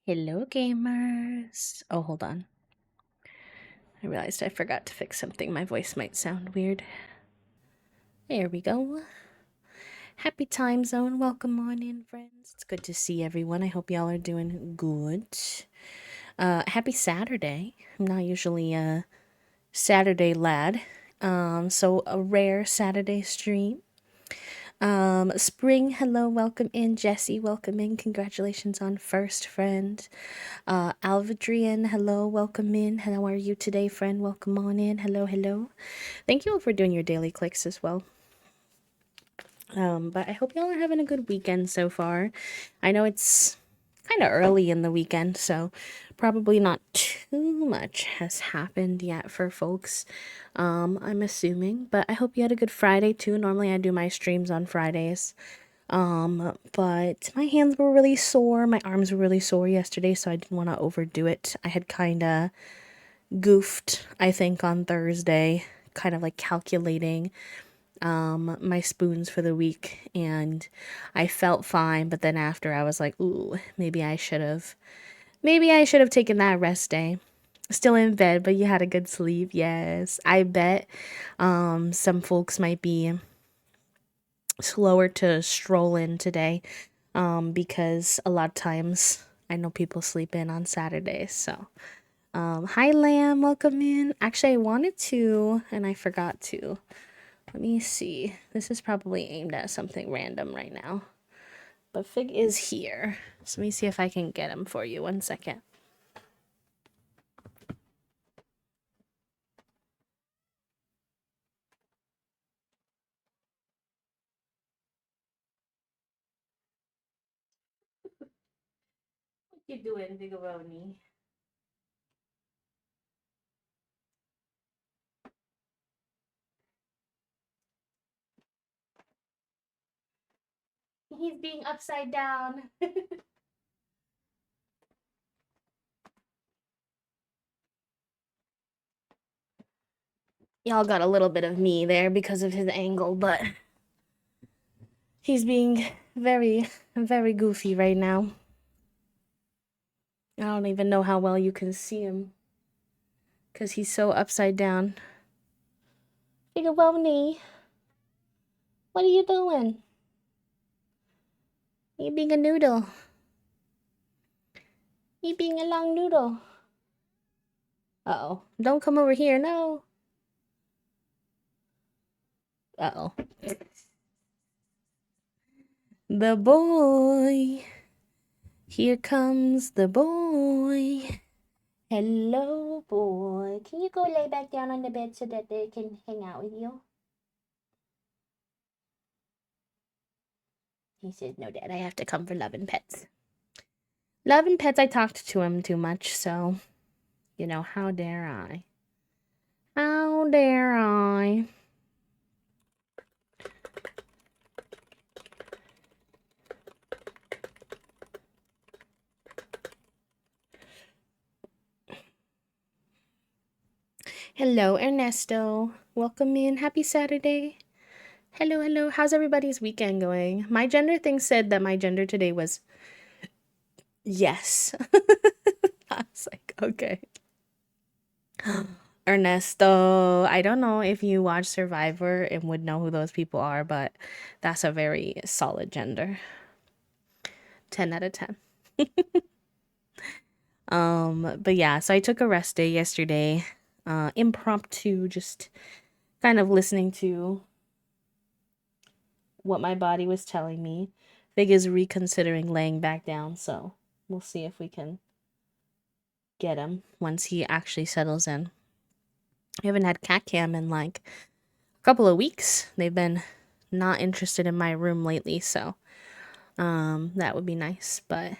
Hello, gamers. Oh, hold on. I realized I forgot to fix something. My voice might sound weird. There we go. Happy time zone. Welcome on in, friends. It's good to see everyone. I hope y'all are doing good. Happy Saturday. I'm not usually a Saturday lad. So a rare Saturday stream. Spring, hello, welcome in. Jesse, welcome in. Congratulations on first, friend. Alvadrian, hello, welcome in. How are you today, friend? Welcome on in. Hello, hello. Thank you all for doing your daily clicks as well. But I hope y'all are having a good weekend so far. I know it's kind of early in the weekend, so probably not too much has happened yet for folks. I'm assuming, but I hope you had a good Friday too. Normally I do my streams on Fridays. But my hands were really sore, my arms were really sore yesterday, so I didn't want to overdo it. I had kind of goofed, I think, on Thursday, kind of like calculating my spoons for the week, and I felt fine, but then after I was like, ooh, maybe I should have taken that rest day. Still in bed, but you had a good sleep. Yes. I bet some folks might be slower to stroll in today because a lot of times I know people sleep in on Saturdays. So, hi, Lamb, welcome in. Actually, I wanted to, and I forgot to. Let me see. This is probably aimed at something random right now. But Fig is here. So let me see if I can get him for you. 1 second. What you doing, Bigaroni? He's being upside down. Y'all got a little bit of me there because of his angle, but he's being very, very goofy right now. I don't even know how well you can see him because he's so upside down. Bigaroni, what are you doing? You being a noodle. You being a long noodle. Uh-oh. Don't come over here, no. Uh-oh. The boy. Here comes the boy. Hello, boy. Can you go lay back down on the bed so that they can hang out with you? He said, no, Dad, I have to come for Love and Pets. Love and Pets, I talked to him too much, so, how dare I? How dare I? Hello, Ernesto. Welcome in. Happy Saturday. Hello, hello. How's everybody's weekend going? My gender thing said that my gender today was yes. I was like, okay. Ernesto, I don't know if you watch Survivor and would know who those people are, but that's a very solid gender. 10 out of 10. But yeah, so I took a rest day yesterday. Impromptu, just kind of listening to what my body was telling me. Fig is reconsidering laying back down, so we'll see if we can get him once he actually settles in. I haven't had cat cam in like a couple of weeks. They've been not interested in my room lately, so that would be nice. But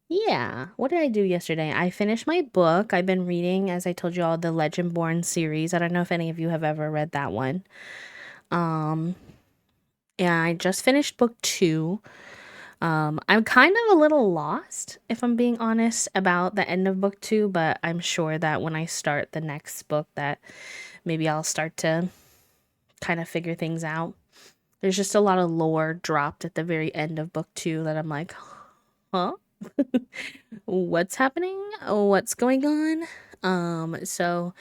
yeah, what did I do yesterday? I finished my book. I've been reading, as I told you all, the Legendborn series. I don't know if any of you have ever read that one. Yeah, I just finished book 2. I'm kind of a little lost, if I'm being honest, about the end of book 2, but I'm sure that when I start the next book that maybe I'll start to kind of figure things out. There's just a lot of lore dropped at the very end of book 2 that I'm like, huh? what's happening, what's going on. So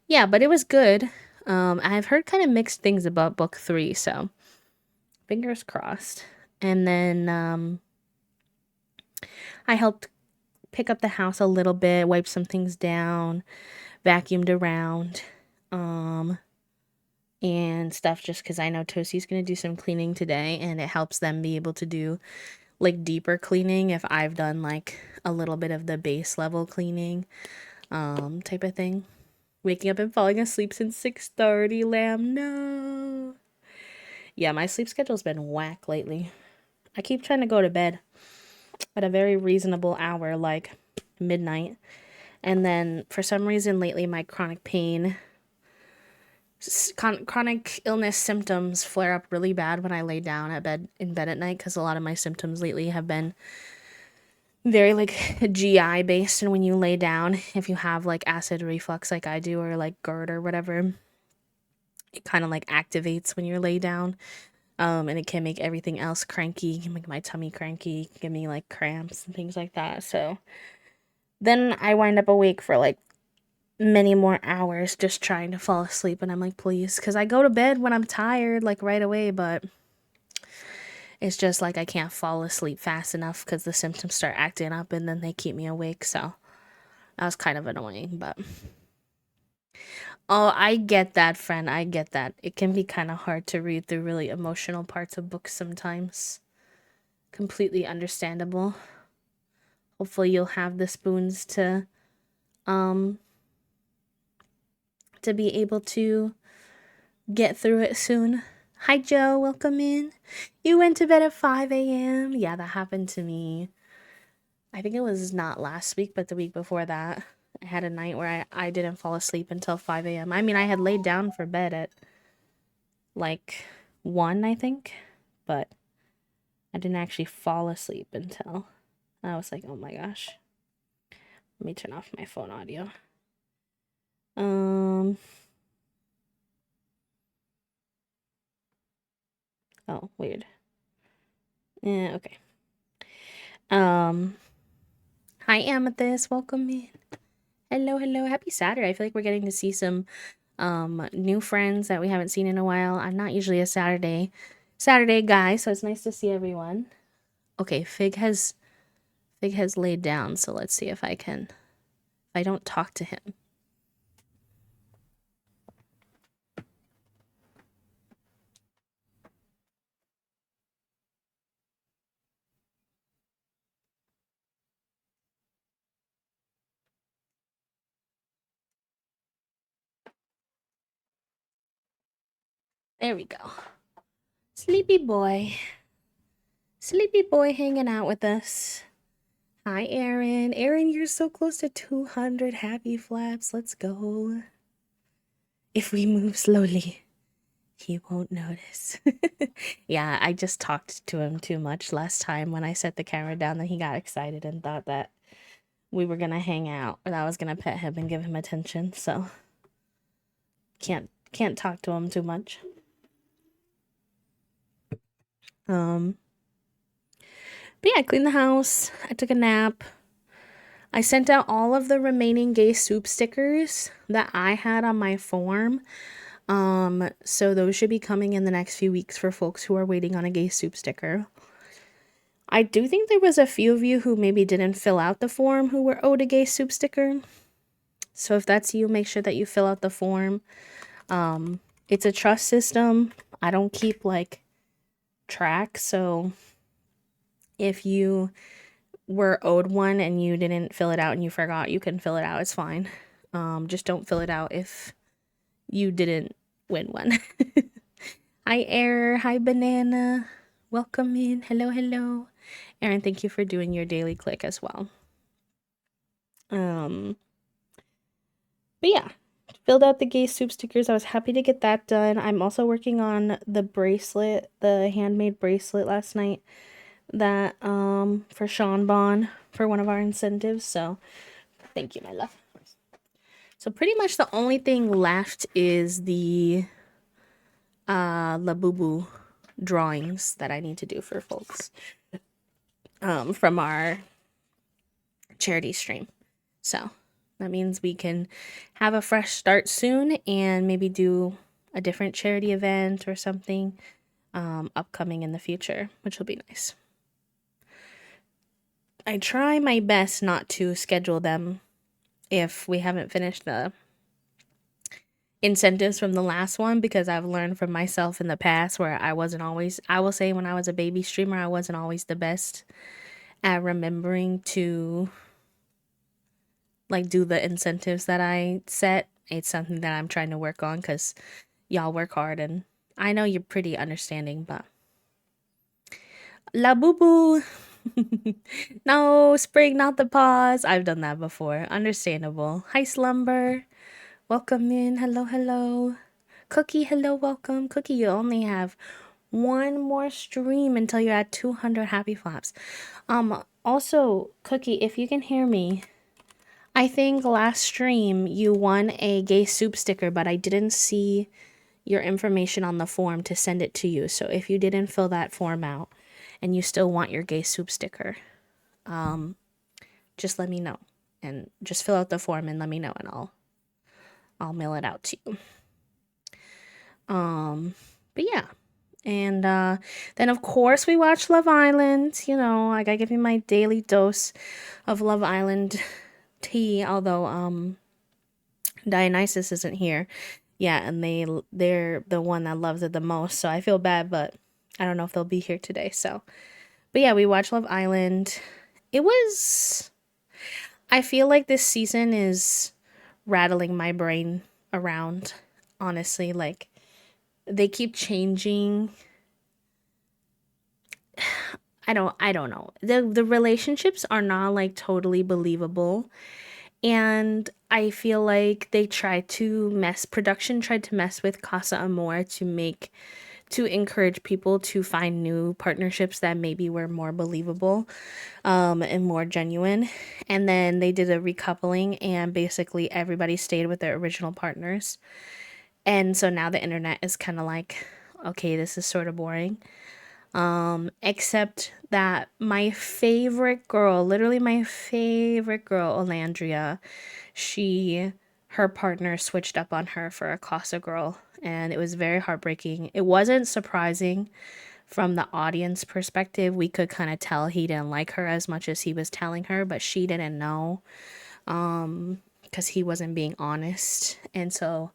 yeah, but it was good. I've heard kind of mixed things about book 3, so fingers crossed. And then I helped pick up the house a little bit, wipe some things down, vacuumed around, and stuff, just because I know Toasie's gonna do some cleaning today, and it helps them be able to do like deeper cleaning if I've done like a little bit of the base level cleaning, type of thing. Waking up and falling asleep since 6:30, lamb. No. Yeah, my sleep schedule's been whack lately. I keep trying to go to bed at a very reasonable hour, like midnight. And then for some reason lately, my chronic pain, chronic illness symptoms flare up really bad when I lay down in bed at night, because a lot of my symptoms lately have been very like GI based. And when you lay down, if you have like acid reflux like I do, or like GERD or whatever, it kind of like activates when you're lay down. And it can make everything else cranky. It can make my tummy cranky, give me like cramps and things like that. So then I wind up awake for like many more hours just trying to fall asleep. And I'm like, please, because I go to bed when I'm tired, like right away, but it's just like I can't fall asleep fast enough because the symptoms start acting up and then they keep me awake. So that was kind of annoying, but oh, I get that, friend. I get that. It can be kind of hard to read through really emotional parts of books sometimes. Completely understandable. Hopefully you'll have the spoons um to be able to get through it soon. Hi Joe, welcome in. You went to bed at 5 a.m. Yeah, that happened to me. I think it was not last week, but the week before that. I had a night where I didn't fall asleep until 5 a.m. I mean, I had laid down for bed at like 1, I think, but I didn't actually fall asleep until I was like, oh my gosh. Let me turn off my phone audio. Oh, weird. Yeah, okay. Hi Amethyst, welcome in. Hello, hello. Happy Saturday. I feel like we're getting to see some new friends that we haven't seen in a while. I'm not usually a Saturday guy, so it's nice to see everyone. Okay, Fig has laid down, so let's see if I don't talk to him. There we go. Sleepy boy. Sleepy boy hanging out with us. Hi, Aaron. Aaron, you're so close to 200 happy flaps. Let's go. If we move slowly, he won't notice. Yeah, I just talked to him too much last time when I set the camera down, that he got excited and thought that we were gonna hang out, or that I was gonna pet him and give him attention, so can't talk to him too much. But yeah, I cleaned the house, I took a nap. I sent out all of the remaining gay soup stickers that I had on my form. So those should be coming in the next few weeks for folks who are waiting on a gay soup sticker. I do think there was a few of you who maybe didn't fill out the form who were owed a gay soup sticker. So if that's you, make sure that you fill out the form. It's a trust system. I don't keep like track, so if you were owed one and you didn't fill it out and you forgot, you can fill it out. It's fine. Just don't fill it out if you didn't win one. Hi, Error. Hi, Banana. Welcome in. Hello, hello. Aaron, thank you for doing your daily click as well. But yeah, filled out the gay soup stickers. I was happy to get that done. I'm also working on the bracelet, the handmade bracelet last night that for Sean Bon for one of our incentives. So thank you, my love. So pretty much the only thing left is the Labubu drawings that I need to do for folks. From our charity stream. So that means we can have a fresh start soon and maybe do a different charity event or something upcoming in the future, which will be nice. I try my best not to schedule them if we haven't finished the incentives from the last one, because I've learned from myself in the past where I wasn't always, I will say when I was a baby streamer, I wasn't always the best at remembering to like do the incentives that I set. It's something that I'm trying to work on because y'all work hard and I know you're pretty understanding, but la boo boo. No, spring, not the pause. I've done that before. Understandable. Hi, Slumber. Welcome in. Hello, hello. Cookie, hello, welcome. Cookie, you only have one more stream until you're at 200 happy flaps. Also, Cookie, if you can hear me, I think last stream you won a gay soup sticker, but I didn't see your information on the form to send it to you. So if you didn't fill that form out and you still want your gay soup sticker, just let me know and just fill out the form and let me know and I'll mail it out to you. But yeah. And then of course we watch Love Island. You know, I gotta give you my daily dose of Love Island tea, although Dionysus isn't here. Yeah, and they're the one that loves it the most, so I feel bad, but I don't know if they'll be here today. So but yeah, we watched Love Island. It was, I feel like this season is rattling my brain around, honestly. Like they keep changing. I don't know. The relationships are not like totally believable. And I feel like they tried to production tried to mess with Casa Amor to encourage people to find new partnerships that maybe were more believable and more genuine. And then they did a recoupling and basically everybody stayed with their original partners. And so now the internet is kind of like, okay, this is sort of boring. Except that my favorite girl, literally my favorite girl, Olandria, her partner switched up on her for a Casa girl, and it was very heartbreaking. It wasn't surprising from the audience perspective. We could kind of tell he didn't like her as much as he was telling her, but she didn't know, because he wasn't being honest. And so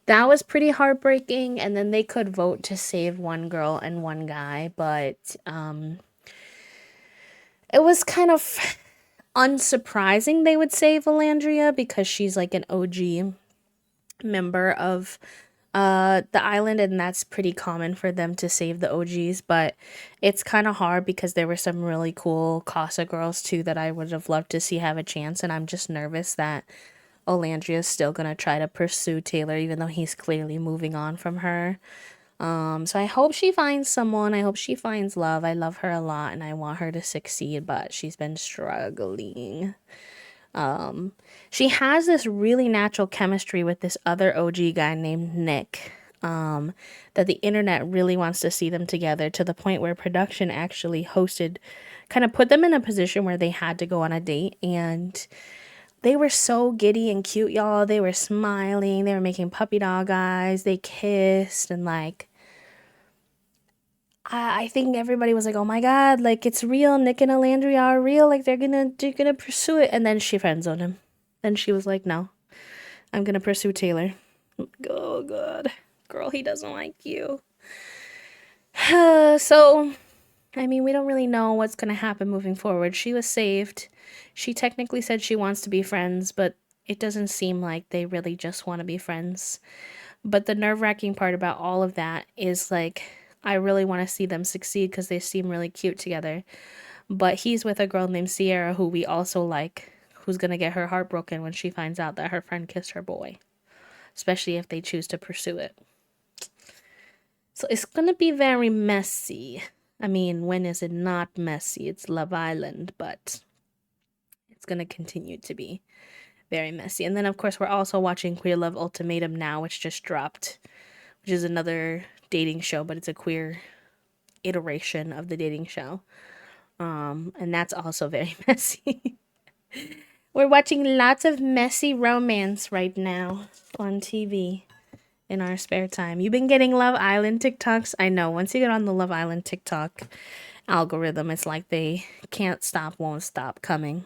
that was pretty heartbreaking. And then they could vote to save one girl and one guy, but it was kind of unsurprising they would save Valandria because she's like an OG member of the island, and that's pretty common for them to save the OGs. But it's kind of hard because there were some really cool Casa girls too that I would have loved to see have a chance, and I'm just nervous that Olandria is still gonna try to pursue Taylor even though he's clearly moving on from her. So I hope she finds someone. I hope she finds love. I love her a lot and I want her to succeed, but she's been struggling. She has this really natural chemistry with this other OG guy named Nick. That the internet really wants to see them together, to the point where production actually kind of put them in a position where they had to go on a date, and they were so giddy and cute, y'all. They were smiling, they were making puppy dog eyes, they kissed, and like I think everybody was like, "Oh my god, like it's real. Nick and Alandria are real. Like they're gonna pursue it." And then she friendzoned him. Then she was like, "No, I'm gonna pursue Taylor." Oh god, girl, he doesn't like you. So, I mean, we don't really know what's gonna happen moving forward. She was saved. She technically said she wants to be friends, but it doesn't seem like they really just want to be friends. But the nerve-wracking part about all of that is like I really want to see them succeed because they seem really cute together. But he's with a girl named Sierra who we also like, who's gonna get her heart broken when she finds out that her friend kissed her boy, especially if they choose to pursue it. So it's gonna be very messy. I mean, when is it not messy? It's Love Island, but it's gonna continue to be very messy. And then, of course, we're also watching Queer Love Ultimatum now, which just dropped, which is another dating show, but it's a queer iteration of the dating show. And that's also very messy. We're watching lots of messy romance right now on TV in our spare time. You've been getting Love Island TikToks? I know. Once you get on the Love Island TikTok algorithm, it's like they can't stop, won't stop coming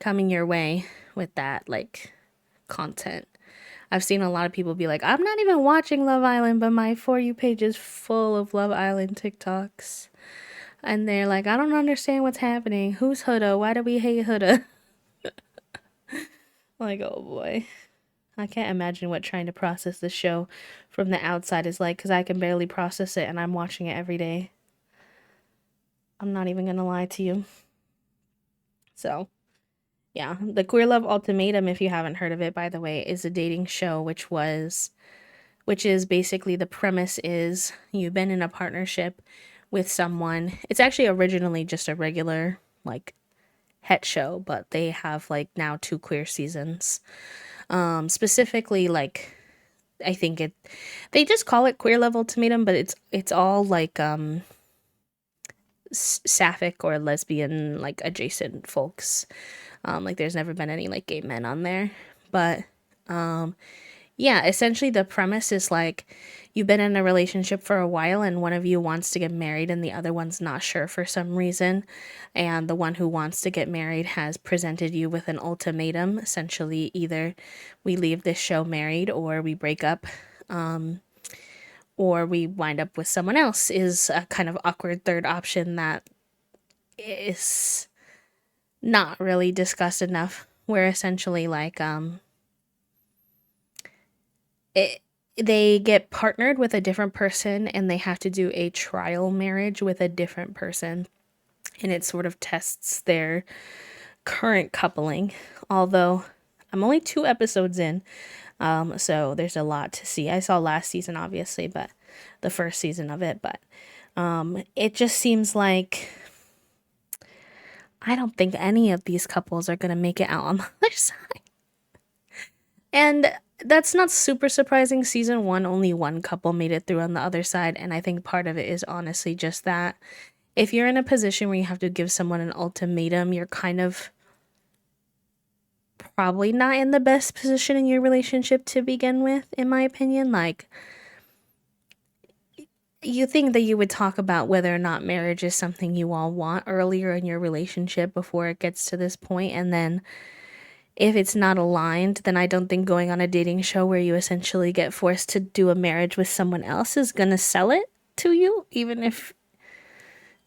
your way with that like content. I've seen a lot of people be like, I'm not even watching Love Island, but my For You page is full of Love Island TikToks. And they're like, I don't understand what's happening. Who's Huda? Why do we hate Huda? Like, oh boy. I can't imagine what trying to process this show from the outside is like, because I can barely process it and I'm watching it every day. I'm not even going to lie to you. So, yeah. The Queer Love Ultimatum, if you haven't heard of it, by the way, is a dating show which is basically the premise is you've been in a partnership with someone. It's actually originally just a regular, like, het show, but they have, like, now 2 queer seasons. Specifically, like, I think they just call it Queer Love Ultimatum, but it's all like sapphic or lesbian like adjacent folks. Like there's never been any like gay men on there, but yeah, essentially the premise is like you've been in a relationship for a while and one of you wants to get married and the other one's not sure for some reason, and the one who wants to get married has presented you with an ultimatum, essentially either we leave this show married or we break up, or we wind up with someone else, is a kind of awkward third option that is not really discussed enough, where essentially like it they get partnered with a different person and they have to do a trial marriage with a different person, and it sort of tests their current coupling. Although I'm only 2 episodes in, so there's a lot to see. I saw last season obviously, but the first season of it, but it just seems like I don't think any of these couples are gonna make it out on the other side. And that's not super surprising. Season 1, only one couple made it through on the other side, and I think part of it is honestly just that if you're in a position where you have to give someone an ultimatum, you're kind of probably not in the best position in your relationship to begin with, in my opinion. Like, you think that you would talk about whether or not marriage is something you all want earlier in your relationship before it gets to this point, and then if it's not aligned, then I don't think going on a dating show where you essentially get forced to do a marriage with someone else is gonna sell it to you, even if,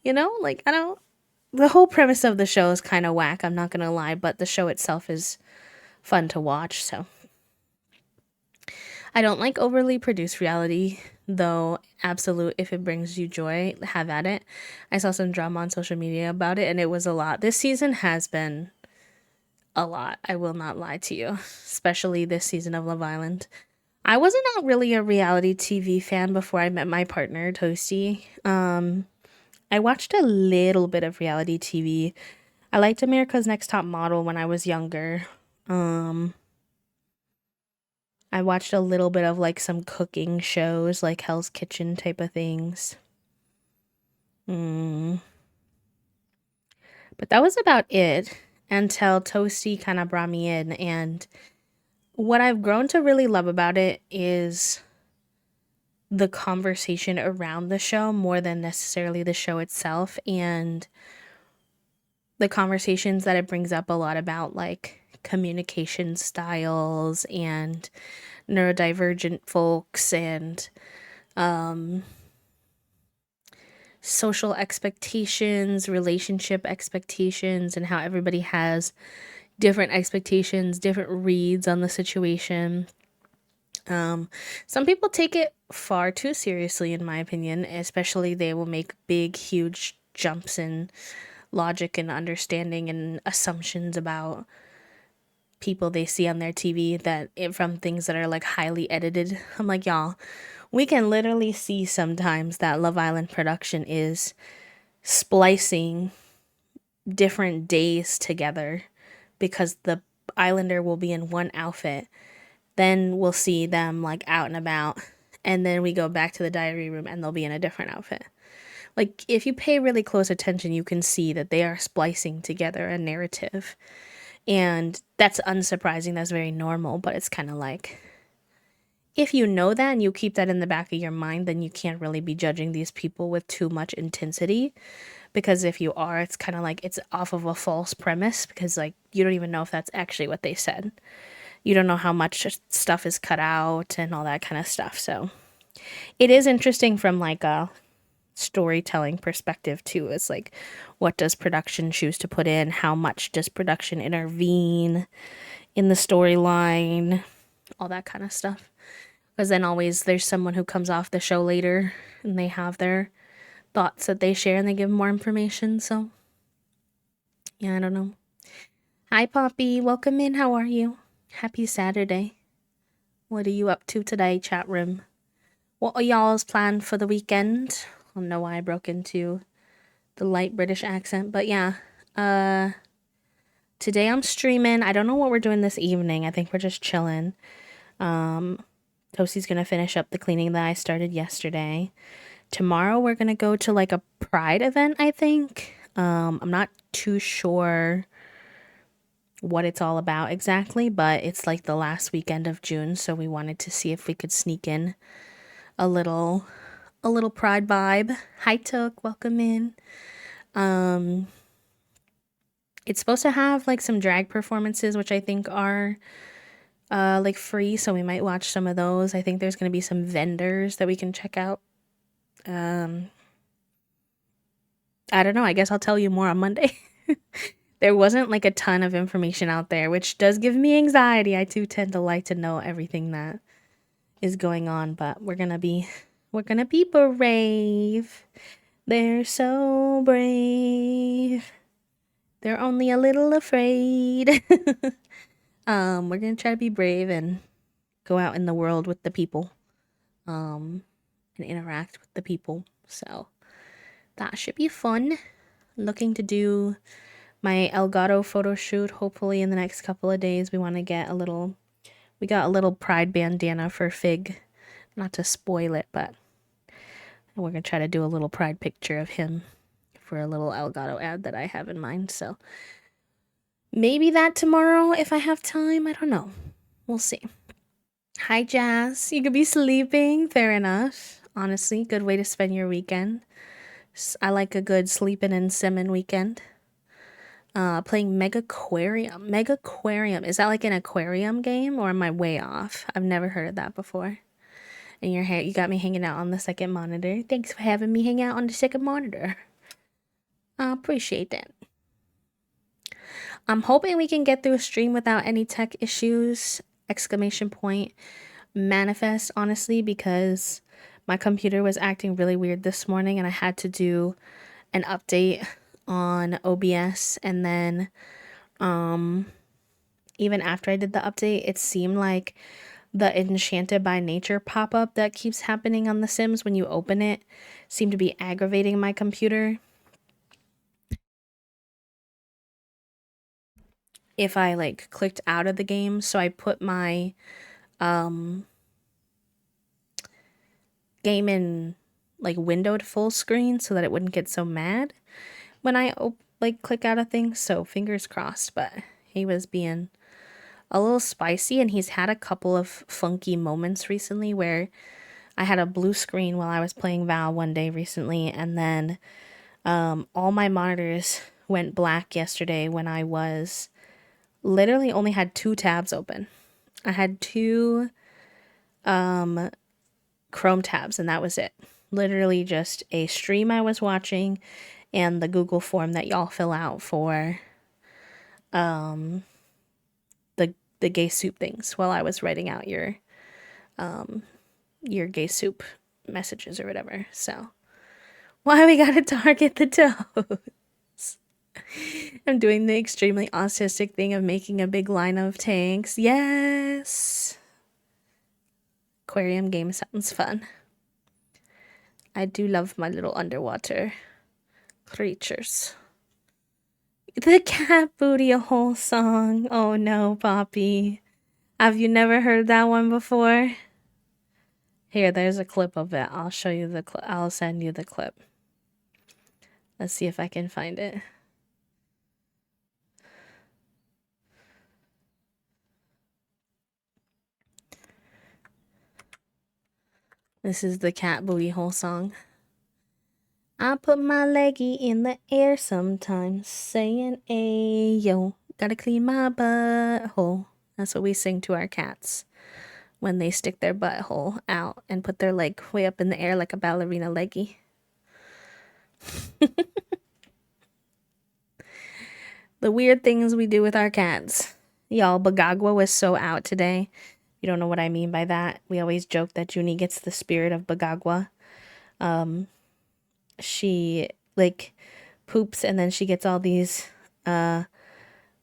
like, I don't. The whole premise of the show is kind of whack, I'm not gonna lie, but the show itself is fun to watch, so. I don't like overly produced reality, though, absolute, if it brings you joy, have at it. I saw some drama on social media about it, and it was a lot. This season has been a lot, I will not lie to you, especially this season of Love Island. I wasn't not really a reality TV fan before I met my partner, Toasty. I watched a little bit of reality TV. I liked America's Next Top Model when I was younger. I watched a little bit of like some cooking shows, like Hell's Kitchen type of things. Mm. But that was about it until Toasty kind of brought me in. And what I've grown to really love about it is the conversation around the show more than necessarily the show itself, and the conversations that it brings up a lot about like communication styles and neurodivergent folks and social expectations, relationship expectations, and how everybody has different expectations, different reads on the situation. Some people take it far too seriously, in my opinion, especially they will make big, huge jumps in logic and understanding and assumptions about people they see on their TV from things that are like highly edited. I'm like, y'all, we can literally see sometimes that Love Island production is splicing different days together because the islander will be in one outfit, then we'll see them like out and about, and then we go back to the diary room and they'll be in a different outfit. like if you pay really close attention, you can see that they are splicing together a narrative. And that's unsurprising, that's very normal, but it's kind of like if you know that and you keep that in the back of your mind, then you can't really be judging these people with too much intensity. Because if you are, it's kind of like it's off of a false premise because, like, you don't even know if that's actually what they said. You don't know how much stuff is cut out and all that kind of stuff. So it is interesting from like a storytelling perspective too. It's like, what does production choose to put in? How much does production intervene in the storyline? All that kind of stuff. Because then always there's someone who comes off the show later and they have their thoughts that they share and they give more information. So yeah, I don't know. Hi, Poppy. Welcome in. How are you? Happy Saturday. What are you up to today, chat room? What are y'all's plan for the weekend? I don't know why I broke into the light British accent, but yeah. Today I'm streaming. I don't know what we're doing this evening. I think we're just chilling. Toasty's gonna finish up the cleaning that I started yesterday. Tomorrow we're gonna go to like a pride event, I think. I'm not too sure what it's all about exactly, but it's like the last weekend of June, so we wanted to see if we could sneak in a little pride vibe. Hi Took, welcome in. It's supposed to have like some drag performances, which I think are like free, so we might watch some of those. I think there's gonna be some vendors that we can check out. I don't know, I guess I'll tell you more on Monday. There wasn't like a ton of information out there, which does give me anxiety. I do tend to like to know everything that is going on, but we're gonna be brave. They're so brave. They're only a little afraid. We're gonna try to be brave and go out in the world with the people. And interact with the people. So that should be fun. Looking to do my Elgato photo shoot hopefully in the next couple of days. We want to get we got a little pride bandana for Fig. Not to spoil it, but we're going to try to do a little pride picture of him for a little Elgato ad that I have in mind. So maybe that tomorrow if I have time. I don't know. We'll see. Hi, Jazz. You could be sleeping. Fair enough. Honestly, good way to spend your weekend. I like a good sleeping and simming weekend. Playing Megaquarium. Megaquarium. Is that like an aquarium game or am I way off? I've never heard of that before. And you got me hanging out on the second monitor. Thanks for having me hang out on the second monitor. I appreciate that. I'm hoping we can get through a stream without any tech issues. Exclamation point. Manifest, honestly, because my computer was acting really weird this morning and I had to do an update on OBS, and then even after I did the update, it seemed like the Enchanted by Nature pop-up that keeps happening on The Sims when you open it seemed to be aggravating my computer. If I like clicked out of the game, so I put my game in like windowed full screen so that it wouldn't get so mad when I like click out of things. So fingers crossed, but he was being a little spicy and he's had a couple of funky moments recently where I had a blue screen while I was playing Val one day recently, and then all my monitors went black yesterday when I was literally only had 2 tabs open. I had 2 Chrome tabs and that was it. Literally just a stream I was watching and the Google form that y'all fill out for the gay soup things while I was writing out your gay soup messages or whatever. So why we gotta target the toes? I'm doing the extremely autistic thing of making a big line of tanks. Yes. Aquarium game sounds fun. I do love my little underwater creatures. The cat booty a whole song. Oh no, Poppy. Have you never heard that one before? Here, there's a clip of it. I'll show you the clip. I'll send you the clip. Let's see if I can find it. This is the cat booty hole song. I put my leggy in the air sometimes, saying, "Ayo, gotta clean my butthole." That's what we sing to our cats when they stick their butthole out and put their leg way up in the air like a ballerina leggy. The weird things we do with our cats. Y'all, Bagagwa was so out today. You don't know what I mean by that. We always joke that Junie gets the spirit of Bagagwa. She like poops and then she gets all these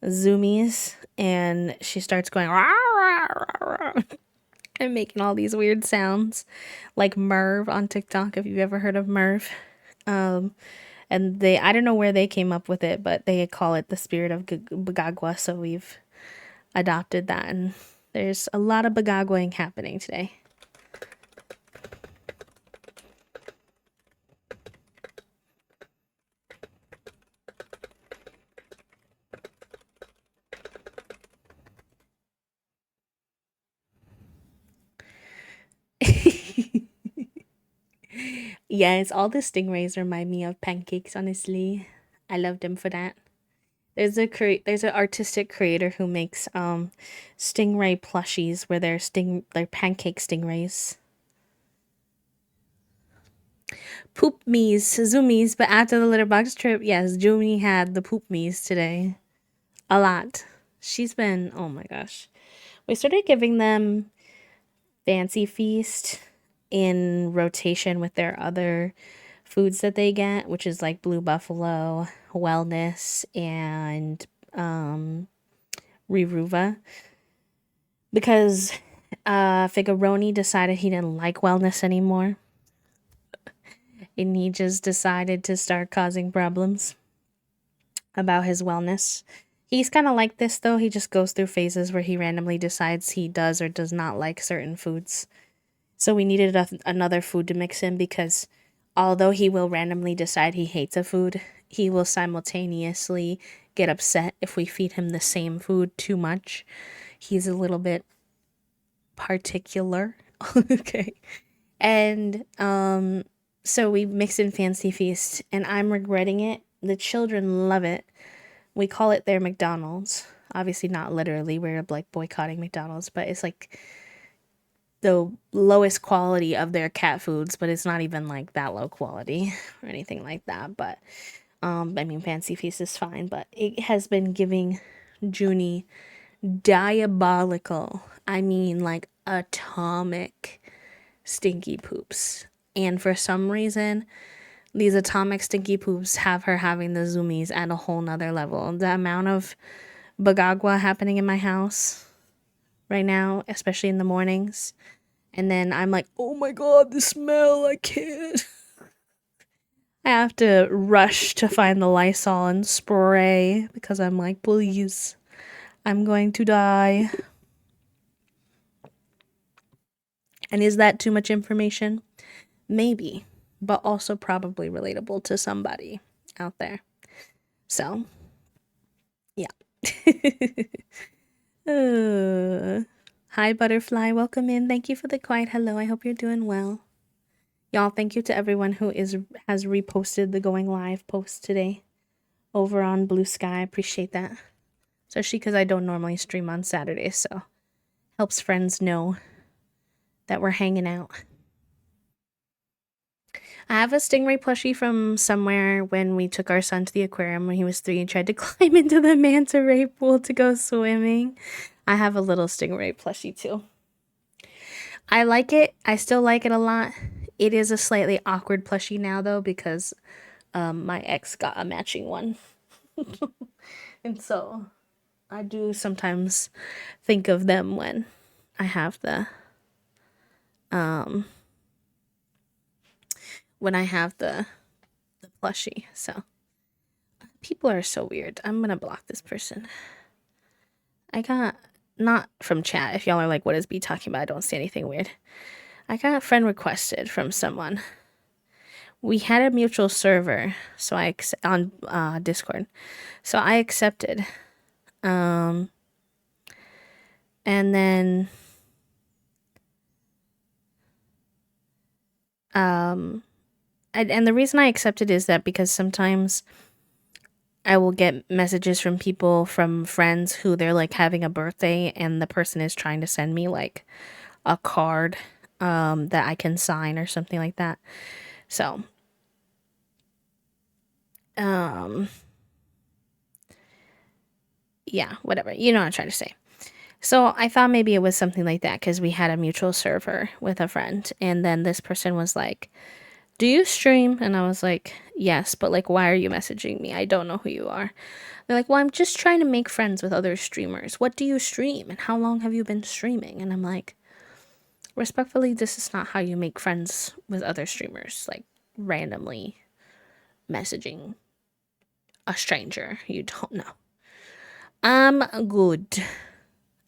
zoomies and she starts going rah, rah, rah, rah, and making all these weird sounds like Merv on TikTok, if you've ever heard of Merv. And they, I don't know where they came up with it, but they call it the spirit of Bagagwa, so we've adopted that, and there's a lot of Bagagwaing happening today. Yes, all the stingrays remind me of pancakes, honestly. I love them for that. There's an artistic creator who makes stingray plushies where they're pancake stingrays. Poop me's, zoomies, but after the litter box trip, yes, Jumi had the poop me's today. A lot. She's been, oh my gosh. We started giving them Fancy Feast in rotation with their other foods that they get, which is like Blue Buffalo, Wellness, and Riruva. Because Figaroni decided he didn't like Wellness anymore. And he just decided to start causing problems about his wellness. He's kind of like this though. He just goes through phases where he randomly decides he does or does not like certain foods. So we needed another food to mix in because although he will randomly decide he hates a food, he will simultaneously get upset if we feed him the same food too much. He's a little bit particular. Okay. And so we mix in Fancy Feast and I'm regretting it. The children love it. We call it their McDonald's. Obviously not literally. We're like boycotting McDonald's, but it's like the lowest quality of their cat foods, but it's not even like that low quality or anything like that. But I mean, Fancy Feast is fine, but it has been giving Junie diabolical, I mean, like atomic stinky poops. And for some reason, these atomic stinky poops have her having the zoomies at a whole nother level. The amount of bagagwa happening in my house right now, especially in the mornings. And then I'm like, oh my god, the smell, I can't. I have to rush to find the Lysol and spray because I'm like, please, I'm going to die. And is that too much information? Maybe, but also probably relatable to somebody out there. So, yeah. Hi, Butterfly. Welcome in. Thank you for the quiet hello. I hope you're doing well. Y'all, thank you to everyone who has reposted the going live post today over on Blue Sky. I appreciate that. Especially because I don't normally stream on Saturdays, so helps friends know that we're hanging out. I have a stingray plushie from somewhere when we took our son to the aquarium when he was 3 and tried to climb into the manta ray pool to go swimming. I have a little stingray plushie too. I like it. I still like it a lot. It is a slightly awkward plushie now though because my ex got a matching one. And so I do sometimes think of them when I have the plushie. So people are so weird. I'm gonna block this person. I got, not from chat. If y'all are like, what is B talking about? I don't see anything weird. I got friend requested from someone we had a mutual server, so on Discord. So I accepted. Um and then um and the reason I accepted is that because sometimes I will get messages from people, from friends who they're like having a birthday and the person is trying to send me like a card that I can sign or something like that. So, um yeah, whatever. You know what I'm trying to say. So, I thought maybe it was something like that cuz we had a mutual server with a friend and then this person was like, "Do you stream?" And I was like, "Yes, but like why are you messaging me? I don't know who you are." They're like, "Well, I'm just trying to make friends with other streamers. What do you stream? And how long have you been streaming?" And I'm like, respectfully, this is not how you make friends with other streamers, like randomly messaging a stranger you don't know. I'm good,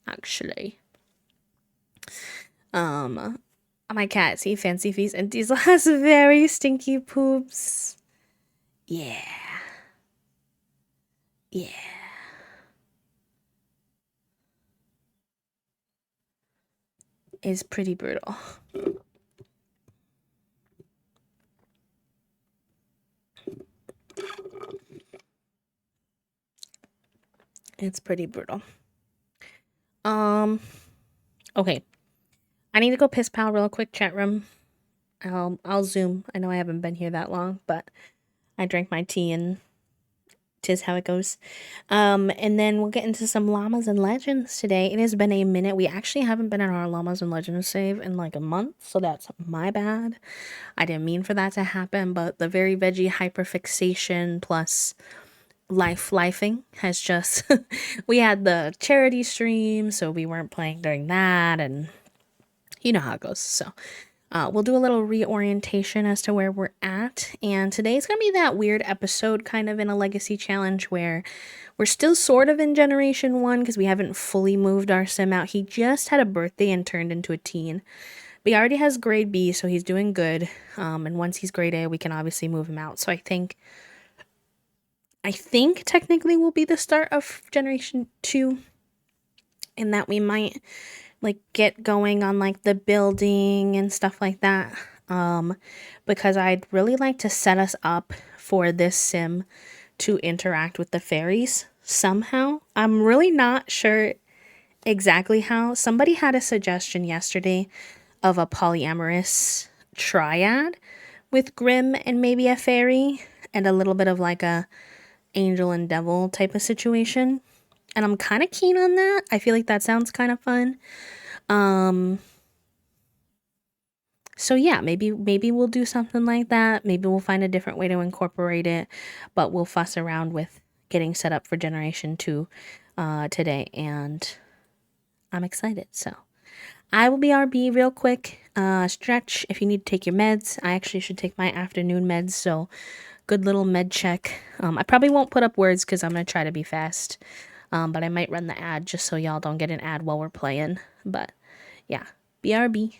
actually. Um, my cat, see Fancy Feast, and Diesel has very stinky poops. Yeah, yeah, it's pretty brutal. It's pretty brutal. Um, okay. I need to go piss pal real quick, chat room. I'll zoom. I know I haven't been here that long, but I drank my tea and tis how it goes. And then we'll get into some llamas and legends today. It has been a minute. We actually haven't been in our llamas and legends save in like a month, so that's my bad. I didn't mean for that to happen, but the very veggie hyperfixation plus lifing has just we had the charity stream, so we weren't playing during that, and you know how it goes. So we'll do a little reorientation as to where we're at. And today's going to be that weird episode, kind of in a legacy challenge, where we're still sort of in Generation 1 because we haven't fully moved our sim out. He just had a birthday and turned into a teen. But he already has grade B, so he's doing good. And once he's grade A, we can obviously move him out. So I think technically will be the start of Generation 2, in that we might like get going on like the building and stuff like that. Because I'd really like to set us up for this sim to interact with the fairies somehow. I'm really not sure exactly how. Somebody had a suggestion yesterday of a polyamorous triad with Grimm and maybe a fairy and a little bit of like a angel and devil type of situation. And I'm kind of keen on that. I feel like that sounds kind of fun. Um So yeah, maybe we'll do something like that. Maybe we'll find a different way to incorporate it, but we'll fuss around with getting set up for Generation 2 today, and I'm excited. So I will be RB real quick. Stretch if you need to take your meds. I actually should take my afternoon meds, so good little med check. I probably won't put up words because I'm gonna try to be fast, but I might run the ad just so y'all don't get an ad while we're playing. But yeah, BRB.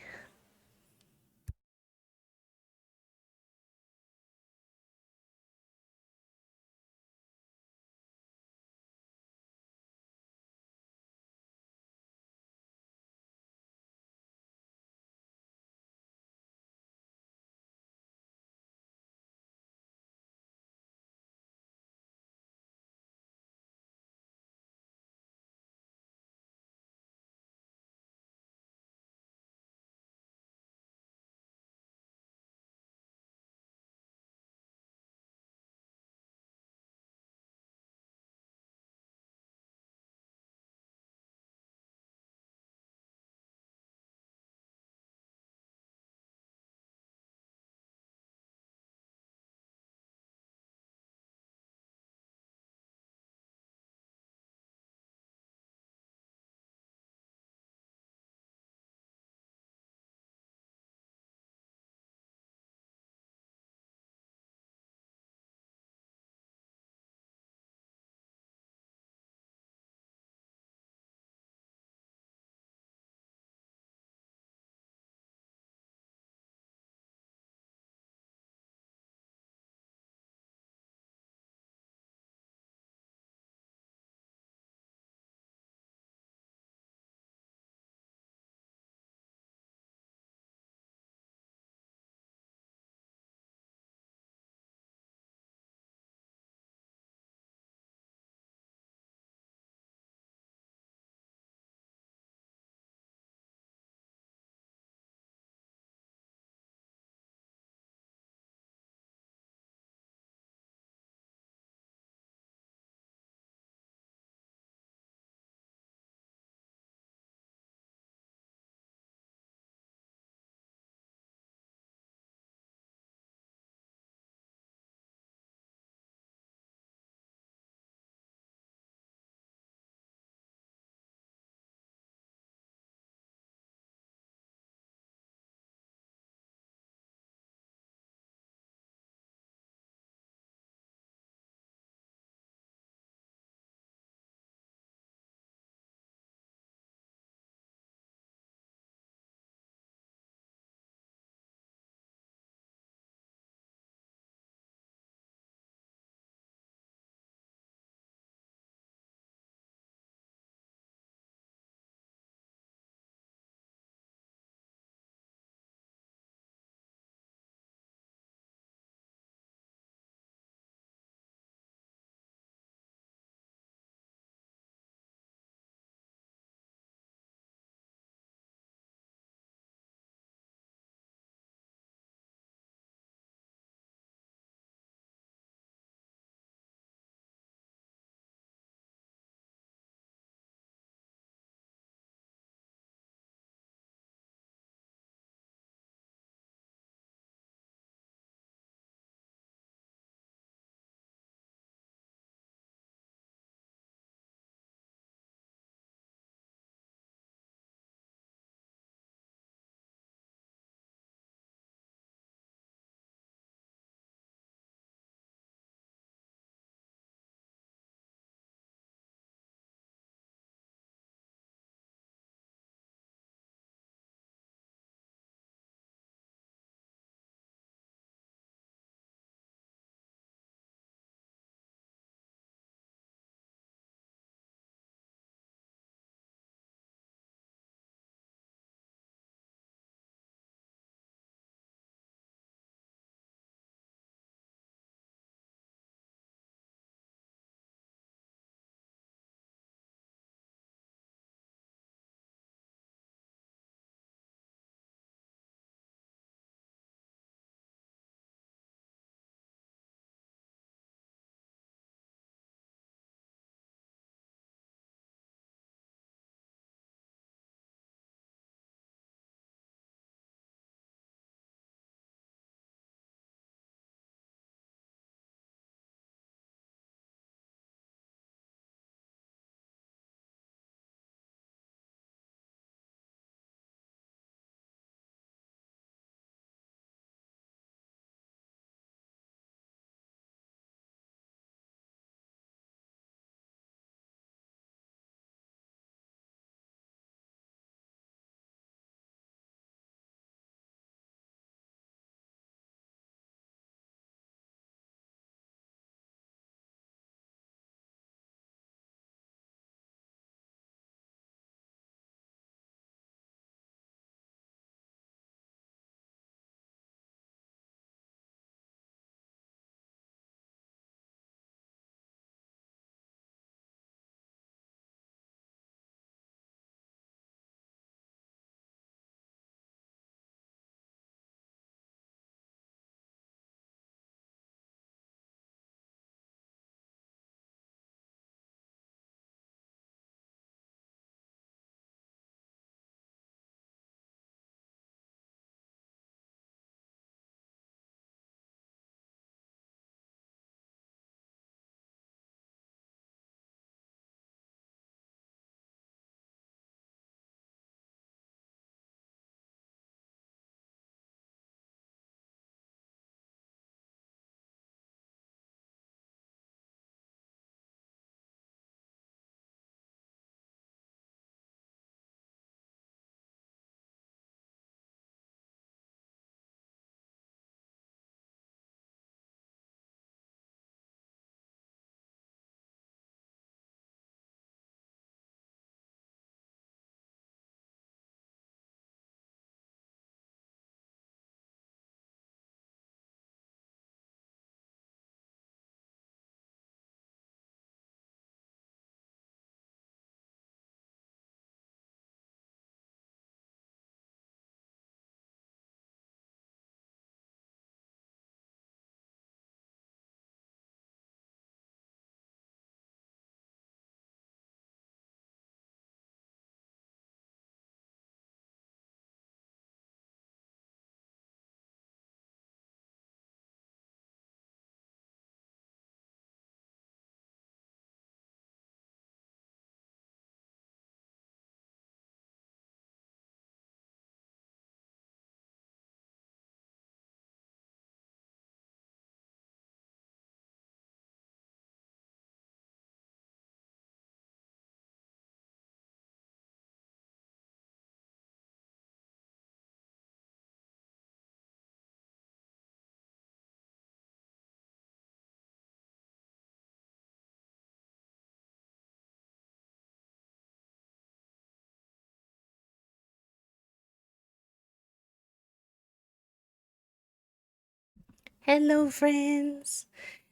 Hello, friends.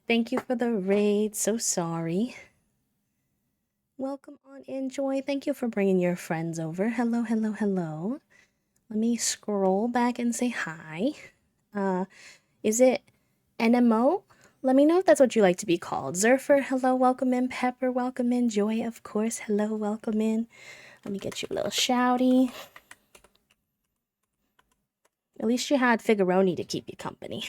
Thank you for the raid. So sorry. Welcome on in, Joy. Thank you for bringing your friends over. Hello, hello, hello. Let me scroll back and say hi. Is it NMO? Let me know if that's what you like to be called. Zerfer, hello, welcome in. Pepper, welcome in. Joy, of course, hello, welcome in. Let me get you a little shouty. At least you had Figaroni to keep you company.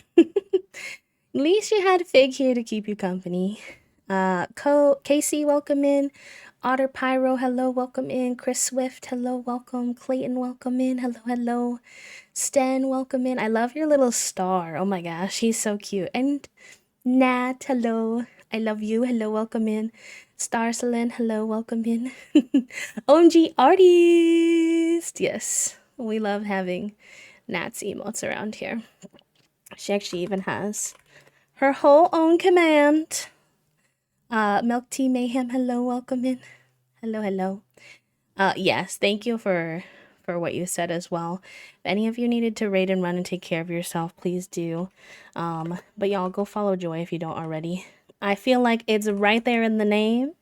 At least you had Fig here to keep you company. Casey, welcome in. Otter Pyro, hello, welcome in. Chris Swift, hello, welcome. Clayton, welcome in. Hello, hello. Sten, welcome in. I love your little star. Oh my gosh, he's so cute. And Nat, hello. I love you. Hello, welcome in. Starcelin, hello, welcome in. OMG artist. Yes, we love having Nat's emotes around here. She actually even has her whole own command. Milk Tea Mayhem, hello, welcome in. Hello, hello. Yes, thank you for what you said as well. If any of you needed to raid and run and take care of yourself, please do. But y'all go follow Joy if you don't already. I feel like it's right there in the name.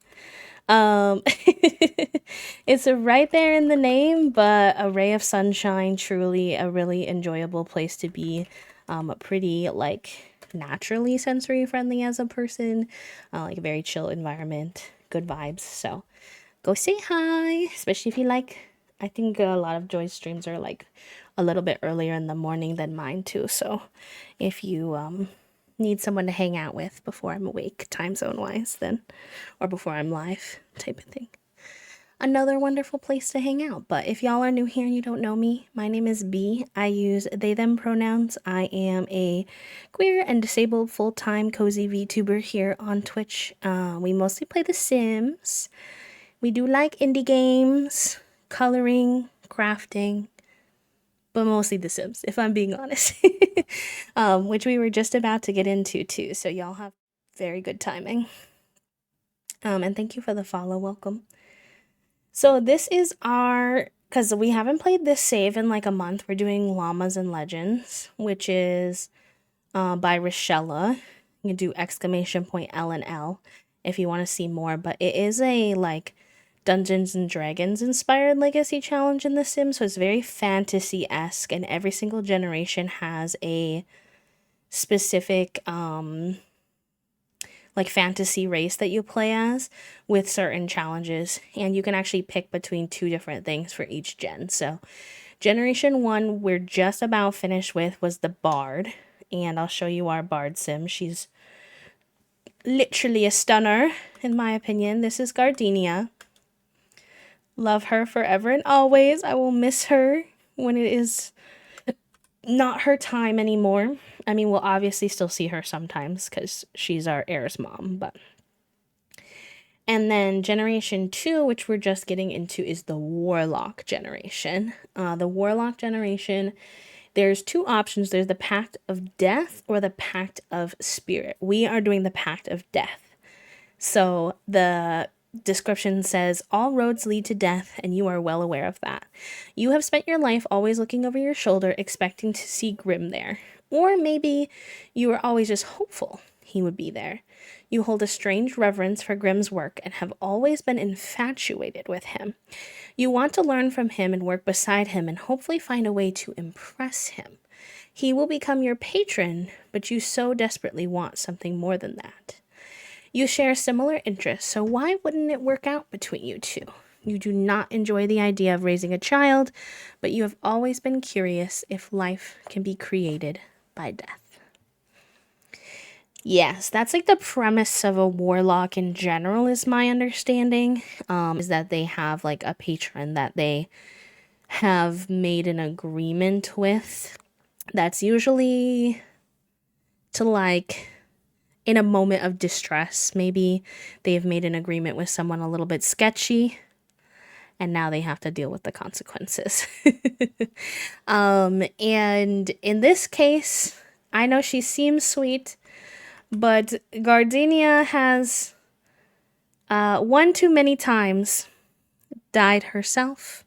It's right there in the name, but a ray of sunshine, truly a really enjoyable place to be. Pretty like naturally sensory friendly as a person, like a very chill environment, good vibes. So go say hi, especially if you like. I think a lot of Joy's streams are like a little bit earlier in the morning than mine too. So if you need someone to hang out with before I'm awake, time zone wise, then, or before I'm live, type of thing. Another wonderful place to hang out. But if y'all are new here and you don't know me, my name is B. I use they, them pronouns. I am a queer and disabled full-time cozy VTuber here on Twitch. We mostly play The Sims. We do like indie games, coloring, crafting, but mostly The Sims, if I'm being honest. Which we were just about to get into too, so y'all have very good timing. And thank you for the follow, welcome. So this is our, because we haven't played this save in like a month, we're doing Llamas and Legends, which is by Rochella. You can do !L and L if you want to see more, but it is a like Dungeons and Dragons inspired legacy challenge in The Sims, so it's very fantasy-esque, and every single generation has a specific like fantasy race that you play as with certain challenges, and you can actually pick between two different things for each gen. So generation 1 we're just about finished with was the Bard, and I'll show you our Bard sim. She's literally a stunner in my opinion. This is Gardenia. Love her forever and always. I will miss her when it is not her time anymore. I mean, we'll obviously still see her sometimes because she's our heir's mom, but. And then generation 2, which we're just getting into, is the Warlock generation. The Warlock generation, there's two options. There's the Pact of Death or the Pact of Spirit. We are doing the Pact of Death. So the description says, all roads lead to death, and you are well aware of that. You have spent your life always looking over your shoulder, expecting to see Grim there. Or maybe you were always just hopeful he would be there. You hold a strange reverence for Grim's work and have always been infatuated with him. You want to learn from him and work beside him and hopefully find a way to impress him. He will become your patron, but you so desperately want something more than that. You share similar interests, so why wouldn't it work out between you two? You do not enjoy the idea of raising a child, but you have always been curious if life can be created by death. Yes, that's like the premise of a warlock in general, is my understanding, is that they have like a patron that they have made an agreement with. That's usually to like in a moment of distress. Maybe they've made an agreement with someone a little bit sketchy and now they have to deal with the consequences. And in this case, I know she seems sweet, but Gardenia has one too many times died herself,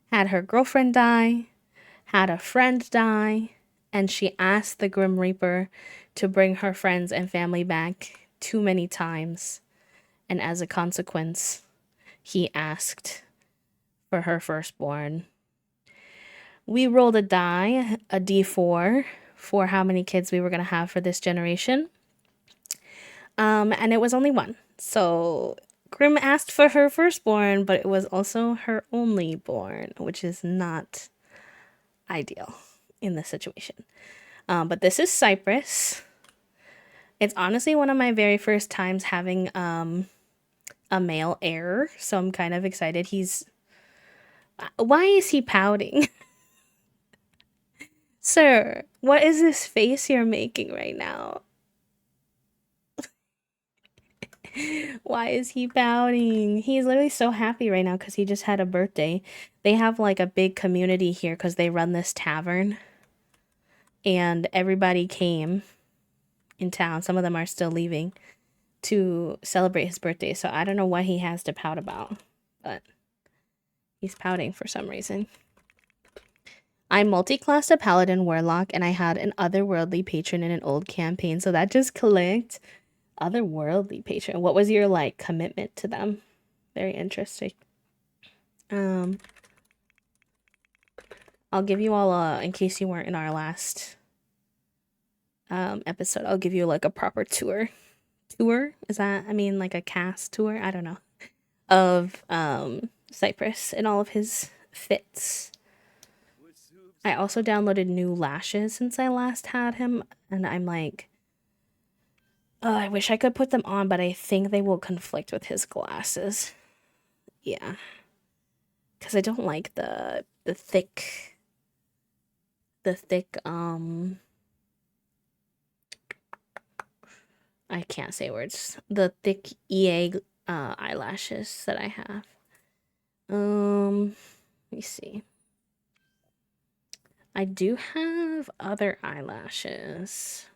had her girlfriend die, had a friend die, and she asked the Grim Reaper to bring her friends and family back too many times. And as a consequence, he asked for her firstborn. We rolled a die, a d4, for how many kids we were going to have for this generation. And it was only one. So Grim asked for her firstborn, but it was also her only born, which is not ideal in this situation. But this is Cypress. It's honestly one of my very first times having a male heir, so I'm kind of excited. Why is he pouting? Sir, what is this face you're making right now? Why is he pouting? He's literally so happy right now because he just had a birthday. They have like a big community here because they run this tavern. And everybody came in town. Some of them are still leaving to celebrate his birthday. So I don't know what he has to pout about, but he's pouting for some reason. I multi-classed a paladin warlock and I had an otherworldly patron in an old campaign. So that just clicked. Otherworldly patron. What was your like commitment to them? Very interesting. I'll give you all in case you weren't in our last episode, I'll give you like a proper tour. Is that, I mean, like a cast tour? I don't know. Of Cypress and all of his fits. I also downloaded new lashes since I last had him, and I'm like, oh, I wish I could put them on, but I think they will conflict with his glasses. Yeah. Because I don't like the thick, I can't say words. The thick EA eyelashes that I have. Let me see. I do have other eyelashes,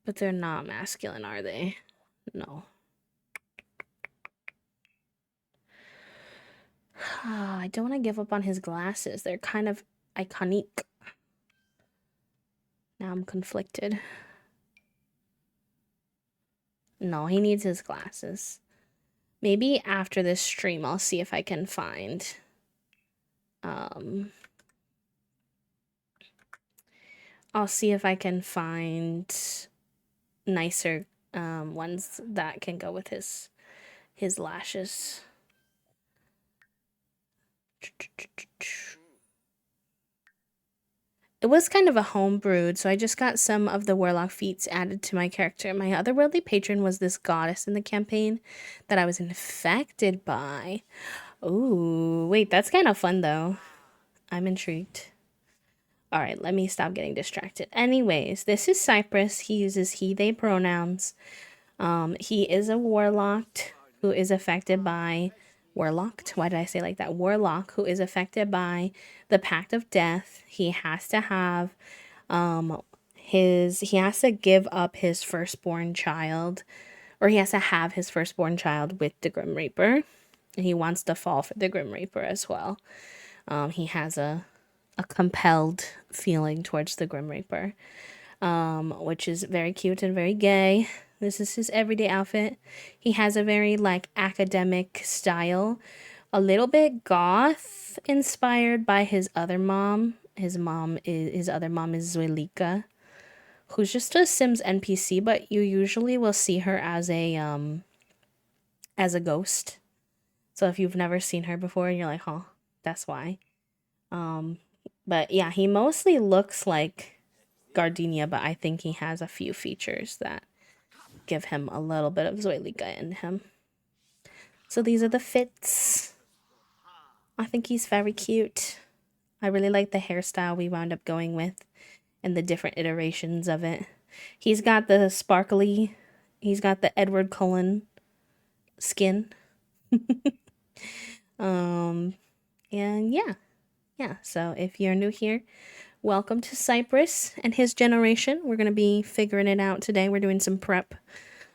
but they're not masculine, are they? No. I don't want to give up on his glasses. They're kind of iconic. Now I'm conflicted. No, he needs his glasses. Maybe after this stream, I'll see if I can find I'll see if I can find nicer ones that can go with his lashes. It was kind of a home brewed, so I just got some of the warlock feats added to my character. My otherworldly patron was this goddess in the campaign that I was infected by. Ooh, wait, that's kind of fun though. I'm intrigued. All right, let me stop getting distracted. Anyways, this is Cypress. He uses he, they pronouns. He is a warlock who is affected by warlocked. Why did I say like that? Warlock who is affected by the Pact of Death. He has to have he has to give up his firstborn child, or he has to have his firstborn child with the Grim Reaper. And he wants to fall for the Grim Reaper as well. He has a compelled feeling towards the Grim Reaper, which is very cute and very gay. This is his everyday outfit. He has a very like academic style, a little bit goth inspired by his other mom. His other mom is Zuelika, who's just a Sims NPC, but you usually will see her as a ghost. So if you've never seen her before, you're like, huh, that's why. But yeah, he mostly looks like Gardenia, but I think he has a few features that give him a little bit of Zoilika in him. So these are the fits. I think he's very cute. I really like the hairstyle we wound up going with and the different iterations of it. He's got the sparkly, he's got the Edward Cullen skin. And yeah, so if you're new here, welcome to Cypress and his generation. We're going to be figuring it out today. We're doing some prep.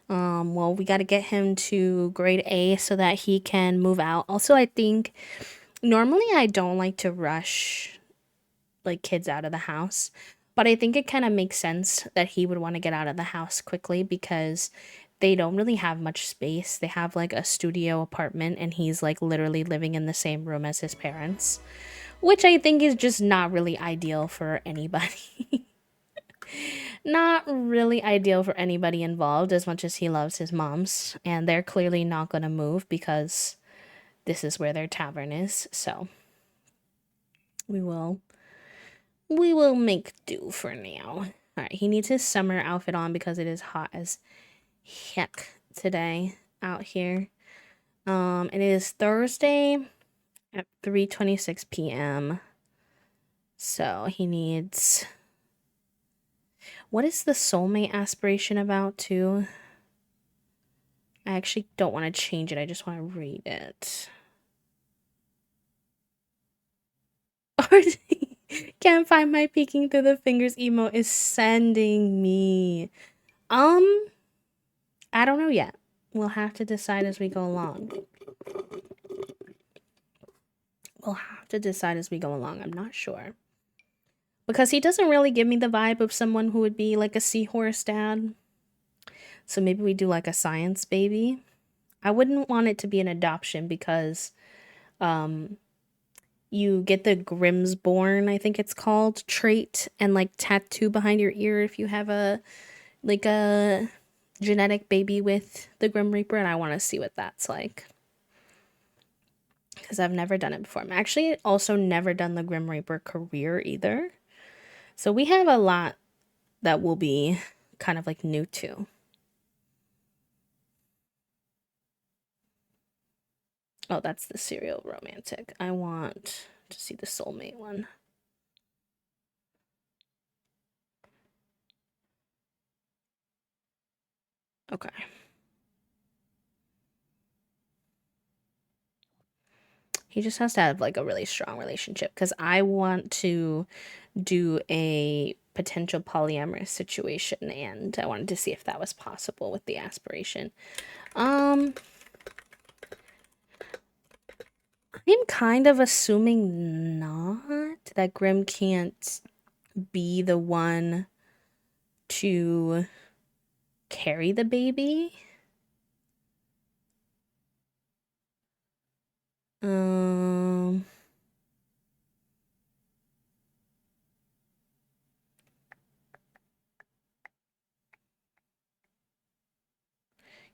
Well, we got to get him to grade A so that he can move out. Also, I think normally I don't like to rush like kids out of the house. But I think it kind of makes sense that he would want to get out of the house quickly because they don't really have much space. They have like a studio apartment and he's like literally living in the same room as his parents, which I think is just not really ideal for anybody. Not really ideal for anybody involved as much as he loves his moms, and they're clearly not going to move because this is where their tavern is. So, we will we will make do for now. All right, he needs his summer outfit on because it is hot as heck today out here. It is Thursday at 3:26 p.m. So, he needs, what is the soulmate aspiration about too? I actually don't want to change it. I just want to read it. Can't find my peeking through the fingers emo is sending me. Um, I don't know yet. We'll have to decide as we go along. I'm not sure. Because he doesn't really give me the vibe of someone who would be like a seahorse dad. So maybe we do like a science baby. I wouldn't want it to be an adoption because um you get the Grimsborn, I think it's called, trait and like tattoo behind your ear if you have a like a genetic baby with the Grim Reaper, and I want to see what that's like because I've never done it before. I'm actually also never done the Grim Reaper career either. So we have a lot that will be kind of like new too. Oh, that's the serial romantic. I want to see the soulmate one. Okay. He just has to have like a really strong relationship because I want to do a potential polyamorous situation and I wanted to see if that was possible with the aspiration. I'm kind of assuming not, that Grim can't be the one to carry the baby. Um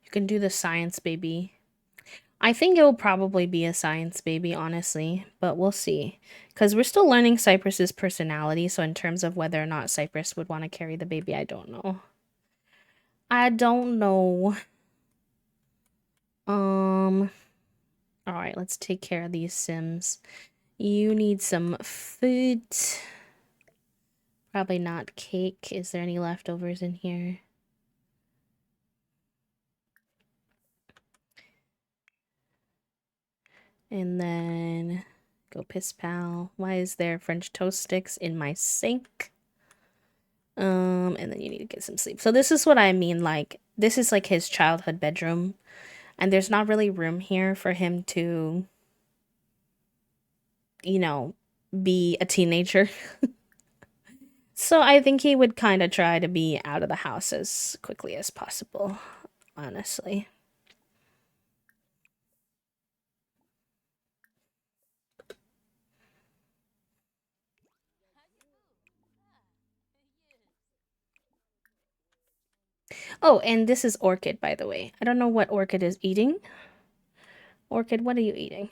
you can do the science baby. I think it will probably be a science baby, honestly, but we'll see. Because we're still learning Cypress's personality, so in terms of whether or not Cypress would want to carry the baby, I don't know. I don't know. Alright, let's take care of these Sims. You need some food. Probably not cake. Is there any leftovers in here? And then go piss pal. Why is there French toast sticks in my sink? And then you need to get some sleep. So this is what I mean, like, this is like his childhood bedroom. And there's not really room here for him to, you know, be a teenager. So I think he would kind of try to be out of the house as quickly as possible, honestly. Oh, and this is Orchid, by the way. I don't know what Orchid is eating. Orchid, what are you eating?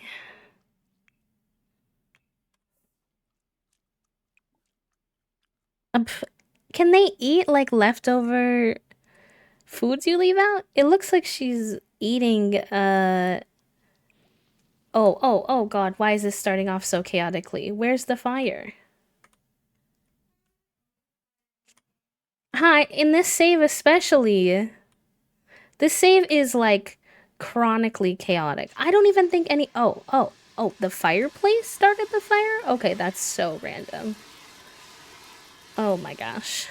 Can they eat like leftover foods you leave out? It looks like she's eating oh god, why is this starting off so chaotically? Where's the fire? Hi, in this save especially. This save is like chronically chaotic. I don't even think any oh, the fireplace started the fire? Okay, that's so random. Oh my gosh.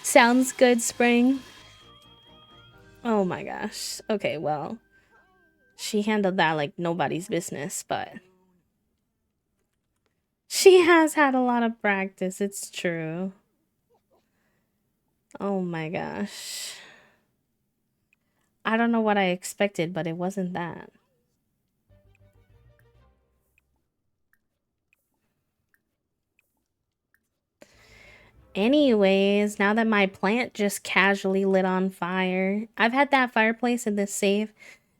Sounds good, Spring. Oh my gosh. Okay, well, she handled that like nobody's business, but She has had a lot of practice, it's true. Oh my gosh. I don't know what I expected, but it wasn't that. Anyways, now that my plant just casually lit on fire, I've had that fireplace in this safe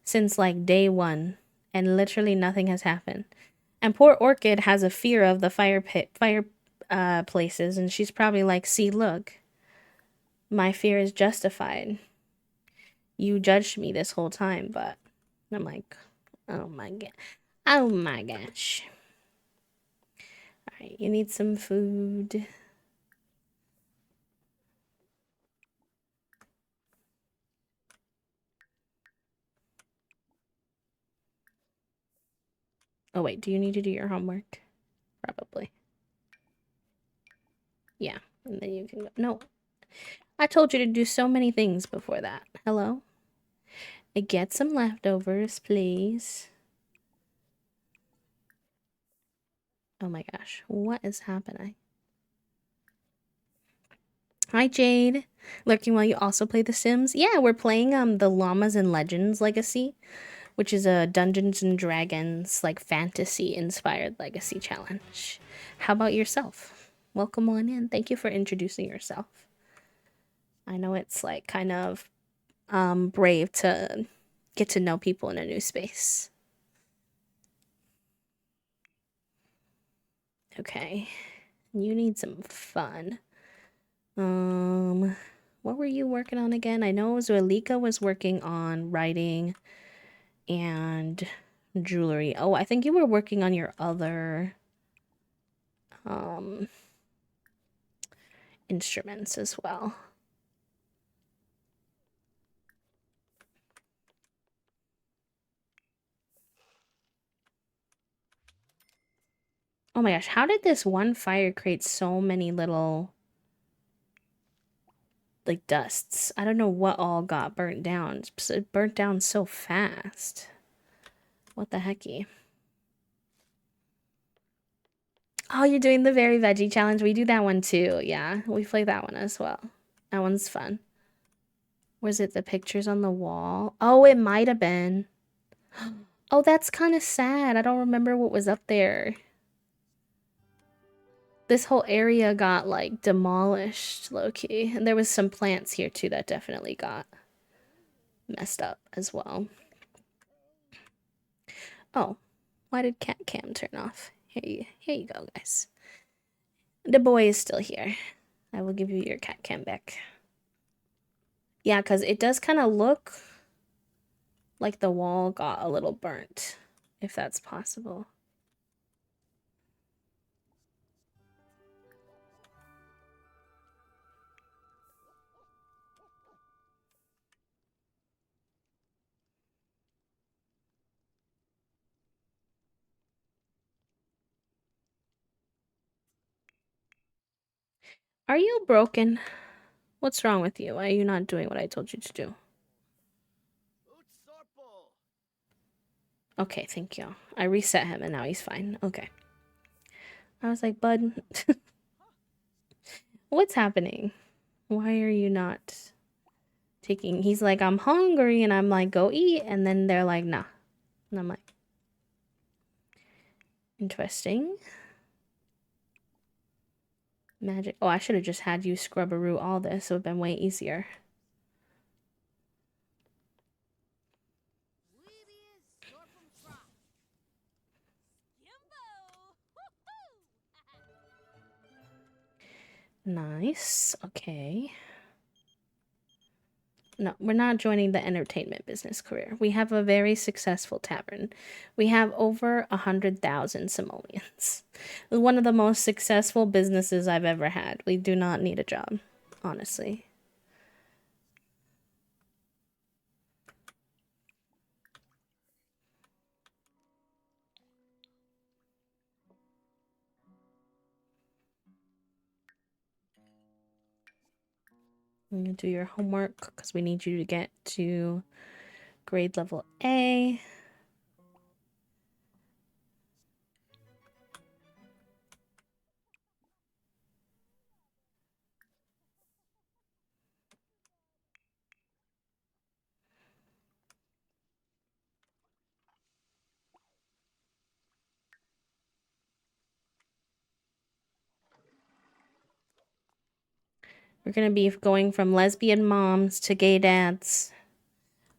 since like day one, and literally nothing has happened. And poor Orchid has a fear of the fire places, and she's probably like, "See, look, my fear is justified. You judged me this whole time," but I'm like, "Oh my god, oh my gosh." All right, you need some food. Oh wait, do you need to do your homework? Probably. Yeah, and then you can go. No, I told you to do so many things before that. Hello? Get some leftovers, please. Oh my gosh, what is happening? Hi, Jade. Lurking while you also play The Sims? Yeah, we're playing the Llamas and Legends Legacy, which is a Dungeons and Dragons like fantasy inspired legacy challenge. How about yourself? Welcome on in. Thank you for introducing yourself. I know it's like kind of brave to get to know people in a new space. Okay. You need some fun. What were you working on again? I know Zuelika was working on writing and jewelry. Oh, I think you were working on your other um instruments as well. Oh my gosh, how did this one fire create so many little like dusts? I don't know what all got burnt down. It burnt down so fast. What the hecky? Oh, you're doing the very veggie challenge. We do that one too. Yeah, we play that one as well. That one's fun. Was it the pictures on the wall? Oh, it might have been. Oh, that's kind of sad. I don't remember what was up there. This whole area got like demolished, low key. And there was some plants here too that definitely got messed up as well. Oh, why did cat cam turn off? Here you go, guys. The boy is still here. I will give you your cat cam back. Yeah, because it does kind of look like the wall got a little burnt, if that's possible. Are you broken? What's wrong with you? Why are you not doing what I told you to do? Okay, thank you. I reset him and now he's fine. Okay. I was like, bud, what's happening? Why are you not taking... He's like, I'm hungry, and I'm like, go eat, and then they're like, nah. And I'm like, interesting. Magic. Oh, I should have just had you scrubberoo all this. It would have been way easier. Nice. Okay. No, we're not joining the entertainment business career. We have a very successful tavern. We have over 100,000 simoleons. One of the most successful businesses I've ever had. We do not need a job, honestly. I'm gonna do your homework because we need you to get to grade level A. We're gonna be going from lesbian moms to gay dads.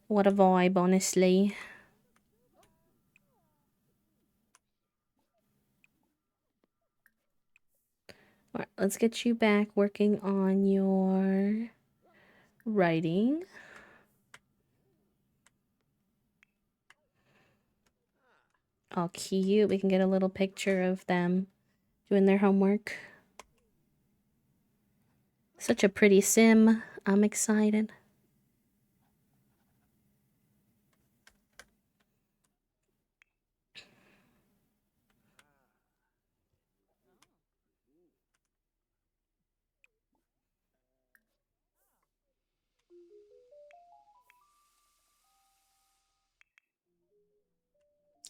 What a vibe, honestly. Alright, let's get you back working on your writing. All cute. We can get a little picture of them doing their homework. Such a pretty sim. I'm excited.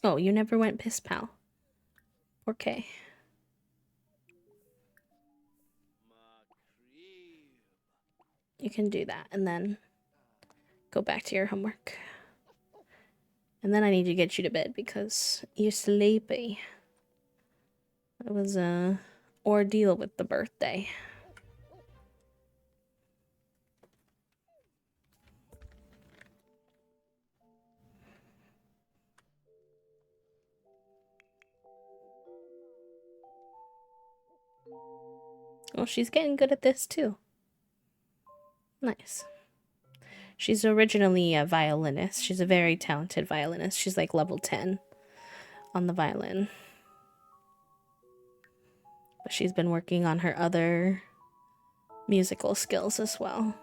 Oh, you never went piss pal. Okay. You can do that and then go back to your homework. And then I need to get you to bed because you're sleepy. It was a ordeal with the birthday. Well, she's getting good at this too. Nice. She's originally a violinist. She's a very talented violinist. She's like level 10 on the violin. But she's been working on her other musical skills as well.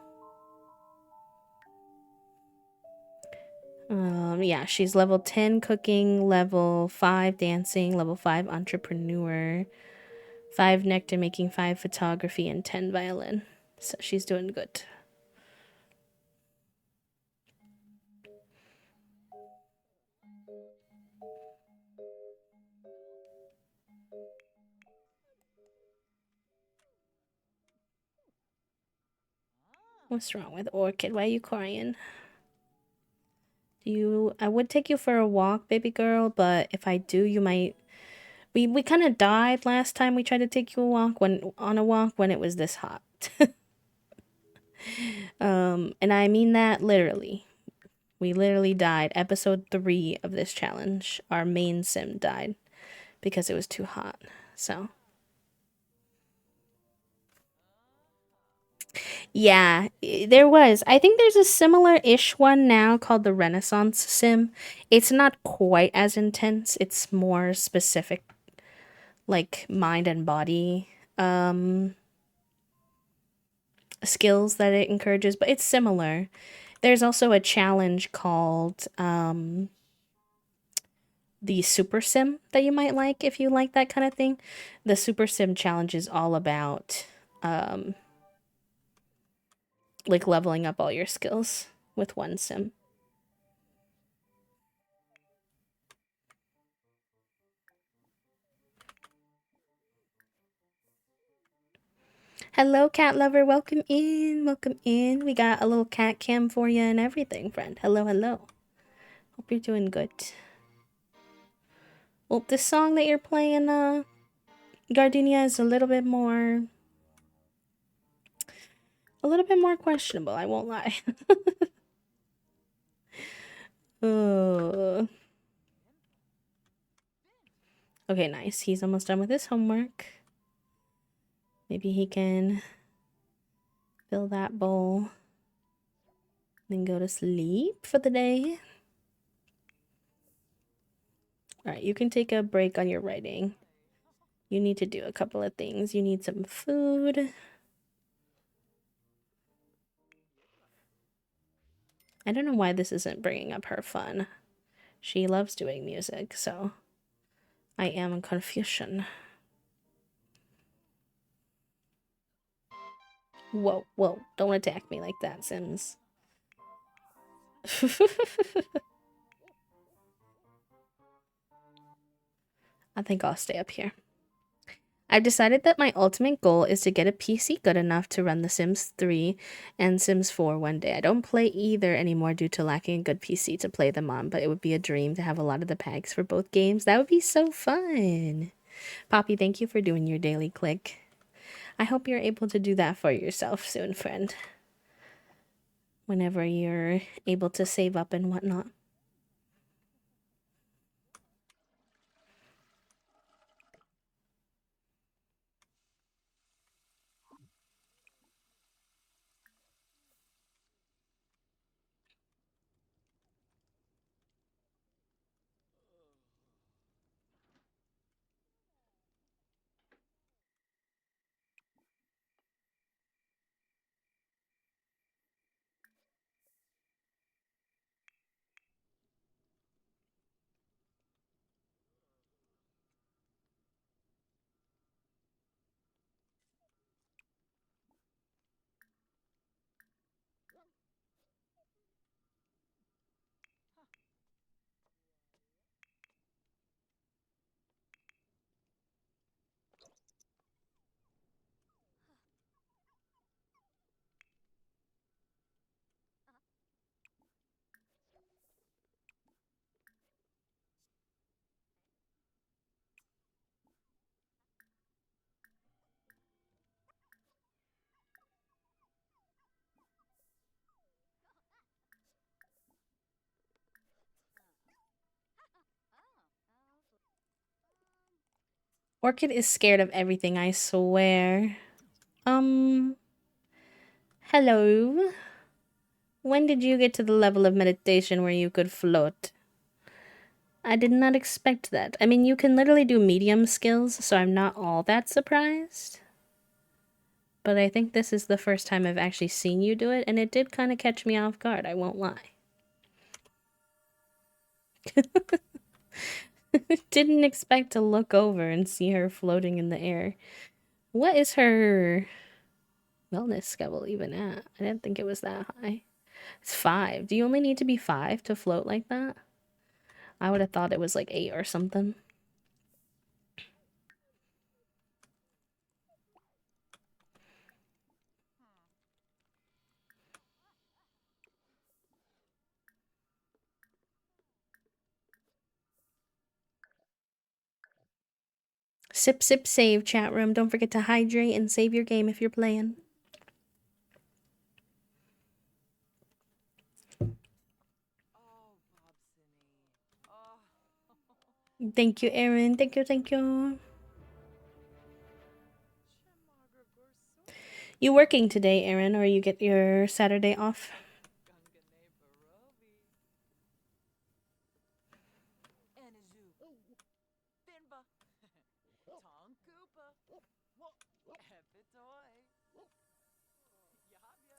Yeah, she's level 10 cooking, level 5 dancing, level 5 entrepreneur, 5 nectar making, 5 photography, and 10 violin. So she's doing good. What's wrong with Orchid? Why are you crying? I would take you for a walk, baby girl, but if I do, you might... We kind of died last time we tried to take you on a walk when it was this hot. And I mean that literally. We literally died. Episode 3 of this challenge, our main sim died because it was too hot. So... Yeah, there was. I think there's a similar-ish one now called the Renaissance Sim. It's not quite as intense. It's more specific, like mind and body skills that it encourages, but it's similar. There's also a challenge called the Super Sim that you might like if you like that kind of thing. The Super Sim challenge is all about like leveling up all your skills with one sim. Hello, cat lover. Welcome in. Welcome in. We got a little cat cam for you and everything, friend. Hello, hello. Hope you're doing good. Well, this song that you're playing, Gardenia, is a little bit more questionable. I won't lie. uh, okay, nice. He's almost done with his homework. Maybe he can fill that bowl, then go to sleep for the day. All right, you can take a break on your writing. You need to do a couple of things. You need some food. I don't know why this isn't bringing up her fun. She loves doing music, so I am in confusion. Whoa, whoa, don't attack me like that, Sims. I think I'll stay up here. I've decided that my ultimate goal is to get a PC good enough to run The Sims 3 and Sims 4 one day. I don't play either anymore due to lacking a good PC to play them on, but it would be a dream to have a lot of the packs for both games. That would be so fun. Poppy, thank you for doing your daily click. I hope you're able to do that for yourself soon, friend. Whenever you're able to save up and whatnot. Orchid is scared of everything, I swear. Hello? When did you get to the level of meditation where you could float? I did not expect that. I mean, you can literally do medium skills, so I'm not all that surprised. But I think this is the first time I've actually seen you do it, and it did kind of catch me off guard, I won't lie. Didn't expect to look over and see her floating in the air. What is her wellness level even at? I didn't think it was that high. It's 5. Do you only need to be 5 to float like that? I would have thought it was like 8 or something. Sip, sip, save, chat room. Don't forget to hydrate and save your game if you're playing. Thank you, Aaron. Thank you, thank you. You working today, Aaron, or you get your Saturday off?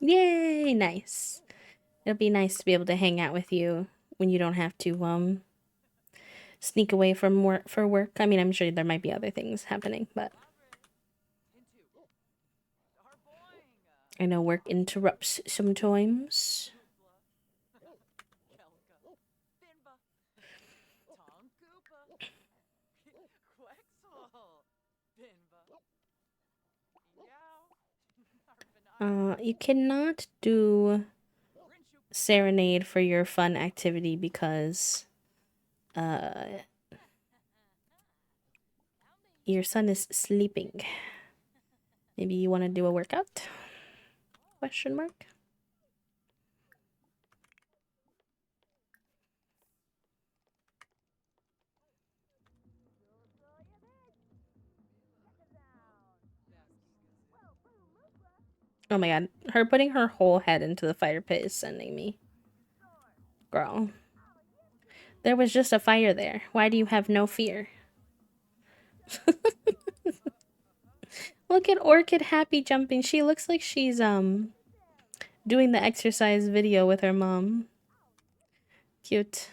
Yay, nice. It'll be nice to be able to hang out with you when you don't have to sneak away from work for work. I mean, I'm sure there might be other things happening, but I know work interrupts sometimes. You cannot do serenade for your fun activity because your son is sleeping. Maybe you want to do a workout? Question mark. Oh my god, her putting her whole head into the fire pit is sending me. Girl. There was just a fire there. Why do you have no fear? Look at Orchid happy jumping. She looks like she's doing the exercise video with her mom. Cute.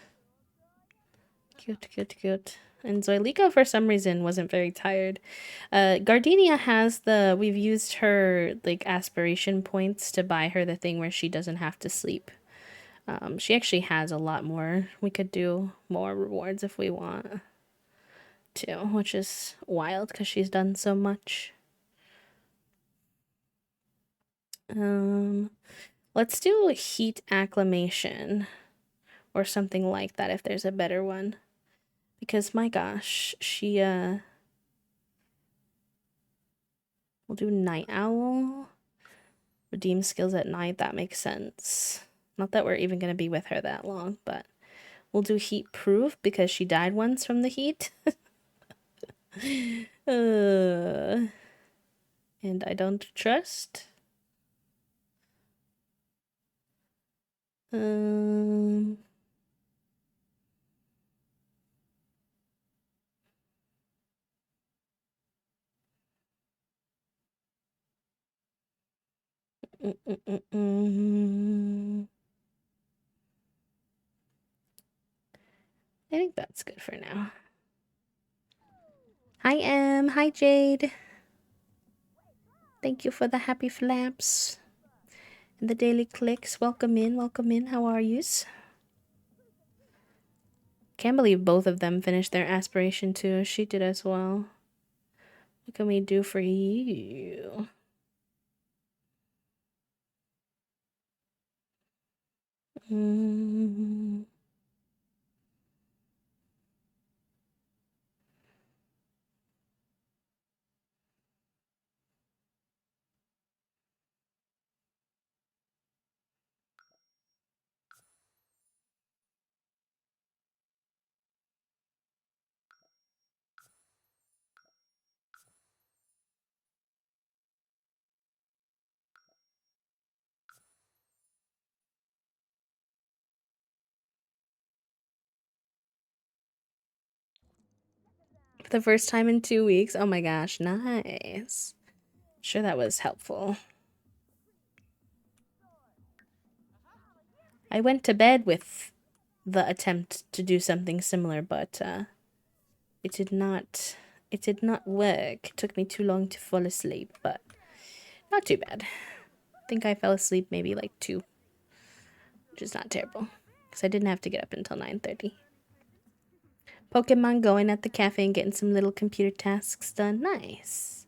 Cute, cute, cute. And Zoilika, for some reason, wasn't very tired. Gardenia has we've used her, like, aspiration points to buy her the thing where she doesn't have to sleep. She actually has a lot more. We could do more rewards if we want to, which is wild because she's done so much. Let's do heat acclimation or something like that if there's a better one. Because my gosh, she We'll do Night Owl. Redeem skills at night. That makes sense. Not that we're even going to be with her that long, but we'll do Heat Proof because she died once from the heat. And I don't trust. Um... I think that's good for now. Hi, Em. Hi, Jade. Thank you for the happy flaps and the daily clicks. Welcome in. Welcome in. How are yous? Can't believe both of them finished their aspiration too. She did as well. What can we do for you? Mm. For the first time in 2 weeks. Oh my gosh, nice. Sure, that was helpful. I went to bed with the attempt to do something similar, but it did not work. It took me too long to fall asleep, but not too bad. I think I fell asleep maybe like 2, which is not terrible because I didn't have to get up until 9:30. Pokemon going at the cafe and getting some little computer tasks done. Nice.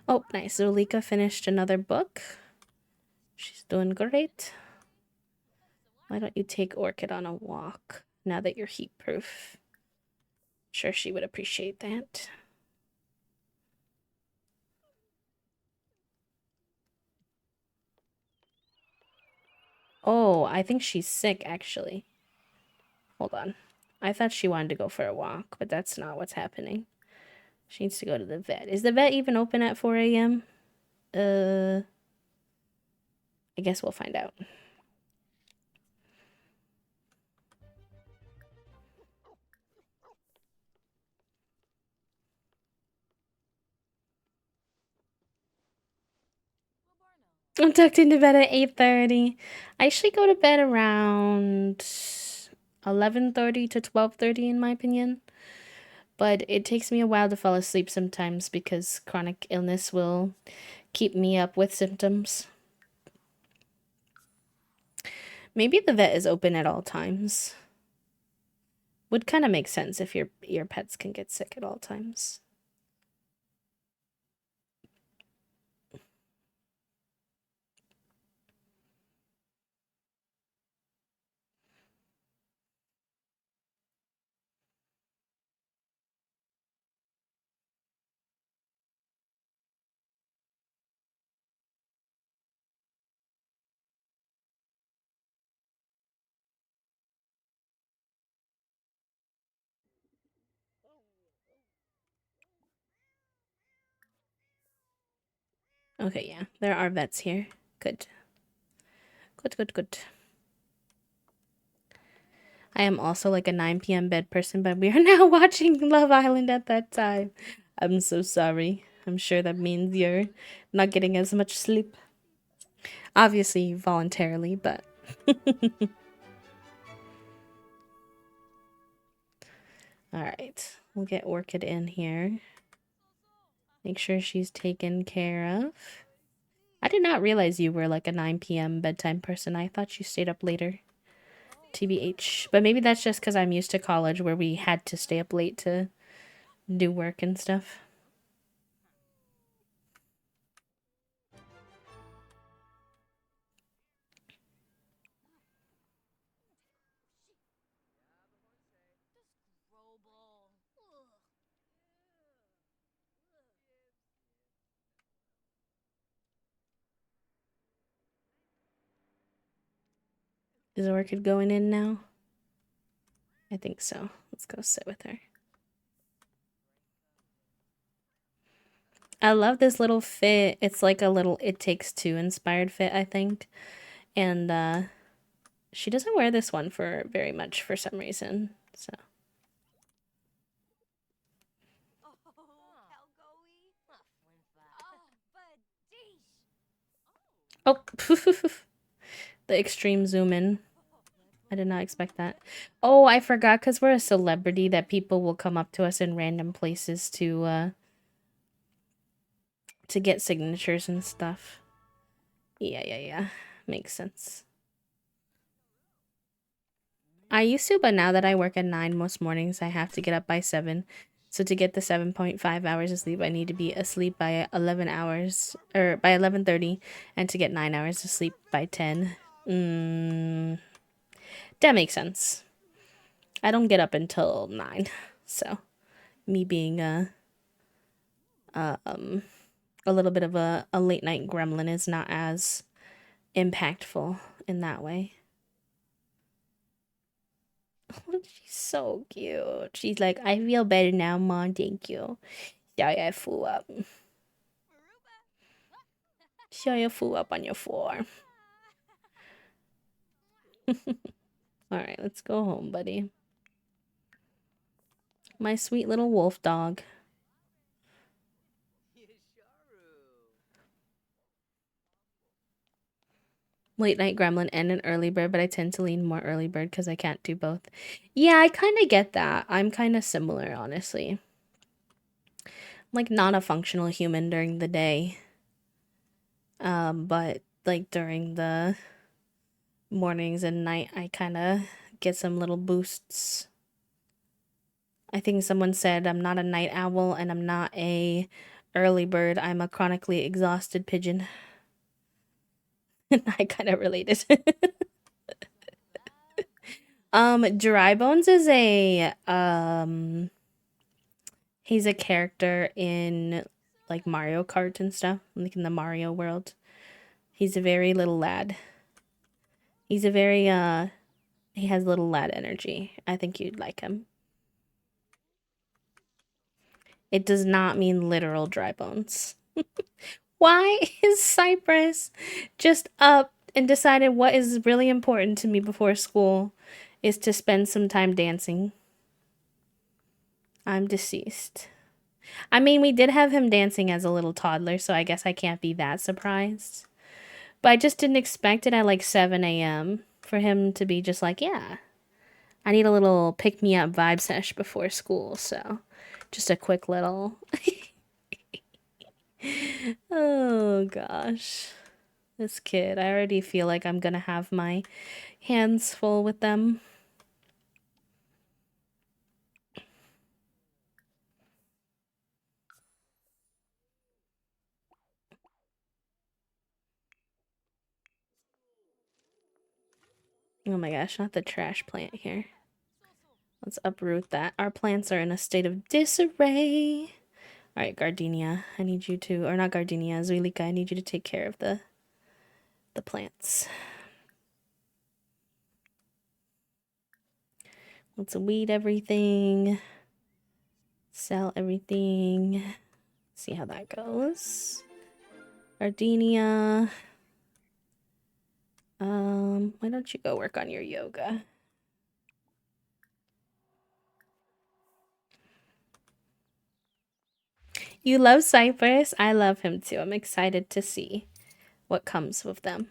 Oh, nice. Zolika finished another book. She's doing great. Why don't you take Orchid on a walk now that you're heat proof? Sure, she would appreciate that. Oh, I think she's sick actually. Hold on. I thought she wanted to go for a walk, but that's not what's happening. She needs to go to the vet. Is the vet even open at 4 a.m.? I guess we'll find out. I'm tucked into bed at 8:30. I usually go to bed around 11:30 to 12:30 in my opinion. But it takes me a while to fall asleep sometimes because chronic illness will keep me up with symptoms. Maybe the vet is open at all times. Would kind of make sense if your pets can get sick at all times. Okay, yeah. There are vets here. Good. Good, good, good. I am also like a 9 p.m. bed person, but we are now watching Love Island at that time. I'm so sorry. I'm sure that means you're not getting as much sleep. Obviously, voluntarily, but. Alright. We'll get Orchid in here. Make sure she's taken care of. I did not realize you were like a 9 p.m. bedtime person. I thought you stayed up later. TBH. But maybe that's just because I'm used to college where we had to stay up late to do work and stuff. Is Orchid going in now? I think so. Let's go sit with her. I love this little fit. It's like a little It Takes Two inspired fit, I think. And she doesn't wear this one for very much for some reason. So. Oh, the extreme zoom in. I did not expect that. Oh, I forgot because we're a celebrity that people will come up to us in random places to get signatures and stuff. Yeah. Makes sense. I used to, but now that I work at 9 most mornings, I have to get up by 7. So to get the 7.5 hours of sleep, I need to be asleep by 11 hours, or by 11:30, and to get 9 hours of sleep by 10. That makes sense. I don't get up until 9, so me being a little bit of a late night gremlin is not as impactful in that way. She's so cute. She's like, I feel better now, Mom. Thank you. Show your food up. Show your food up on your floor. Alright, let's go home, buddy. My sweet little wolf dog. Late night gremlin and an early bird, but I tend to lean more early bird because I can't do both. Yeah, I kind of get that. I'm kind of similar, honestly. I'm like not a functional human during the day. But like during the mornings and night, I kind of get some little boosts. I think someone said I'm not a night owl and I'm not a early bird. I'm a chronically exhausted pigeon. And I kind of related. Dry Bones is a he's a character in like Mario Kart and stuff, like in the Mario world. He's a very little lad. He's a very he has little lad energy. I think you'd like him. It does not mean literal dry bones. Why is Cypress just up and decided what is really important to me before school is to spend some time dancing? I'm deceased. I mean, we did have him dancing as a little toddler, so I guess I can't be that surprised. But I just didn't expect it at like 7 a.m. for him to be just like, yeah, I need a little pick me up vibe sesh before school, so just a quick little. Oh gosh. This kid, I already feel like I'm gonna have my hands full with them. Oh my gosh, not the trash plant here. Let's uproot that. Our plants are in a state of disarray. Alright, Gardenia, I need you to, or not Gardenia, Zuilika, I need you to take care of the plants. Let's weed everything. Sell everything. See how that goes. Gardenia. Why don't you go work on your yoga? You love Cypress? I love him too. I'm excited to see what comes with them.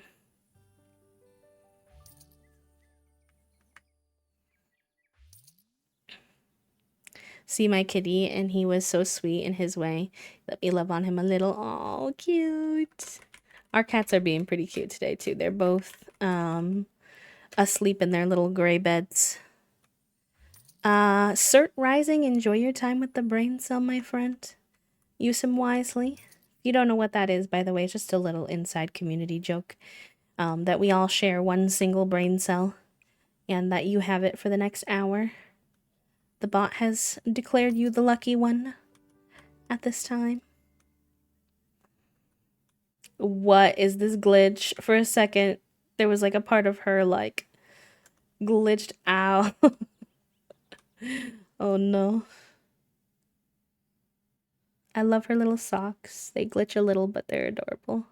See my kitty, and he was so sweet in his way. Let me love on him a little. Oh, cute. Our cats are being pretty cute today too. They're both asleep in their little gray beds. Cert Rising, enjoy your time with the brain cell, my friend. Use him wisely. You don't know what that is, by the way. It's just a little inside community joke. That we all share one single brain cell, and that you have it for the next hour. The bot has declared you the lucky one at this time. What is this glitch? For a second, there was like a part of her like Glitched out. Oh no. I love her little socks. They glitch a little, but they're adorable.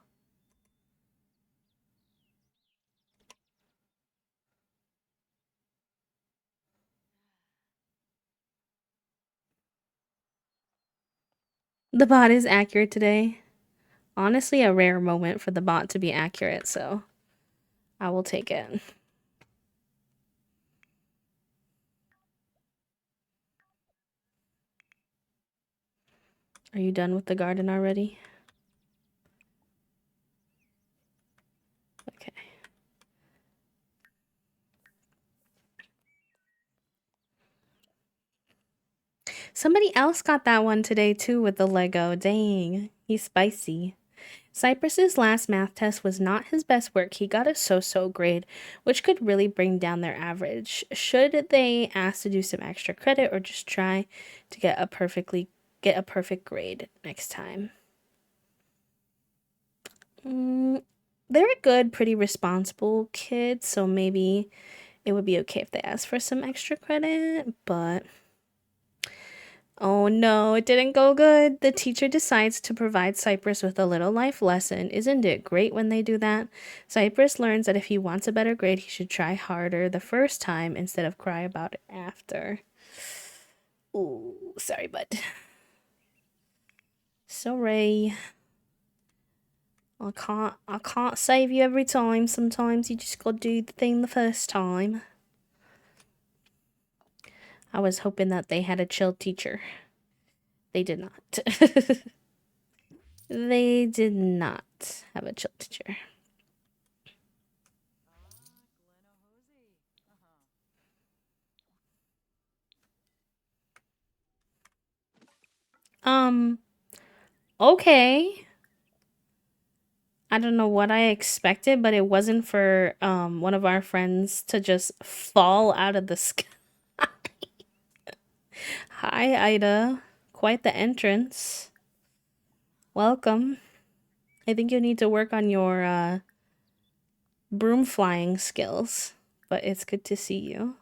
The bot is accurate today. Honestly, a rare moment for the bot to be accurate, so I will take it. Are you done with the garden already? Okay. Somebody else got that one today too with the Lego. Dang, he's spicy. Cypress's last math test was not his best work. He got a so-so grade, which could really bring down their average. Should they ask to do some extra credit or just try to get a perfect grade next time? They're a good, pretty responsible kid, so maybe it would be okay if they asked for some extra credit, but oh no, it didn't go good. The teacher decides to provide Cypress with a little life lesson. Isn't it great when they do that? Cypress learns that if he wants a better grade, he should try harder the first time instead of cry about it after. Ooh, sorry, bud. Sorry. I can't save you every time. Sometimes you just gotta do the thing the first time. I was hoping that they had a chill teacher. They did not. They did not have a chill teacher. Um, okay. I don't know what I expected, but it wasn't for one of our friends to just fall out of the sky. Hi, Ida. Quite the entrance. Welcome. I think you need to work on your broom flying skills, but it's good to see you.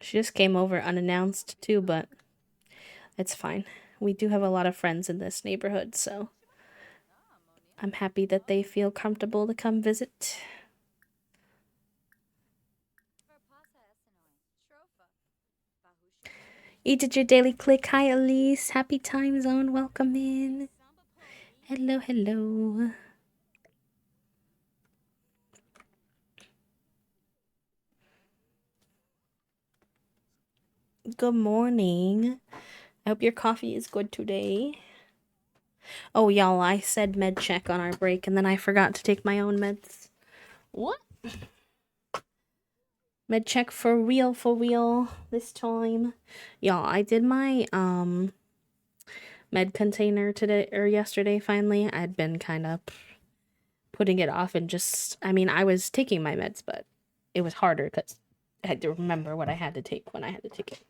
She just came over unannounced too, but it's fine. We do have a lot of friends in this neighborhood, so I'm happy that they feel comfortable to come visit. You did your daily click. Hi, Elise. Happy time zone. Welcome in. Hello, hello. Good morning. I hope your coffee is good today. Oh, y'all, I said med check on our break and then I forgot to take my own meds. What? Med check for real this time. Y'all, I did my med container today or yesterday finally. I'd been kind of putting it off and just I mean, I was taking my meds, but it was harder cuz I had to remember what I had to take when I had to take it.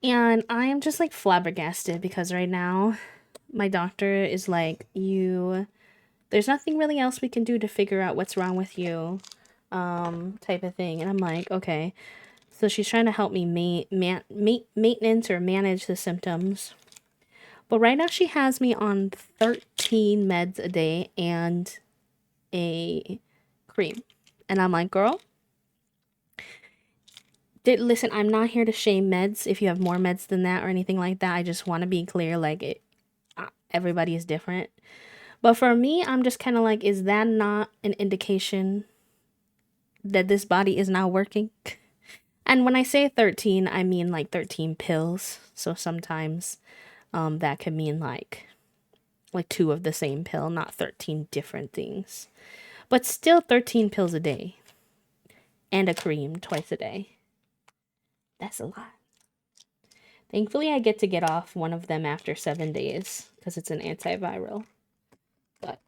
And I am just like flabbergasted because right now my doctor is like, there's nothing really else we can do to figure out what's wrong with you, type of thing. And I'm like, okay. So she's trying to help me maintenance or manage the symptoms. But right now she has me on 13 meds a day and a cream. And I'm like, girl, listen, I'm not here to shame meds if you have more meds than that or anything like that. I just want to be clear, like, everybody is different. But for me, I'm just kind of like, is that not an indication that this body is not working? And when I say 13, I mean like 13 pills. So sometimes that could mean like two of the same pill, not 13 different things. But still 13 pills a day and a cream twice a day. That's a lot. Thankfully, I get to get off one of them after 7 days because it's an antiviral. But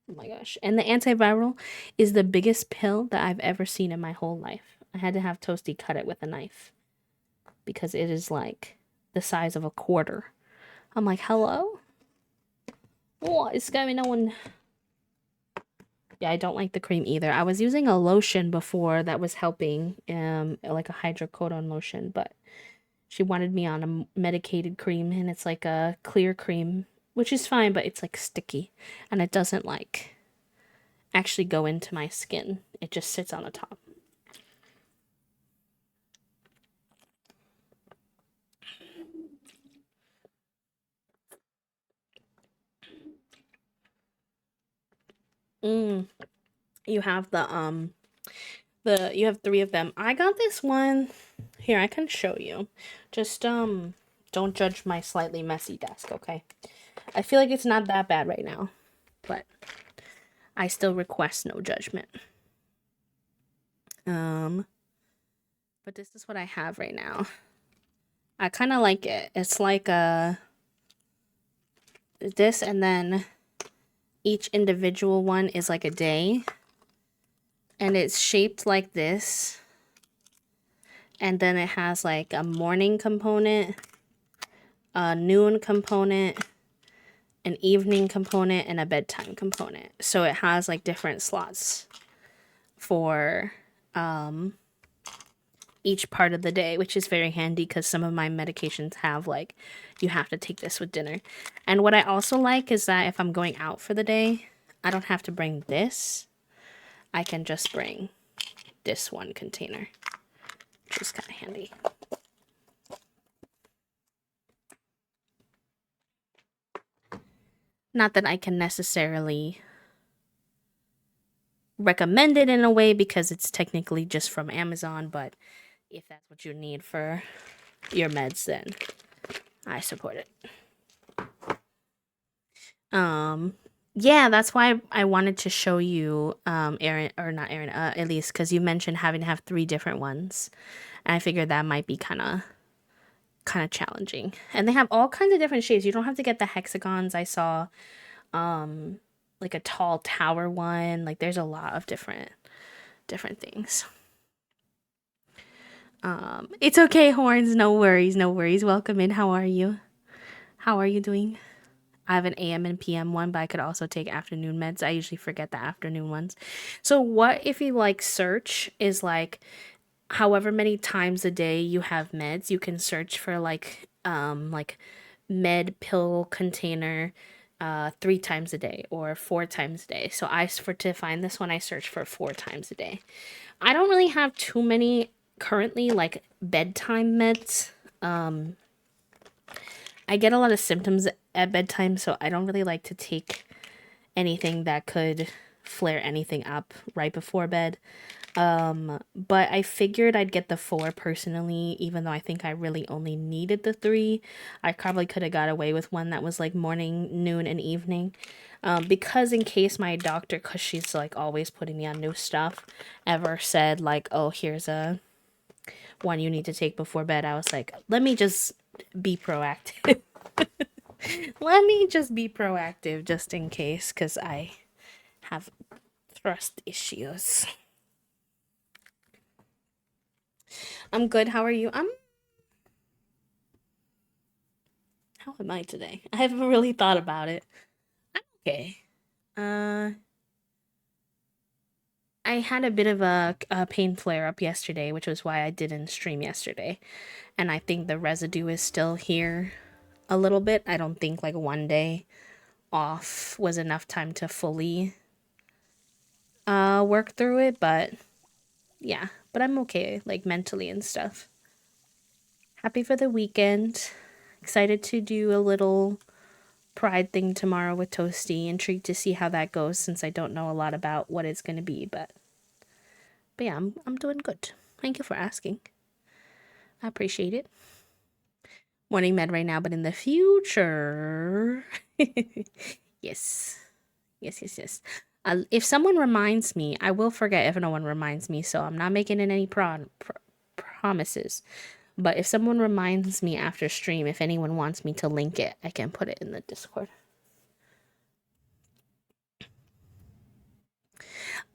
Oh my gosh. And the antiviral is the biggest pill that I've ever seen in my whole life. I had to have Toasty cut it with a knife because it is like the size of a quarter. I'm like, hello? What is going on? Yeah, I don't like the cream either. I was using a lotion before that was helping, like a hydrocodone lotion, but she wanted me on a medicated cream, and it's like a clear cream, which is fine, but it's like sticky, and it doesn't like actually go into my skin. It just sits on the top. Mm, you have the you have three of them. I got this one. Here, I can show you. Just don't judge my slightly messy desk, okay? I feel like it's not that bad right now, but I still request no judgment. Um, but this is what I have right now. I kind of like it. It's like this, and then each individual one is like a day, and it's shaped like this. And then it has like a morning component, a noon component, an evening component, and a bedtime component. So it has like different slots for each part of the day, which is very handy because some of my medications have like, you have to take this with dinner. And what I also like is that if I'm going out for the day, I don't have to bring this. I can just bring this one container, which is kind of handy. Not that I can necessarily recommend it in a way because it's technically just from Amazon, but if that's what you need for your meds, then I support it. Yeah, that's why I wanted to show you, Aaron, or not Aaron, Elise, because you mentioned having to have three different ones, and I figured that might be kind of challenging. And they have all kinds of different shapes. You don't have to get the hexagons. I saw, like a tall tower one. Like there's a lot of different things. It's okay, Horns. No worries, no worries. Welcome in. How are you? How are you doing? I have an AM and PM one, but I could also take afternoon meds. I usually forget the afternoon ones. So what if you like search is like however many times a day you have meds, you can search for like med pill container 3 times a day or 4 times a day. So for to find this one I searched for 4 times a day. I don't really have too many currently like bedtime meds. I get a lot of symptoms at bedtime, so I don't really like to take anything that could flare anything up right before bed. But I figured I'd get the 4 personally, even though I think I really only needed the 3. I probably could have got away with one that was like morning, noon, and evening. Because in case my doctor, because she's like always putting me on new stuff, ever said like, oh, here's a one you need to take before bed, I was like, let me just be proactive. Let me just be proactive just in case, because I have trust issues. I'm good. How are you? How am I today? I haven't really thought about it. I'm okay. Uh, I had a bit of a pain flare up yesterday, which was why I didn't stream yesterday. And I think the residue is still here a little bit. I don't think like one day off was enough time to fully work through it, but yeah, but I'm okay, like mentally and stuff. Happy for the weekend. Excited to do a little pride thing tomorrow with Toasty. Intrigued to see how that goes since I don't know a lot about what it's going to be, but yeah, I'm doing good. Thank you for asking. I appreciate it. Morning med right now, but in the future. Yes. Yes, yes, yes. If someone reminds me, I will forget if no one reminds me, so I'm not making any promises. But if someone reminds me after stream, if anyone wants me to link it, I can put it in the Discord.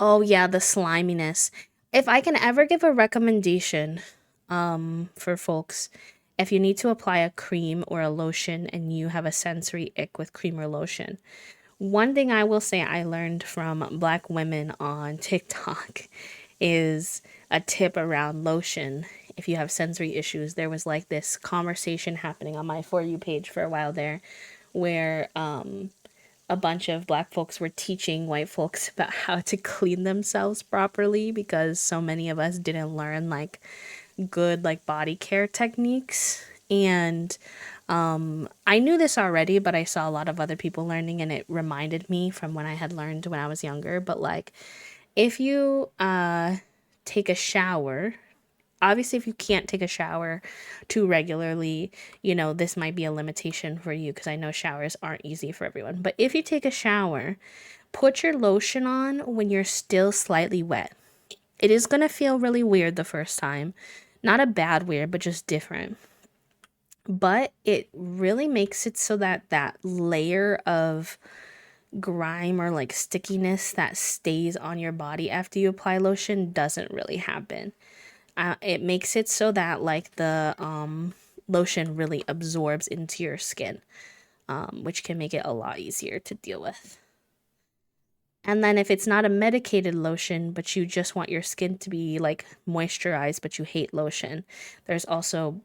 Oh yeah, the sliminess. If I can ever give a recommendation for folks, if you need to apply a cream or a lotion and you have a sensory ick with cream or lotion, one thing I will say I learned from black women on TikTok is a tip around lotion. If you have sensory issues, there was like this conversation happening on my For You page for a while there where a bunch of black folks were teaching white folks about how to clean themselves properly because so many of us didn't learn like good like body care techniques. And I knew this already, but I saw a lot of other people learning and it reminded me from when I had learned when I was younger. But like if you take a shower, obviously if you can't take a shower too regularly, you know, this might be a limitation for you because I know showers aren't easy for everyone. But if you take a shower, put your lotion on when you're still slightly wet. It is going to feel really weird the first time. Not a bad weird, but just different. But it really makes it so that that layer of grime or like stickiness that stays on your body after you apply lotion doesn't really happen. It makes it so that like the lotion really absorbs into your skin, which can make it a lot easier to deal with. And then if it's not a medicated lotion, but you just want your skin to be like moisturized, but you hate lotion, there's also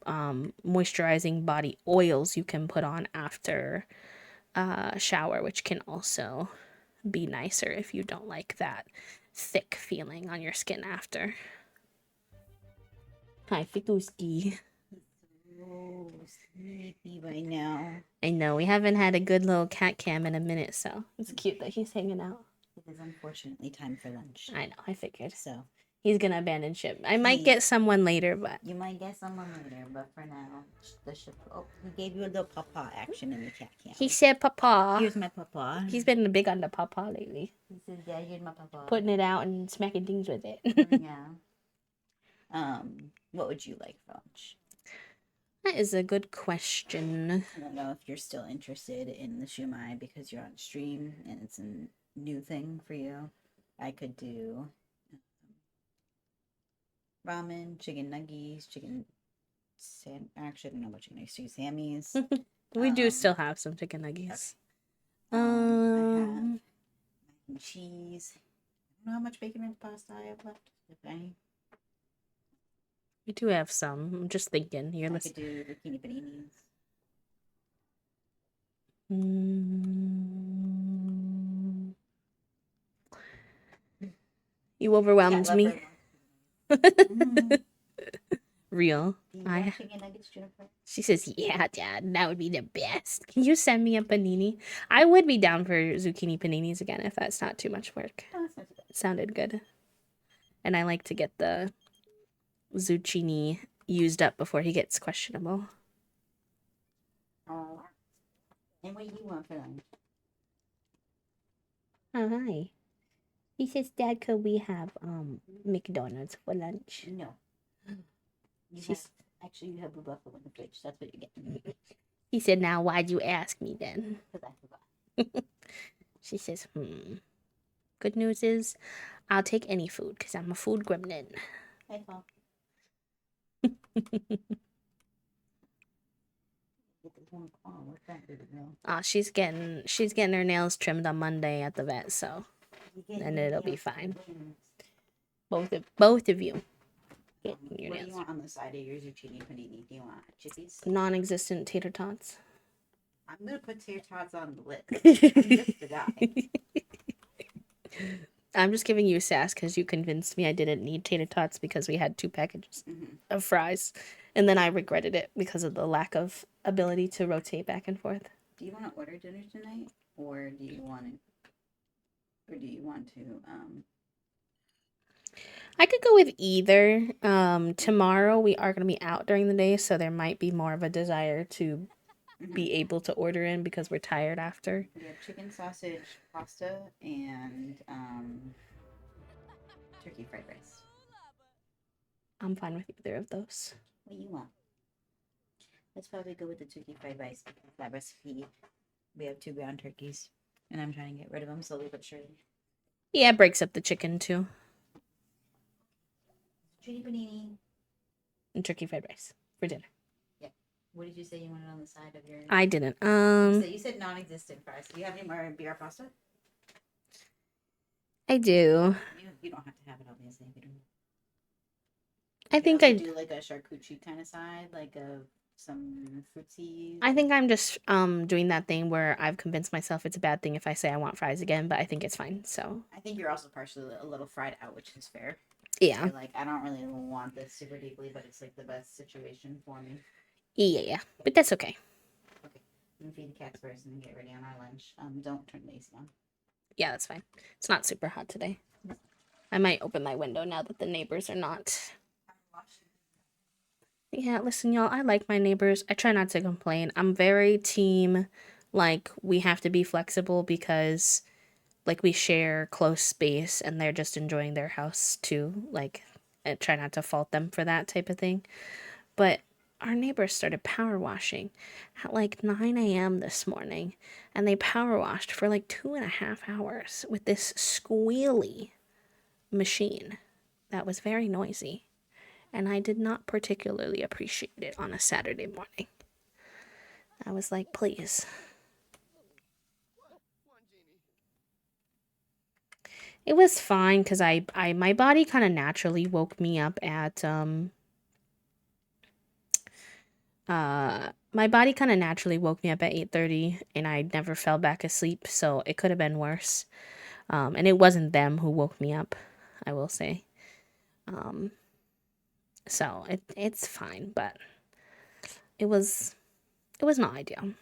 moisturizing body oils you can put on after a shower, which can also be nicer if you don't like that thick feeling on your skin after. Hi, Fituski. So sleepy right now. I know we haven't had a good little cat cam in a minute, so it's cute that he's hanging out. It is unfortunately time for lunch. I know, I figured. So He's gonna abandon ship. I might get someone later, but you might get someone later, but for now, the ship. Oh, he gave you a little papa action in the cat cam. he said papa. Here's my papa. He's been big on the papa lately. He says, "Yeah, here's my papa." Putting it out and smacking things with it. Yeah. What would you like for lunch? That is a good question. I don't know if you're still interested in the shumai because you're on stream and it's a new thing for you. I could do ramen, chicken nuggets, actually, I don't know what chicken nuggets, Sammy's. We do still have some chicken nuggets. I have mac and cheese. I don't know how much bacon and pasta I have left, if any. We do have some. I'm just thinking. You're I listening. could do zucchini paninis. You overwhelmed Yeah, me. Real. Do you want chicken nuggets, Jennifer? She says, "Yeah, Dad, that would be the best. Can you send me a panini? I would be down for zucchini paninis again if that's not too much work. No, that's not too bad. It sounded good, and I like to get the zucchini used up before he gets questionable." Oh. And what do you want for lunch? Oh, hi. He says, "Dad, could we have McDonald's for lunch?" No. Actually, you have a buffalo in the fridge. That's what you're getting. He said, "Now, why'd you ask me then?" Because I forgot. She says, Good news is, I'll take any food because I'm a food gremlin. Hey, Paul. She's getting her nails trimmed on Monday at the vet, so and it'll be fine. Both of you. What do you want on the side of your zucchini panini? Do you want chippies? Non-existent tater tots. I'm gonna put tater tots on the list. I'm just the guy. I'm just giving you sass because you convinced me I didn't need tater tots because we had 2 packages of fries, and then I regretted it because of the lack of ability to rotate back and forth. Do you want to order dinner tonight, or do you want to? I could go with either. Tomorrow we are going to be out during the day, so there might be more of a desire to be able to order in because we're tired after. We have chicken sausage pasta and turkey fried rice. I'm fine with either of those. What do you want? Let's probably go with the turkey fried rice because that recipe, we have 2 ground turkeys, and I'm trying to get rid of them slowly but surely. Yeah, it breaks up the chicken too. Chili panini. And turkey fried rice for dinner. Yeah. What did you say you wanted on the side of your? I didn't. You said non-existent fries. Do you have any more beer pasta? I do. You don't have to have it obviously. If you don't. I You could think also I. do like a charcuterie kind of side, like some fruitsies. I think I'm just doing that thing where I've convinced myself it's a bad thing if I say I want fries again, but I think it's fine. So I think you're also partially a little fried out, which is fair. yeah, You're like, I don't really want this super deeply, but it's like the best situation for me. yeah, but that's okay. Okay, I'm gonna feed the cats first and then get ready on our lunch. Don't turn the AC on. Yeah, that's fine. It's not super hot today. I might open my window now that the neighbors are not. Yeah, listen, y'all, I like my neighbors. I try not to complain. I'm very team, like, we have to be flexible because, like, we share close space and they're just enjoying their house too. Like, I try not to fault them for that type of thing. But our neighbors started power washing at like 9 a.m. this morning, and they power washed for like 2.5 hours with this squealy machine that was very noisy, and I did not particularly appreciate it on a Saturday morning. I was like, please. It was fine because I my body kind of naturally woke me up at my body kind of naturally woke me up at 8:30 and I never fell back asleep, so it could have been worse. And it wasn't them who woke me up, I will say. Um, so it's fine, but it was it was not ideal.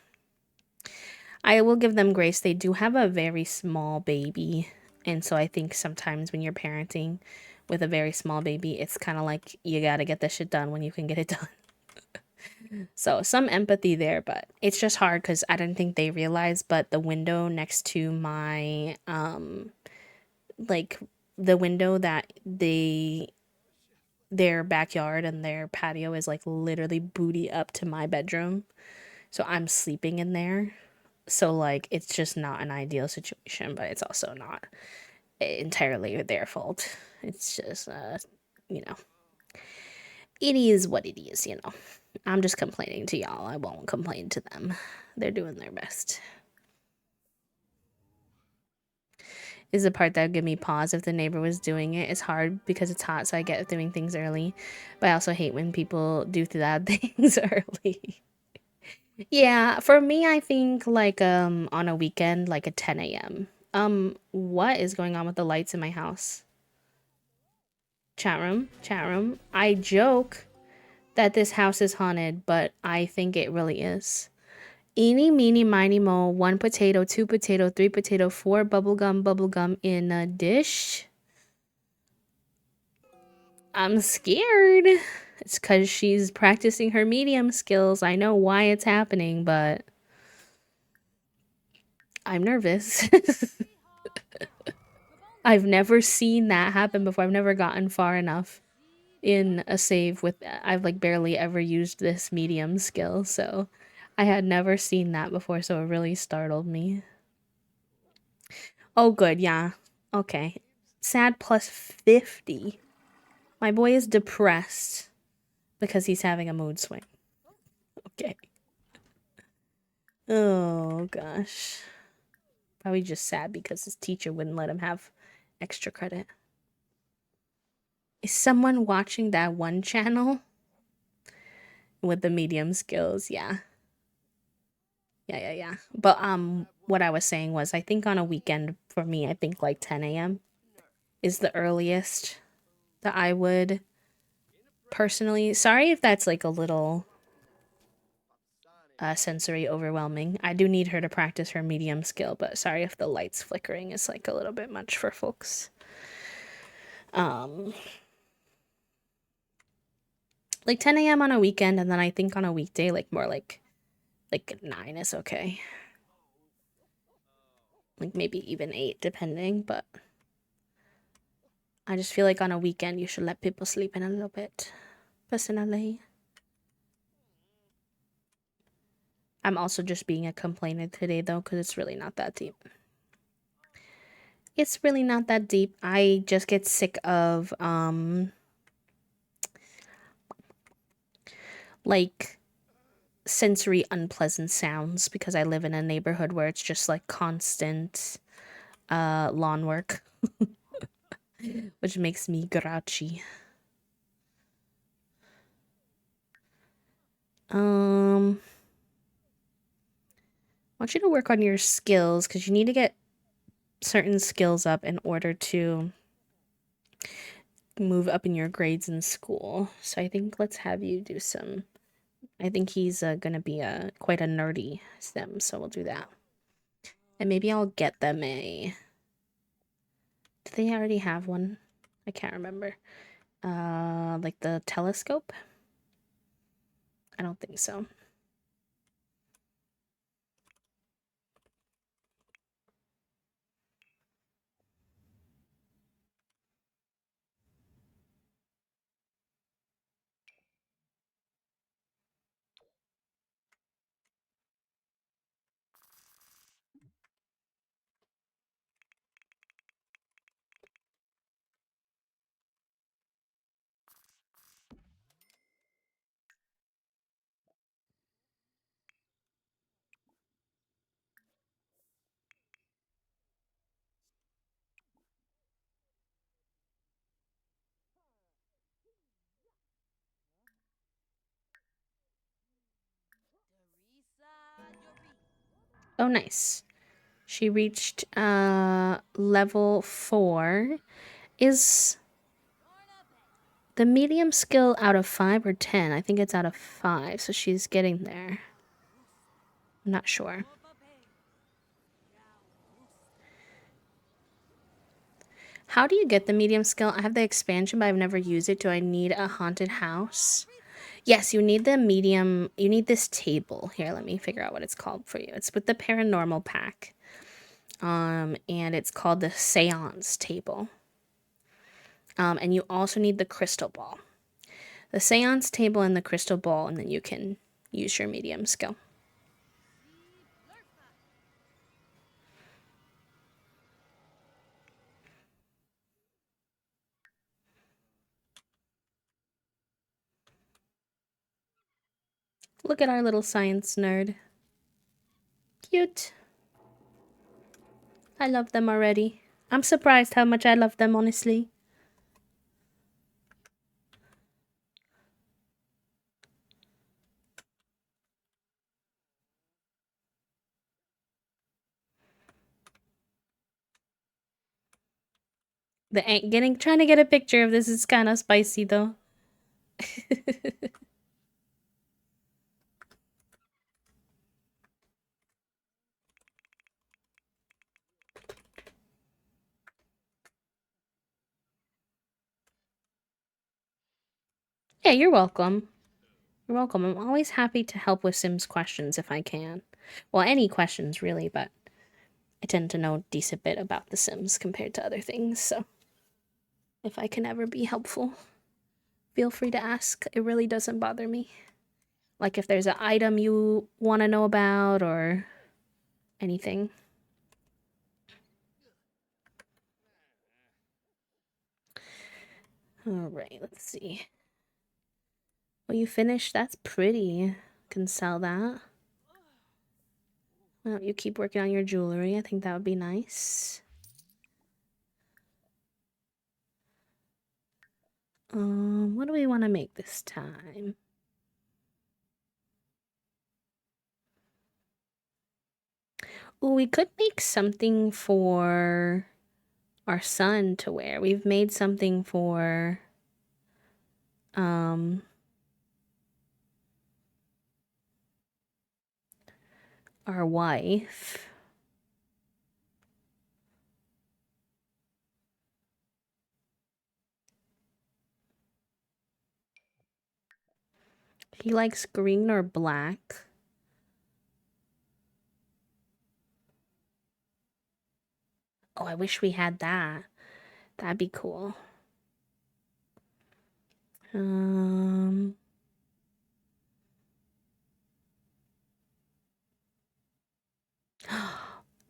I will give them grace. They do have a very small baby, and so I think sometimes when you're parenting with a very small baby, it's kind of like you got to get this shit done when you can get it done. So some empathy there, but it's just hard cuz I don't think they realize, but the window next to my like the window that their backyard and their patio is like literally booty up to my bedroom. So I'm sleeping in there. So like it's just not an ideal situation, but it's also not entirely their fault. It's just you know, it is what it is, you know. I'm just complaining to y'all. I won't complain to them. They're doing their best. Is the part that would give me pause if the neighbor was doing it. It's hard because it's hot, so I get doing things early. But I also hate when people do bad things early. Yeah, for me, I think like on a weekend, like a 10 a.m. What is going on with the lights in my house? Chat room, chat room. I joke that this house is haunted, but I think it really is. Eeny, meeny, miny, mo, one potato, two potato, three potato, four bubble gum in a dish. I'm scared. It's because she's practicing her medium skills. I know why it's happening, but I'm nervous. I've never seen that happen before. I've never gotten far enough in a save with. I've like barely ever used this medium skill, so I had never seen that before, so it really startled me. Oh, good, yeah. Okay. Sad plus 50. My boy is depressed because he's having a mood swing. Okay. Oh, gosh. Probably just sad because his teacher wouldn't let him have extra credit. Is someone watching that one channel with the medium skills? Yeah. Yeah. But what I was saying was I think on a weekend for me, I think like 10 a.m. is the earliest that I would personally. Sorry if that's like a little sensory overwhelming. I do need her to practice her medium skill, but sorry if the lights flickering is like a little bit much for folks. Um like 10 a.m. on a weekend, and then I think on a weekday like more like 9 is okay. Like maybe even 8 depending, but I just feel like on a weekend you should let people sleep in a little bit. Personally, I'm also just being a complainer today though, because it's really not that deep. It's really not that deep. I just get sick of like sensory unpleasant sounds because I live in a neighborhood where it's just like constant lawn work, which makes me grouchy. I want you to work on your skills because you need to get certain skills up in order to move up in your grades in school. So I think let's have you do some. I think he's gonna be quite a nerdy sim, so we'll do that. And maybe I'll get them a. Do they already have one? I can't remember. Like the telescope? I don't think so. Oh, nice. She reached level 4. Is the medium skill out of 5 or 10? I think it's out of 5, so she's getting there. I'm not sure. How do you get the medium skill? I have the expansion, but I've never used it. Do I need a haunted house? Yes, you need the medium. You need this table. Here, let me figure out what it's called for you. It's with the paranormal pack. And it's called the seance table. And you also need the crystal ball. The seance table and the crystal ball, and then you can use your medium skill. Look at our little science nerd. Cute. I love them already. I'm surprised how much I love them, honestly. Trying to get a picture of this is kind of spicy though. Yeah, you're welcome. You're welcome. I'm always happy to help with Sims questions if I can. Well, any questions really, but I tend to know a decent bit about The Sims compared to other things, so if I can ever be helpful, feel free to ask. It really doesn't bother me. Like if there's an item you want to know about or anything. All right, let's see. Well, you finished. That's pretty. Can sell that. Well, you keep working on your jewelry. I think that would be nice. What do we want to make this time? Well, we could make something for our son to wear. We've made something for um our wife. He likes green or black. Oh, I wish we had that. That'd be cool. Um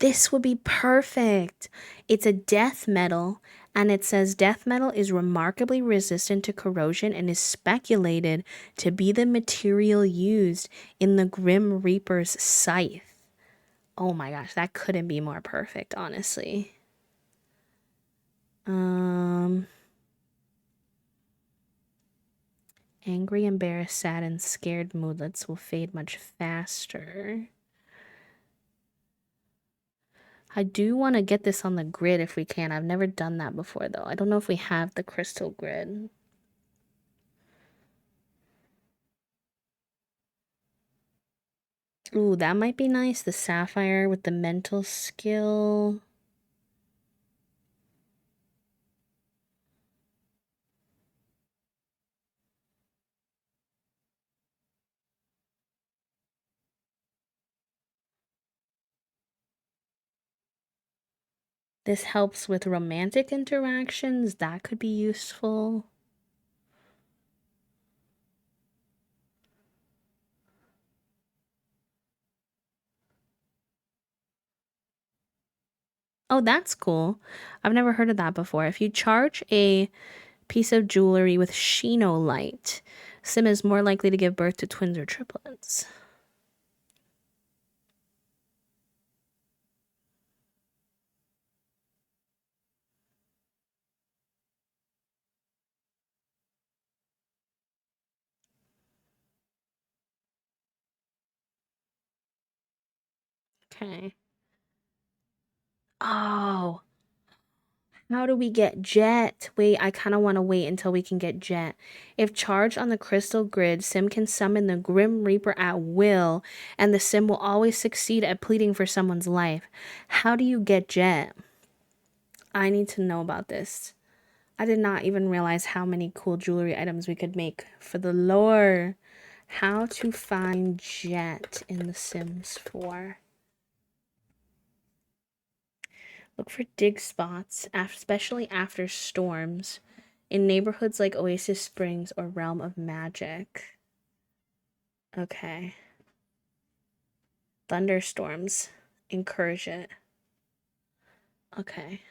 This would be perfect. It's a death metal, and it says death metal is remarkably resistant to corrosion and is speculated to be the material used in the Grim Reaper's scythe. Oh my gosh, that couldn't be more perfect, honestly. Angry, embarrassed, sad, and scared moodlets will fade much faster. I do want to get this on the grid if we can. I've never done that before, though. I don't know if we have the crystal grid. Ooh, that might be nice. The sapphire with the mental skill. This helps with romantic interactions. That could be useful. Oh, that's cool. I've never heard of that before. If you charge a piece of jewelry with Shino light, Sim is more likely to give birth to twins or triplets. Okay. Oh, how do we get Jet? Wait, I kind of want to wait until we can get Jet. If charged on the crystal grid, Sim can summon the Grim Reaper at will, and the Sim will always succeed at pleading for someone's life. How do you get Jet? I need to know about this. I did not even realize how many cool jewelry items we could make for the lore. How to find Jet in The Sims 4. Look for dig spots, especially after storms, in neighborhoods like Oasis Springs or Realm of Magic. Okay. Thunderstorms. Encourage it. Okay.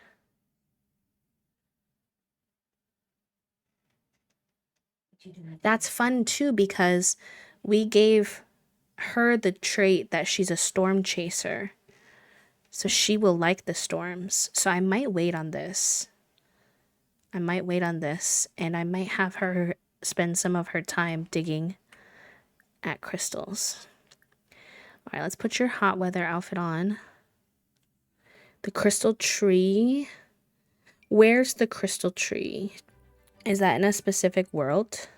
That's fun too because we gave her the trait that she's a storm chaser. So she will like the storms. So I might wait on this. And I might have her spend some of her time digging at crystals. All right, let's put your hot weather outfit on. The crystal tree. Where's the crystal tree? Is that in a specific world?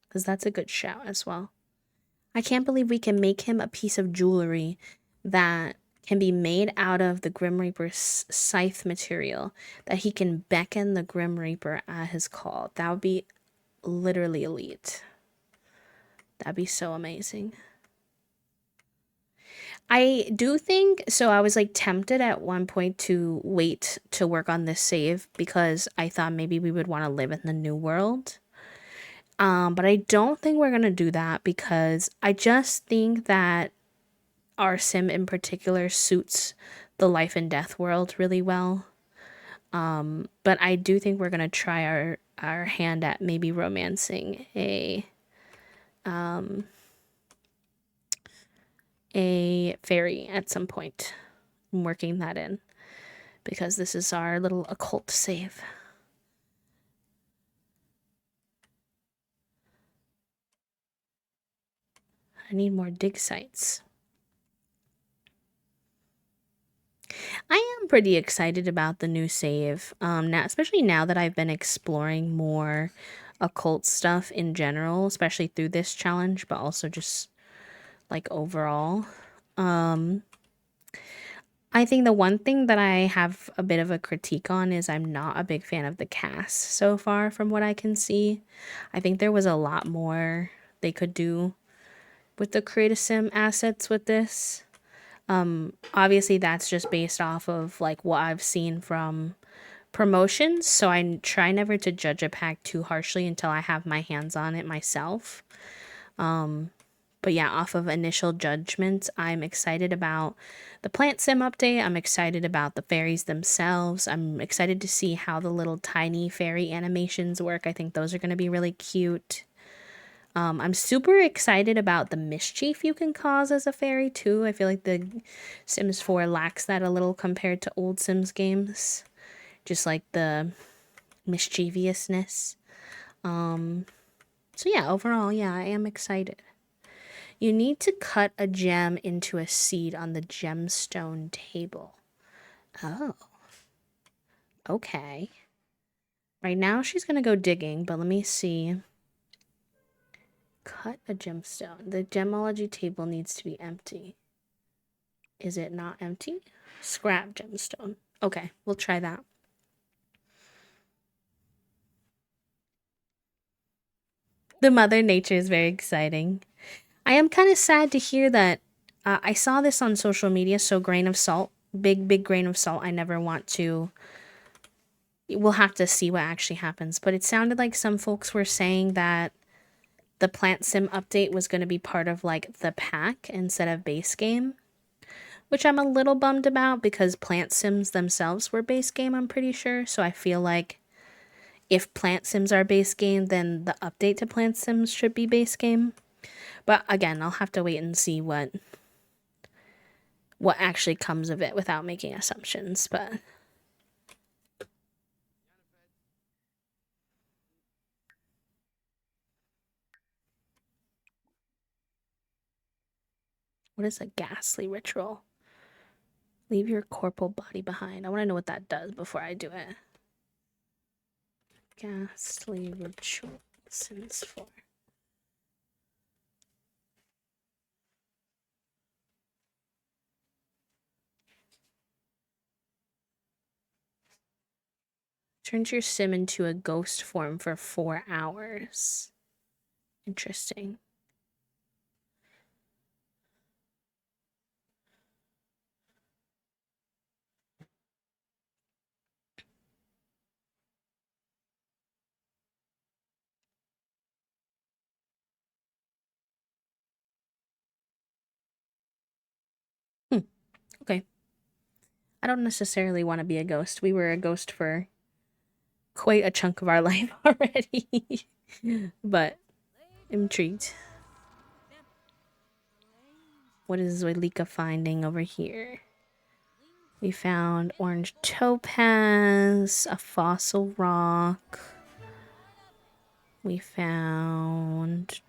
Because that's a good shout as well. I can't believe we can make him a piece of jewelry that can be made out of the Grim Reaper's scythe material, that he can beckon the Grim Reaper at his call. That would be literally elite. That'd be so amazing. I do think so. I was like tempted at one point to wait to work on this save because I thought maybe we would want to live in the new world. But I don't think we're gonna do that because I just think that our sim in particular suits the life and death world really well. But I do think we're gonna try our hand at maybe romancing a fairy at some point. I'm working that in because this is our little occult save. I need more dig sites. I am pretty excited about the new save. Now, especially now that I've been exploring more occult stuff in general, especially through this challenge, but also just like overall. I think the one thing that I have a bit of a critique on is I'm not a big fan of the cast so far from what I can see. I think there was a lot more they could do with the Create a Sim assets with this. Obviously that's just based off of like what I've seen from promotions, so I try never to judge a pack too harshly until I have my hands on it myself. But yeah, off of initial judgments, I'm excited about the plant sim update. I'm excited about the fairies themselves. I'm excited to see how the little tiny fairy animations work. I think those are going to be really cute. I'm super excited about the mischief you can cause as a fairy too. I feel like the Sims 4 lacks that a little compared to old Sims games. Just like the mischievousness. So yeah, overall, yeah, I am excited. You need to cut a gem into a seed on the gemstone table. Oh, okay. Right now she's gonna go digging, but let me see. Cut a gemstone. The gemology table needs to be empty. Is it not empty? Scrap gemstone. Okay, we'll try that. The Mother Nature is very exciting. I am kind of sad to hear that I saw this on social media, so grain of salt, big grain of salt. I never want to. We'll have to see what actually happens, but it sounded like some folks were saying that the Plant Sim update was going to be part of like the pack instead of base game, which I'm a little bummed about because Plant Sims themselves were base game, I'm pretty sure. So I feel like if Plant Sims are base game, then the update to Plant Sims should be base game. But again, I'll have to wait and see what actually comes of it without making assumptions. But what is a ghastly ritual? Leave your corporal body behind. I want to know what that does before I do it. Ghastly ritual. Sims 4. Turns your sim into a ghost form for 4 hours. Interesting. Hmm. Okay. I don't necessarily want to be a ghost. We were a ghost for quite a chunk of our life already. But I'm intrigued. What is Walika finding over here? We found orange topaz, a fossil rock. We found.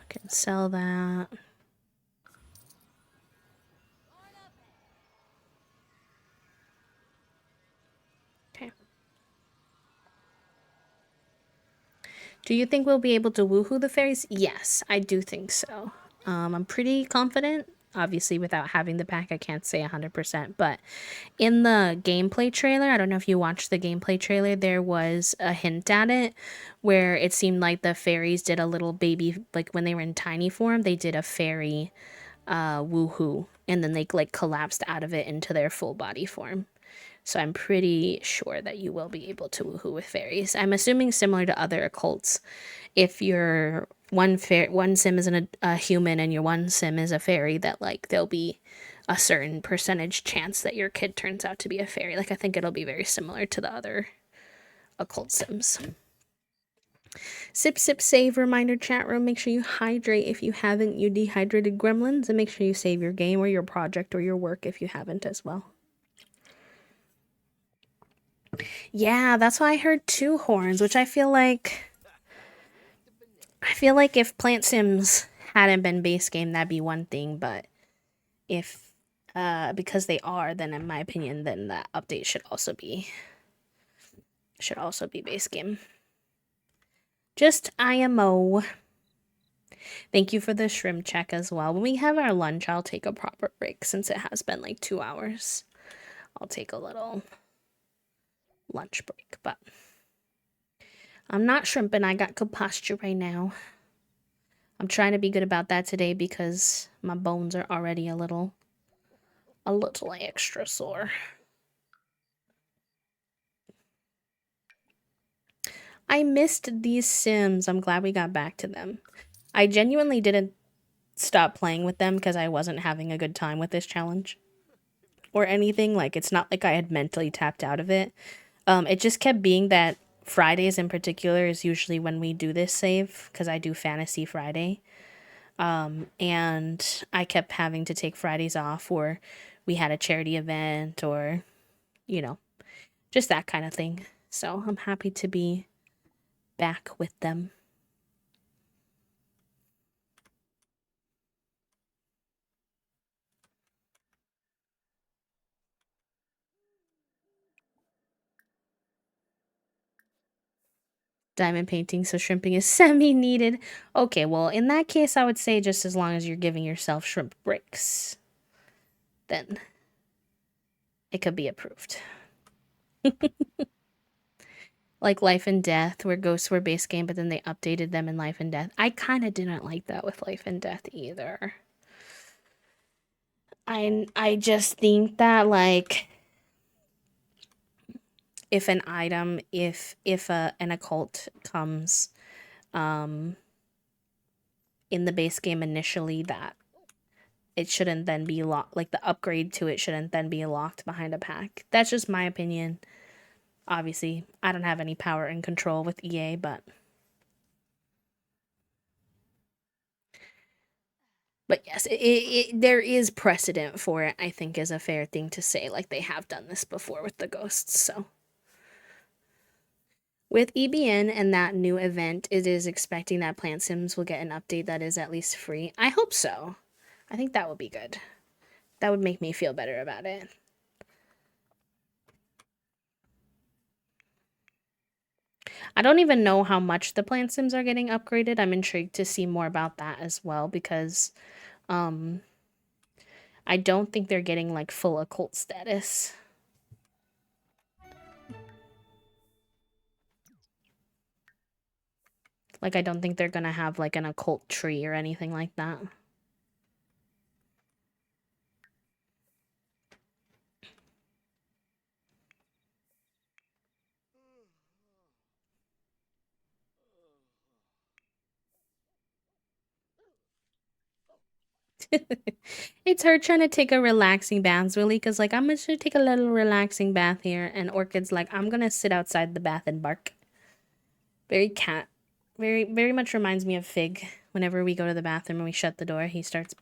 I can sell that. Okay. Do you think we'll be able to woohoo the fairies? Yes, I do think so. I'm pretty confident. Obviously, without having the pack, I can't say 100%. But in the gameplay trailer, I don't know if you watched the gameplay trailer, there was a hint at it where it seemed like the fairies did a little baby, like when they were in tiny form, they did a fairy woohoo. And then they like collapsed out of it into their full body form. So I'm pretty sure that you will be able to woohoo with fairies. I'm assuming similar to other occults, if your one sim is a human and your one sim is a fairy, that like there'll be a certain percentage chance that your kid turns out to be a fairy. Like I think it'll be very similar to the other occult sims. Sip, sip, save. Reminder chat room. Make sure you hydrate if you haven't, you dehydrated gremlins, and make sure you save your game or your project or your work if you haven't as well. Yeah, that's why I heard 2 horns, which I feel like if Plant Sims hadn't been base game, that'd be one thing, but if because they are, then in my opinion, then that update should also be base game. Just IMO. Thank you for the shrimp check as well. When we have our lunch, I'll take a proper break since it has been like 2 hours. I'll take a little lunch break, but I'm not shrimping. I got good posture right now. I'm trying to be good about that today because my bones are already a little extra sore. I missed these Sims. I'm glad we got back to them. I genuinely didn't stop playing with them because I wasn't having a good time with this challenge or anything. Like, it's not like I had mentally tapped out of it. It just kept being that Fridays in particular is usually when we do this save because I do Fantasy Friday. And I kept having to take Fridays off, or we had a charity event, or, you know, just that kind of thing. So I'm happy to be back with them. Diamond painting, so shrimping is semi needed. Okay, well, in that case, I would say just as long as you're giving yourself shrimp bricks, then it could be approved. Like Life and Death, where ghosts were base game, but then they updated them in Life and Death. I kind of didn't like that with Life and Death either. I just think that like if an item if an occult comes um in the base game initially, that it shouldn't then be locked, like the upgrade to it shouldn't then be locked behind a pack. That's just my opinion. Obviously, I don't have any power and control with EA, but yes, there is precedent for it, I think is a fair thing to say. Like they have done this before with the ghosts, so with EBN and that new event, it is expecting that Plant Sims will get an update that is at least free. I hope so. I think that would be good. That would make me feel better about it. I don't even know how much the Plant Sims are getting upgraded. I'm intrigued to see more about that as well because um I don't think they're getting like full occult status. Like I don't think they're gonna have like an occult tree or anything like that. It's her trying to take a relaxing bath, really, because like I'm gonna take a little relaxing bath here, and Orchid's like I'm gonna sit outside the bath and bark. Very cat, very much reminds me of Fig. Whenever we go to the bathroom and we shut the door, he starts.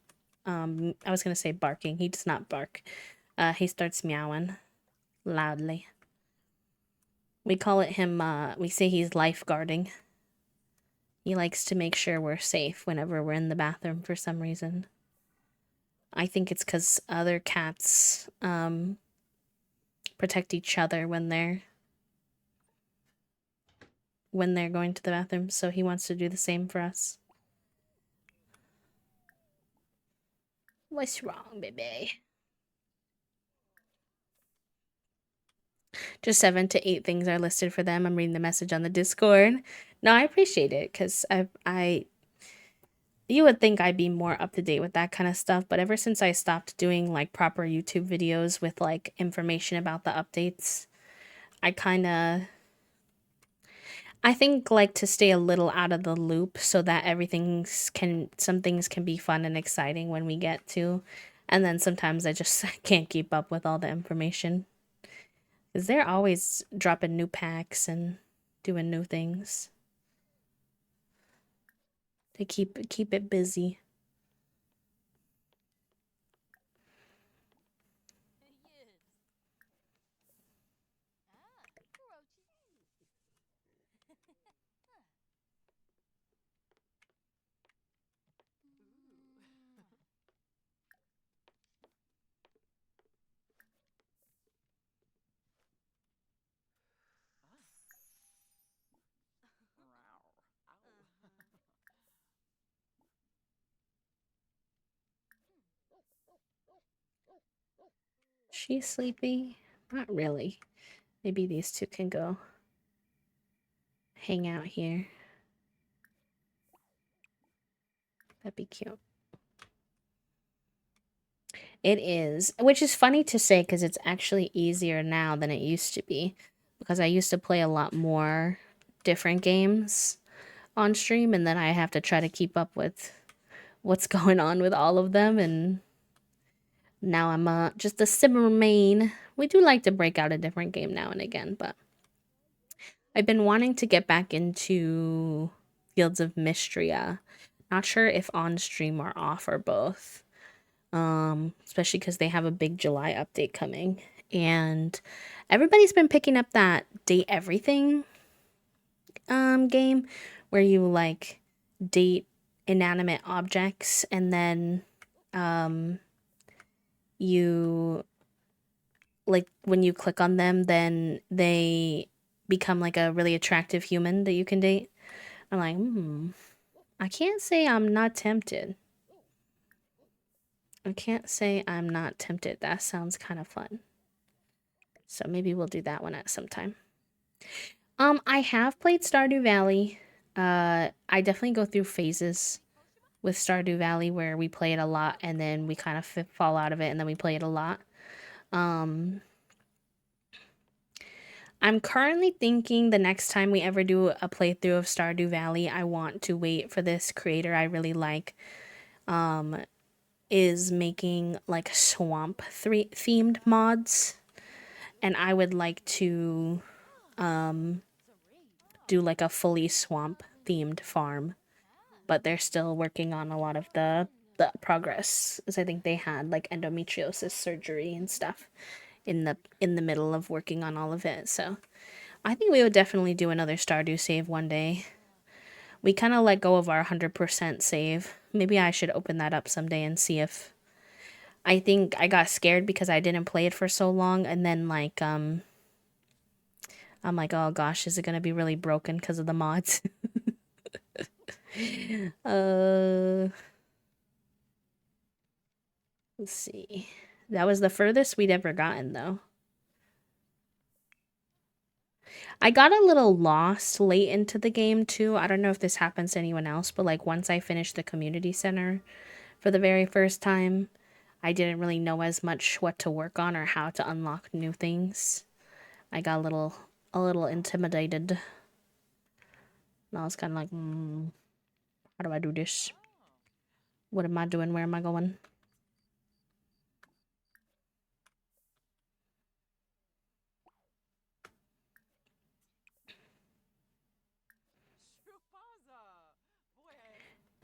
I was gonna say barking. He does not bark. He starts meowing loudly. We call it him. We say he's lifeguarding. He likes to make sure we're safe whenever we're in the bathroom for some reason. I think it's because other cats protect each other when they're going to the bathroom, so he wants to do the same for us. What's wrong, baby? Just 7 to 8 things are listed for them. I'm reading the message on the Discord. No, I appreciate it because you would think I'd be more up to date with that kind of stuff, but ever since I stopped doing like proper YouTube videos with like information about the updates, I kind of I think like to stay a little out of the loop so that some things can be fun and exciting when we get to, and then sometimes I just can't keep up with all the information because they're always dropping new packs and doing new things. They keep it busy. She's sleepy? Not really. Maybe these two can go hang out here. That'd be cute. It is, which is funny to say because it's actually easier now than it used to be. Because I used to play a lot more different games on stream, and then I have to try to keep up with what's going on with all of them. And now I'm just a simmer main. We do like to break out a different game now and again, but I've been wanting to get back into Fields of Mystria. Not sure if on stream or off or both. Especially because they have a big July update coming. And everybody's been picking up that date everything game where you like date inanimate objects and then you like when you click on them then they become like a really attractive human that you can date. I'm like, I can't say I'm not tempted. I can't say I'm not tempted. That sounds kind of fun. So maybe we'll do that one at some time. I have played Stardew Valley. I definitely go through phases with Stardew Valley where we play it a lot and then we kind of fall out of it and then we play it a lot. Um, I'm currently thinking the next time we ever do a playthrough of Stardew Valley, I want to wait for this creator I really like. Is making like swamp themed mods, and I would like to do like a fully swamp themed farm, but they're still working on a lot of the progress, as I think they had like endometriosis surgery and stuff in the middle of working on all of it. So I think we would definitely do another Stardew save one day. We kind of let go of our 100% save. Maybe I should open that up someday and see if I think I got scared because I didn't play it for so long and then like I'm like, "Oh gosh, is it going to be really broken because of the mods?" uh let's see. That was the furthest we'd ever gotten though. I got a little lost late into the game too. I don't know if this happens to anyone else, but like once I finished the community center for the very first time, I didn't really know as much what to work on or how to unlock new things. I got a little intimidated. And I was kind of like, how do I do this? What am I doing? Where am I going?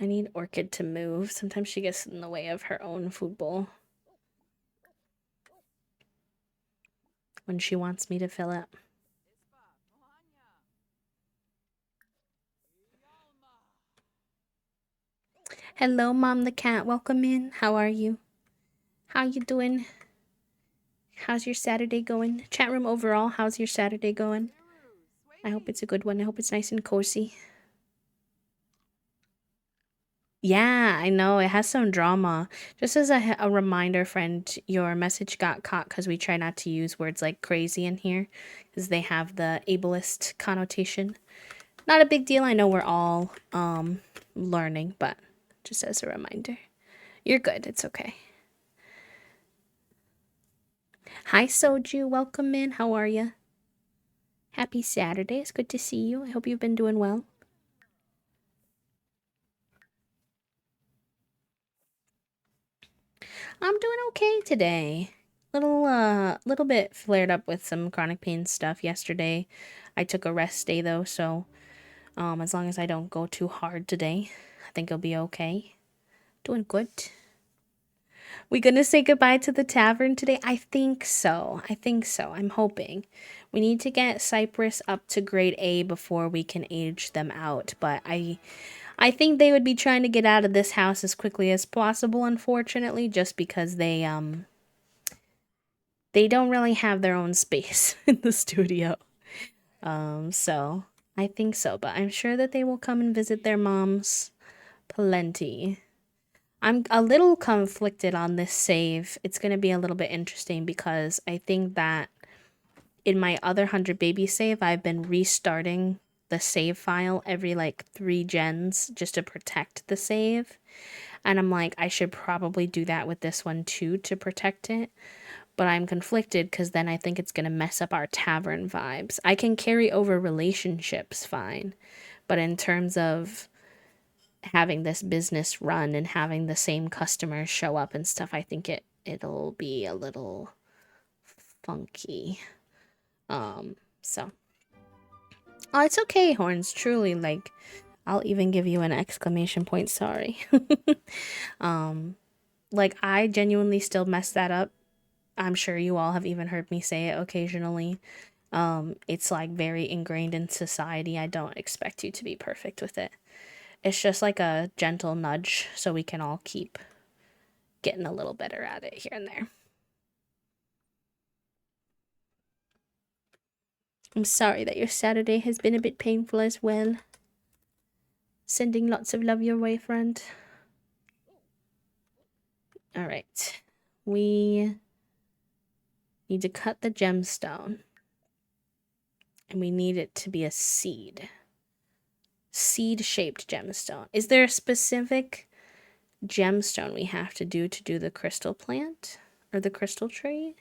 I need Orchid to move. Sometimes she gets in the way of her own food bowl when she wants me to fill it. Hello, Mom the cat. Welcome in. How are you? How you doing? How's your Saturday going? Chat room overall, how's your Saturday going? I hope it's a good one. I hope it's nice and cozy. Yeah, I know. It has some drama. Just as a reminder, friend, your message got caught because we try not to use words like crazy in here because they have the ableist connotation. Not a big deal. I know we're all learning, but just as a reminder. You're good. It's okay. Hi, Soju. Welcome in. How are you? Happy Saturday. It's good to see you. I hope you've been doing well. I'm doing okay today. Little bit flared up with some chronic pain stuff yesterday. I took a rest day though, so as long as I don't go too hard today, I think I'll be okay. Doing good. We gonna say goodbye to the tavern today? I think so. I think so. I'm hoping. We need to get Cypress up to grade A before we can age them out, but I think they would be trying to get out of this house as quickly as possible, unfortunately, just because they don't really have their own space in the studio. So I think so, but I'm sure that they will come and visit their moms plenty. I'm a little conflicted on this save. It's going to be a little bit interesting because I think that in my other 100 baby save, I've been restarting the save file every like 3 gens just to protect the save. And I'm like, I should probably do that with this one too to protect it. But I'm conflicted because then I think it's going to mess up our tavern vibes. I can carry over relationships fine. But in terms of having this business run and having the same customers show up and stuff, I think it'll be a little funky. So oh, it's okay, Horns. Truly, like, I'll even give you an exclamation point. Sorry. um, like I genuinely still mess that up. I'm sure you all have even heard me say it occasionally. It's like very ingrained in society. I don't expect you to be perfect with it. It's just like a gentle nudge so we can all keep getting a little better at it here and there. I'm sorry that your Saturday has been a bit painful as well. Sending lots of love your way, friend. All right. We need to cut the gemstone. And we need it to be a seed. Seed-shaped gemstone. Is there a specific gemstone we have to do the crystal plant? Or the crystal tree?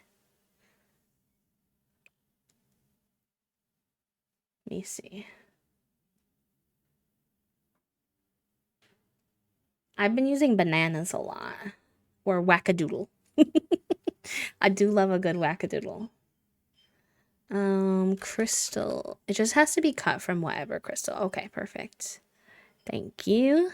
Let me see. I've been using bananas a lot. Or wackadoodle. I do love a good wackadoodle. Crystal. It just has to be cut from whatever crystal. Okay, perfect. Thank you.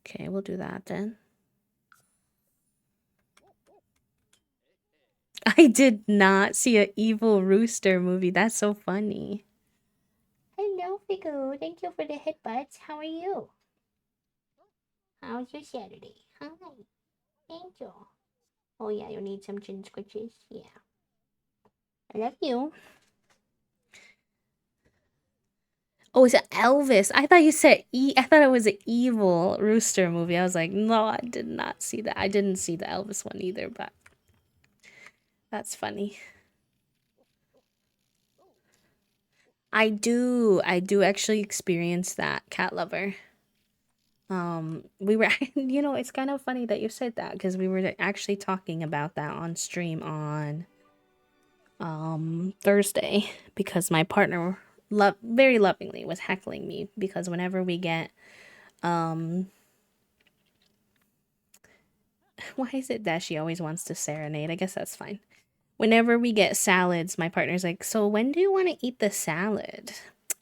Okay, we'll do that then. I did not see an evil rooster movie. That's so funny. Hello, Figu. Thank you for the headbutts. How are you? How's your Saturday? Hi. Thank you. Oh, yeah, you need some chin squishes. Yeah. I love you. Oh, it's Elvis. I thought you said I thought it was an evil rooster movie. I was like, no, I did not see that. I didn't see the Elvis one either, but that's funny. I do actually experience that, cat lover. We were, it's kind of funny that you said that because we were actually talking about that on stream on Thursday because my partner very lovingly was heckling me because whenever we get why is it that she always wants to serenade? I guess that's fine. Whenever we get salads, my partner's like, "So when do you want to eat the salad?"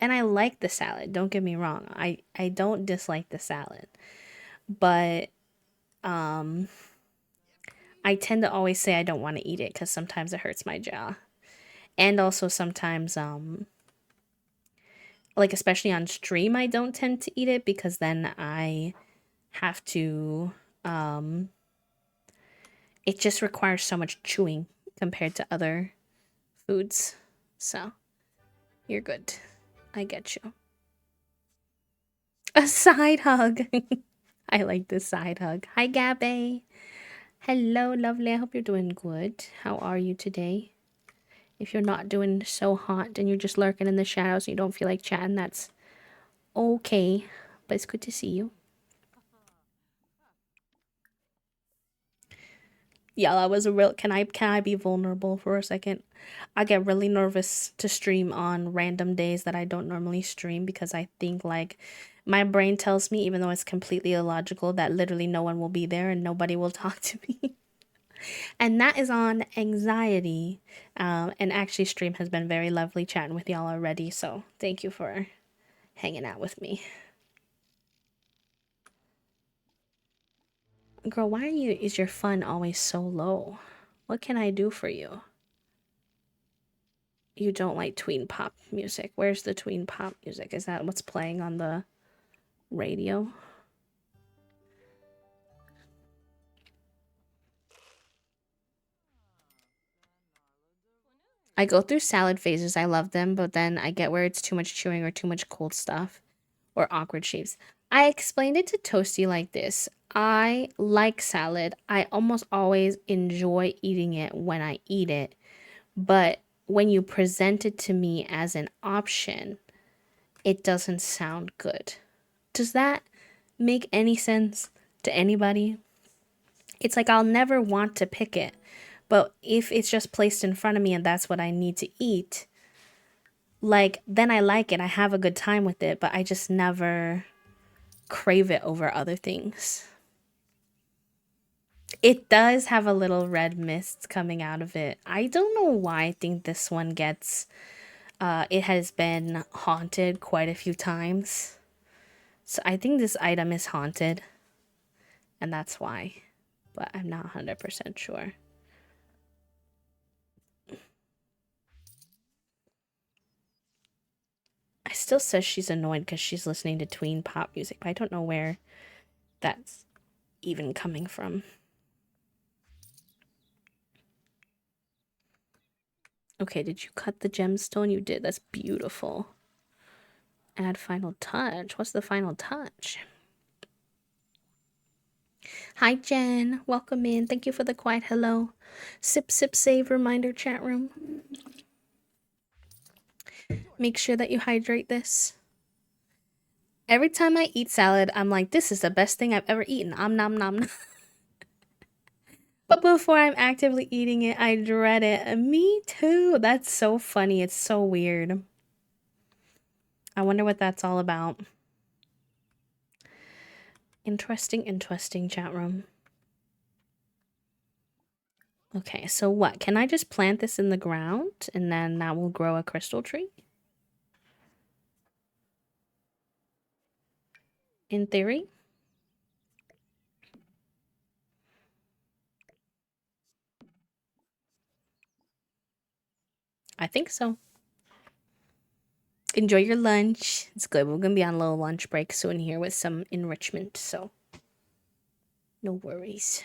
And I like the salad, don't get me wrong. I don't dislike the salad. But um I tend to always say I don't want to eat it cuz sometimes it hurts my jaw. And also sometimes like especially on stream I don't tend to eat it because then I have to it just requires so much chewing compared to other foods. So, you're good. I get you. A side hug. I like this side hug. Hi, Gabby. Hello, lovely. I hope you're doing good. How are you today? If you're not doing so hot and you're just lurking in the shadows and you don't feel like chatting, that's okay. But it's good to see you. Yeah, that was a real. Can I be vulnerable for a second? I get really nervous to stream on random days that I don't normally stream because I think like my brain tells me, even though it's completely illogical, that literally no one will be there and nobody will talk to me. And that is on anxiety. And actually, stream has been very lovely chatting with y'all already. So thank you for hanging out with me. Girl, is your fun always so low? What can I do for you? You don't like tween pop music. Where's the tween pop music? Is that what's playing on the radio? I go through salad phases. I love them, but then I get where it's too much chewing or too much cold stuff. or awkward shapes. I explained it to Toasty like this. I like salad. I almost always enjoy eating it when I eat it, but when you present it to me as an option, it doesn't sound good. Does that make any sense to anybody? It's like I'll never want to pick it, but if it's just placed in front of me and that's what I need to eat, like then I like it. I have a good time with it, but I just never crave it over other things. It does have a little red mist coming out of it. I don't know why I think this one gets it has been haunted quite a few times. So I think this item is haunted and that's why. But I'm not 100% sure. I still says she's annoyed because she's listening to tween pop music, but I don't know where that's even coming from. Okay, did you cut the gemstone? You did. That's beautiful. Add final touch. What's the final touch? Hi, Jen. Welcome in. Thank you for the quiet hello. Sip, sip, save reminder chat room. Make sure that you hydrate this. Every time I eat salad, I'm like, this is the best thing I've ever eaten. Nom nom. But before I'm actively eating it, I dread it. Me too. That's so funny. It's so weird. I wonder what that's all about. Interesting, interesting chat room. Okay, so what? Can I just plant this in the ground and then that will grow a crystal tree? In theory? I think so. Enjoy your lunch. It's good. We're gonna be on a little lunch break soon here with some enrichment, so no worries.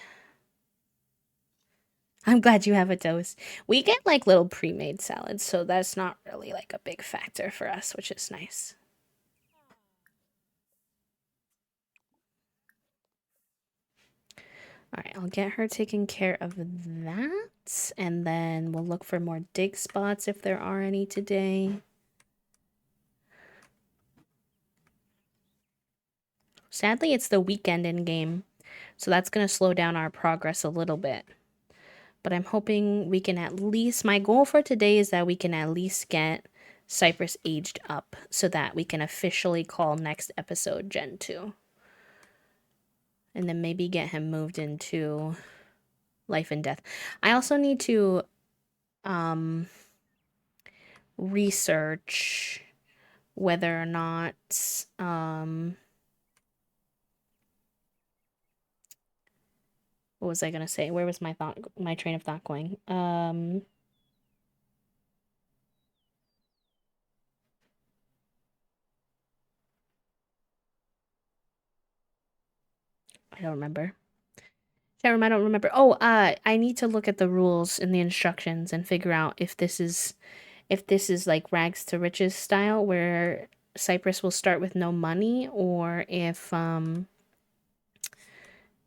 I'm glad you have a toast. We get like little pre-made salads, so that's not really like a big factor for us, which is nice. All right, I'll get her taken care of that, and then we'll look for more dig spots if there are any today. Sadly, it's the weekend in game, so that's going to slow down our progress a little bit. But I'm hoping we can at least, my goal for today is that we can at least get Cypress aged up so that we can officially call next episode Gen 2. And then maybe get him moved into life and death. I also need to um, research whether or not what was I gonna say? Where was my train of thought going? I don't remember. I don't remember. Oh, I need to look at the rules and the instructions and figure out if this is like rags to riches style where Cyprus will start with no money, or if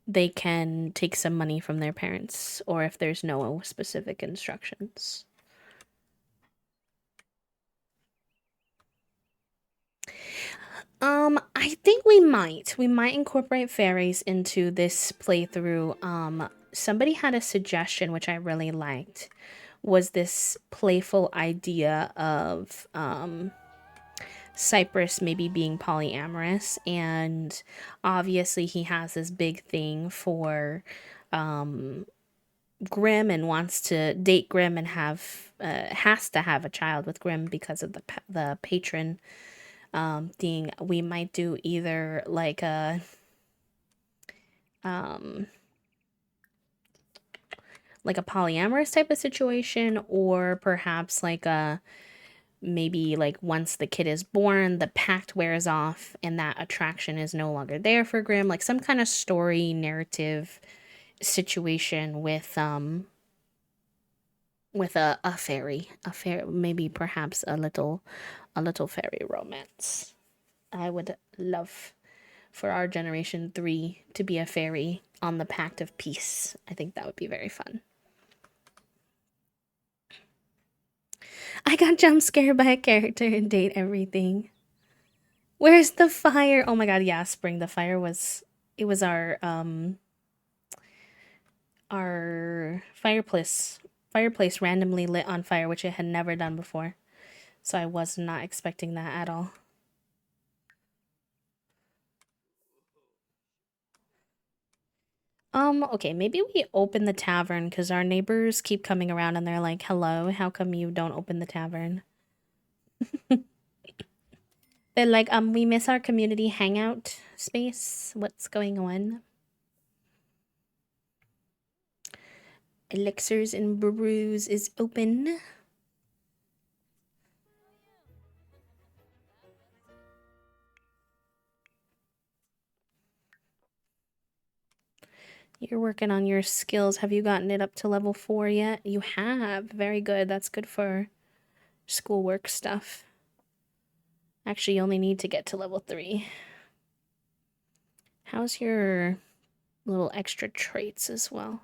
they can take some money from their parents, or if there's no specific instructions. I think we might incorporate fairies into this playthrough. Somebody had a suggestion which I really liked, was this playful idea of Cypress maybe being polyamorous, and obviously he has this big thing for Grimm and wants to date Grimm and has to have a child with Grimm because of the patron thing. We might do either um like a polyamorous type of situation, or perhaps like a maybe like once the kid is born, the pact wears off and that attraction is no longer there for Grimm, like some kind of story narrative situation with a fairy, maybe perhaps a little fairy romance. I would love for our generation 3 to be a fairy on the Pact of Peace. I think that would be very fun. I got jump scared by a character in Date Everything. Where's the fire? Oh my god, yeah, Spring. The fire was it was our fireplace randomly lit on fire, which it had never done before. So I was not expecting that at all. Okay, maybe we open the tavern because our neighbors keep coming around and they're like, hello, how come you don't open the tavern? They're like, we miss our community hangout space. What's going on? Elixirs and Brews is open. You're working on your skills. Have you gotten it up to level 4 yet? You have. Very good. That's good for schoolwork stuff. Actually, you only need to get to level 3. How's your little extra traits as well?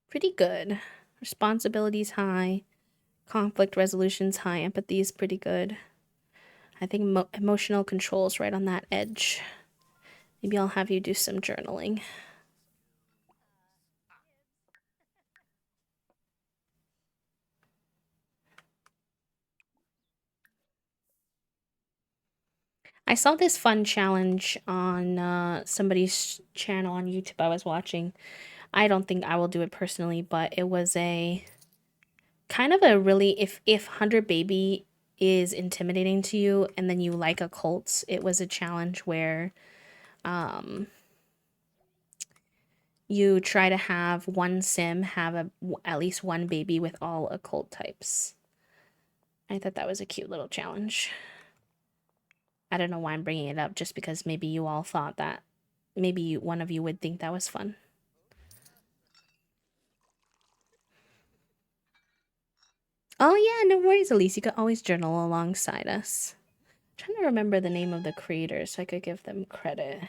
Pretty good. Responsibility's high. Conflict resolution's high. Empathy's pretty good. I think emotional control's right on that edge. Maybe I'll have you do some journaling. I saw this fun challenge on somebody's channel on YouTube I was watching. I don't think I will do it personally, but it was a kind of a really if 100 Baby is intimidating to you and then you like occults, it was a challenge where um you try to have one sim have at least one baby with all occult types. I thought that was a cute little challenge. I don't know why I'm bringing it up, just because maybe you all thought that maybe one of you would think that was fun. Oh yeah, no worries, Elise. You could always journal alongside us. I'm trying to remember the name of the creator so I could give them credit.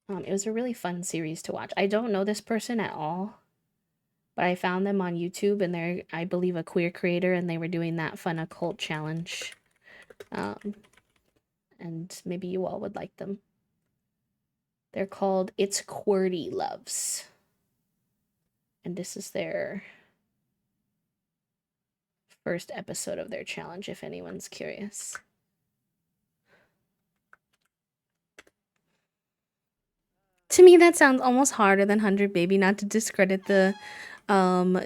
It was a really fun series to watch. I don't know this person at all, but I found them on YouTube, and they're, I believe, a queer creator, and they were doing that fun occult challenge. And maybe you all would like them. They're called It's QWERTY Loves. And this is their first episode of their challenge, if anyone's curious. To me, that sounds almost harder than 100 Baby, not to discredit the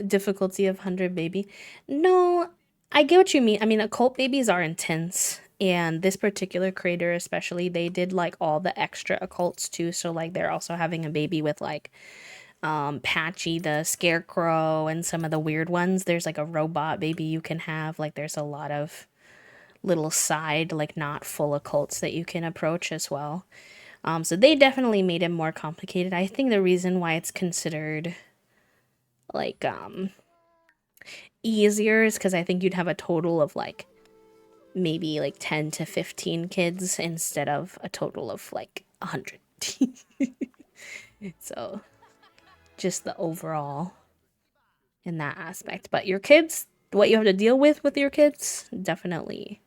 difficulty of 100 Baby. No, I get what you mean. I mean, occult babies are intense. And this particular creator, especially, they did like all the extra occults too. So, like, they're also having a baby with like Patchy the Scarecrow and some of the weird ones. There's like a robot baby you can have. Like, there's a lot of little side, like, not full occults that you can approach as well. So they definitely made it more complicated. I think the reason why it's considered like easier is because I think you'd have a total of like maybe like 10 to 15 kids instead of a total of like 100. So just the overall in that aspect. But your kids, what you have to deal with your kids, definitely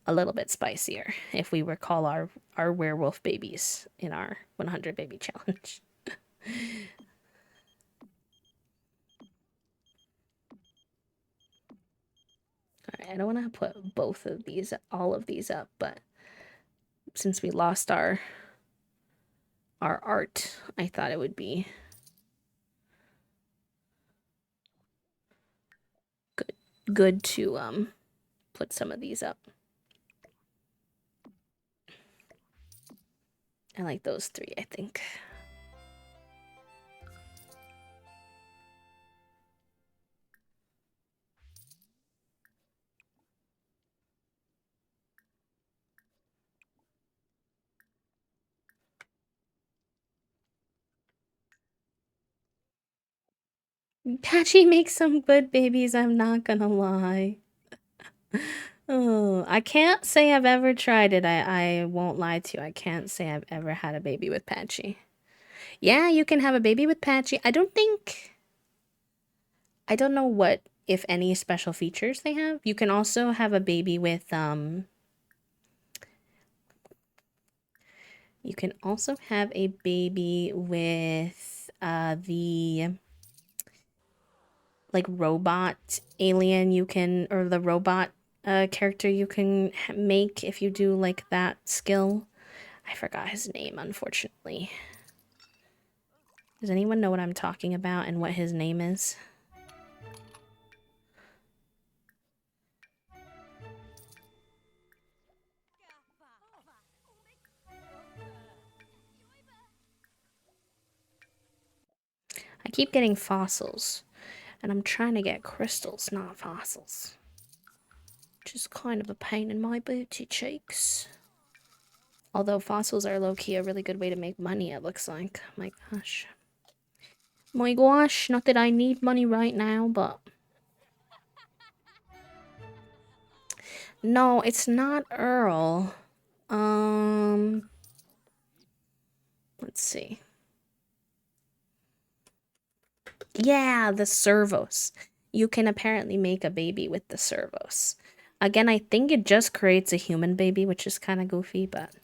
a little bit spicier if we recall our werewolf babies in our 100 baby challenge. Alright, I don't want to put both of these, all of these up, but since we lost our art, I thought it would be good to put some of these up. I like those 3, I think. Patchy makes some good babies, I'm not gonna lie. Oh, I can't say I've ever tried it. I won't lie to you. I can't say I've ever had a baby with Patchy. Yeah, you can have a baby with Patchy. I don't know what, if any, special features they have. You can also have a baby with, you can also have a baby with, the, like, robot alien you can, or the robot, character you can make if you do, like, that skill. I forgot his name, unfortunately. Does anyone know what I'm talking about and what his name is? I keep getting fossils, and I'm trying to get crystals, not fossils. Which is kind of a pain in my booty cheeks. Although fossils are low-key a really good way to make money, it looks like. My gosh. My gosh, not that I need money right now, but... No, it's not Earl. Let's see. Yeah, the servos. You can apparently make a baby with the servos. Again, I think it just creates a human baby, which is kind of goofy, but...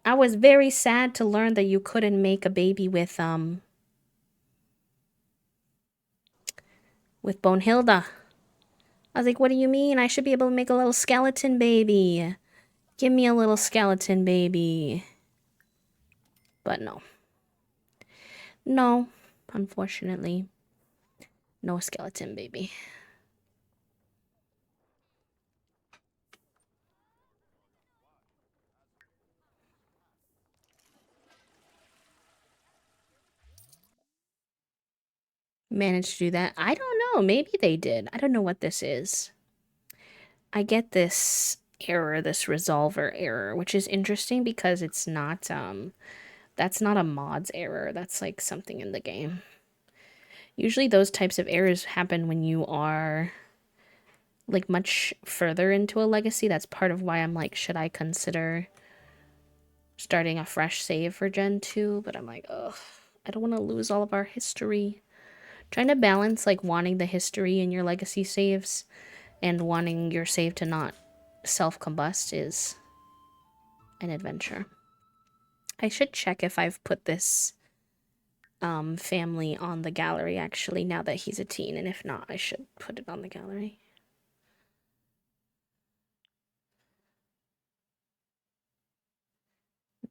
I was very sad to learn that you couldn't make a baby with Bonehilda. I was like, what do you mean? I should be able to make a little skeleton baby. Give me a little skeleton baby. But no. No, unfortunately. No skeleton baby. Managed to do that. I don't know. Maybe they did. I don't know what this is. I get this error, this resolver error, which is interesting because it's not, that's not a mod's error. That's like something in the game. Usually those types of errors happen when you are like much further into a legacy. That's part of why I'm like, should I consider starting a fresh save for Gen 2? But I'm like, ugh, I don't want to lose all of our history. Trying to balance like wanting the history in your legacy saves and wanting your save to not self-combust is an adventure. I should check if I've put this family on the gallery actually now that he's a teen, and if not, I should put it on the gallery.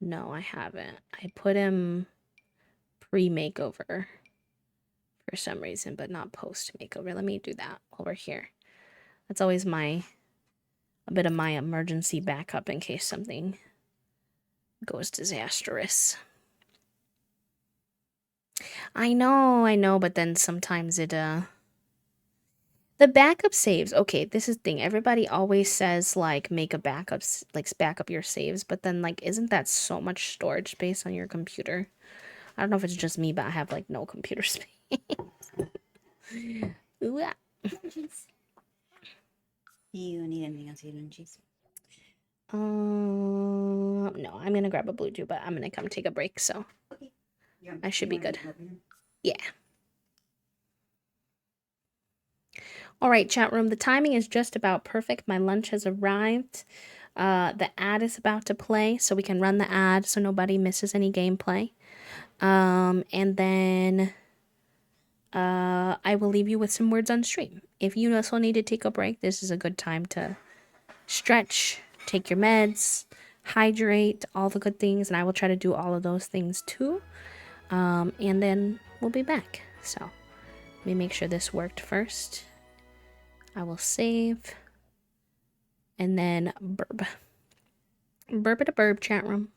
No, I haven't. I put him pre-makeover for some reason, but not post-makeover. Let me do that while we're here. That's always a bit of my emergency backup in case something goes disastrous. I know, but then sometimes the backup saves. Okay, this is the thing. Everybody always says like make a backup, like back up your saves, but then like isn't that so much storage space on your computer? I don't know if it's just me, but I have like no computer space. Ooh, ah. You need anything else, you cheese? No, I'm gonna grab a blue chew, but I'm gonna come take a break, so Okay. I should be good. Yeah. All right, chat room. The timing is just about perfect. My lunch has arrived. The ad is about to play, so we can run the ad so nobody misses any gameplay. And then I will leave you with some words on stream. If you also need to take a break, this is a good time to stretch, take your meds, hydrate, all the good things, and I will try to do all of those things too. And then we'll be back. So let me make sure this worked first. I will save. And then burp. Burp at a burp, chat room.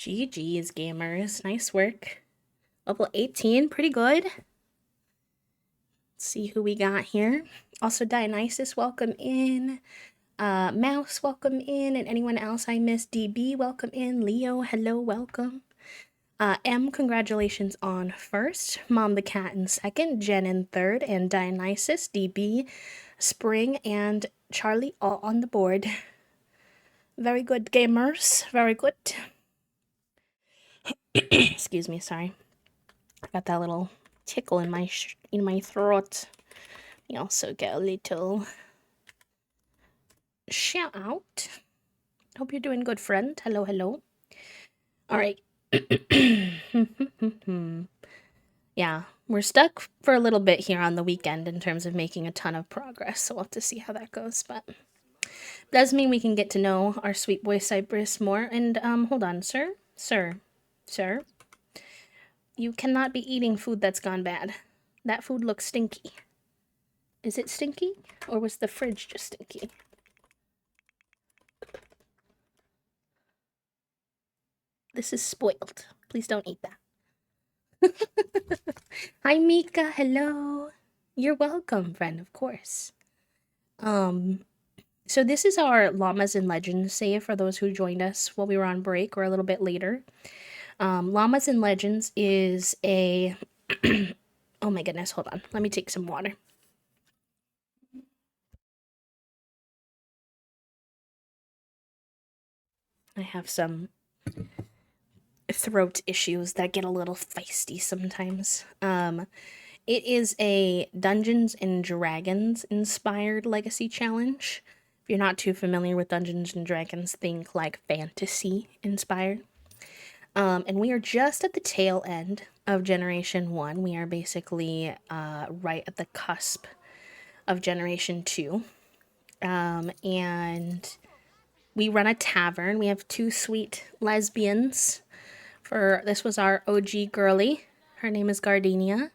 GG's, gamers. Nice work. Level 18, pretty good. Let's see who we got here. Also, Dionysus, welcome in. Mouse, welcome in. And anyone else I missed, DB, welcome in. Leo, hello, welcome. M, congratulations on first. Mom the Cat in second. Jen in third. And Dionysus, DB, Spring, and Charlie all on the board. Very good, gamers. Very good. Excuse me, sorry. I got that little tickle in my throat. You also get a little shout out. Hope you're doing good, friend. Hello, hello. All right. Yeah, we're stuck for a little bit here on the weekend in terms of making a ton of progress, so we'll have to see how that goes. But does mean we can get to know our sweet boy Cypress more. And hold on, sir, you cannot be eating food that's gone bad. That food looks stinky. Is it stinky, or was the fridge just stinky? This is spoiled. Please don't eat that. Hi, Mika. Hello. You're welcome, friend, of course. So this is our Llamas and Legends save for those who joined us while we were on break or a little bit later. Llamas and Legends is a... Oh my goodness, hold on. Let me take some water. I have some throat issues that get a little feisty sometimes. It is a Dungeons and Dragons inspired legacy challenge. If you're not too familiar with Dungeons and Dragons, think like fantasy inspired. And we are just at the tail end of Generation 1. We are basically right at the cusp of Generation 2. And we run a tavern. We have two sweet lesbians. This was our OG girly. Her name is Gardenia.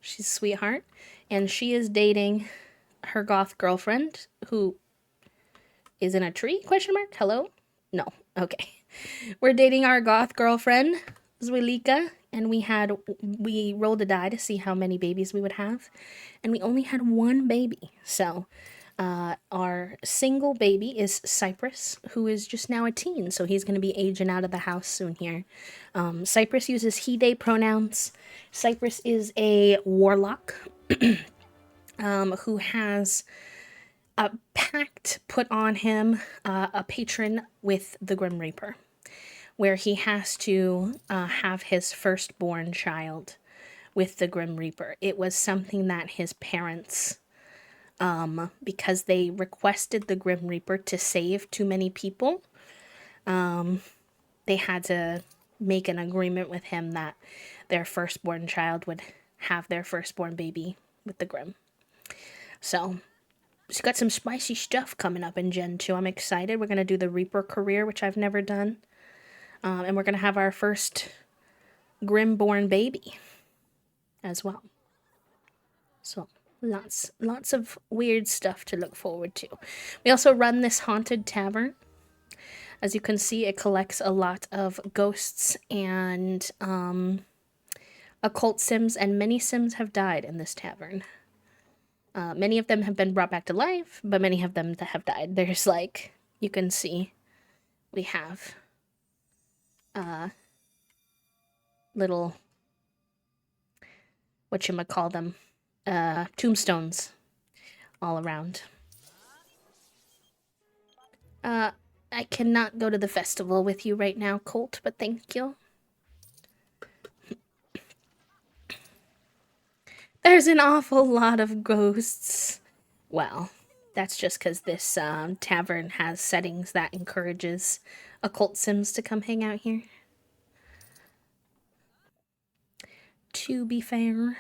She's a sweetheart. And she is dating her goth girlfriend, who is in a tree? Question mark? Hello? No. Okay. We're dating our goth girlfriend, Zwilika, and we rolled a die to see how many babies we would have, and we only had one baby. So our single baby is Cypress, who is just now a teen, so he's going to be aging out of the house soon here. Cypress uses he, they pronouns. Cypress is a warlock who has a pact put on him, a patron with the Grim Reaper, where he has to have his firstborn child with the Grim Reaper. It was something that his parents, because they requested the Grim Reaper to save too many people, they had to make an agreement with him that their firstborn child would have their firstborn baby with the Grim. So, it's got some spicy stuff coming up in Gen 2. I'm excited. We're going to do the Reaper career, which I've never done. And we're going to have our first Grim-born baby as well. So, lots of weird stuff to look forward to. We also run this haunted tavern. As you can see, it collects a lot of ghosts and occult sims, and many sims have died in this tavern. Many of them have been brought back to life, but many of them that have died. There's like, you can see, we have little, whatchamacall them, tombstones all around. I cannot go to the festival with you right now, Colt, but thank you. There's an awful lot of ghosts. Well, that's just because this tavern has settings that encourages occult sims to come hang out here. To be fair.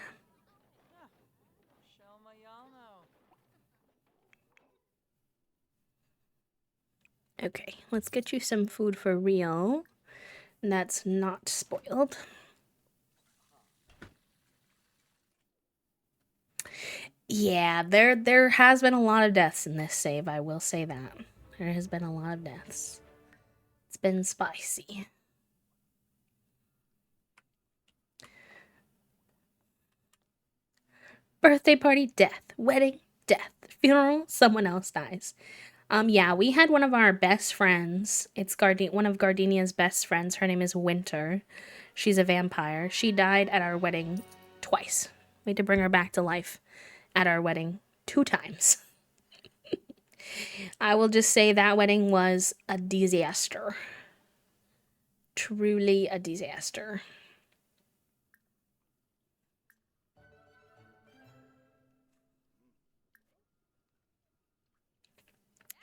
Okay, let's get you some food for real. That's not spoiled. Yeah, there has been a lot of deaths in this save, I will say that. There has been a lot of deaths. It's been spicy. Birthday party, death. Wedding, death. Funeral, someone else dies. Yeah, we had one of our best friends. It's one of Gardenia's best friends. Her name is Winter. She's a vampire. She died at our wedding twice. We had to bring her back to life at our wedding 2 times. I will just say that wedding was a disaster. Truly a disaster.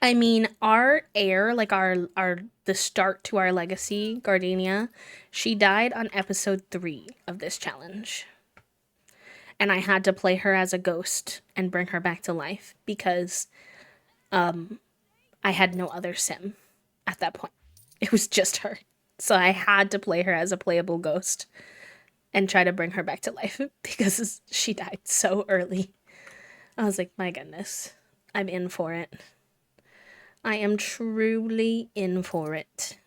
I mean, our heir, like our the start to our legacy, Gardenia, she died on episode 3 of this challenge. And I had to play her as a ghost and bring her back to life because I had no other sim at that point. It was just her. So I had to play her as a playable ghost and try to bring her back to life because she died so early. I was like, my goodness, I'm in for it. I am truly in for it.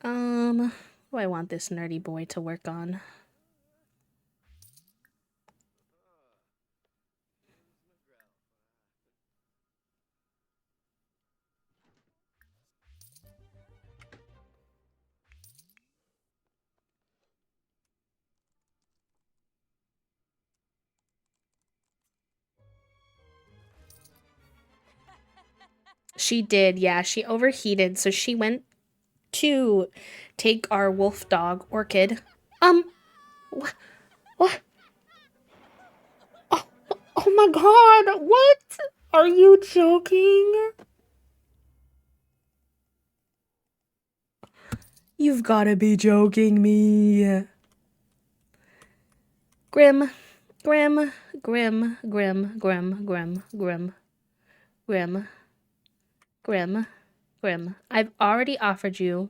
What do I want this nerdy boy to work on? She did, yeah. She overheated, so she went to take our wolf dog, Orchid. What? What? Oh, oh my god, what? Are you joking? You've gotta be joking me. Grim, grim, grim, grim, grim, grim, grim, grim, grim, grim. I've already offered you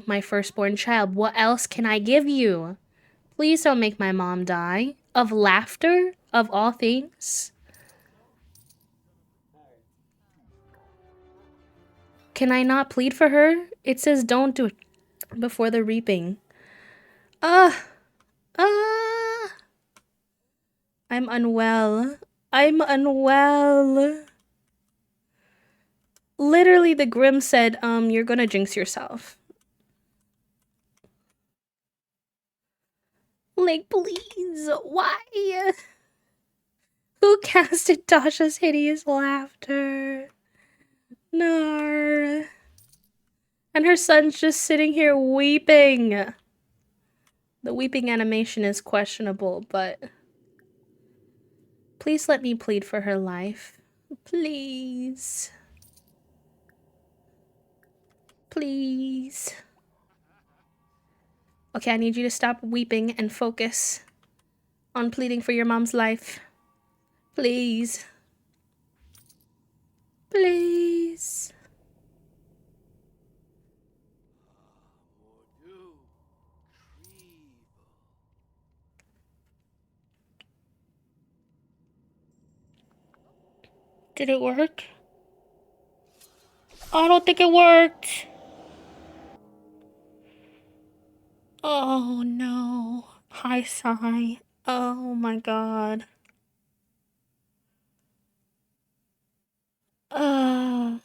my firstborn child. What else can I give you? Please don't make my mom die. Of laughter, of all things. Can I not plead for her? It says don't do it before the reaping. Ah, ah. I'm unwell. I'm unwell. Literally, the Grim said, you're gonna jinx yourself. Like, please, why? Who casted Tasha's hideous laughter? No. And her son's just sitting here weeping. The weeping animation is questionable, but please let me plead for her life. Please. Please. Okay, I need you to stop weeping and focus on pleading for your mom's life. Please. Please. Did it work? I don't think it worked. Oh no. Hi, Sai. Oh my god. Uh,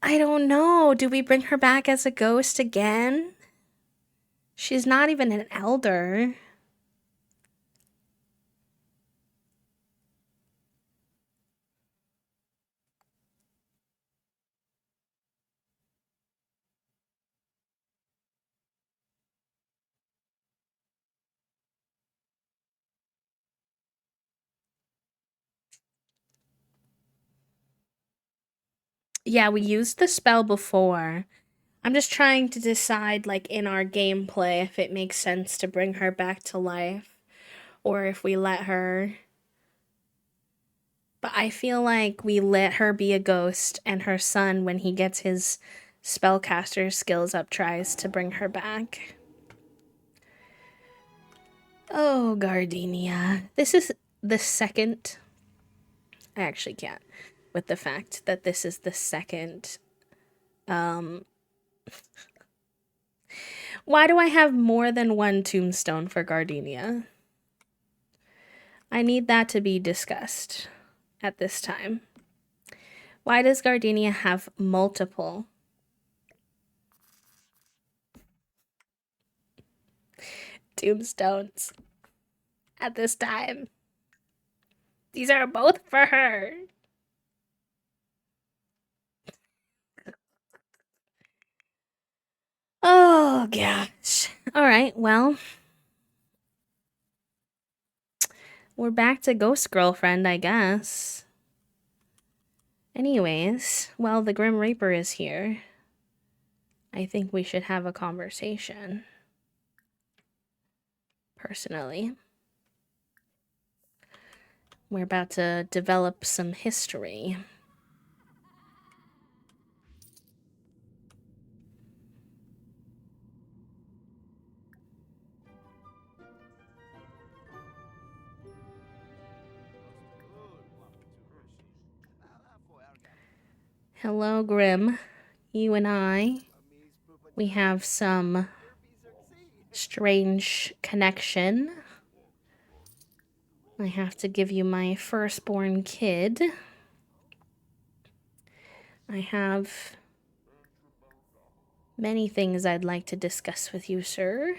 I don't know. Do we bring her back as a ghost again? She's not even an elder. Yeah, we used the spell before. I'm just trying to decide, like, in our gameplay, if it makes sense to bring her back to life or if we let her. But I feel like we let her be a ghost, and her son, when he gets his spellcaster skills up, tries to bring her back. Oh, Gardenia. This is the second, I actually can't, with the fact that this is the second. Why do I have more than one tombstone for Gardenia? I need that to be discussed at this time. Why does Gardenia have multiple tombstones at this time? These are both for her. Oh gosh. All right, well, we're back to Ghost Girlfriend, I guess. Anyways, well, the Grim Reaper is here. I think we should have a conversation. Personally, we're about to develop some history. Hello, Grim. You and I, we have some strange connection. I have to give you my firstborn kid. I have many things I'd like to discuss with you, sir.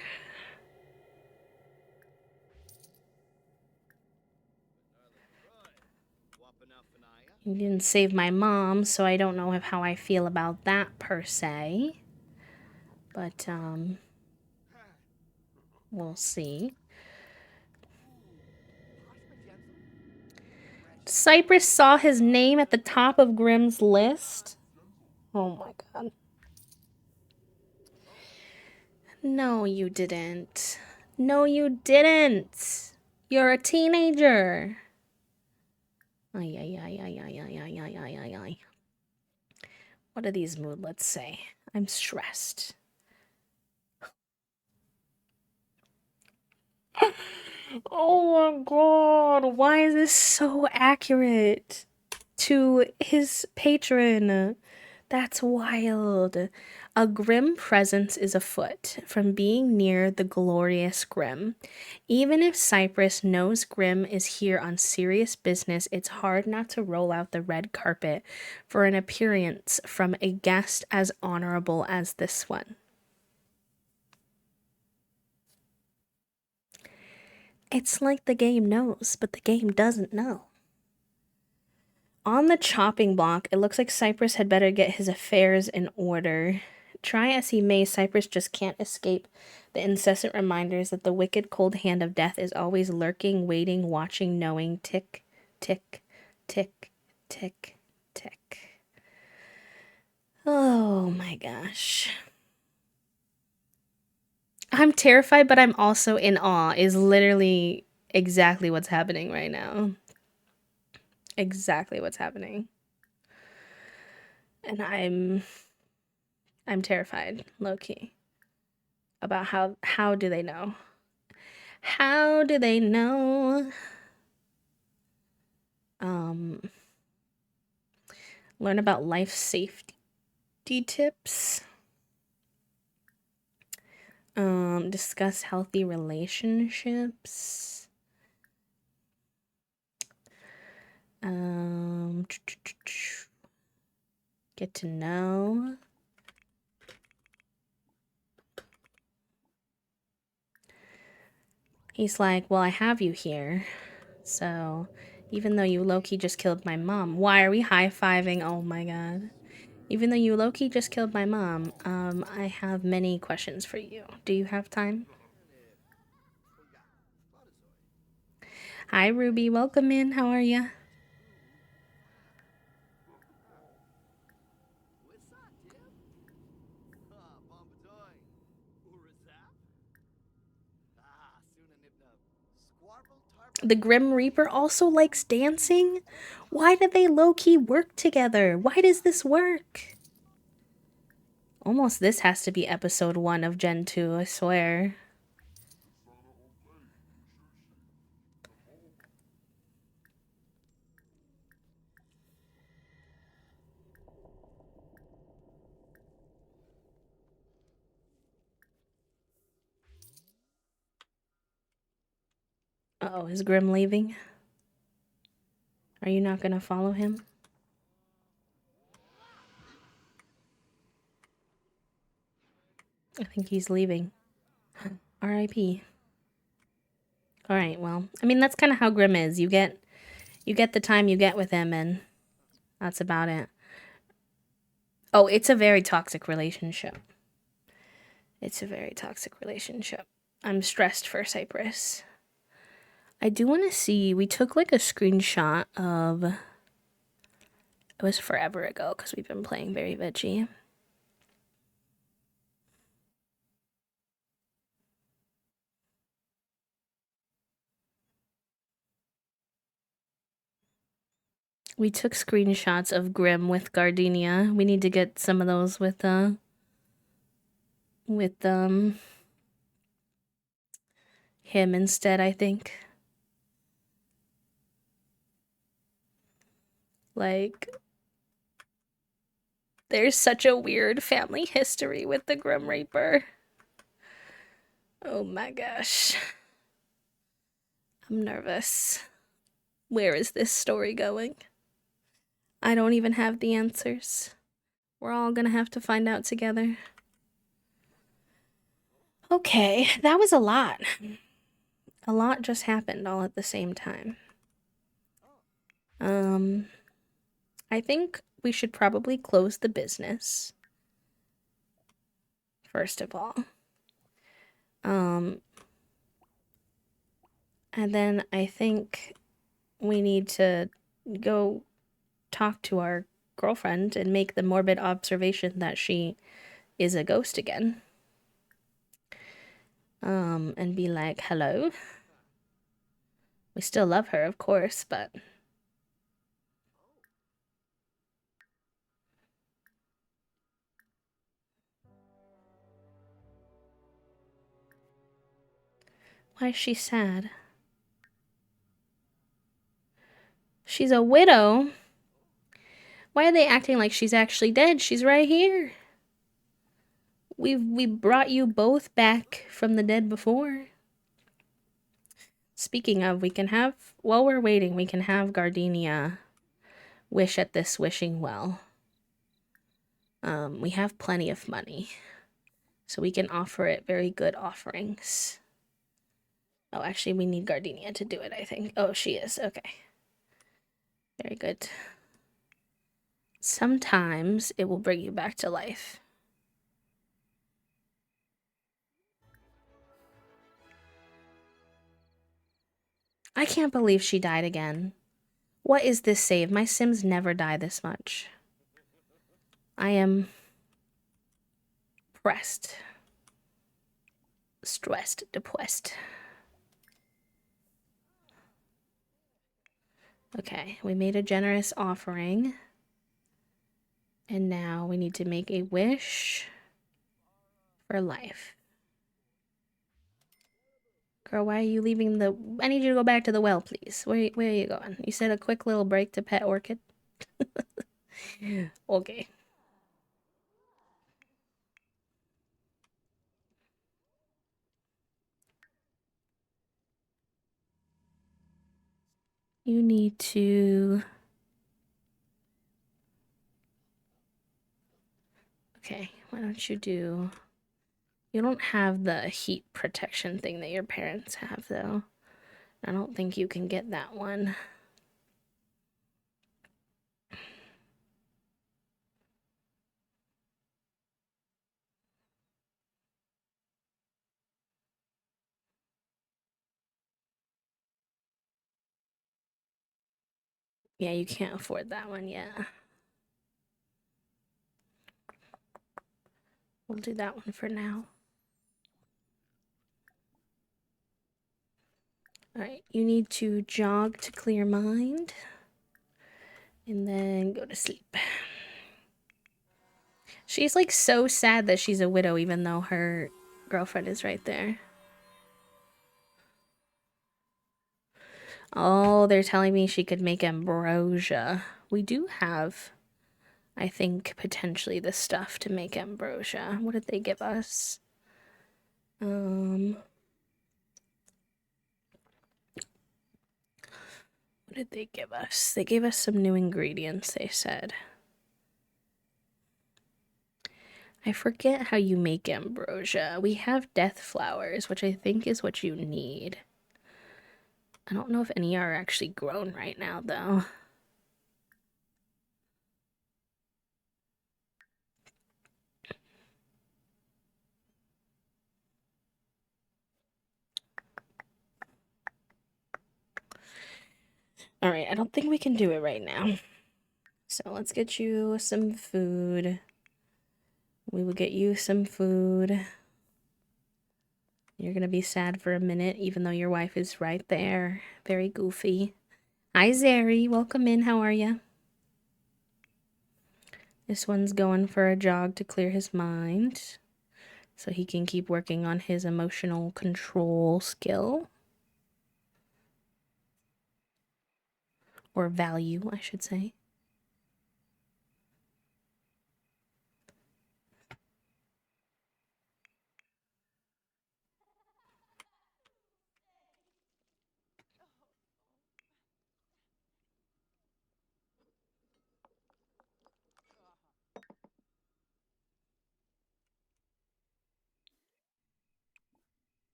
You didn't save my mom, so I don't know how I feel about that per se. But, we'll see. Cypress saw his name at the top of Grimm's list. Oh my god. No, you didn't. No, you didn't. You're a teenager. Ay, ay, ay, ay, ay, ay, ay, ay, ay, ay, ay. What do these moodlets say? I'm stressed. Oh my god, why is this so accurate to his patron? That's wild. A grim presence is afoot from being near the glorious Grim. Even if Cypress knows Grim is here on serious business, it's hard not to roll out the red carpet for an appearance from a guest as honorable as this one. It's like the game knows, but the game doesn't know. On the chopping block, it looks like Cypress had better get his affairs in order. Try as he may, Cypress just can't escape the incessant reminders that the wicked cold hand of death is always lurking, waiting, watching, knowing. Tick, tick, tick, tick, tick. Oh my gosh. I'm terrified, but I'm also in awe, is literally exactly what's happening right now. Exactly what's happening. And I'm terrified, low key, about how do they know? How do they know? Learn about life safety tips. Discuss healthy relationships. Get to know. He's like, well, I have you here. So, even though you low-key just killed my mom, why are we high-fiving? Oh my god. Even though you low-key just killed my mom, I have many questions for you. Do you have time? Hi, Ruby. Welcome in. How are you? The Grim Reaper also likes dancing? Why do they low-key work together? Why does this work? Almost this has to be episode 1 of Gen 2, I swear. Uh-oh, is Grim leaving? Are you not gonna follow him? I think he's leaving. R.I.P. Alright, well, I mean, that's kind of how Grim is. You get the time you get with him, and that's about it. Oh, it's a very toxic relationship. It's a very toxic relationship. I'm stressed for Cypress. I do want to see, we took like a screenshot of, it was forever ago because we've been playing very veggie. We took screenshots of Grim with Gardenia. We need to get some of those with him instead, I think. Like, there's such a weird family history with the Grim Reaper. Oh my gosh. I'm nervous. Where is this story going? I don't even have the answers. We're all gonna have to find out together. Okay, that was a lot. A lot just happened all at the same time. I think we should probably close the business. First of all. And then I think we need to go talk to our girlfriend and make the morbid observation that she is a ghost again. And be like, hello. We still love her, of course, but why is she sad? She's a widow? Why are they acting like she's actually dead? She's right here. We brought you both back from the dead before. Speaking of, we can have, while we're waiting, we can have Gardenia wish at this wishing well. We have plenty of money, so we can offer it very good offerings. Oh, actually, we need Gardenia to do it, I think. Oh, she is. Okay. Very good. Sometimes it will bring you back to life. I can't believe she died again. What is this save? My Sims never die this much. I am pressed. Stressed. Depressed. Okay, we made a generous offering. And now we need to make a wish for life. Girl, why are you leaving the... I need you to go back to the well, please. Where are you going? You said a quick little break to pet Orchid? Okay. You need to... Okay, why don't you do... You don't have the heat protection thing that your parents have, though. I don't think you can get that one. Yeah, you can't afford that one yet. We'll do that one for now. Alright, you need to jog to clear mind. And then go to sleep. She's like so sad that she's a widow even though her girlfriend is right there. Oh, they're telling me she could make ambrosia. We do have, I think, potentially the stuff to make ambrosia. What did they give us? What did they give us? They gave us some new ingredients, they said. I forget how you make ambrosia. We have death flowers, which I think is what you need. I don't know if any are actually grown right now, though. Alright, I don't think we can do it right now. So let's get you some food. We will get you some food. You're gonna be sad for a minute, even though your wife is right there. Very goofy. Hi, Zeri. Welcome in. How are you? This one's going for a jog to clear his mind so he can keep working on his emotional control skill. Or value, I should say.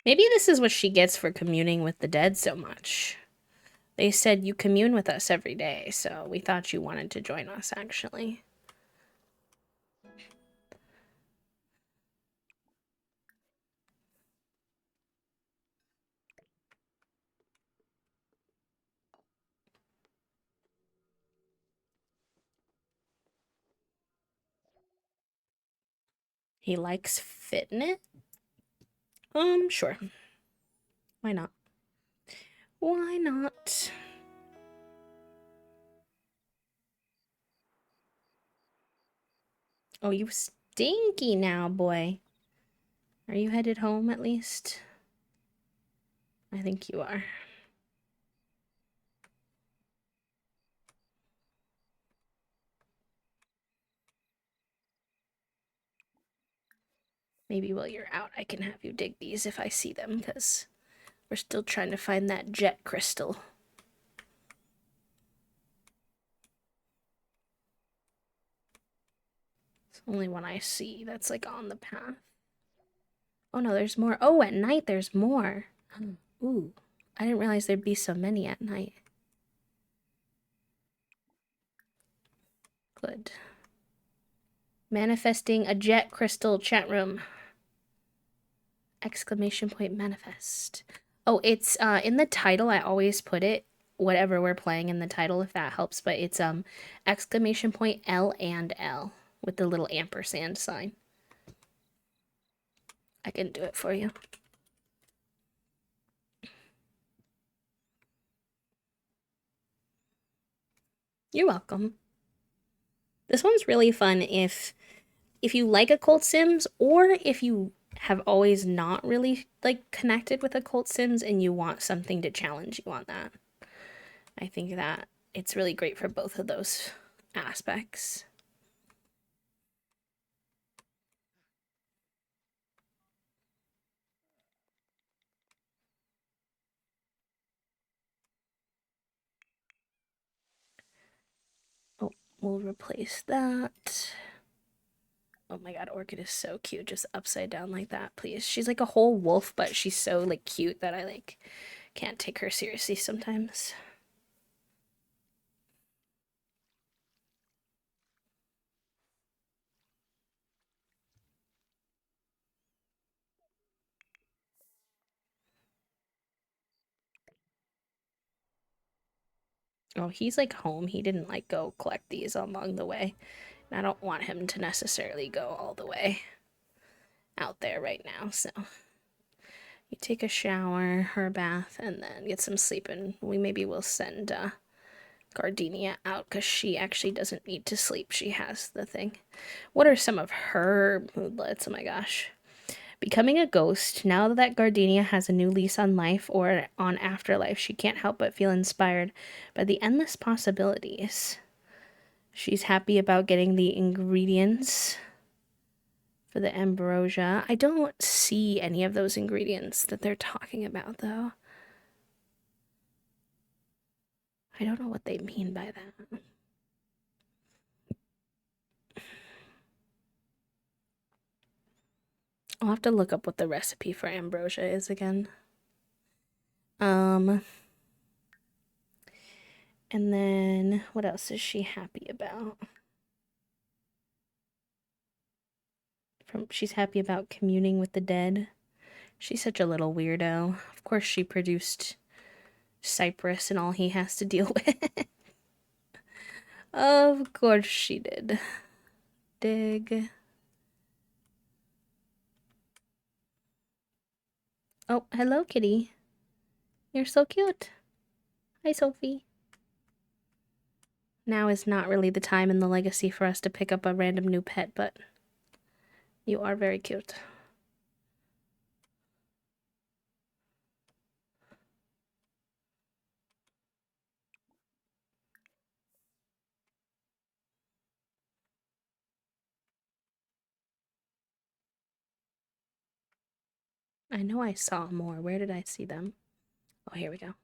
Maybe this is what she gets for communing with the dead so much. They said you commune with us every day, so we thought you wanted to join us, actually. He likes fitness? Sure. Why not? Why not? Oh, you stinky now, boy. Are you headed home at least? I think you are. Maybe while you're out, I can have you dig these if I see them, because we're still trying to find that jet crystal. It's the only one I see that's like on the path. Oh no, there's more. Oh, at night there's more. Ooh, I didn't realize there'd be so many at night. Good. Manifesting a jet crystal, chat room. Exclamation point manifest. Oh, it's in the title. I always put it whatever we're playing in the title if that helps, but it's exclamation point L and L with the little ampersand sign. I can do it for you. You're welcome. This one's really fun if you like occult sims, or if you have always not really like connected with occult sims and you want something to challenge you on that. I think that it's really great for both of those aspects. Oh, we'll replace that. Oh my god, Orchid is so cute, just upside down like that, please. She's like a whole wolf, but she's so like cute that I like can't take her seriously sometimes. Oh, he's like home. He didn't like go collect these along the way. And I don't want him to necessarily go all the way out there right now, so you take a shower, her bath, and then get some sleep, and we maybe will send Gardenia out because she actually doesn't need to sleep. She has the thing. What are some of her moodlets? Oh my gosh. Becoming a ghost. Now that Gardenia has a new lease on life or on afterlife, she can't help but feel inspired by the endless possibilities. She's happy about getting the ingredients for the ambrosia. I don't see any of those ingredients that they're talking about, though. I don't know what they mean by that. I'll have to look up what the recipe for ambrosia is again. Um, and then what else is she happy about? She's happy about communing with the dead. She's such a little weirdo. Of course, she produced Cypress and all he has to deal with. Of course she did. Dig. Oh, hello, kitty. You're so cute. Hi, Sophie. Now is not really the time in the legacy for us to pick up a random new pet, but you are very cute. I know I saw more. Where did I see them? Oh, here we go.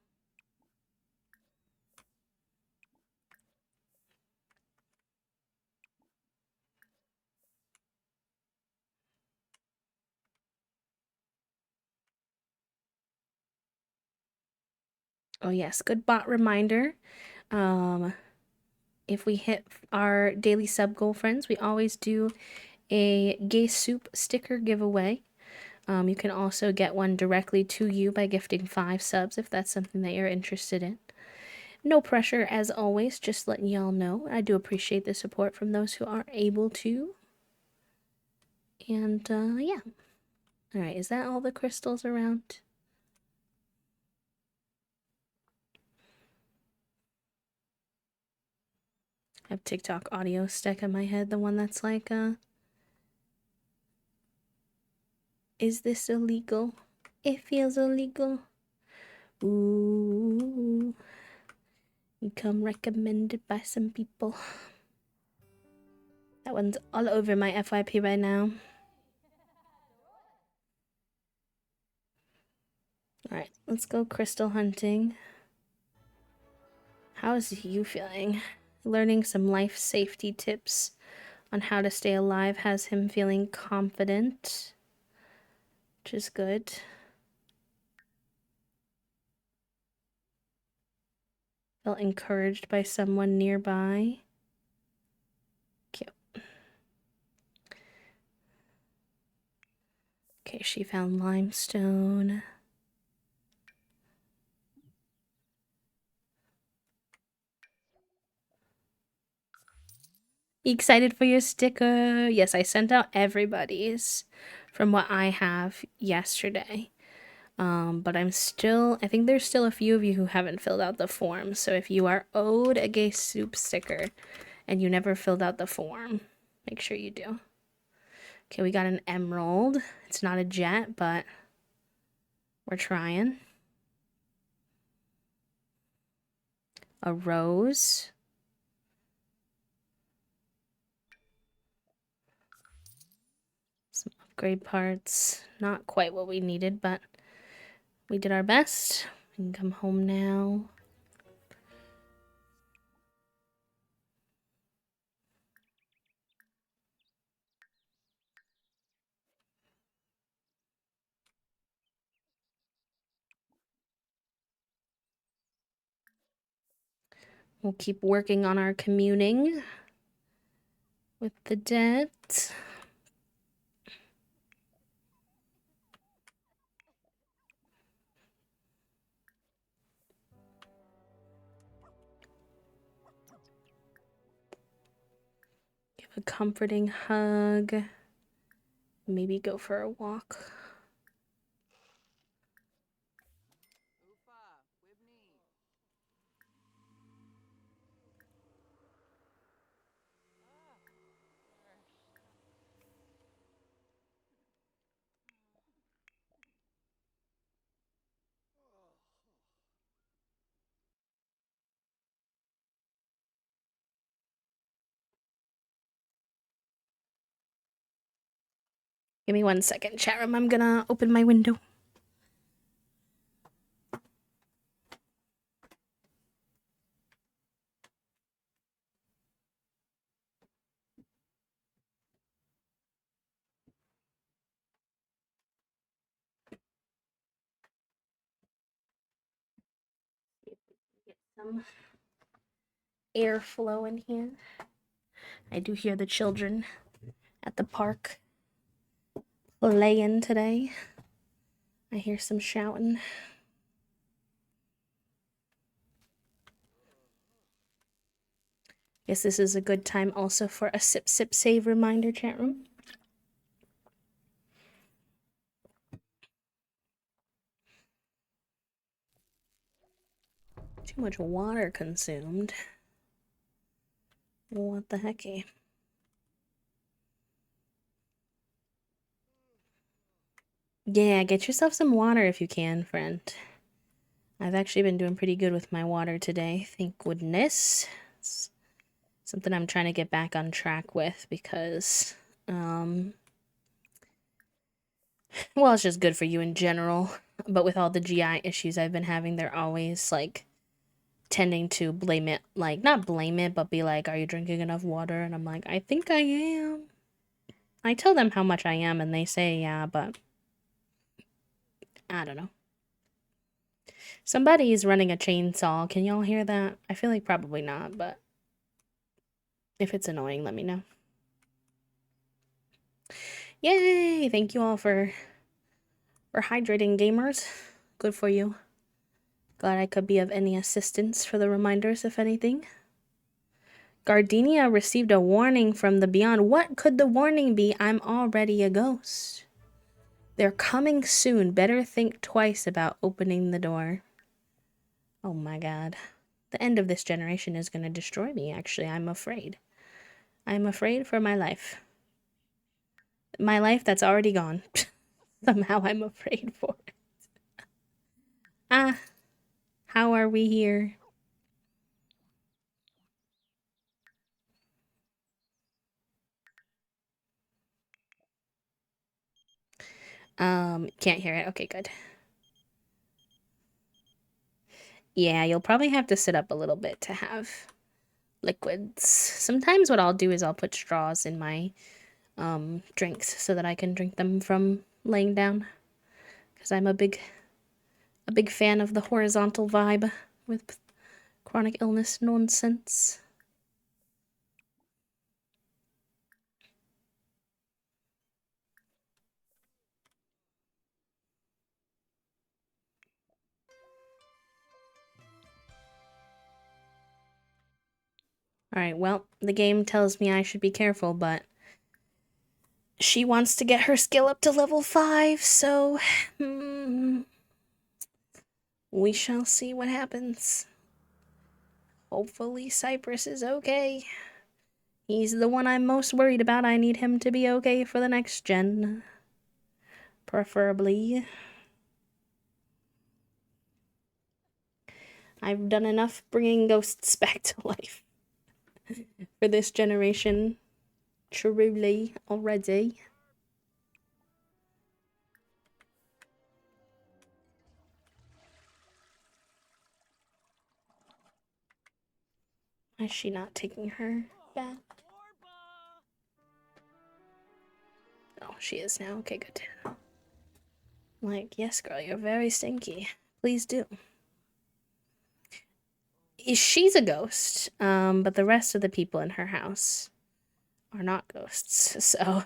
Oh, yes. Good bot reminder. Um, if we hit our daily sub goal, friends, we always do a gay soup sticker giveaway. You can also get one directly to you by gifting 5 subs if that's something that you're interested in. No pressure as always, just letting y'all know. I do appreciate the support from those who are able to. And yeah. Alright, is that all the crystals around? I have TikTok audio stuck in my head, the one that's like, is this illegal? It feels illegal. Ooh. You come recommended by some people. That one's all over my FYP right now. Alright, let's go crystal hunting. How's you feeling? Learning some life safety tips on how to stay alive has him feeling confident, which is good. Felt encouraged by someone nearby. Cute. Okay, she found limestone. Excited for your sticker? Yes, I sent out everybody's from what I have yesterday. But I think there's still a few of you who haven't filled out the form. So if you are owed a gay soup sticker and you never filled out the form, make sure you do. Okay, we got an emerald. It's not a jet, but we're trying. A rose. Some upgrade parts. Not quite what we needed, but we did our best. We can come home now. We'll keep working on our communing with the dead. Give a comforting hug. Maybe go for a walk. Give me 1 second, chat room. I'm gonna open my window. Get some airflow in here. I do hear the children at the park playing today. I hear some shouting. Guess this is a good time also for a sip sip save reminder, chat room. Too much water consumed. What the hecky? Yeah, get yourself some water if you can, friend. I've actually been doing pretty good with my water today, thank goodness. It's something I'm trying to get back on track with because, well, it's just good for you in general. But with all the GI issues I've been having, they're always like tending to blame it, like not blame it, but be like, "Are you drinking enough water?" And I'm like, "I think I am." I tell them how much I am, and they say, "Yeah," but I don't know. Somebody is running a chainsaw. Can y'all hear that? I feel like probably not, but if it's annoying, let me know. Yay! Thank you all for hydrating, gamers. Good for you. Glad I could be of any assistance for the reminders, if anything. Gardenia received a warning from the beyond. What could the warning be? I'm already a ghost. They're coming soon. Better think twice about opening the door. Oh my god. The end of this generation is gonna destroy me, actually. I'm afraid. I'm afraid for my life. My life that's already gone. Somehow I'm afraid for it. Ah, how are we here? Can't hear it. Okay, good. Yeah, you'll probably have to sit up a little bit to have liquids. Sometimes what I'll do is I'll put straws in my drinks so that I can drink them from laying down. Because I'm a big fan of the horizontal vibe with chronic illness nonsense. Alright, well, the game tells me I should be careful, but she wants to get her skill up to level 5, so we shall see what happens. Hopefully Cypress is okay. He's the one I'm most worried about. I need him to be okay for the next gen. Preferably. I've done enough bringing ghosts back to life for this generation. Truly, already. Is she not taking her bath? Oh, she is now. Okay, good. Like, yes, girl, you're very stinky. Please do. She's a ghost, but the rest of the people in her house are not ghosts. So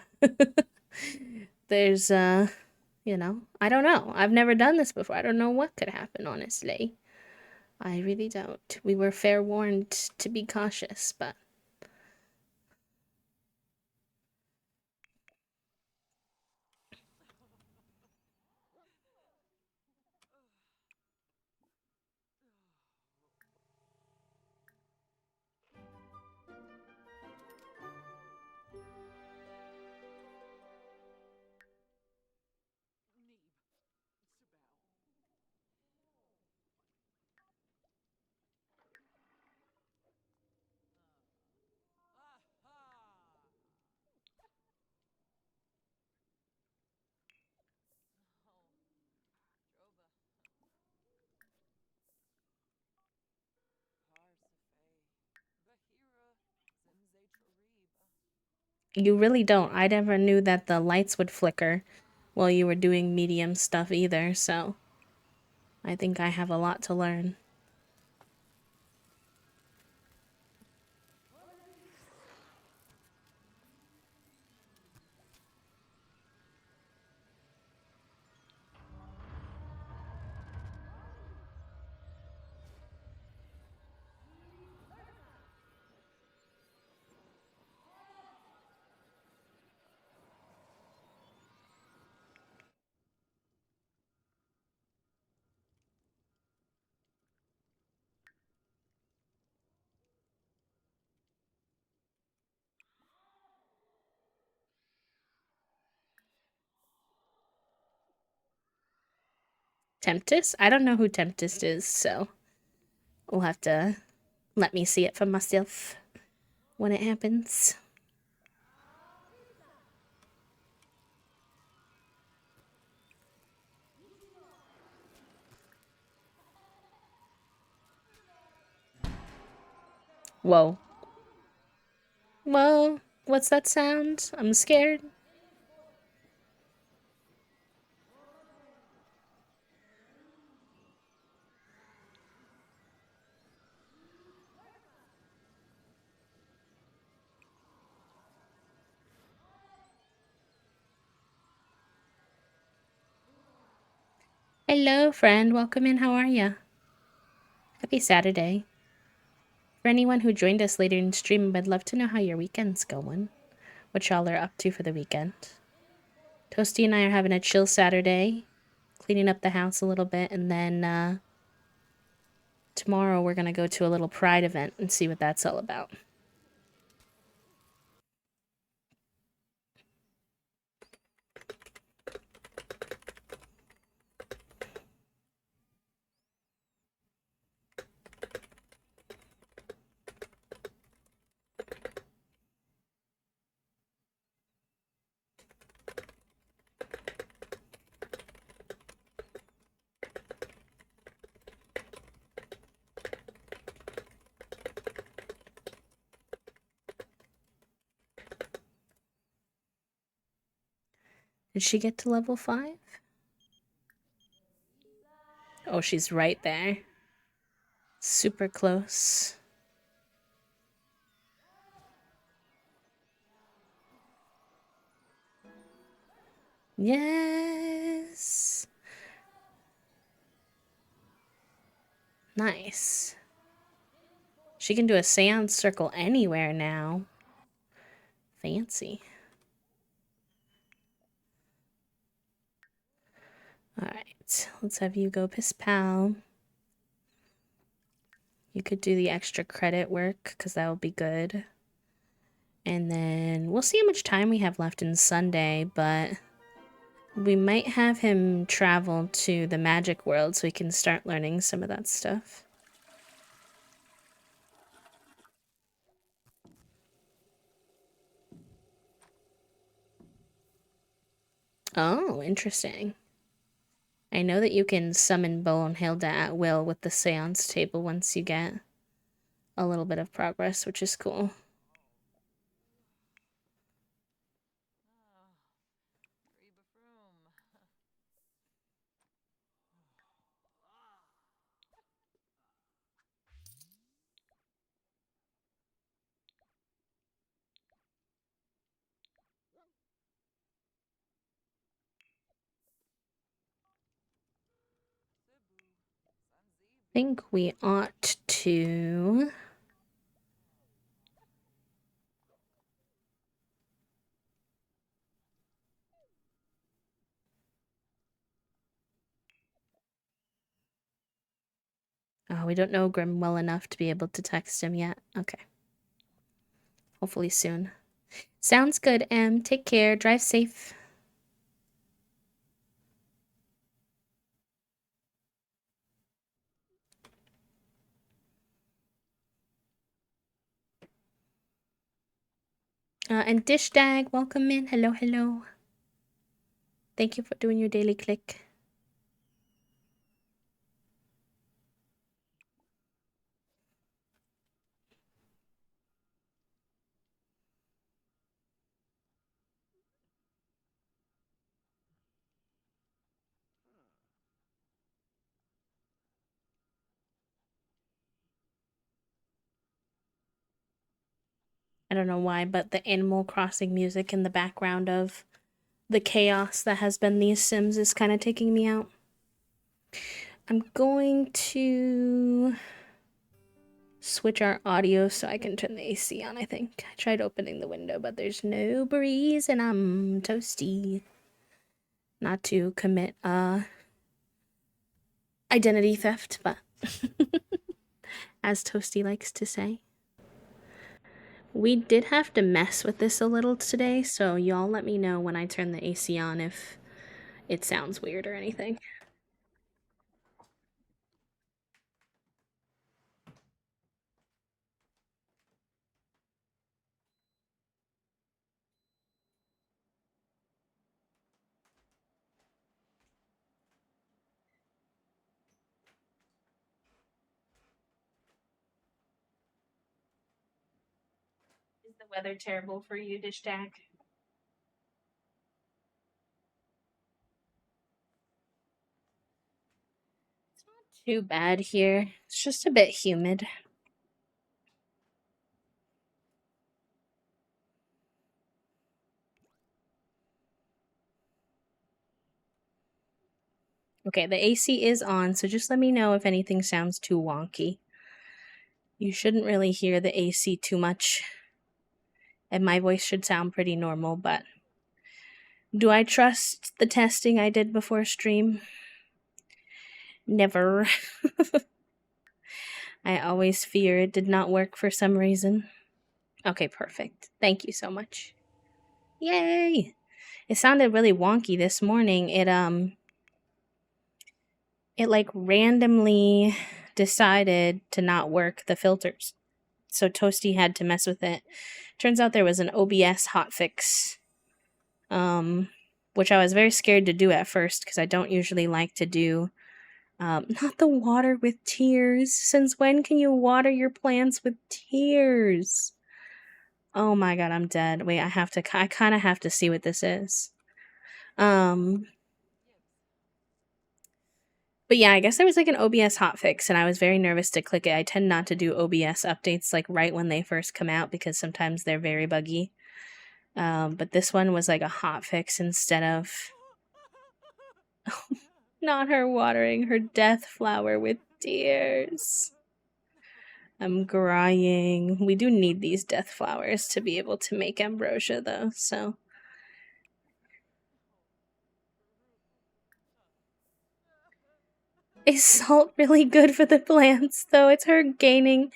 there's you know, I don't know. I've never done this before. I don't know what could happen, honestly. I really don't. We were fair warned to be cautious, but You really don't. I never knew that the lights would flicker while you were doing medium stuff either, so I think I have a lot to learn. Tempest? I don't know who Tempest is, so we'll have to let me see it for myself when it happens. Whoa. Whoa. What's that sound? I'm scared. Hello, friend. Welcome in. How are ya? Happy Saturday. For anyone who joined us later in stream, I'd love to know how your weekend's going. What y'all are up to for the weekend. Toasty and I are having a chill Saturday, cleaning up the house a little bit, and then tomorrow we're gonna go to a little pride event and see what that's all about. Did she get to level 5? Oh, she's right there. Super close. Yes. Nice. She can do a seance circle anywhere now. Fancy. Alright, let's have you go piss pal. You could do the extra credit work, because that will be good. And then we'll see how much time we have left in Sunday, but we might have him travel to the magic world so we can start learning some of that stuff. Oh, interesting. I know that you can summon Bo and Hilda at will with the seance table once you get a little bit of progress, which is cool. I think we ought to... Oh, we don't know Grim well enough to be able to text him yet. Okay. Hopefully soon. Sounds good, Em. Take care. Drive safe. And Dishdag, welcome in. Hello, hello. Thank you for doing your daily click. I don't know why, but the Animal Crossing music in the background of the chaos that has been these Sims is kind of taking me out. I'm going to switch our audio so I can turn the AC on, I think. I tried opening the window, but there's no breeze and I'm toasty. Not to commit identity theft, but as Toasty likes to say. We did have to mess with this a little today, so y'all let me know when I turn the AC on if it sounds weird or anything. Is the weather terrible for you, Dish Jack? It's not too bad here. It's just a bit humid. Okay, the AC is on, so just let me know if anything sounds too wonky. You shouldn't really hear the AC too much, and my voice should sound pretty normal, but do I trust the testing I did before stream? Never. I always fear it did not work for some reason. Okay, perfect. Thank you so much. Yay! It sounded really wonky this morning. It like randomly decided to not work the filters. So Toasty had to mess with it. Turns out there was an OBS hotfix. Which I was very scared to do at first because I don't usually like to do not the water with tears. Since when can you water your plants with tears? Oh my god, I'm dead. Wait, I kind of have to see what this is. But yeah, I guess there was like an OBS hotfix and I was very nervous to click it. I tend not to do OBS updates like right when they first come out because sometimes they're very buggy. But this one was like a hotfix instead of not her watering her death flower with tears. I'm crying. We do need these death flowers to be able to make ambrosia though, so. Is salt really good for the plants though? It's her gaining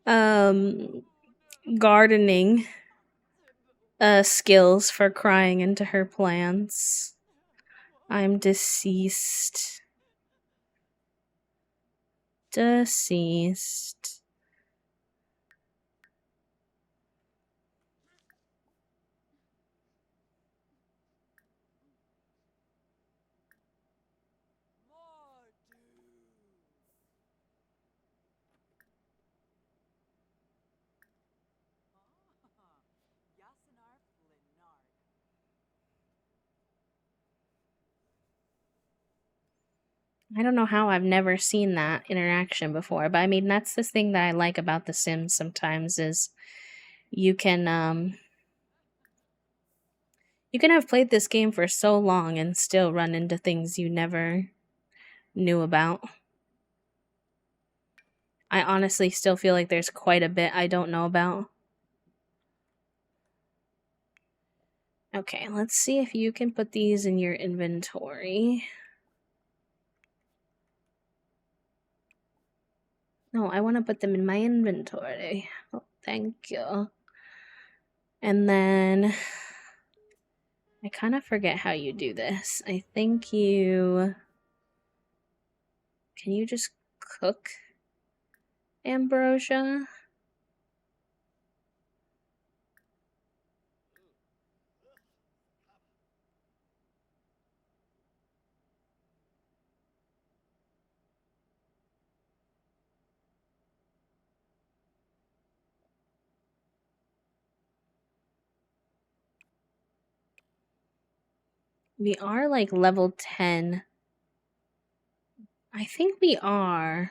um gardening skills for crying into her plants. I'm deceased. Deceased. I don't know how I've never seen that interaction before, but I mean that's the thing that I like about The Sims sometimes is you can you can have played this game for so long and still run into things you never knew about. I honestly still feel like there's quite a bit I don't know about. Okay, let's see if you can put these in your inventory. No, I want to put them in my inventory. Oh, thank you. And then I kind of forget how you do this. I think you can you just cook ambrosia? We are like level 10. I think we are.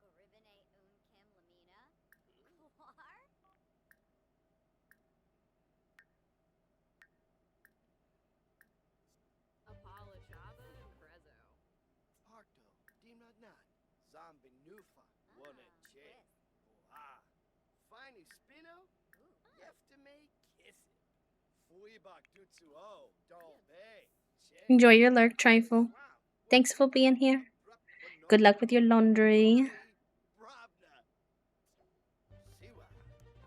Goribine un Kim Lamina? Klar? Zombie Nufa. One a chick. Ah. Finey Spino. Yeftame kiss it. Fuibak Dutsu O. Dol Bay. Enjoy your lurk, Trifle. Thanks for being here. Good luck with your laundry. Brabna. Siwa.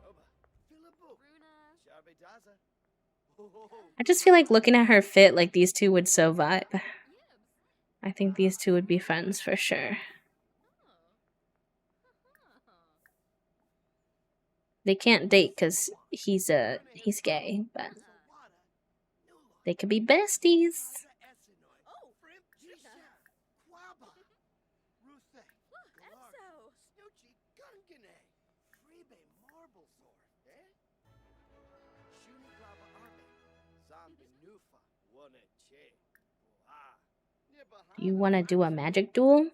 Oba. Philippo. Sharbedaza. I just feel like looking at her fit, like these two would so vibe. I think these two would be friends for sure. They can't date because he's gay, but they could be besties. You want to do a magic duel?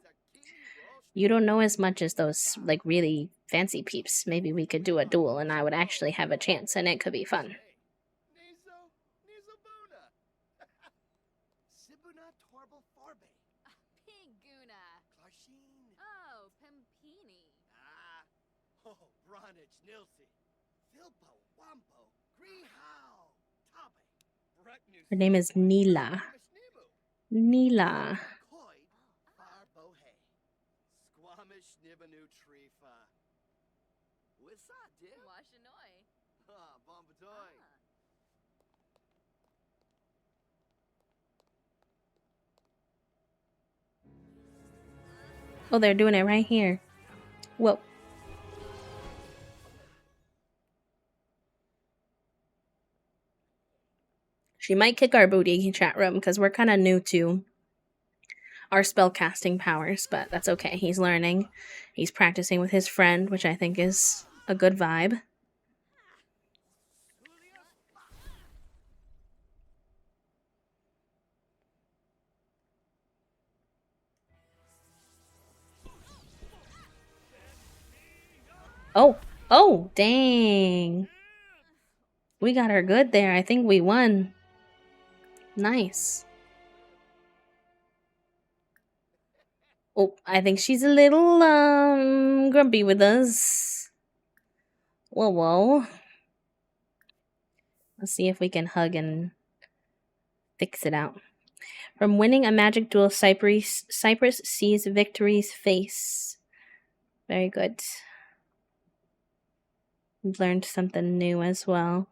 You don't know as much as those like really fancy peeps. Maybe we could do a duel and I would actually have a chance and it could be fun. Sibuna Torble Forbe. Piguna. Clarsheen. Oh, Pimpini. Ah. Oh, Bronich Nilsi. Philpo Wampo. Greehow. Tabe. Her name is Neela. Neela. Coid. Barbohe. Squamish Nibanu Trifa. Wissa dip. Washanoi. Ah, Bombatoy. Oh, they're doing it right here. Whoa. She might kick our booty, chat room, because we're kind of new to our spellcasting powers, but that's okay. He's learning. He's practicing with his friend, which I think is a good vibe. Oh, dang. We got her good there. I think we won. Nice. Oh, I think she's a little, grumpy with us. Whoa. Let's see if we can hug and fix it out. From winning a magic duel, Cypress sees victory's face. Very good. We've learned something new as well.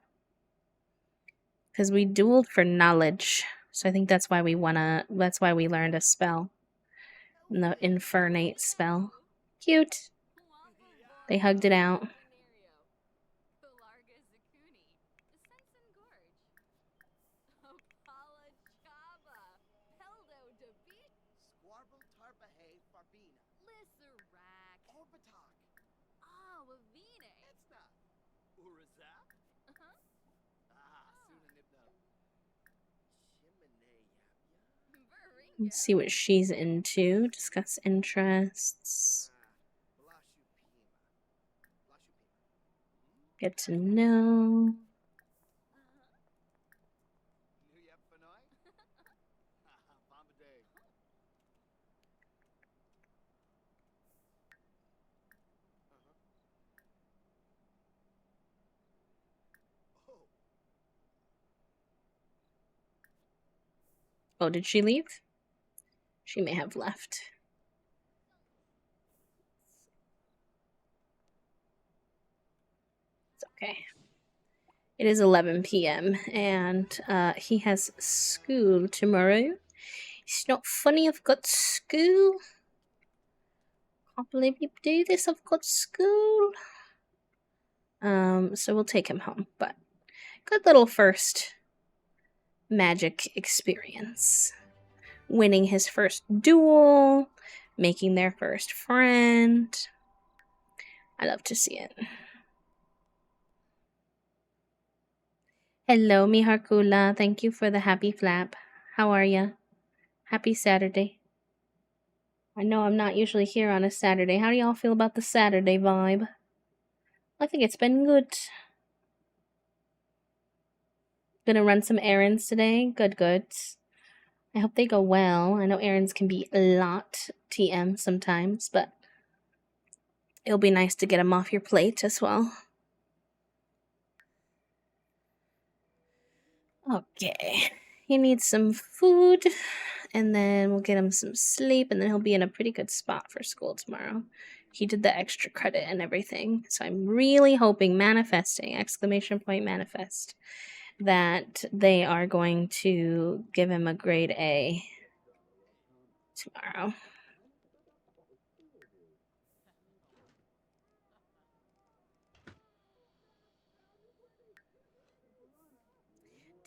Because we dueled for knowledge. So I think that's why we learned a spell. The Infernate spell. Cute. They hugged it out. Squarble Tarbahe Farbina. Lisserac. Orbitak. Oh, Wavine. Etzna. Urazap. Ah, Sunanibna. Chimene Yapya. Let's see what she's into. Discuss interests. Blashupima. Blashupima. Get to know. New Yapfanoi. Bombaday. Oh. Oh, did she leave? She may have left. It's okay. It is 11 p.m. and he has school tomorrow. It's not funny, I've got school. Can't believe you do this, I've got school. So we'll take him home, but good little first magic experience. Winning his first duel, making their first friend. I love to see it. Hello, mi Harkula. Thank you for the happy flap. How are ya? Happy Saturday. I know I'm not usually here on a Saturday. How do y'all feel about the Saturday vibe? I think it's been good. Gonna run some errands today. Good. I hope they go well. I know errands can be a lot TM sometimes, but it'll be nice to get them off your plate as well. Okay. He needs some food, and then we'll get him some sleep, and then he'll be in a pretty good spot for school tomorrow. He did the extra credit and everything, so I'm really hoping, manifesting, exclamation point manifest, that they are going to give him a grade A tomorrow.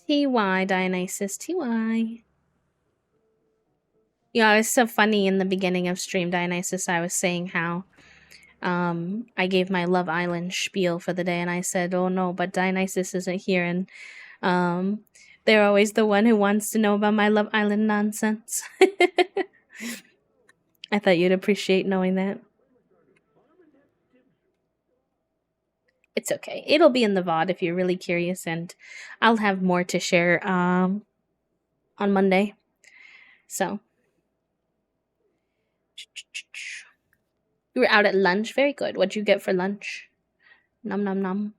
TY, Dionysus, TY. Yeah, it was so funny in the beginning of stream, Dionysus. I was saying how I gave my Love Island spiel for the day, and I said, "Oh no, but Dionysus isn't here," and they're always the one who wants to know about my Love Island nonsense. I thought you'd appreciate knowing that. It's okay. It'll be in the VOD if you're really curious, and I'll have more to share on Monday. So you were out at lunch. Very good. What'd you get for lunch? Nom nom nom.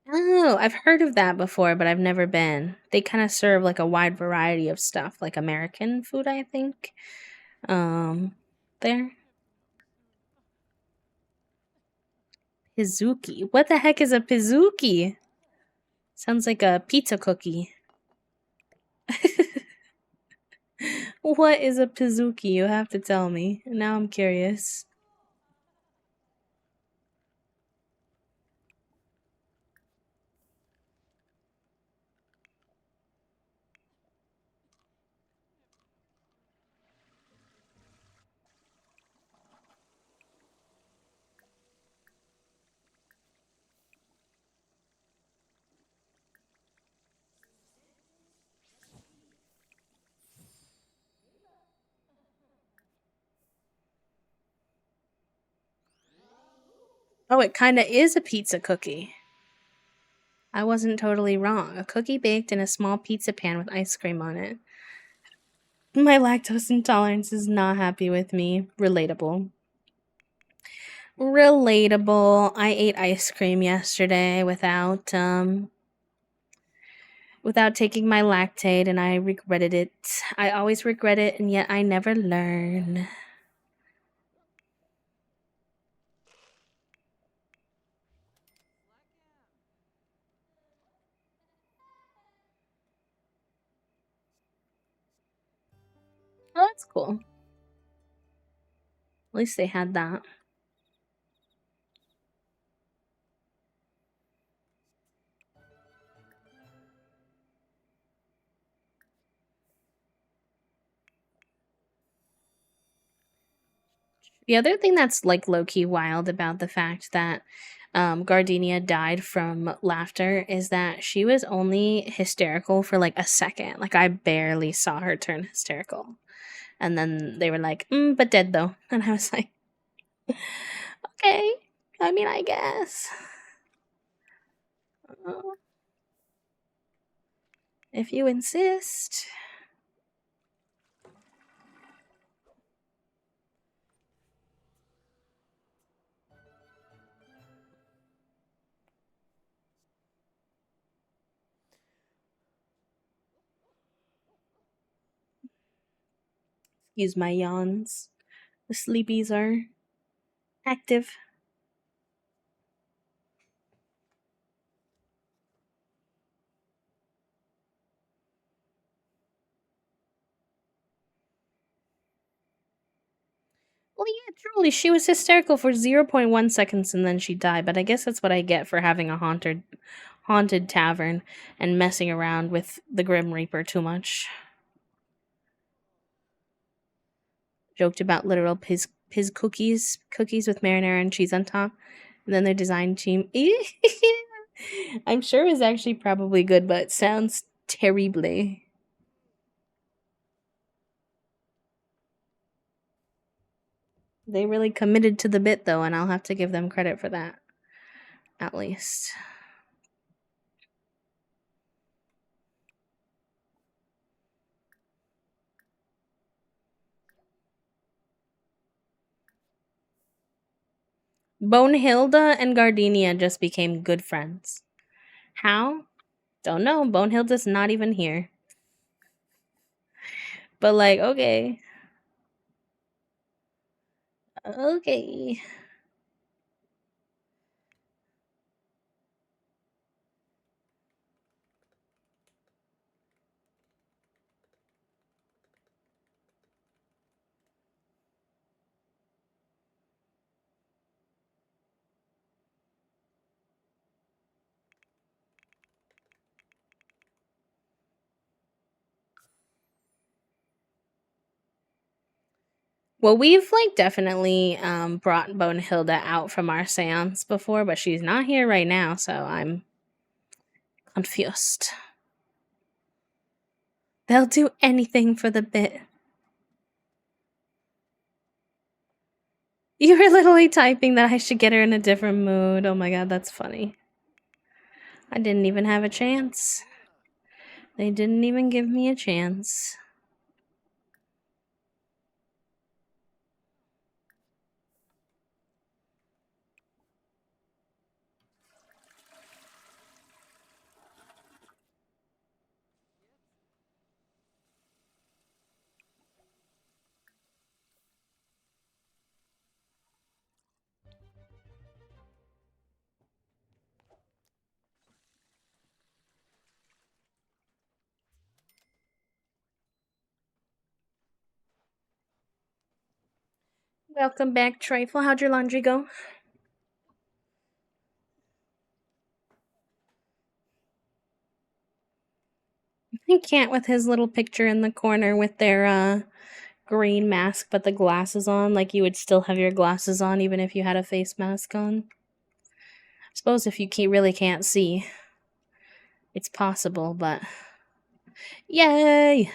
Oh, I've heard of that before, but I've never been. They kind of serve like a wide variety of stuff, like American food, I think. There. Pizuki. What the heck is a Pizuki? Sounds like a pizza cookie. What is a Pizuki? You have to tell me. Now I'm curious. Oh, it kind of is a pizza cookie. I wasn't totally wrong. A cookie baked in a small pizza pan with ice cream on it. My lactose intolerance is not happy with me. Relatable. Relatable. I ate ice cream yesterday without taking my lactate, and I regretted it. I always regret it, and yet I never learn. Oh, that's cool. At least they had that. The other thing that's like low-key wild about the fact that Gardenia died from laughter is that she was only hysterical for like a second. Like I barely saw her turn hysterical. And then they were like, but dead though. And I was like, okay. I mean, I guess. If you insist. Excuse my yawns. The sleepies are active. Well, yeah, truly, she was hysterical for 0.1 seconds and then she died. But I guess that's what I get for having a haunted tavern and messing around with the Grim Reaper too much. Joked about literal piz cookies with marinara and cheese on top, and then their design team. I'm sure it was actually probably good, but it sounds terribly. They really committed to the bit though, and I'll have to give them credit for that. At least. Bonehilda and Gardenia just became good friends. How? Don't know. Bonehilda's not even here. But like, okay. Okay. Well, we've like definitely brought Bonehilda out from our seance before, but she's not here right now, so I'm confused. They'll do anything for the bit. You were literally typing that I should get her in a different mood. Oh my god, that's funny. I didn't even have a chance. They didn't even give me a chance. Welcome back, Trifle. How'd your laundry go? I can't with his little picture in the corner with their green mask but the glasses on, like you would still have your glasses on even if you had a face mask on. I suppose if you really can't see, it's possible, but yay!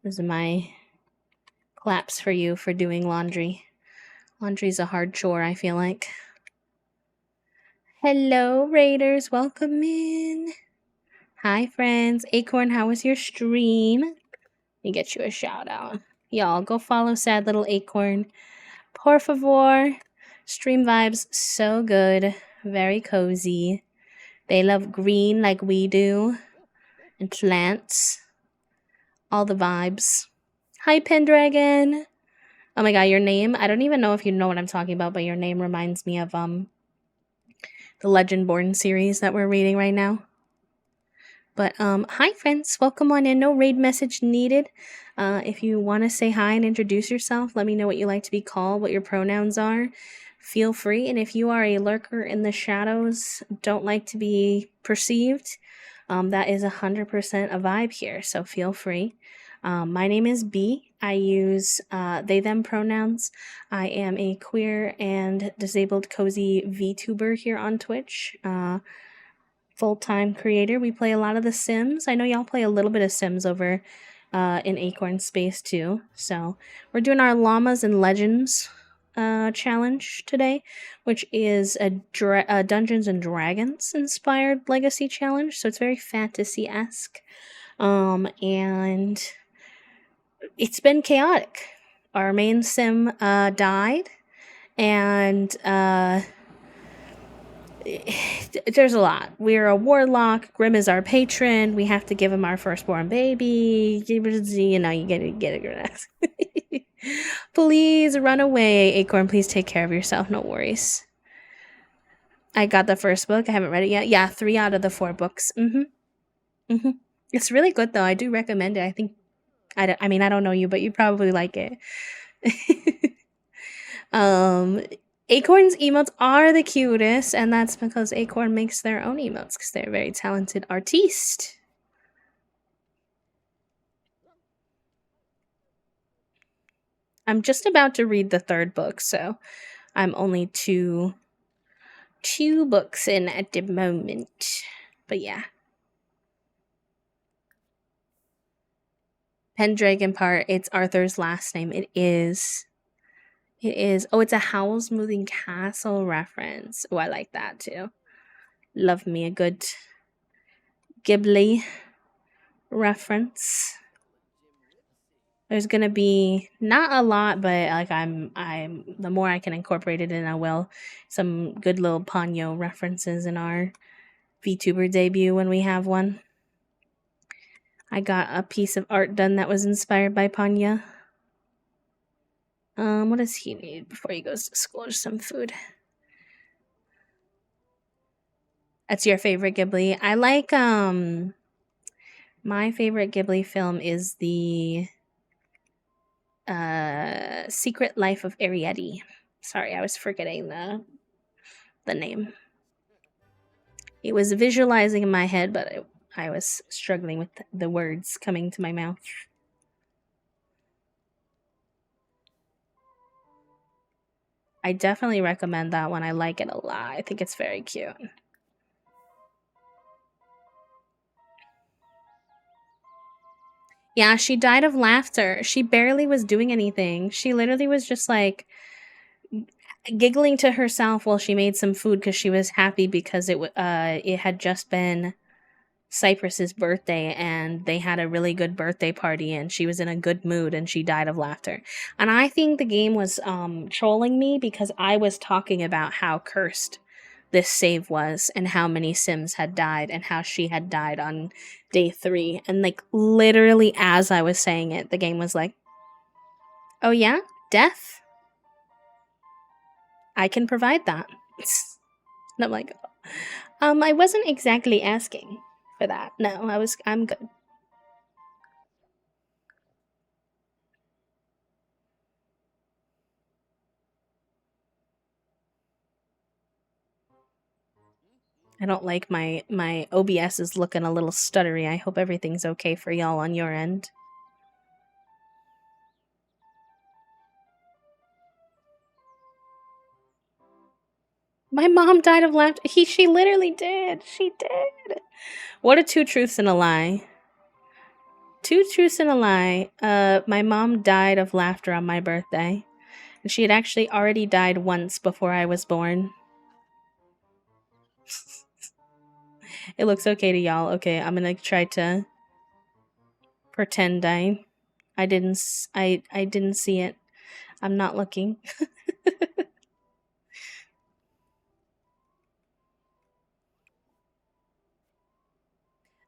Those are my claps for you for doing laundry. Laundry's a hard chore, I feel like. Hello, Raiders. Welcome in. Hi, friends. Acorn, how was your stream? Let me get you a shout out. Y'all, go follow Sad Little Acorn. Por favor. Stream vibes so good. Very cozy. They love green like we do. And plants. All the vibes. Hi, Pendragon. Oh my god, your name, I don't even know if you know what I'm talking about, but your name reminds me of the Legendborn series that we're reading right now. But hi friends, welcome on in. No raid message needed. If you want to say hi and introduce yourself, let me know what you like to be called, what your pronouns are. Feel free. And if you are a lurker in the shadows, don't like to be perceived, that is 100% a vibe here. So feel free. My name is B. I use they them pronouns. I am a queer and disabled cozy VTuber here on Twitch. Full-time creator. We play a lot of The Sims. I know y'all play a little bit of Sims over in Acorn Space too. So we're doing our Llamas and Legends challenge today, which is a Dungeons and Dragons inspired legacy challenge. So it's very fantasy-esque. And it's been chaotic. Our main sim died, and there's a lot. We're a warlock. Grim is our patron. We have to give him our firstborn baby. You know, you get it. Please run away, Acorn. Please take care of yourself. No worries. I got the first book. I haven't read it yet. Yeah, 3 out of the 4 books. It's really good though. I do recommend it. I think. I mean, I don't know you, but you probably like it. Acorn's emotes are the cutest, and that's because Acorn makes their own emotes because they're a very talented artiste. I'm just about to read the 3rd book, so I'm only two books in at the moment. But yeah. Pendragon part, it's Arthur's last name. It is. It is. Oh, it's a Howl's Moving Castle reference. Oh, I like that too. Love me a good Ghibli reference. There's gonna be not a lot, but like I'm the more I can incorporate it in, I will. Some good little Ponyo references in our VTuber debut when we have one. I got a piece of art done that was inspired by Panya. What does he need before he goes to school? Just some food. That's your favorite Ghibli. I like my favorite Ghibli film is the Secret Life of Arrietty. Sorry, I was forgetting the name. It was visualizing in my head, but I was struggling with the words coming to my mouth. I definitely recommend that one. I like it a lot. I think it's very cute. Yeah, she died of laughter. She barely was doing anything. She literally was just like giggling to herself while she made some food because she was happy because it had just been Cypress's birthday and they had a really good birthday party and she was in a good mood and she died of laughter. And I think the game was trolling me because I was talking about how cursed this save was and how many Sims had died and how she had died on day 3. And like literally as I was saying it, the game was like, "Oh yeah? Death? I can provide that." And I'm like, I wasn't exactly asking for that. No, I'm good. I don't like my OBS is looking a little stuttery. I hope everything's okay for y'all on your end. My mom died of laughter. She literally did. She did. What a two truths and a lie. Two truths and a lie. My mom died of laughter on my birthday. And she had actually already died once before I was born. It looks okay to y'all. Okay, I'm gonna try to pretend I didn't I didn't see it. I'm not looking.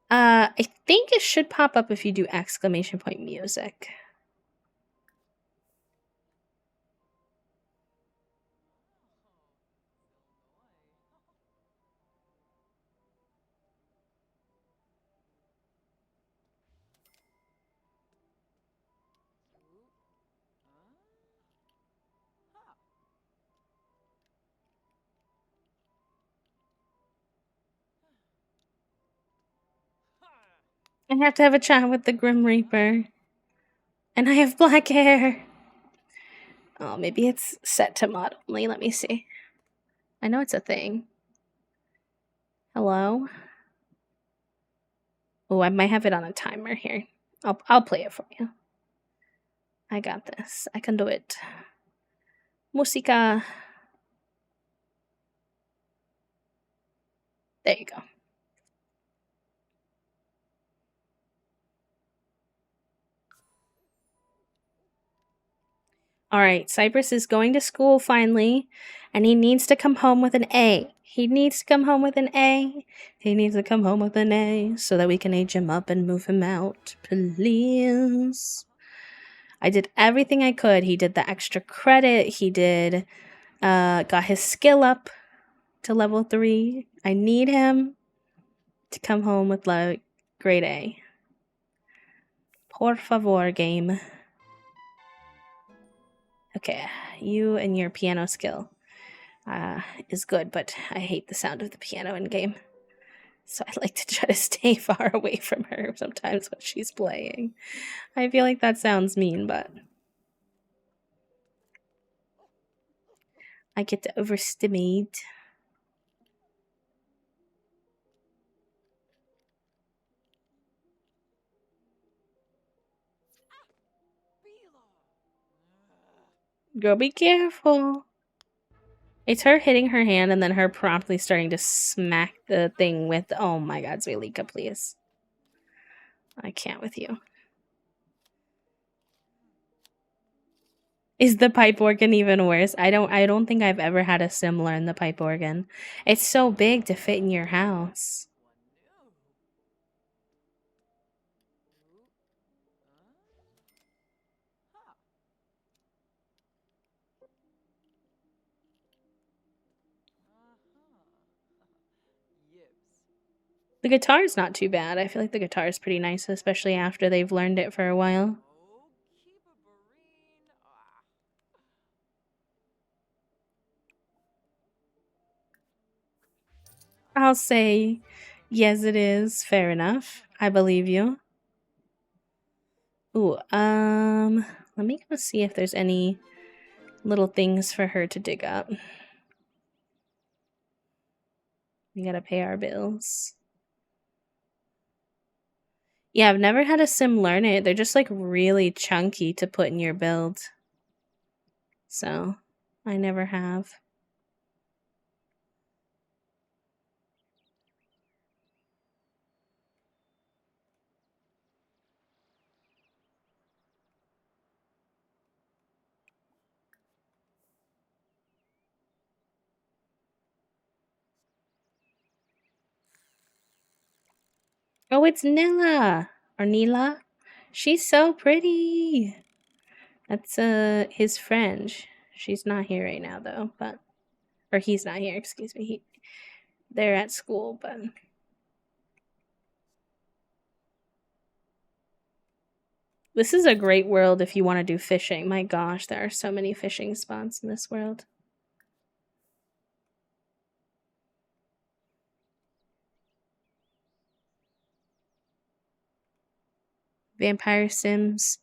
I think it should pop up if you do exclamation point music. I have to have a chat with the Grim Reaper. And I have black hair. Oh, maybe it's set to mod only. Let me see. I know it's a thing. Hello? Oh, I might have it on a timer here. I'll play it for you. I got this. I can do it. Musica. There you go. All right, Cypress is going to school finally, and he needs to come home with an A. He needs to come home with an A. He needs to come home with an A so that we can age him up and move him out. Please. I did everything I could. He did the extra credit. He did, got his skill up to level 3. I need him to come home with like grade A. Por favor, game. Okay, you and your piano skill is good, but I hate the sound of the piano in game. So I like to try to stay far away from her sometimes when she's playing. I feel like that sounds mean, but I get to overstimulate. Girl, be careful. It's her hitting her hand and then her promptly starting to smack the thing with. Oh my god, Zwelika, please. I can't with you. Is the pipe organ even worse? I don't think I've ever had a sim learn the pipe organ. It's so big to fit in your house. The guitar is not too bad. I feel like the guitar is pretty nice, especially after they've learned it for a while. I'll say, yes, it is. Fair enough. I believe you. Ooh, let me go see if there's any little things for her to dig up. We gotta pay our bills. Yeah, I've never had a sim learn it. They're just like really chunky to put in your build. So, I never have. Oh, it's Nilla or Nila. She's so pretty. That's his friend. She's not here right now though, but or he's not here, excuse me. They're at school, but this is a great world if you want to do fishing. My gosh, there are so many fishing spots in this world. Vampire Sims,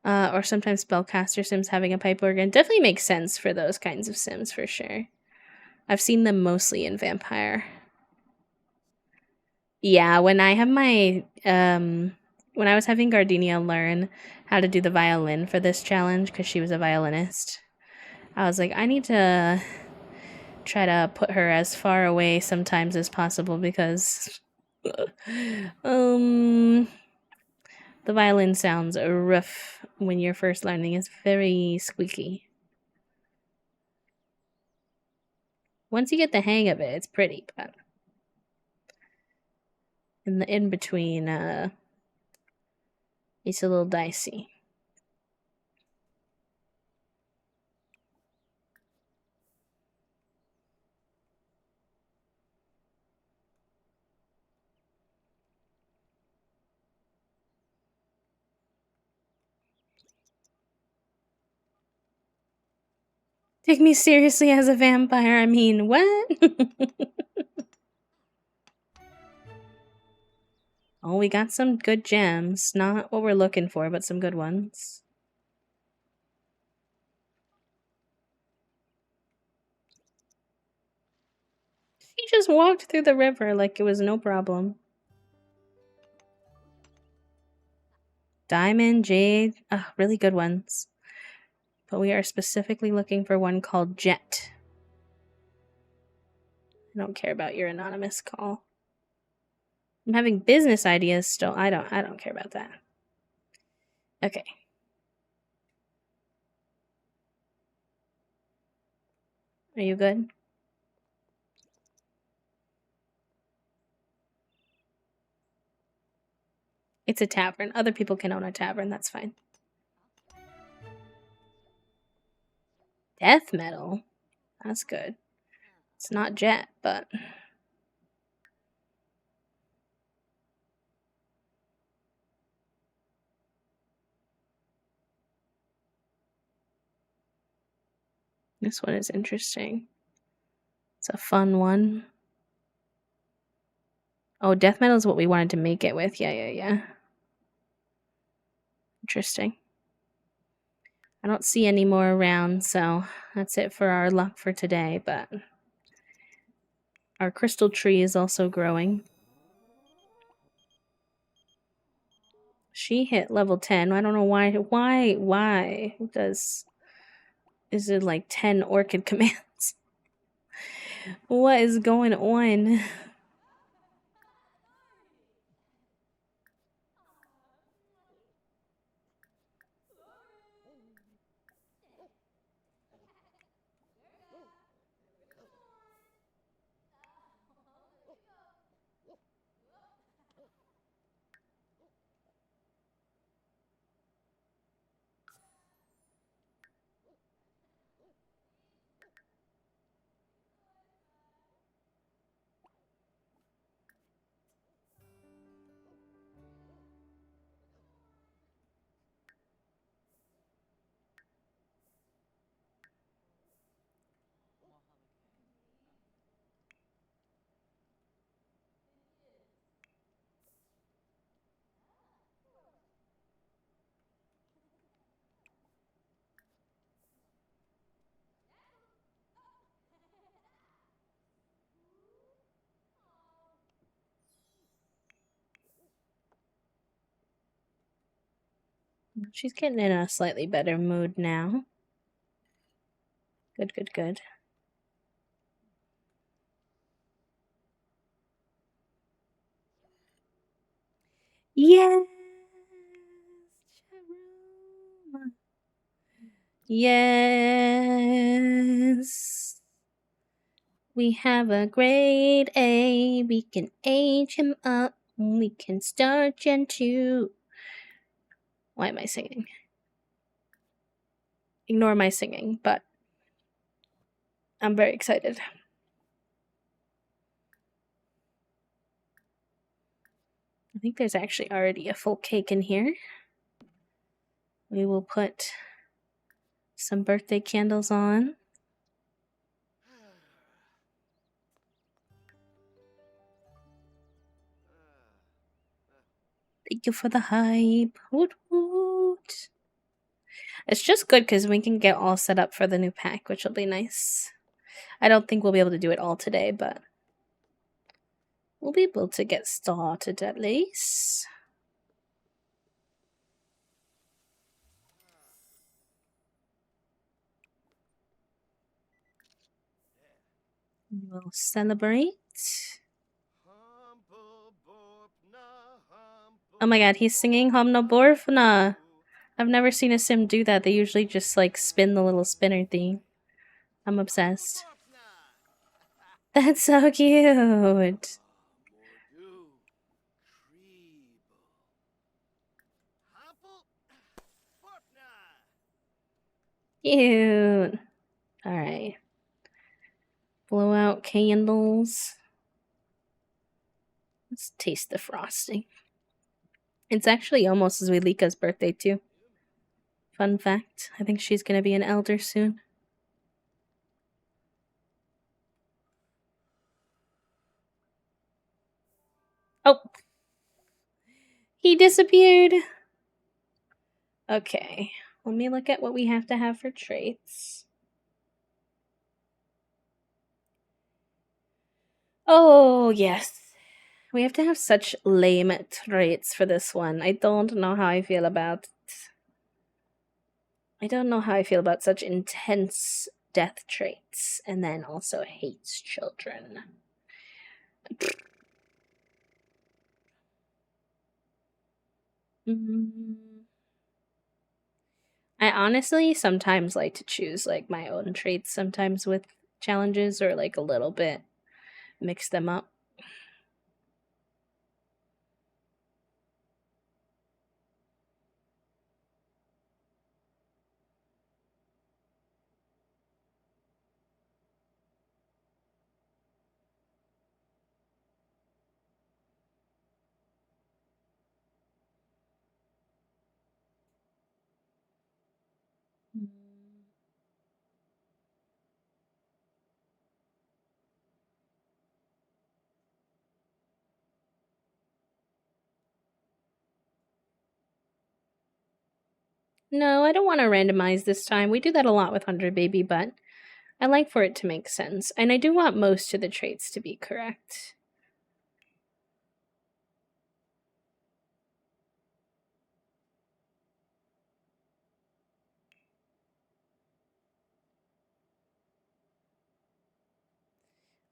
or sometimes spellcaster Sims having a pipe organ definitely makes sense for those kinds of Sims for sure. I've seen them mostly in Vampire. Yeah, when I have my when I was having Gardenia learn how to do the violin for this challenge because she was a violinist, I was like, I need to try to put her as far away sometimes as possible because the violin sounds rough when you're first learning. It's very squeaky. Once you get the hang of it, it's pretty, but in the in between, it's a little dicey. Take me seriously as a vampire. I mean, what? Oh, we got some good gems. Not what we're looking for, but some good ones. He just walked through the river like it was no problem. Diamond, jade, really good ones. But we are specifically looking for one called Jet. I don't care about your anonymous call. I'm having business ideas still. I don't care about that. Okay. Are you good? It's a tavern. Other people can own a tavern. That's fine. Death metal. That's good. It's not Jet, but this one is interesting. It's a fun one. Oh, death metal is what we wanted to make it with. Yeah. Interesting. I don't see any more around, so that's it for our luck for today, but our crystal tree is also growing. She hit level 10. I don't know why. Why does Is it like 10 orchid commands? What is going on? She's getting in a slightly better mood now. Good, good, good. Yes! Jerome! Yes! We have a grade A. We can age him up. We can start Gen 2. Why am I singing? Ignore my singing, but I'm very excited. I think there's actually already a full cake in here. We will put some birthday candles on. Thank you for the hype. Woot woot. It's just good because we can get all set up for the new pack, which will be nice. I don't think we'll be able to do it all today, but we'll be able to get started at least. We'll celebrate. Oh my god, he's singing Homna Borfna. I've never seen a sim do that. They usually just like spin the little spinner thing. I'm obsessed. That's so cute. Cute. Alright. Blow out candles. Let's taste the frosting. It's actually almost Zuelika's birthday, too. Fun fact. I think she's gonna be an elder soon. Oh! He disappeared! Okay. Let me look at what we have to have for traits. Oh, yes. We have to have such lame traits for this one. I don't know how I feel about... I don't know how I feel about such intense death traits. And then also hates children. I honestly sometimes like to choose like my own traits sometimes with challenges or like a little bit mix them up. No, I don't want to randomize this time. We do that a lot with 100 Baby, but I like for it to make sense. And I do want most of the traits to be correct.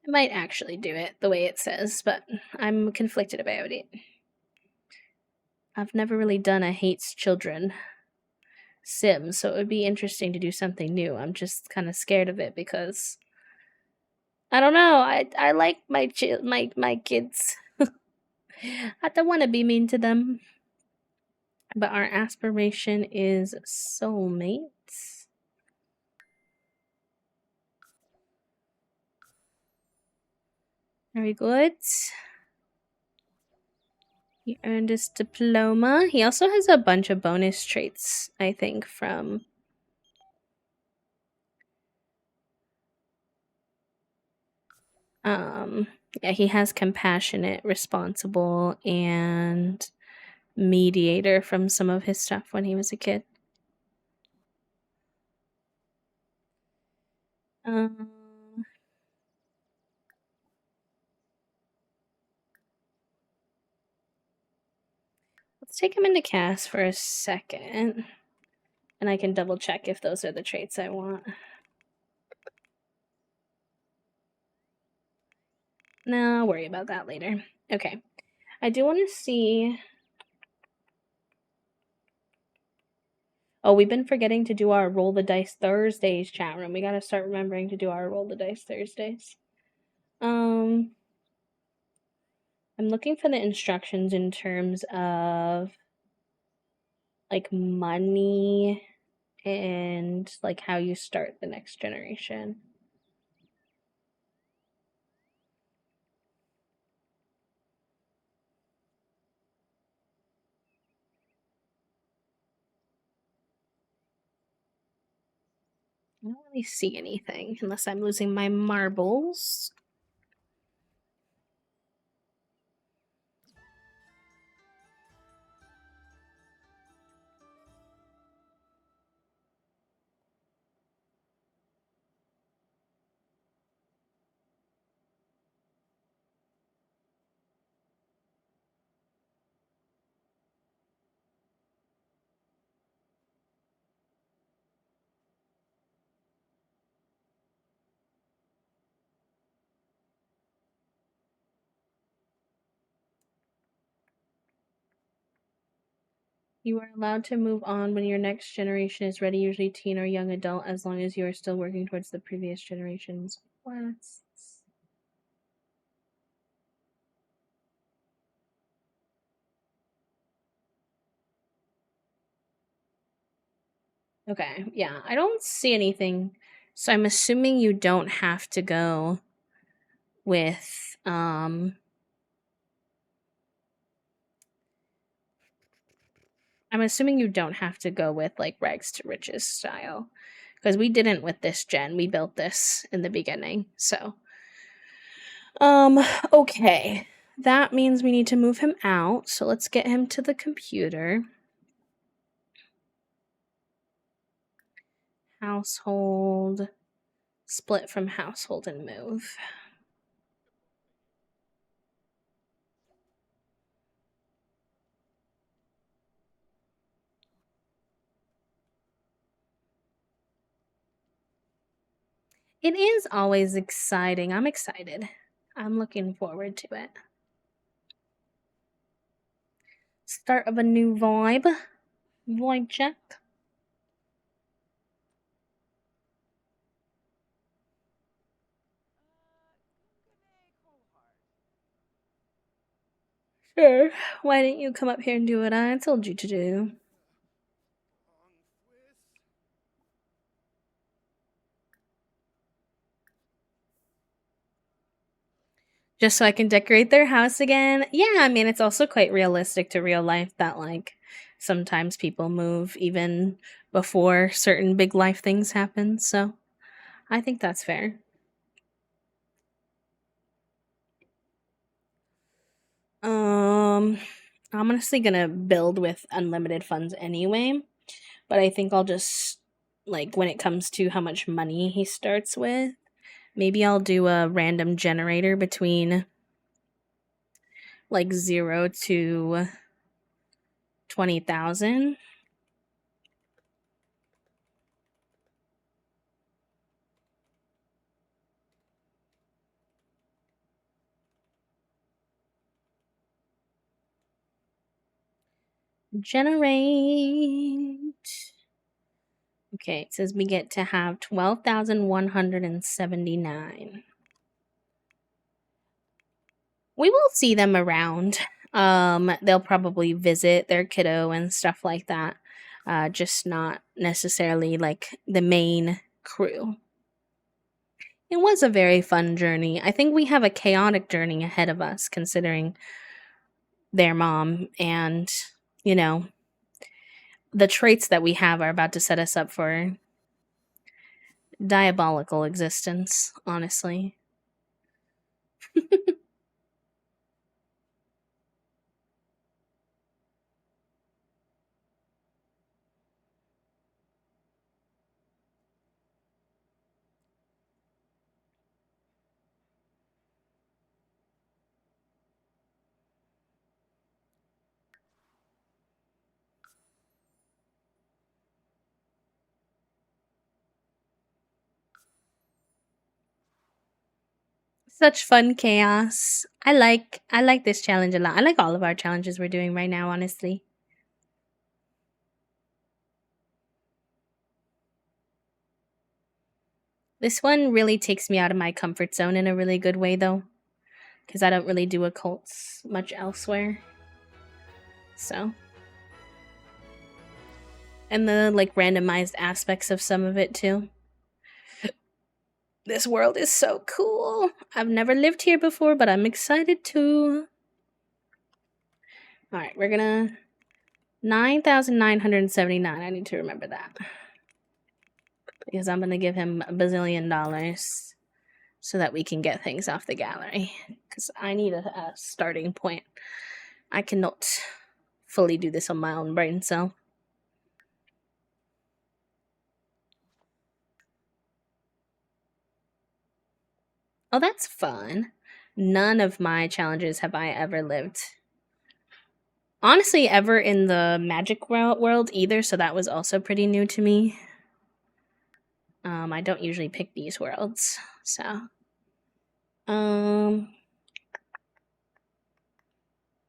I might actually do it the way it says, but I'm conflicted about it. I've never really done a hates children sim, so it would be interesting to do something new. I'm just kind of scared of it because I don't know. I like my kids. I don't want to be mean to them. But our aspiration is soulmates. Very good. He earned his diploma. He also has a bunch of bonus traits, I think, from yeah, he has compassionate, responsible, and mediator from some of his stuff when he was a kid. Um let's take him into cast for a second. And I can double check if those are the traits I want. No, I'll worry about that later. Okay. I do want to see. Oh, we've been forgetting to do our Roll the Dice Thursdays chat room. We gotta start remembering to do our Roll the Dice Thursdays. I'm looking for the instructions in terms of like money and like how you start the next generation. I don't really see anything unless I'm losing my marbles. You are allowed to move on when your next generation is ready, usually teen or young adult, as long as you are still working towards the previous generation's quests. Okay, yeah, I don't see anything. So I'm assuming you don't have to go with I'm assuming you don't have to go with like rags to riches style because we didn't with this gen. We built this in the beginning. So okay. That means we need to move him out. So let's get him to the computer. Household, split from household and move. It is always exciting. I'm excited. I'm looking forward to it. Start of a new vibe. Vibe check. Sure. Why didn't you come up here and do what I told you to do? Wrong with. Just so I can decorate their house again. Yeah, I mean, it's also quite realistic to real life that, like, sometimes people move even before certain big life things happen. So I think that's fair. I'm honestly gonna build with unlimited funds anyway, but I think I'll just like when it comes to how much money he starts with, maybe I'll do a random generator between like 0 to 20,000. Generate. Okay, it says we get to have 12,179. We will see them around. They'll probably visit their kiddo and stuff like that. Just not necessarily like the main crew. It was a very fun journey. I think we have a chaotic journey ahead of us considering their mom and, you know, the traits that we have are about to set us up for diabolical existence, honestly. Such fun chaos. I like this challenge a lot. I like all of our challenges we're doing right now, honestly. This one really takes me out of my comfort zone in a really good way though, because I don't really do occults much elsewhere. So, and the like randomized aspects of some of it too. This world is so cool. I've never lived here before, but I'm excited to. All right, we're gonna 9,979. I need to remember that because I'm gonna give him $1 bazillion so that we can get things off the gallery. Because I need a starting point. I cannot fully do this on my own brain cell. Oh, that's fun. None of my challenges have I ever lived. Honestly, ever in the magic world either, so that was also pretty new to me. I don't usually pick these worlds, so.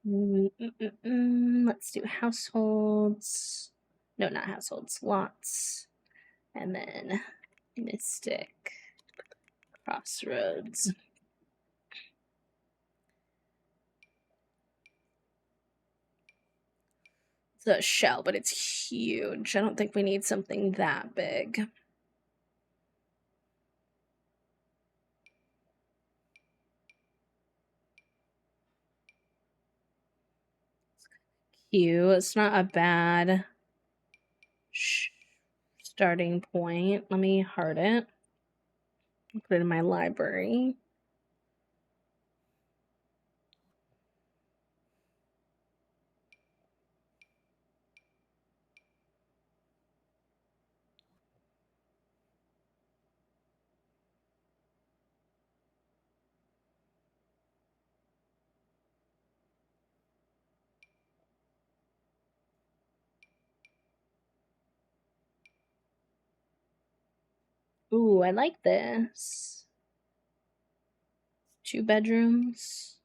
Let's do households. No, not households. Lots. And then Mystic. Crossroads. It's a shell, but it's huge. I don't think we need something that big. Cute. It's not a bad starting point. Let me heart it. Put it in my library. Ooh, I like this. 2 bedrooms.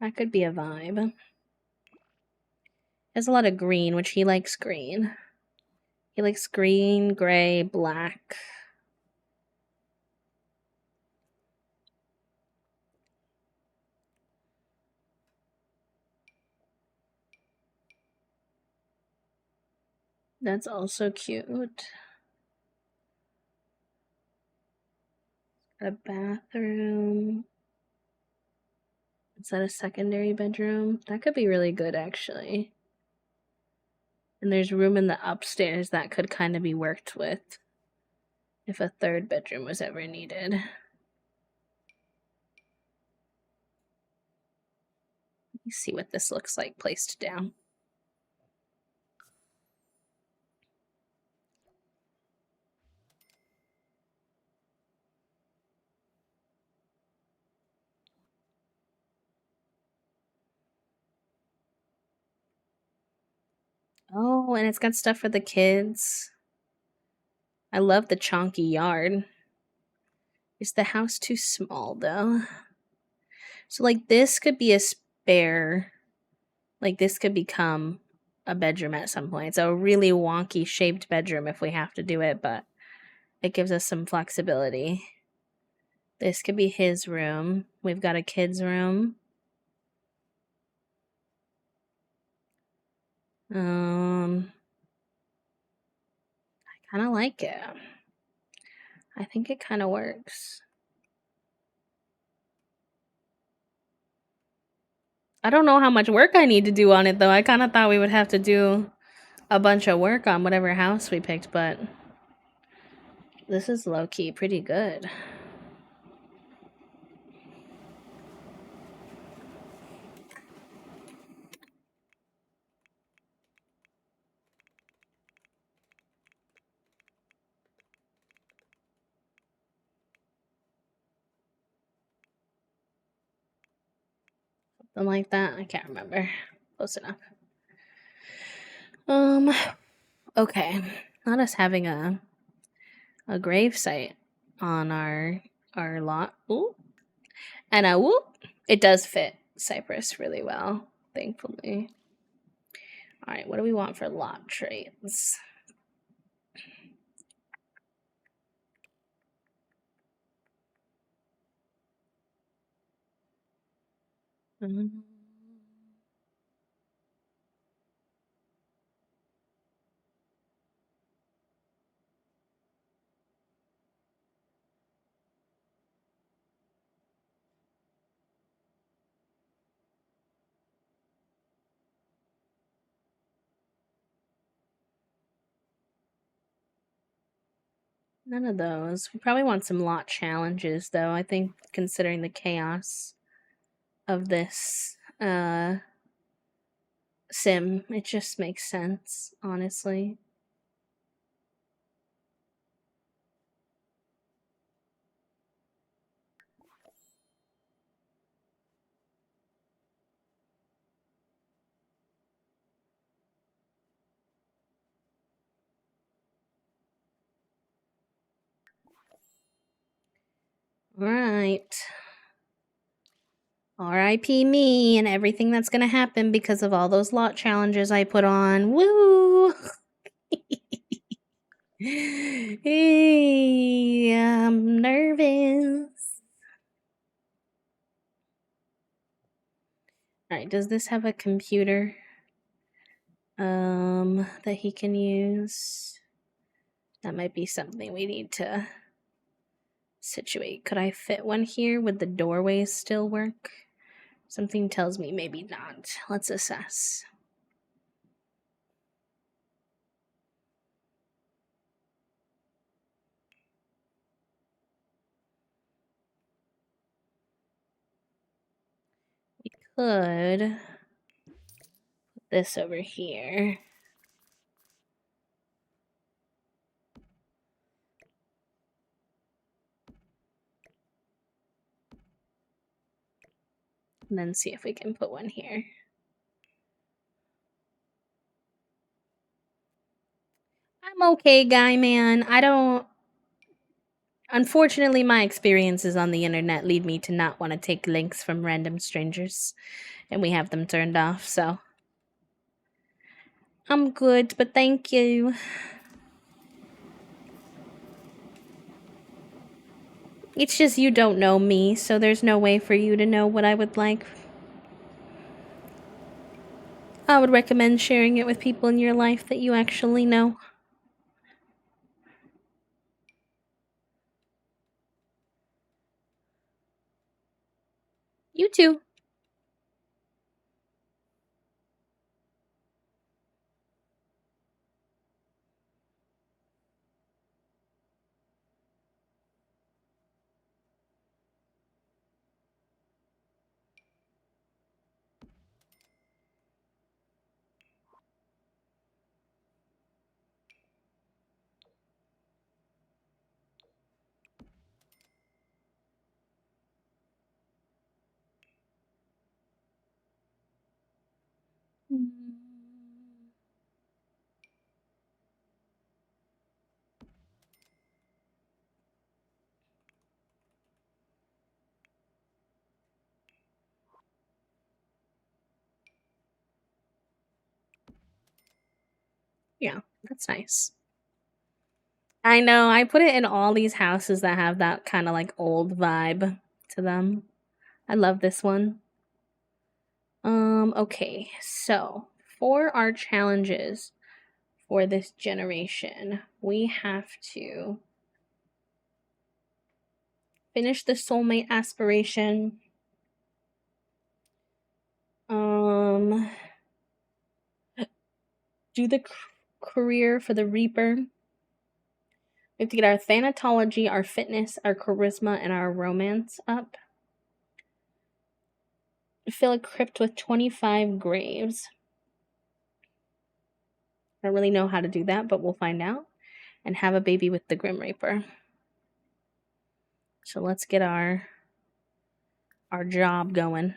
That could be a vibe. There's a lot of green, which he likes green. He likes green, gray, black. That's also cute. Got a bathroom. Is that a secondary bedroom? That could be really good, actually. And there's room in the upstairs that could kind of be worked with if a third bedroom was ever needed. Let me see what this looks like placed down. Oh, and it's got stuff for the kids. I love the chonky yard. Is the house too small, though? So, like, this could be a spare, Like this could become a bedroom at some point. It's a really wonky shaped bedroom if we have to do it, but it gives us some flexibility. This could be his room. We've got a kid's room. I kind of like it. I think it kind of works. I don't know how much work I need to do on it though. I kind of thought we would have to do a bunch of work on whatever house we picked, but this is low-key pretty good. Something like that. I can't remember. Close enough. Okay. Not us having a grave site on our lot. Ooh. And a whoop. It does fit Cypress really well, thankfully. All right, what do we want for lot traits? Mm. None of those. We probably want some lot challenges, though. I think considering the chaos of this sim, it just makes sense, honestly. All right. R.I.P. me and everything that's gonna happen because of all those lot challenges I put on. Woo! Hey, I'm nervous. Alright, does this have a computer that he can use? That might be something we need to situate. Could I fit one here? Would the doorways still work? Something tells me maybe not. Let's assess. We could put this over here. And then see if we can put one here. I'm okay, guy man. I don't. Unfortunately, my experiences on the internet lead me to not want to take links from random strangers, and we have them turned off, so. I'm good, but thank you. It's just you don't know me, so there's no way for you to know what I would like. I would recommend sharing it with people in your life that you actually know. You too. Yeah, that's nice. I know, I put it in all these houses that have that kind of like old vibe to them. I love this one. Okay, so for our challenges for this generation, we have to finish the soulmate aspiration. Um, do the career for the Reaper. We have to get our thanatology, our fitness, our charisma, and our romance up. Fill a crypt with 25 graves. I don't really know how to do that, but we'll find out. And have a baby with the Grim Reaper. So let's get our job going.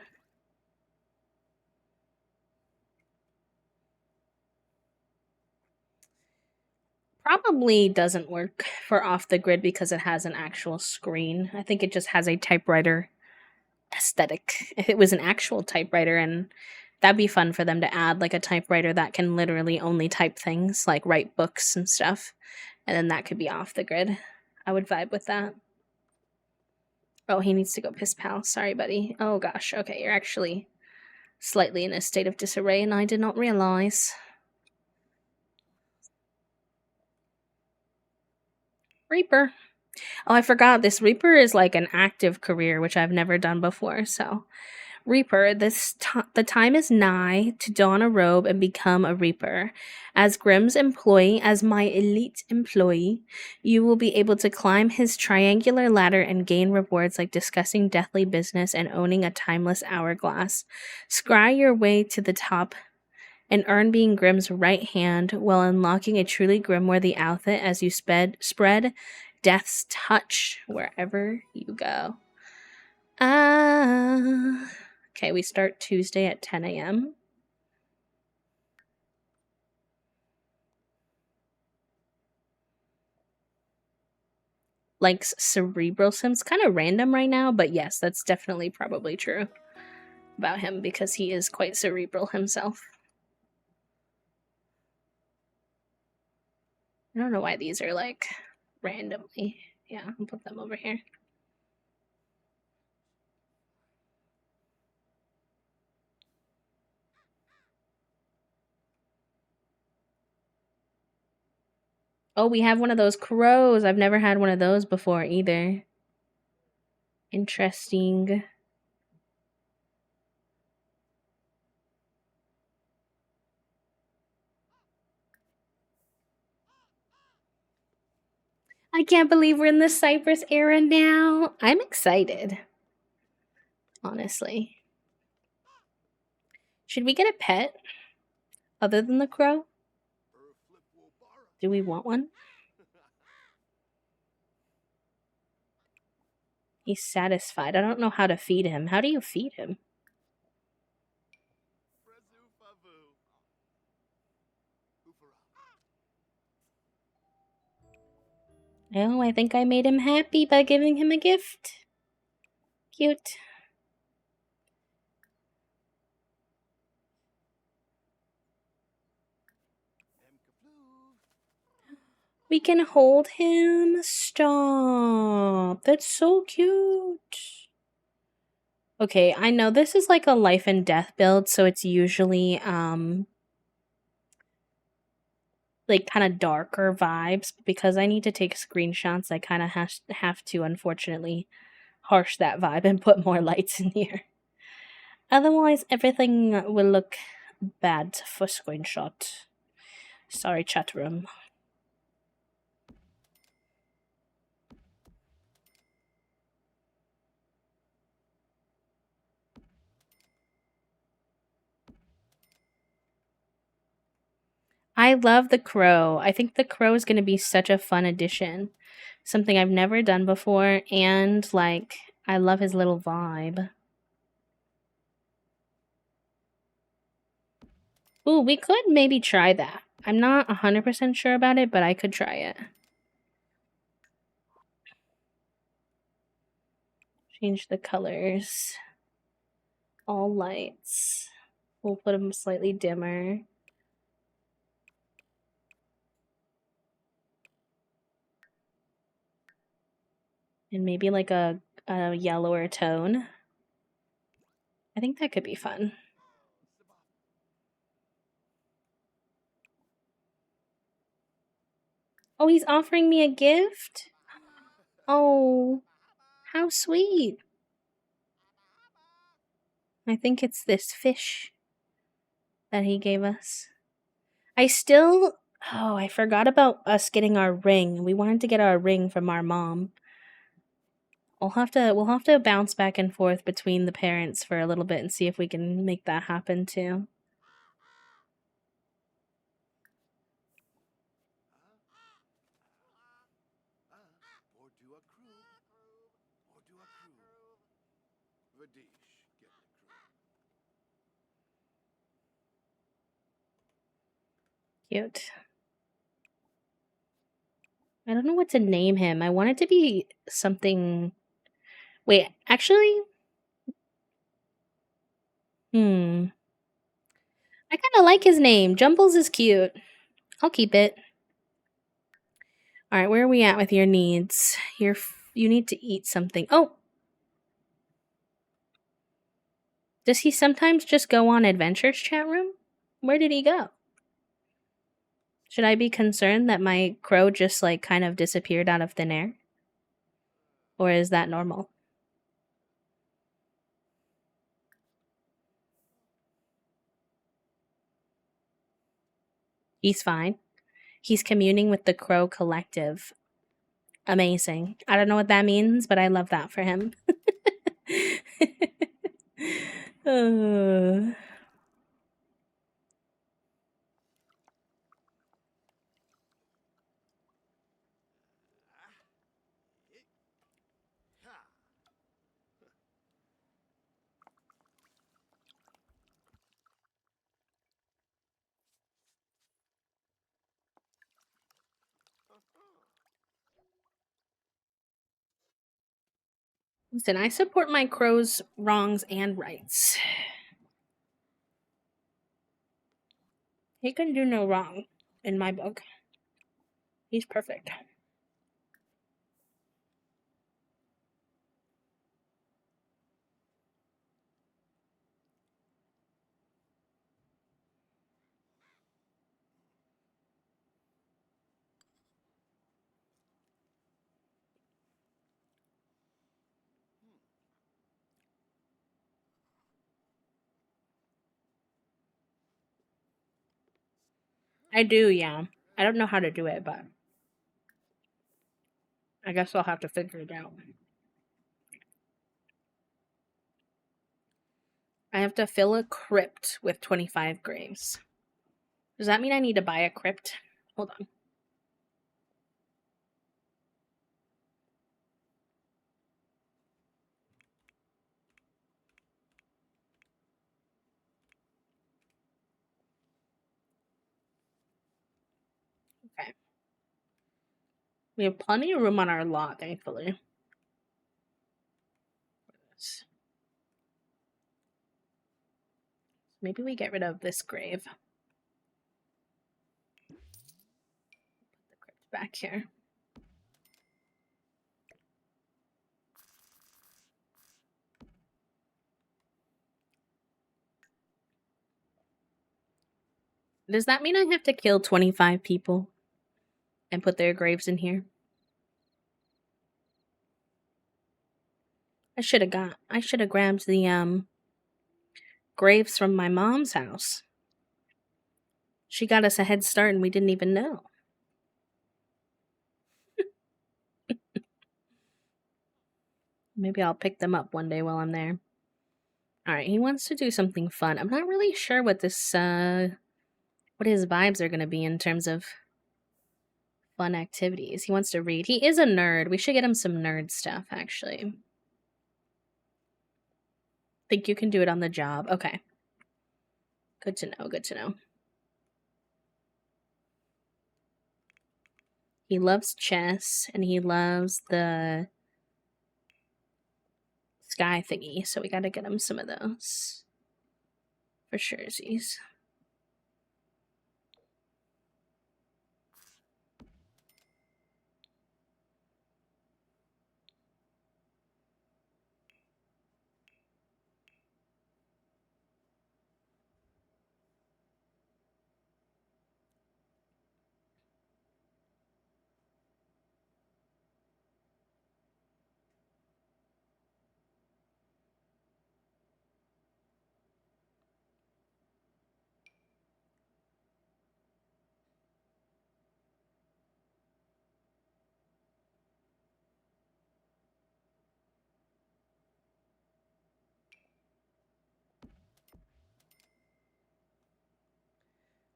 Probably doesn't work for off the grid because it has an actual screen. I think it just has a typewriter aesthetic. If it was an actual typewriter, and that'd be fun for them to add like a typewriter that can literally only type things, like write books and stuff. And then that could be off the grid. I would vibe with that. Oh, he needs to go piss pal. Sorry, buddy. Oh gosh. Okay, you're actually slightly in a state of disarray and I did not realize. Reaper. Oh, I forgot. This Reaper is like an active career, which I've never done before. So, Reaper, the time is nigh to don a robe and become a Reaper. As Grimm's employee, as my elite employee, you will be able to climb his triangular ladder and gain rewards like discussing deathly business and owning a timeless hourglass. Scry your way to the top and earn being Grimm's right hand while unlocking a truly Grimworthy outfit as you spread death's touch wherever you go. Okay, we start Tuesday at 10 a.m. Likes cerebral sims. Kind of random right now, but yes, that's definitely probably true about him because he is quite cerebral himself. I don't know why these are like randomly. Yeah, I'll put them over here. Oh, we have one of those crows. I've never had one of those before either. Interesting. I can't believe we're in the Cypress era now. I'm excited. Honestly. Should we get a pet other than the crow? Do we want one? He's satisfied. I don't know how to feed him. How do you feed him? Oh, I think I made him happy by giving him a gift. Cute. We can hold him. Stop. That's so cute. Okay, I know this is like a life and death build, so it's usually like kind of darker vibes. Because I need to take screenshots, I kind of have to unfortunately harsh that vibe and put more lights in here. Otherwise, everything will look bad for screenshot. Sorry, chat room. I love the crow. I think the crow is going to be such a fun addition. Something I've never done before, and like, I love his little vibe. Ooh, we could maybe try that. I'm not 100% sure about it, but I could try it. Change the colors. All lights. We'll put them slightly dimmer. And maybe like a yellower tone. I think that could be fun. Oh, he's offering me a gift? Oh, how sweet. I think it's this fish that he gave us. Oh, I forgot about us getting our ring. We wanted to get our ring from our mom. We'll have to bounce back and forth between the parents for a little bit and see if we can make that happen too. Or do a crew. Or do a crew. Vadish, get the crew. Cute. I don't know what to name him. I want it to be something. Wait, actually, I kind of like his name. Jumbles is cute. I'll keep it. All right, where are we at with your needs? You need to eat something. Oh, does he sometimes just go on adventures chat room? Where did he go? Should I be concerned that my crow just like kind of disappeared out of thin air? Or is that normal? He's fine. He's communing with the crow collective. Amazing. I don't know what that means, but I love that for him. Uh, Ha! Listen, I support my crow's wrongs and rights. He can do no wrong in my book. He's perfect. I do, yeah. I don't know how to do it, but I guess I'll have to figure it out. I have to fill a crypt with 25 graves. Does that mean I need to buy a crypt? Hold on. Okay. We have plenty of room on our lot, thankfully. Maybe we get rid of this grave. Put the crypt back here. Does that mean I have to kill 25 people and put their graves in here? I should have grabbed the graves from my mom's house. She got us a head start and we didn't even know. Maybe I'll pick them up one day while I'm there. Alright, he wants to do something fun. I'm not really sure what this what his vibes are gonna be in terms of fun activities. He wants to read. He is a nerd. We should get him some nerd stuff, actually. Think you can do it on the job. Okay. Good to know, good to know. He loves chess and he loves the sky thingy, so we gotta get him some of those. For surezies.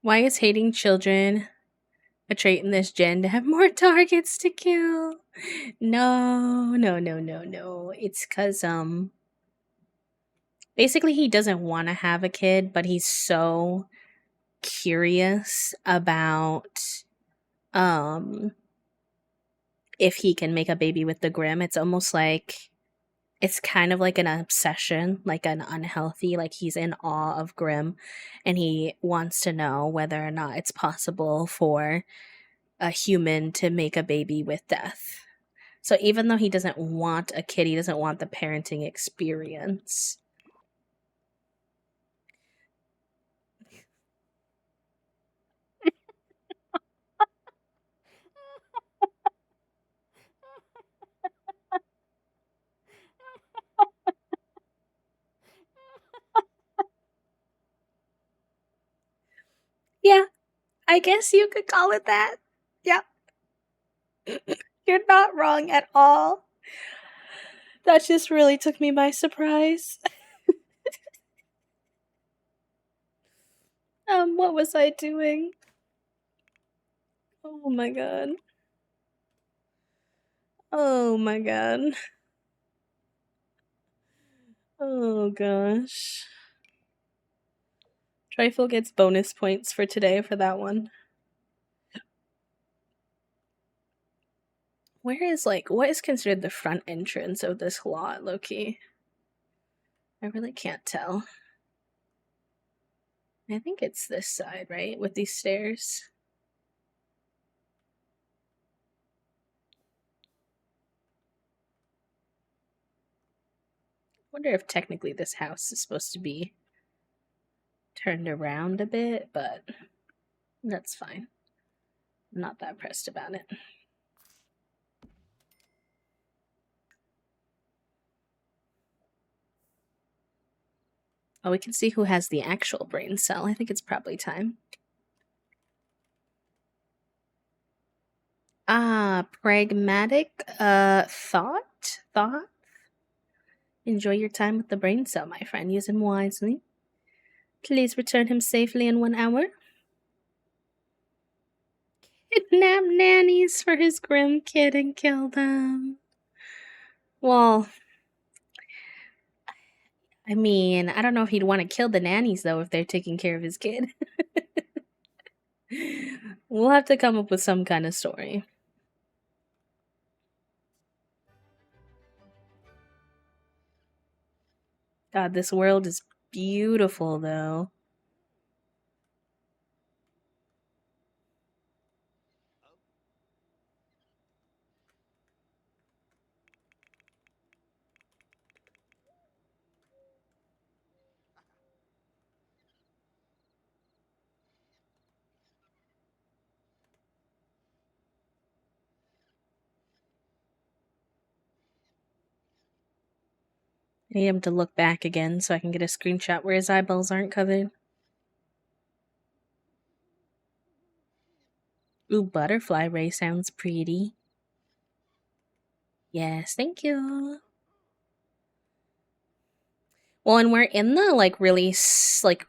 Why is hating children a trait in this gen to have more targets to kill? No, no, no, no, no. It's cuz basically he doesn't want to have a kid, but he's so curious about um if he can make a baby with the Grim. It's almost like it's kind of like an obsession, like an unhealthy, like he's in awe of Grim and he wants to know whether or not it's possible for a human to make a baby with death. So even though he doesn't want a kid, he doesn't want the parenting experience. Yeah, I guess you could call it that. Yep. You're not wrong at all. That just really took me by surprise. What was I doing? Oh my god. Oh my god. Oh gosh. Trifle gets bonus points for today for that one. Where is what is considered the front entrance of this lot, Loki? I really can't tell. I think it's this side, right? With these stairs. Wonder if technically this house is supposed to be turned around a bit, but that's fine. I'm not that pressed about it. Oh, we can see who has the actual brain cell. I think it's probably time. Ah, pragmatic thought. Enjoy your time with the brain cell, my friend. Use him wisely. Please return him safely in 1 hour. Kidnap nannies for his Grim kid and kill them. Well, I mean, I don't know if he'd want to kill the nannies, though, if they're taking care of his kid. We'll have to come up with some kind of story. God, this world is beautiful, though. I need him to look back again so I can get a screenshot where his eyeballs aren't covered. Ooh, butterfly ray sounds pretty. Yes, thank you. Well, and we're in the really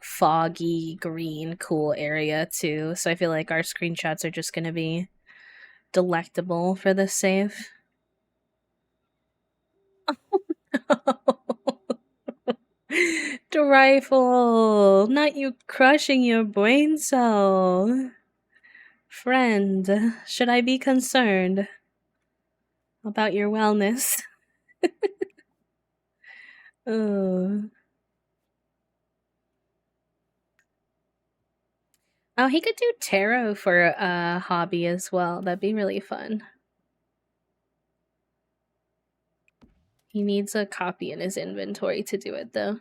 foggy green cool area too, so I feel like our screenshots are just gonna be delectable for this save. Rifle, not you crushing your brain cell. Friend, should I be concerned about your wellness? Oh. Oh, he could do tarot for a hobby as well. That'd be really fun. He needs a copy in his inventory to do it, though.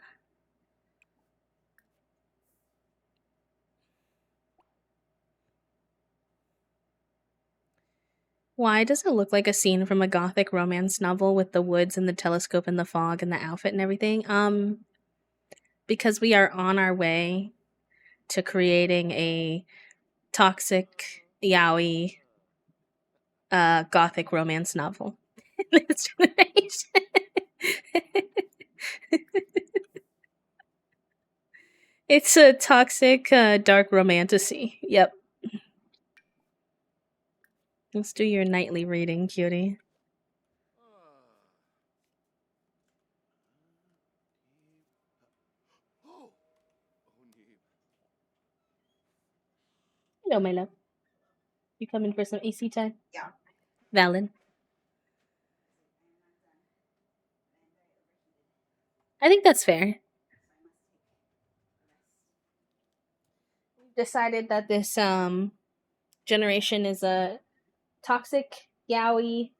Why does it look like a scene from a gothic romance novel with the woods and the telescope and the fog and the outfit and everything? Because we are on our way to creating a toxic yaoi gothic romance novel. This generation. It's a toxic, dark romantasy. Yep. Let's do your nightly reading, cutie. Oh, Onim. Hello, my love. You coming for some AC time? Yeah. Valid. I think that's fair. We've decided that this generation is a toxic, yaoi,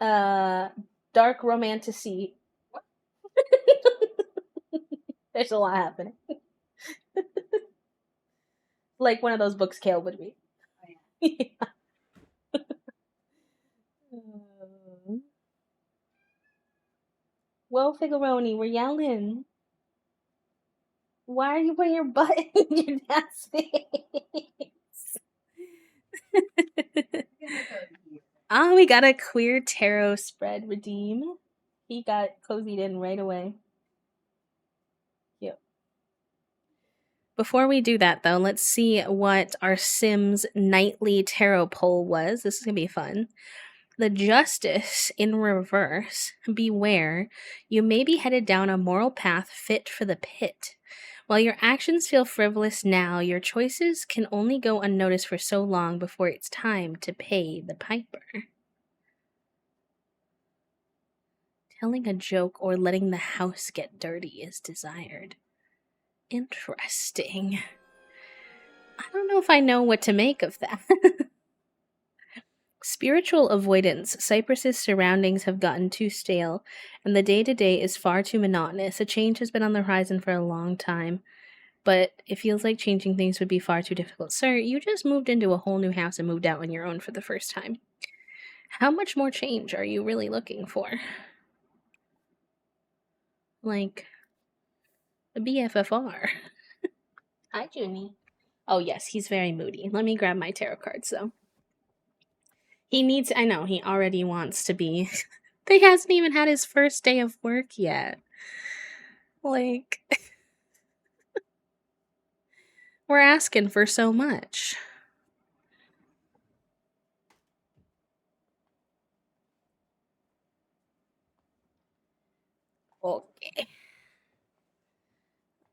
uh dark romantasy. There's a lot happening. Like one of those books Kale would read. Yeah. Well, Figaroni, we're yelling. Why are you putting your butt in your dad's face? Oh, we got a queer tarot spread redeem. He got cozied in right away. Yep. Before we do that, though, let's see what our Sims nightly tarot poll was. This is going to be fun. The Justice in reverse. Beware, you may be headed down a moral path fit for the pit. While your actions feel frivolous now, your choices can only go unnoticed for so long before it's time to pay the piper. Telling a joke or letting the house get dirty is desired. Interesting. I don't know if I know what to make of that. Spiritual avoidance. Cyprus's surroundings have gotten too stale, and the day-to-day is far too monotonous. A change has been on the horizon for a long time, but it feels like changing things would be far too difficult. Sir, you just moved into a whole new house and moved out on your own for the first time. How much more change are you really looking for? Like, the BFFR. Hi, Junie. Oh, yes, he's very moody. Let me grab my tarot cards, though. He needs, I know, he already wants to be. He hasn't even had his first day of work yet. Like, we're asking for so much. Okay.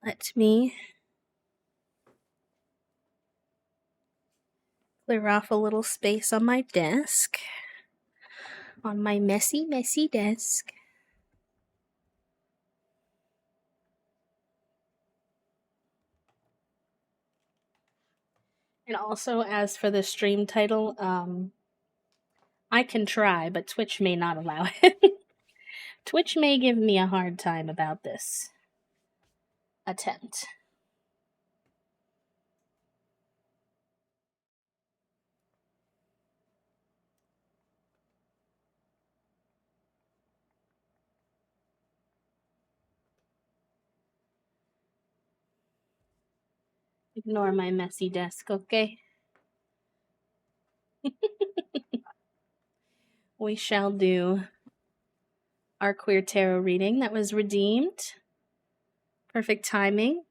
Let me clear off a little space on my desk. On my messy, messy desk. And also, as for the stream title, I can try, but Twitch may not allow it. Twitch may give me a hard time about this attempt. Ignore my messy desk, okay? We shall do our queer tarot reading that was redeemed. Perfect timing.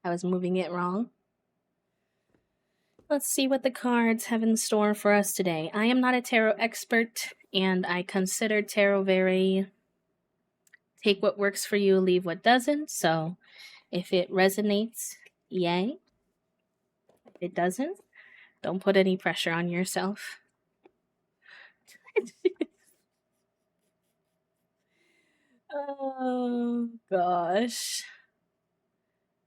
I was moving it wrong. Let's see what the cards have in store for us today. I am not a tarot expert, and I consider tarot very take what works for you, leave what doesn't. So if it resonates, yay. If it doesn't, don't put any pressure on yourself. Oh gosh.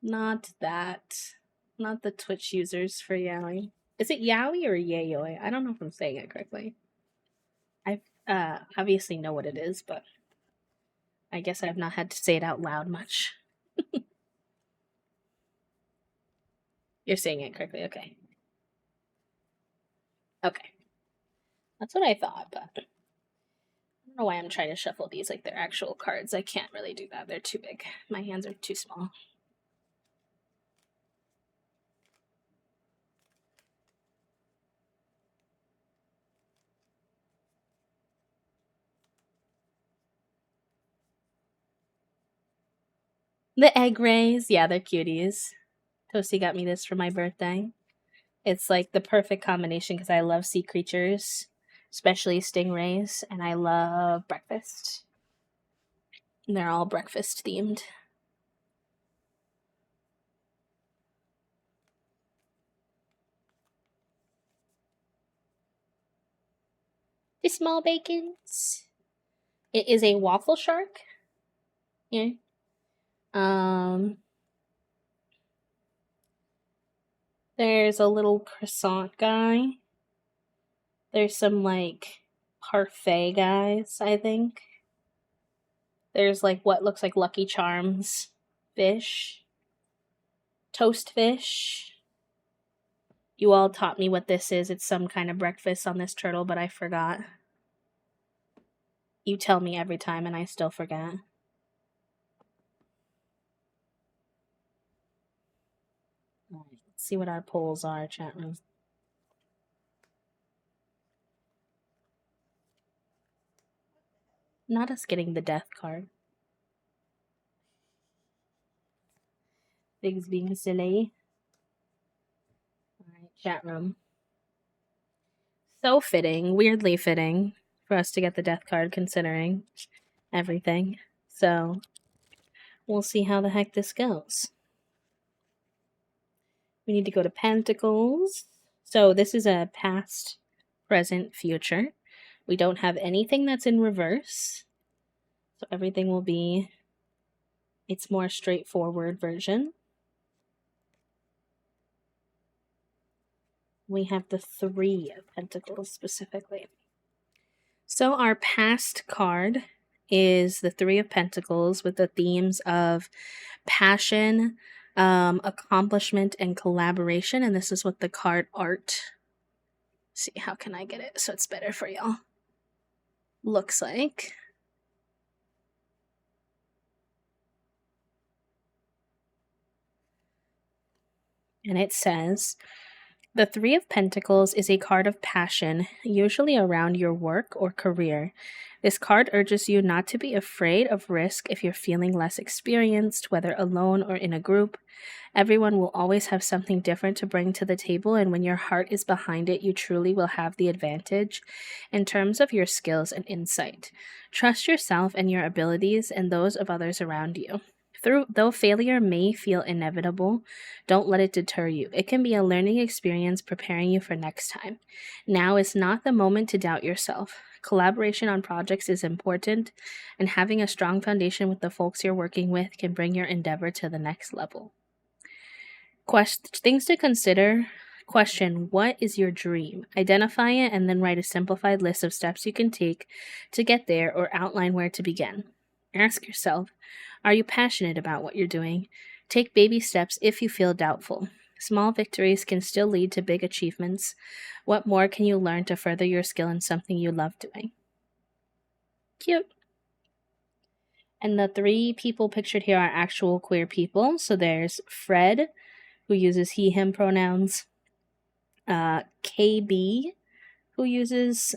Not that. Not the Twitch users for Yaoi. Is it Yaoi or Yayoi? I don't know if I'm saying it correctly. I obviously know what it is, but I guess I've not had to say it out loud much. You're saying it correctly, okay. Okay. That's what I thought, but I don't know why I'm trying to shuffle these like they're actual cards. I can't really do that. They're too big. My hands are too small. The egg rays, yeah, they're cuties. Toasty got me this for my birthday. It's like the perfect combination because I love sea creatures, especially stingrays, and I love breakfast. And they're all breakfast themed. The small bacons. It is a waffle shark. Yeah. There's a little croissant guy. There's some like parfait guys, I think. There's like what looks like Lucky Charms fish. Toast fish. You all taught me what this is. It's some kind of breakfast on this turtle, but I forgot. You tell me every time and I still forget. Alright, let's see what our polls are, chat room. Not us getting the death card. Big's being silly. Alright, chat room. So fitting, weirdly fitting, for us to get the death card considering everything. So, we'll see how the heck this goes. We need to go to Pentacles. So this is a past, present, future. We don't have anything that's in reverse. So everything will be its more straightforward version. We have the Three of Pentacles specifically. So our past card is the Three of Pentacles with the themes of passion, accomplishment, and collaboration. And this is what the card art, see, how can I get it so it's better for y'all, looks like. And it says, the Three of Pentacles is a card of passion, usually around your work or career. This card urges you not to be afraid of risk if you're feeling less experienced, whether alone or in a group. Everyone will always have something different to bring to the table, and when your heart is behind it, you truly will have the advantage in terms of your skills and insight. Trust yourself and your abilities and those of others around you. Though failure may feel inevitable, don't let it deter you. It can be a learning experience preparing you for next time. Now is not the moment to doubt yourself. Collaboration on projects is important, and having a strong foundation with the folks you're working with can bring your endeavor to the next level. Things to consider. Question, what is your dream? Identify it and then write a simplified list of steps you can take to get there or outline where to begin. Ask yourself, are you passionate about what you're doing? Take baby steps if you feel doubtful. Small victories can still lead to big achievements. What more can you learn to further your skill in something you love doing? Cute. And the three people pictured here are actual queer people. So there's Fred, who uses he, him pronouns. KB, who uses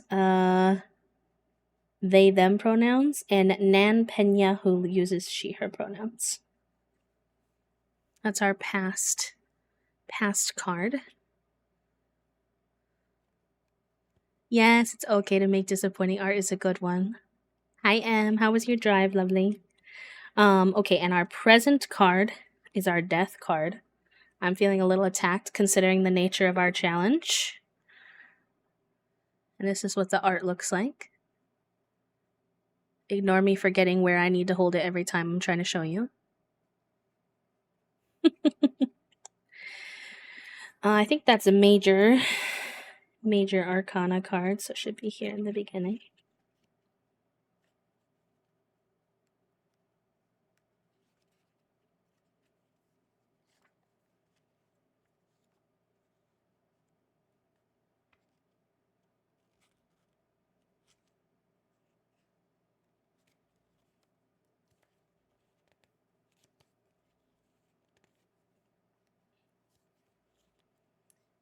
they, them pronouns. And Nan Pena, who uses she, her pronouns. That's our past card. Yes, it's okay to make disappointing art is a good one. Hi, Em. How was your drive, lovely? Okay, and our present card is our death card. I'm feeling a little attacked considering the nature of our challenge. And this is what the art looks like. Ignore me forgetting where I need to hold it every time I'm trying to show you. I think that's a major arcana card, so it should be here in the beginning.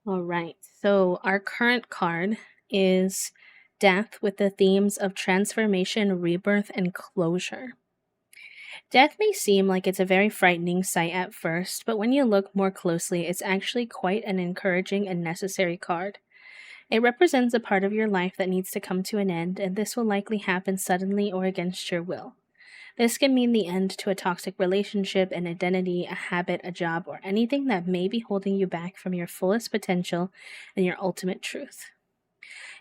All right, so our current card is Death with the themes of transformation, rebirth, and closure. Death may seem like it's a very frightening sight at first, but when you look more closely, it's actually quite an encouraging and necessary card. It represents a part of your life that needs to come to an end, and this will likely happen suddenly or against your will. This can mean the end to a toxic relationship, an identity, a habit, a job, or anything that may be holding you back from your fullest potential and your ultimate truth.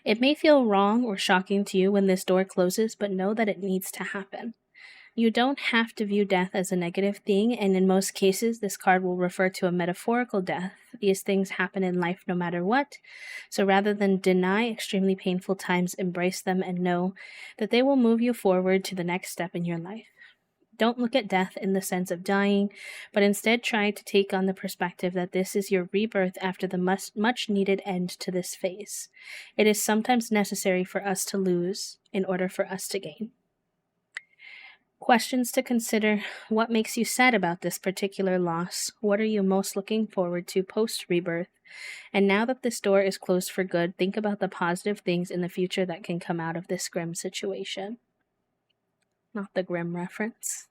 It may feel wrong or shocking to you when this door closes, but know that it needs to happen. You don't have to view death as a negative thing, and in most cases, this card will refer to a metaphorical death. These things happen in life no matter what, so rather than deny extremely painful times, embrace them and know that they will move you forward to the next step in your life. Don't look at death in the sense of dying, but instead try to take on the perspective that this is your rebirth after the much needed end to this phase. It is sometimes necessary for us to lose in order for us to gain. Questions to consider: what makes you sad about this particular loss? What are you most looking forward to post rebirth? And now that this door is closed for good, think about the positive things in the future that can come out of this grim situation. Not the grim reference.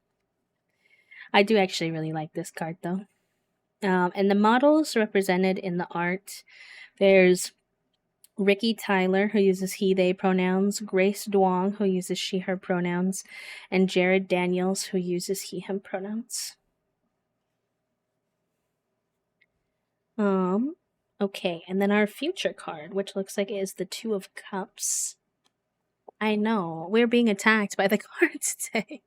I do actually really like this card though. And the models represented in the art, there's Ricky Tyler, who uses he, they pronouns, Grace Duong, who uses she, her pronouns, and Jared Daniels, who uses he, him pronouns. Okay, and then our future card, which looks like it is the Two of Cups. I know, we're being attacked by the cards today.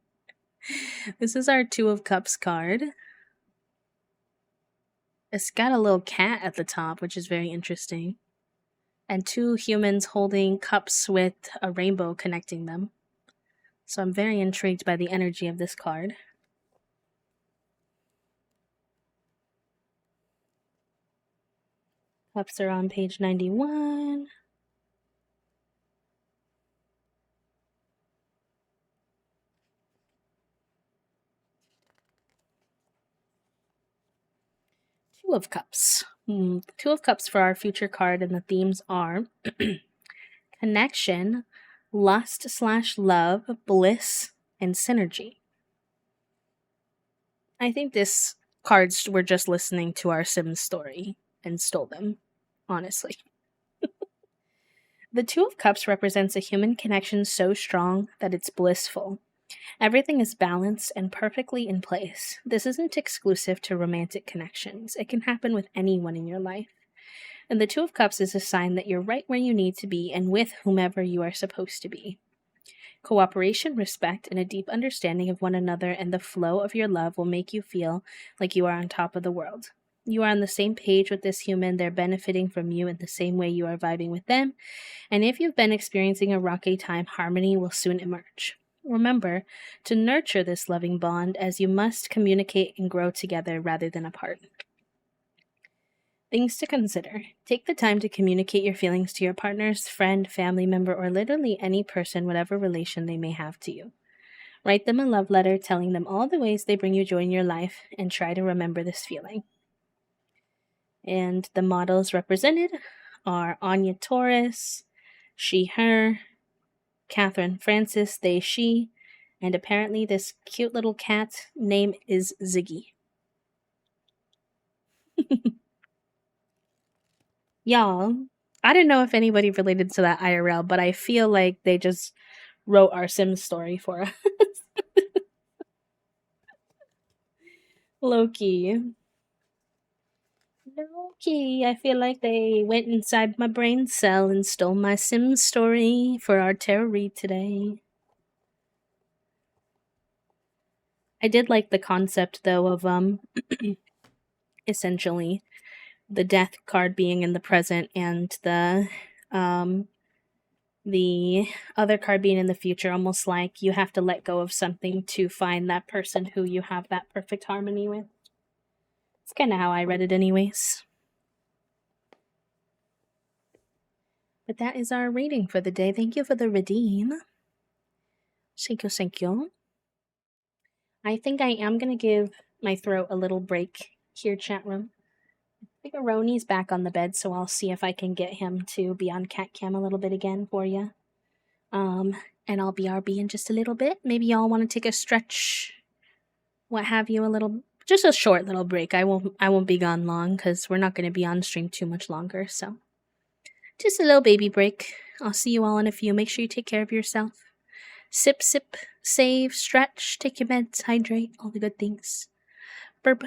This is our Two of Cups card. It's got a little cat at the top, which is very interesting. And two humans holding cups with a rainbow connecting them. So I'm very intrigued by the energy of this card. Cups are on page 91. Two of Cups. Two of Cups for our future card, and the themes are connection, lust/love, bliss, and synergy. I think this cards were just listening to our Sims story and stole them, honestly. The Two of Cups represents a human connection so strong that it's blissful. Everything is balanced and perfectly in place. This isn't exclusive to romantic connections. It can happen with anyone in your life. And the Two of Cups is a sign that you're right where you need to be and with whomever you are supposed to be. Cooperation, respect, and a deep understanding of one another and the flow of your love will make you feel like you are on top of the world. You are on the same page with this human. They're benefiting from you in the same way you are vibing with them. And if you've been experiencing a rocky time, harmony will soon emerge. Remember to nurture this loving bond, as you must communicate and grow together rather than apart. Things to consider. Take the time to communicate your feelings to your partners, friend, family member, or literally any person, whatever relation they may have to you. Write them a love letter telling them all the ways they bring you joy in your life, and try to remember this feeling. And the models represented are Anya Torres, she, her, Catherine Francis, they, she, and apparently this cute little cat name is Ziggy. Y'all, I don't know if anybody related to that IRL, but I feel like they just wrote our Sims story for us. Loki, I feel like they went inside my brain cell and stole my Sims story for our tarot read today. I did like the concept though of essentially the death card being in the present and the other card being in the future, almost like you have to let go of something to find that person who you have that perfect harmony with. It's kind of how I read it anyways. But that is our reading for the day. Thank you for the redeem. Thank you. I think I am going to give my throat a little break here, chat room. I think Aroni's back on the bed, so I'll see if I can get him to be on cat cam a little bit again for you. And I'll BRB in just a little bit. Maybe y'all want to take a stretch what have you, a little, just a short little break. I won't be gone long because we're not going to be on stream too much longer. So just a little baby break. I'll see you all in a few. Make sure you take care of yourself. Sip, sip, save, stretch, take your meds, hydrate, all the good things. Burp.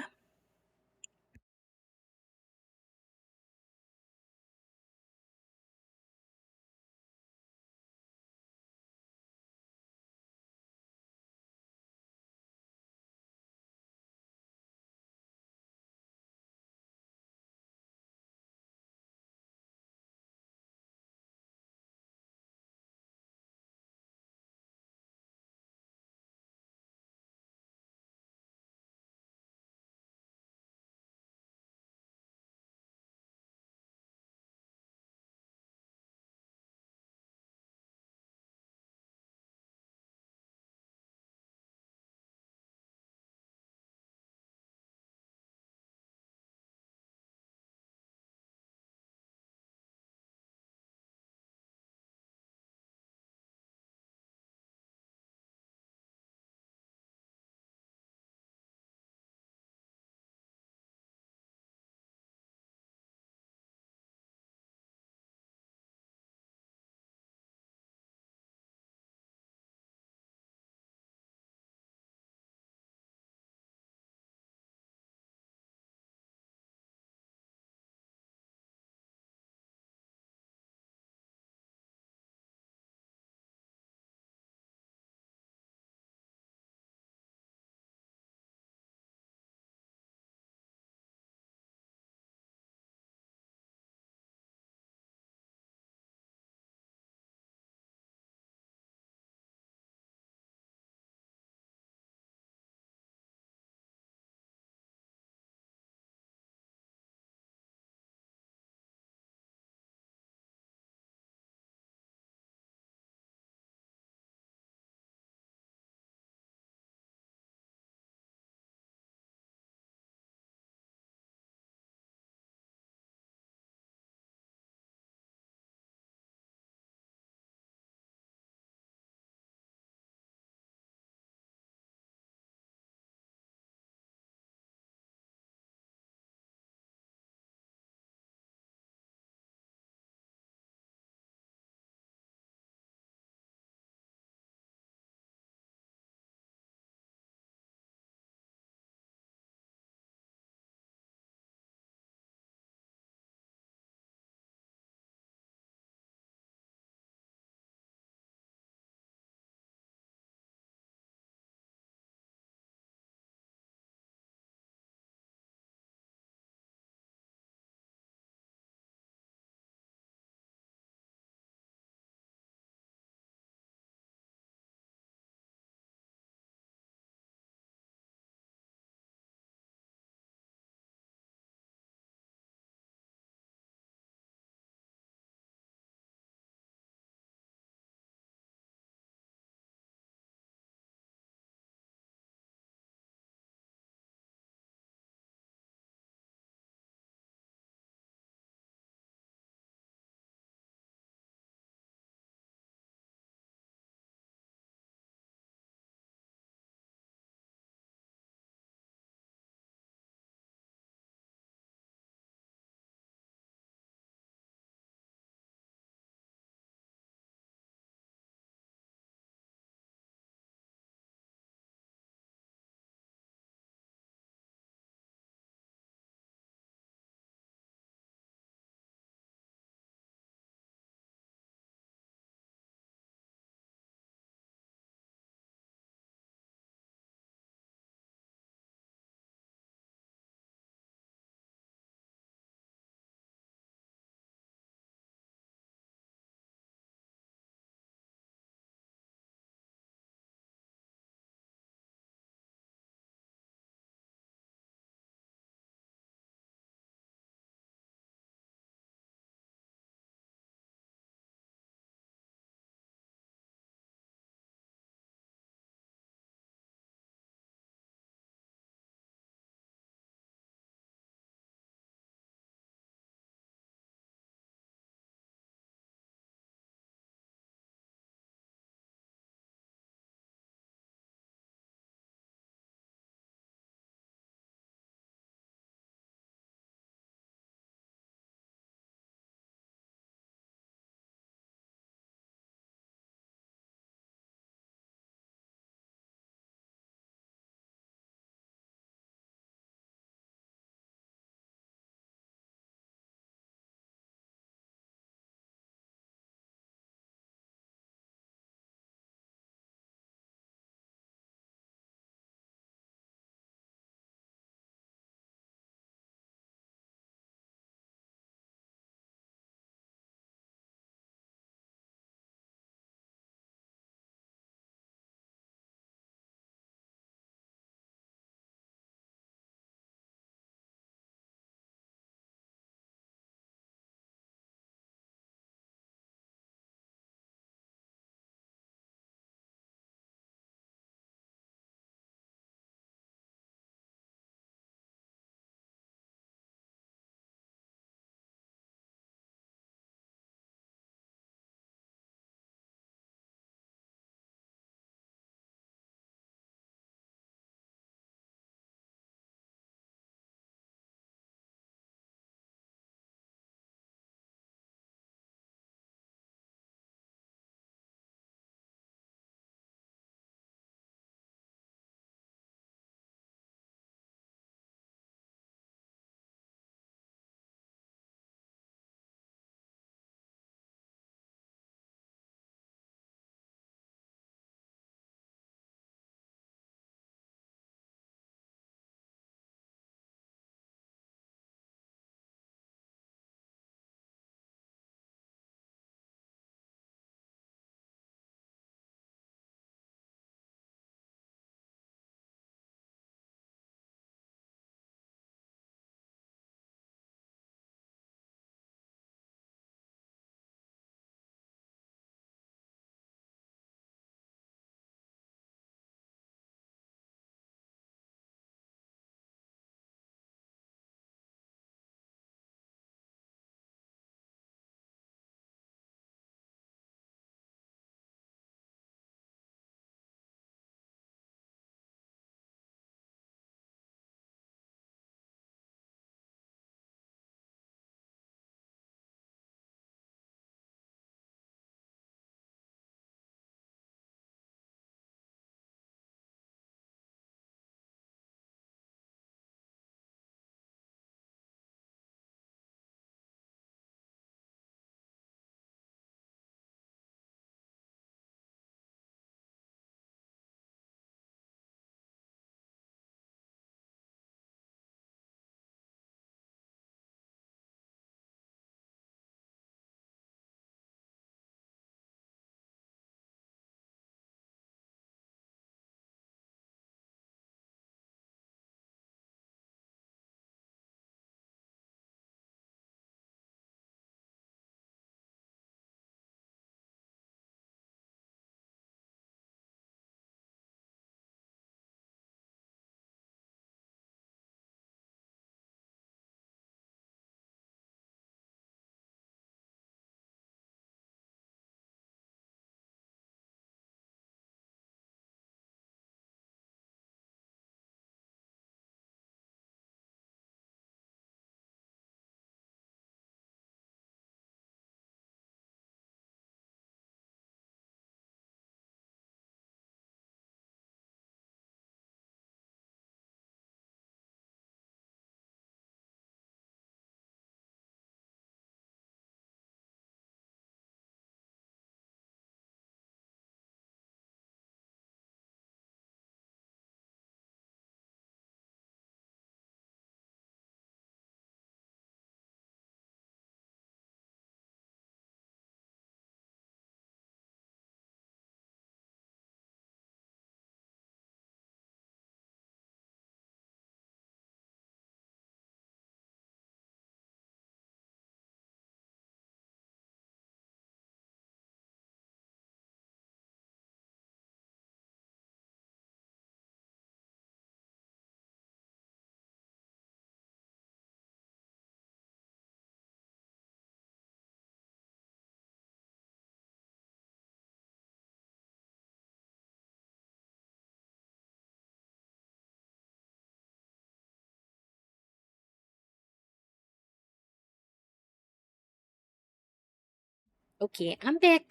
Okay, I'm back.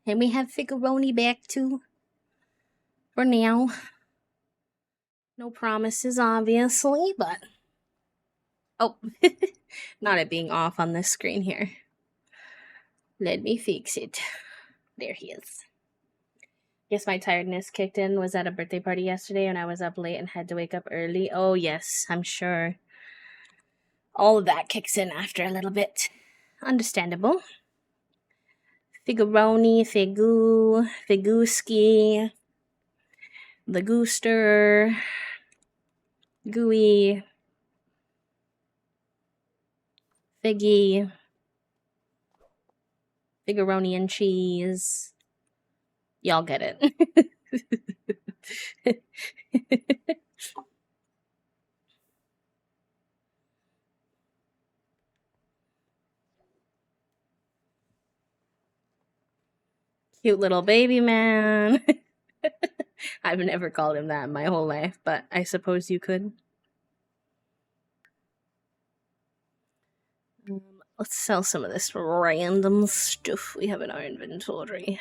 And we have Figuroni back too. For now. No promises, obviously, but. Oh, not it being off on this screen here. Let me fix it. There he is. Guess my tiredness kicked in. Was at a birthday party yesterday and I was up late and had to wake up early. Oh, yes, I'm sure. All of that kicks in after a little bit. Understandable. Figuroni, Figuski, the Gooster, Gooey, Figgy, Figuroni and cheese. Y'all get it. Cute little baby man. I've never called him that in my whole life, but I suppose you could. Let's sell some of this random stuff we have in our inventory.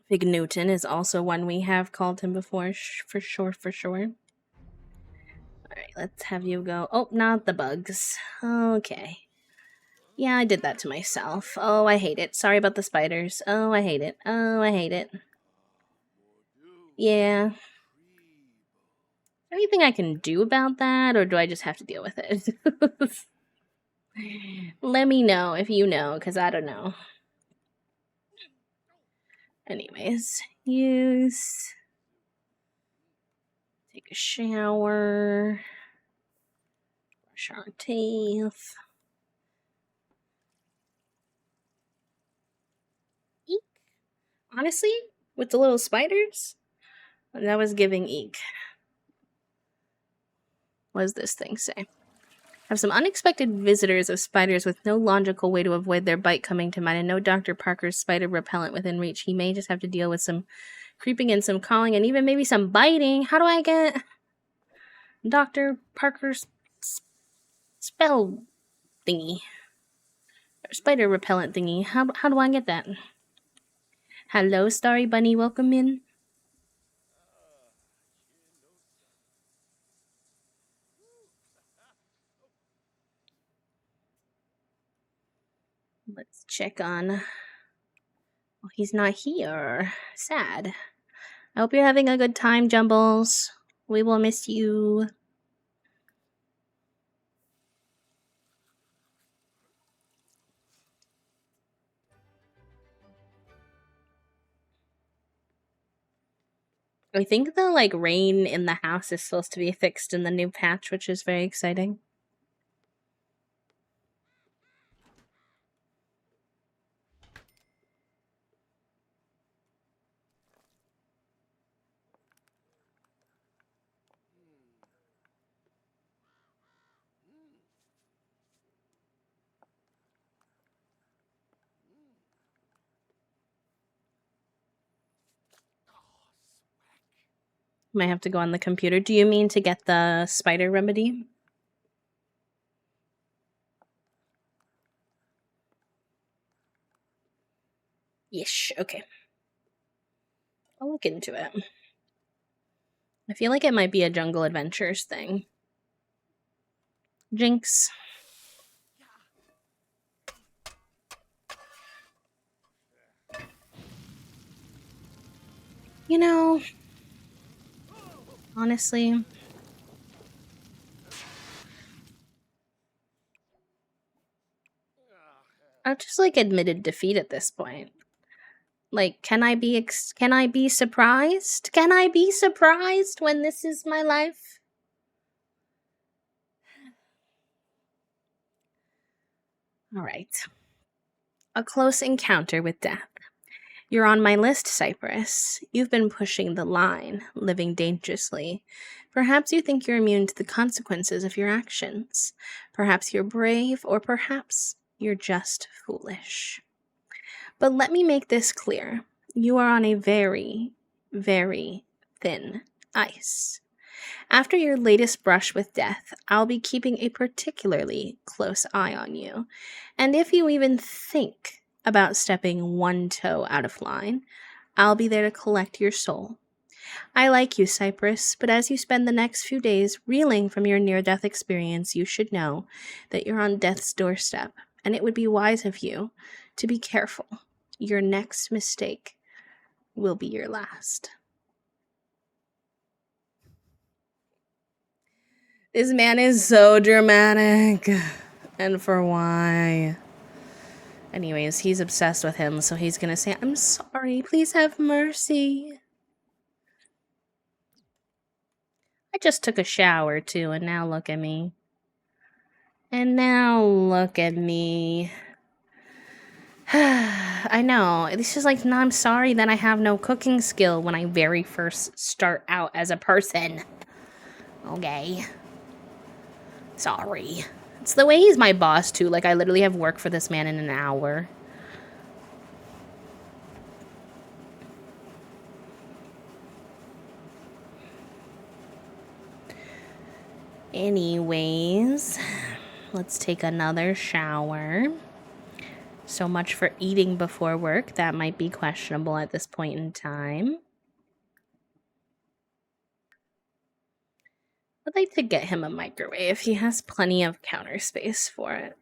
Big Newton is also one we have called him before, for sure. Alright, let's have you go. Oh, not the bugs. Okay. Yeah, I did that to myself. Oh, I hate it. Sorry about the spiders. Oh, I hate it. Oh, I hate it. Yeah. Anything I can do about that, or do I just have to deal with it? Let me know if you know, because I don't know. Anyways, use. Take a shower. Brush our teeth. Eek. Honestly, with the little spiders, that was giving eek. What does this thing say? Have some unexpected visitors of spiders with no logical way to avoid their bite coming to mind, and no Dr. Parker's spider repellent within reach. He may just have to deal with some creeping and some calling and even maybe some biting. How do I get Dr. Parker's spell thingy? Or spider repellent thingy. How do I get that? Hello, Starry Bunny. Welcome in. Let's check on. Oh, he's not here. Sad. I hope you're having a good time, Jumbles. We will miss you. I think the rain in the house is supposed to be fixed in the new patch, which is very exciting. Might have to go on the computer. Do you mean to get the spider remedy? Yeesh, okay. I'll look into it. I feel like it might be a Jungle Adventures thing. Jinx. You know, honestly, I've just admitted defeat at this point. Can I be surprised? Can I be surprised when this is my life? All right. A close encounter with death. You're on my list, Cypress. You've been pushing the line, living dangerously Perhaps you think you're immune to the consequences of your actions. Perhaps you're brave, or perhaps you're just foolish. But let me make this clear. You are on a very, very thin ice. After your latest brush with death, I'll be keeping a particularly close eye on you. And if you even think about stepping one toe out of line, I'll be there to collect your soul. I like you, Cypress, but as you spend the next few days reeling from your near death experience, you should know that you're on death's doorstep, and it would be wise of you to be careful. Your next mistake will be your last. This man is so dramatic. And for why? Anyways, he's obsessed with him, so he's gonna say, I'm sorry, please have mercy. I just took a shower too, and now look at me. And now look at me. I know. It's just like, no, I'm sorry that I have no cooking skill when I very first start out as a person. Okay. Sorry. It's the way he's my boss, too. Like, I literally have work for this man in an hour. Anyways, let's take another shower. So much for eating before work. That might be questionable at this point in time. I'd like to get him a microwave. He has plenty of counter space for it.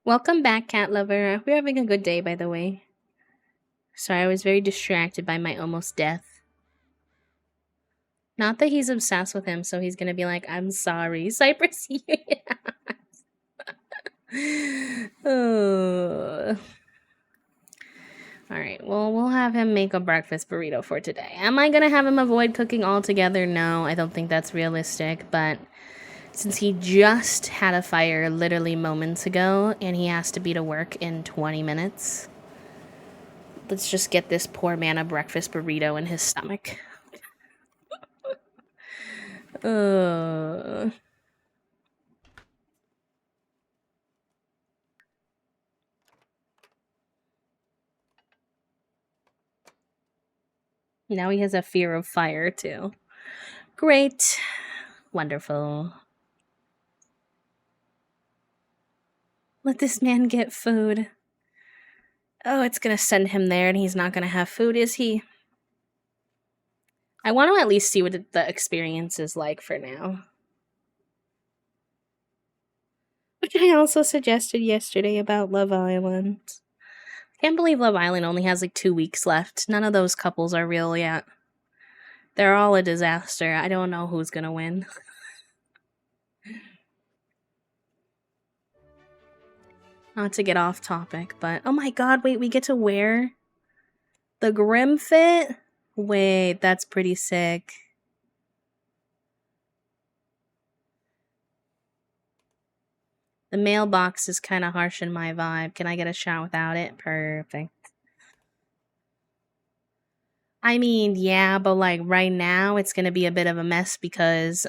Welcome back, cat lover. We're having a good day, by the way. Sorry, I was very distracted by my almost death. Not that he's obsessed with him, so he's gonna be like, I'm sorry. Cypress, oh. Alright, well, we'll have him make a breakfast burrito for today. Am I gonna have him avoid cooking altogether? No, I don't think that's realistic, but since he just had a fire literally moments ago and he has to be to work in 20 minutes, let's just get this poor man a breakfast burrito in his stomach. Now he has a fear of fire, too. Great. Wonderful. Let this man get food. Oh, it's gonna send him there and he's not gonna have food, is he? I want to at least see what the experience is like for now. Which I also suggested yesterday about Love Island. Can't believe Love Island only has like 2 weeks left. None of those couples are real yet. They're all a disaster. I don't know who's gonna win. Not to get off topic, but oh my god, wait, we get to wear the Grim fit? Wait, that's pretty sick. The mailbox is kind of harsh in my vibe. Can I get a shot without it? Perfect. I mean, yeah, but like right now it's gonna be a bit of a mess because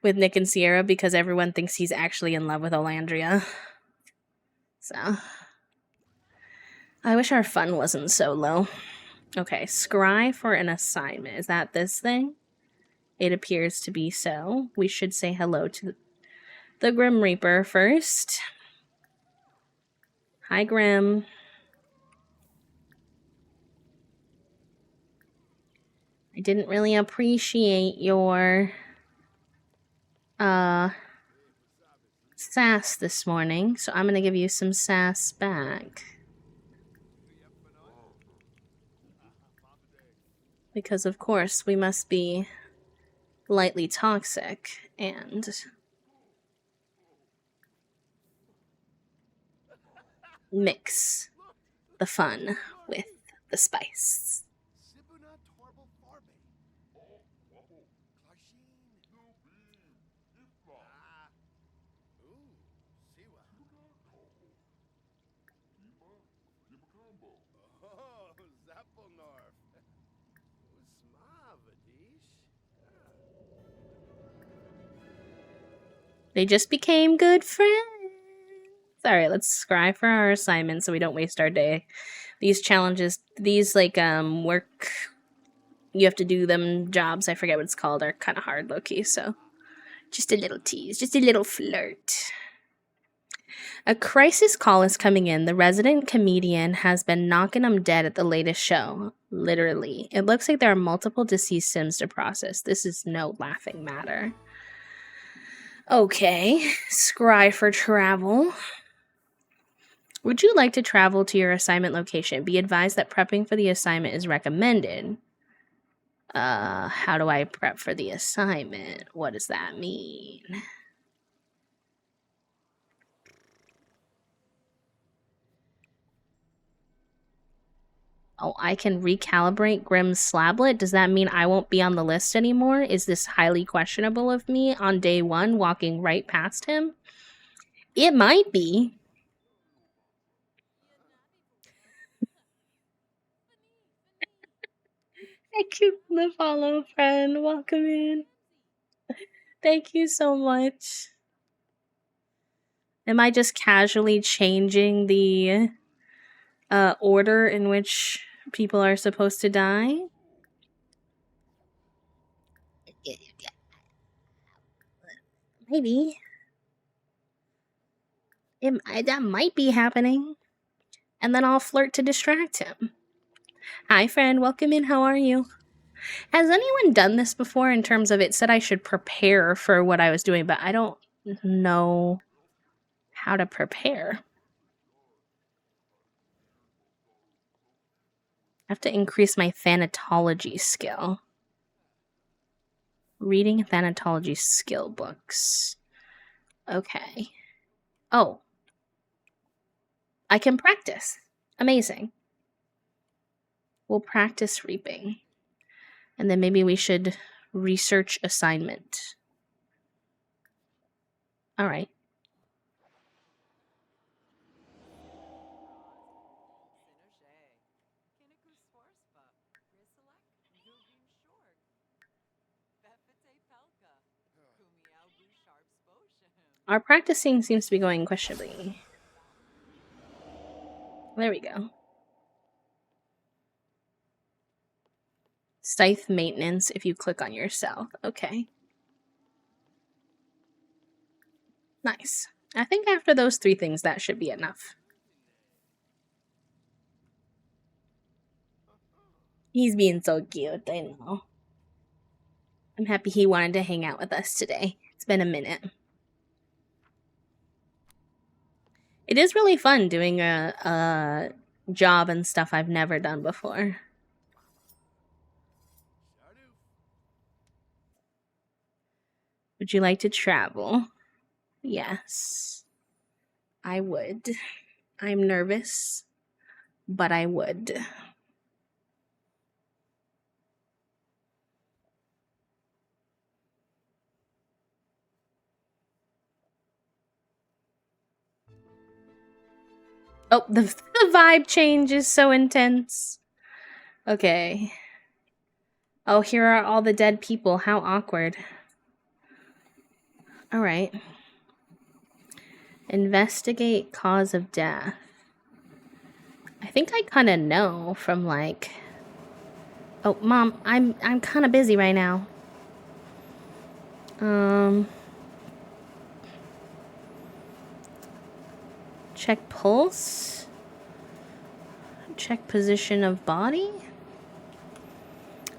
with Nick and Sierra, because everyone thinks he's actually in love with Olandria. So I wish our fun wasn't so low. Okay, scry for an assignment. Is that this thing? It appears to be so. We should say hello to the Grim Reaper first. Hi, Grim. I didn't really appreciate your sass this morning, so I'm gonna give you some sass back. Because of course we must be lightly toxic and mix the fun with the spice. They just became good friends. All right, let's scry for our assignment so we don't waste our day. These challenges, these like work, you have to do them jobs. I forget what it's called. Are kind of hard, low key. So just a little tease, just a little flirt. A crisis call is coming in. The resident comedian has been knocking them dead at the latest show. Literally. It looks like there are multiple deceased Sims to process. This is no laughing matter. Okay. Scry for travel. Would you like to travel to your assignment location? Be advised that prepping for the assignment is recommended. How do I prep for the assignment? What does that mean? Oh, I can recalibrate Grimm's slablet? Does that mean I won't be on the list anymore? Is this highly questionable of me on day one, walking right past him? It might be. Thank you for the follow, friend. Welcome in. Thank you so much. Am I just casually changing the order in which people are supposed to die? Maybe. That might be happening. And then I'll flirt to distract him. Hi, friend. Welcome in. How are you? Has anyone done this before in terms of it said I should prepare for what I was doing, but I don't know how to prepare. I have to increase my thanatology skill. Reading thanatology skill books. Okay. Oh. I can practice. Amazing. We'll practice reaping. And then maybe we should research assignment. All right. Our practicing seems to be going questionably. There we go. Scythe maintenance if you click on yourself. Okay. Nice. I think after those 3 things, that should be enough. He's being so cute, I know. I'm happy he wanted to hang out with us today. It's been a minute. It is really fun doing a job and stuff I've never done before. Would you like to travel? Yes. I would. I'm nervous, but I would. Oh, the vibe change is so intense. Okay. Oh, here are all the dead people. How awkward. All right. Investigate cause of death. I think I kind of know from like... Oh, Mom, I'm kind of busy right now. Check pulse. Check position of body.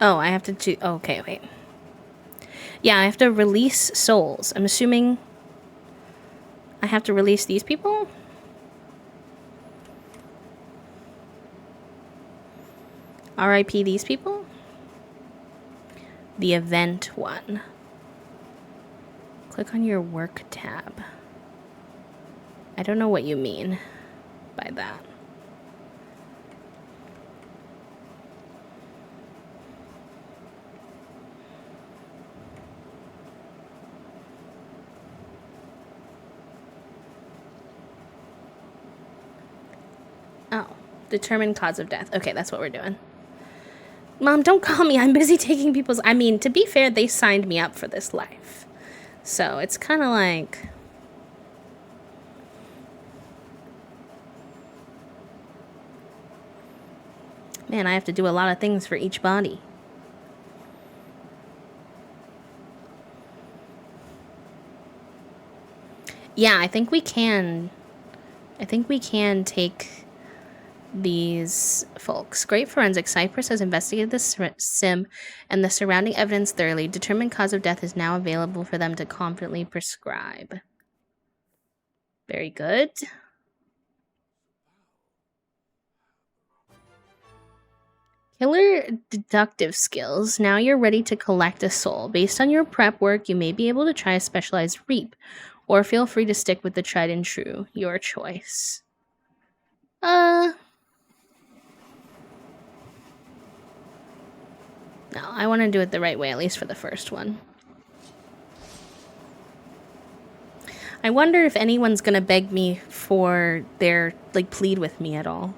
Oh, I have to do... Okay, wait. Yeah, I have to release souls. I'm assuming I have to release these people? RIP these people? The event one. Click on your work tab. I don't know what you mean by that. Oh, determine cause of death. Okay, that's what we're doing. Mom, don't call me. I'm busy taking people's... I mean, to be fair, they signed me up for this life. So it's kind of like... Man, I have to do a lot of things for each body. Yeah, I think we can take these folks. Great Forensics. Cyprus has investigated the sim and the surrounding evidence thoroughly. Determined cause of death is now available for them to confidently prescribe. Very good. Killer deductive skills. Now you're ready to collect a soul. Based on your prep work, you may be able to try a specialized reap, or feel free to stick with the tried and true. Your choice. No, I want to do it the right way, at least for the first one. I wonder if anyone's gonna beg me for their, like, plead with me at all.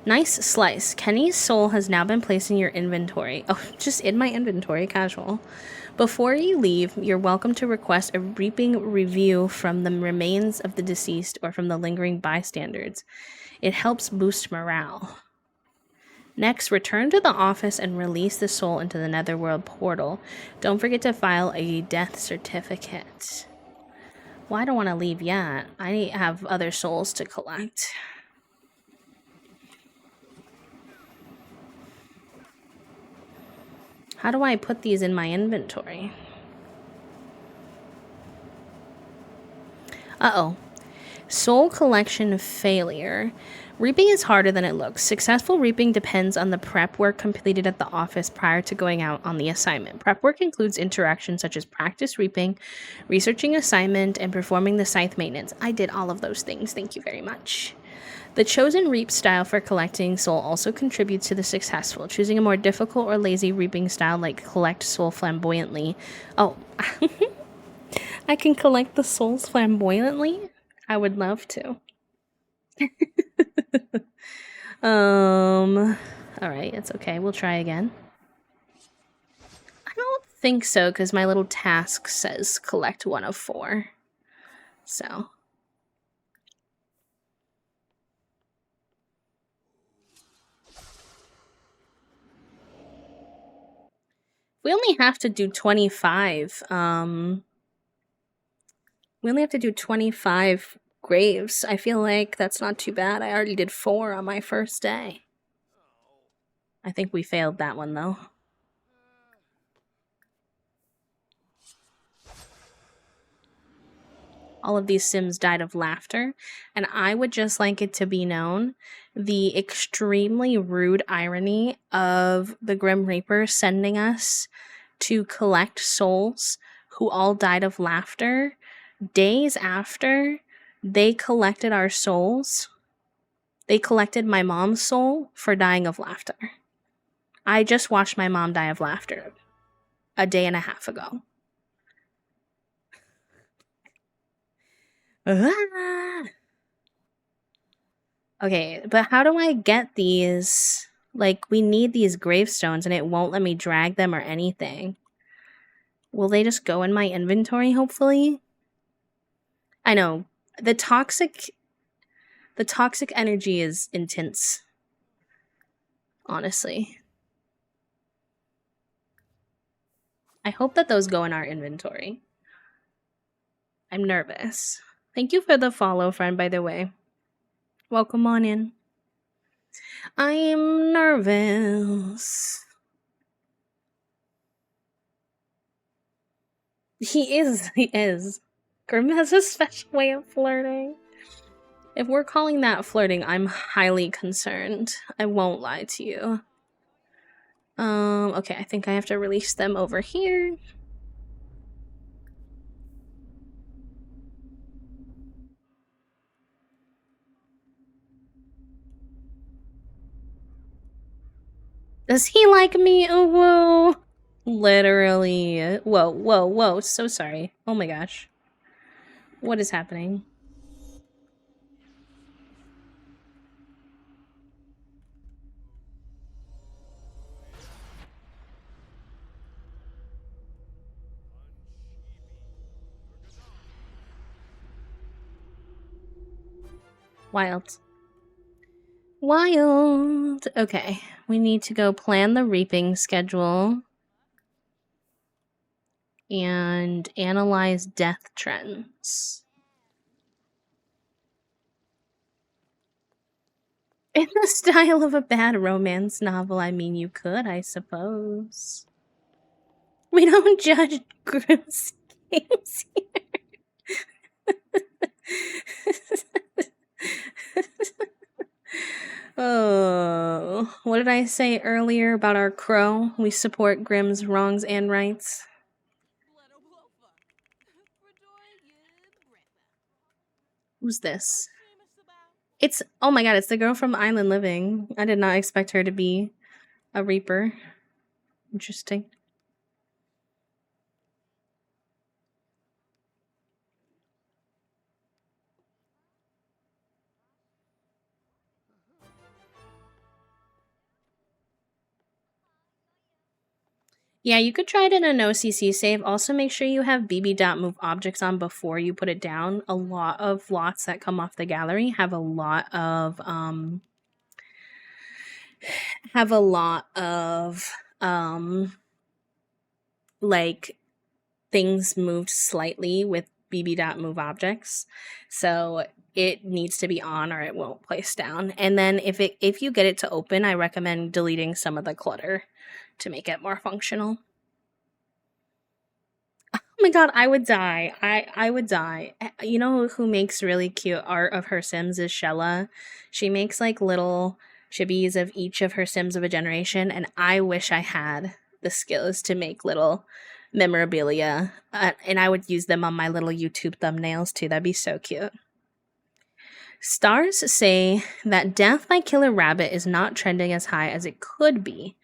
Nice slice. Kenny's soul has now been placed in your inventory. Oh, just in my inventory, casual. Before you leave, you're welcome to request a reaping review from the remains of the deceased or from the lingering bystanders. It helps boost morale. Next, return to the office and release the soul into the Netherworld portal. Don't forget to file a death certificate. Well, I don't want to leave yet. I have other souls to collect. How do I put these in my inventory? Uh-oh. Soul collection failure. Reaping is harder than it looks. Successful reaping depends on the prep work completed at the office prior to going out on the assignment. Prep work includes interactions such as practice reaping, researching assignment, and performing the scythe maintenance. I did all of those things. Thank you very much. The chosen reap style for collecting soul also contributes to the successful. Choosing a more difficult or lazy reaping style like collect soul flamboyantly. Oh, I can collect the souls flamboyantly? I would love to. Alright, it's okay. We'll try again. I don't think so, because my little task says collect 1 of 4. So. We only have to do 25. We only have to do 25 graves. I feel like that's not too bad. I already did 4 on my first day. I think we failed that one, though. All of these Sims died of laughter, and I would just like it to be known the extremely rude irony of the Grim Reaper sending us to collect souls who all died of laughter days after they collected our souls. They collected my mom's soul for dying of laughter. I just watched my mom die of laughter a day and a half ago. Okay, but how do I get these? Like, we need these gravestones and it won't let me drag them or anything. Will they just go in my inventory, hopefully? I know. The toxic energy is intense. Honestly. I hope that those go in our inventory. I'm nervous. Thank you for the follow, friend, by the way. Welcome on in. I'm nervous. He is. Grim has a special way of flirting. If we're calling that flirting, I'm highly concerned. I won't lie to you. Okay, I think I have to release them over here. Does he like me? Oh, whoa. Literally. Whoa, whoa, whoa. So sorry. Oh my gosh. What is happening? Wild. Wild. Okay, we need to go plan the reaping schedule and analyze death trends. In the style of a bad romance novel, I mean, you could, I suppose. We don't judge Grimm's games here. Oh, what did I say earlier about our crow? We support Grimm's wrongs and rights. Who's this? It's, oh my god, it's the girl from Island Living. I did not expect her to be a reaper. Interesting. Yeah, you could try it in a no CC save. Also, make sure you have bb.move objects on before you put it down. A lot of lots that come off the gallery have a lot of like things moved slightly with bb.move objects. So it needs to be on or it won't place down. And then if you get it to open, I recommend deleting some of the clutter to make it more functional. Oh my god, I would die. I would die. You know who makes really cute art of her Sims is Shella. She makes like little chibis of each of her Sims of a generation, and I wish I had the skills to make little memorabilia, and I would use them on my little YouTube thumbnails too. That'd be so cute. Stars say that Death by Killer Rabbit is not trending as high as it could be.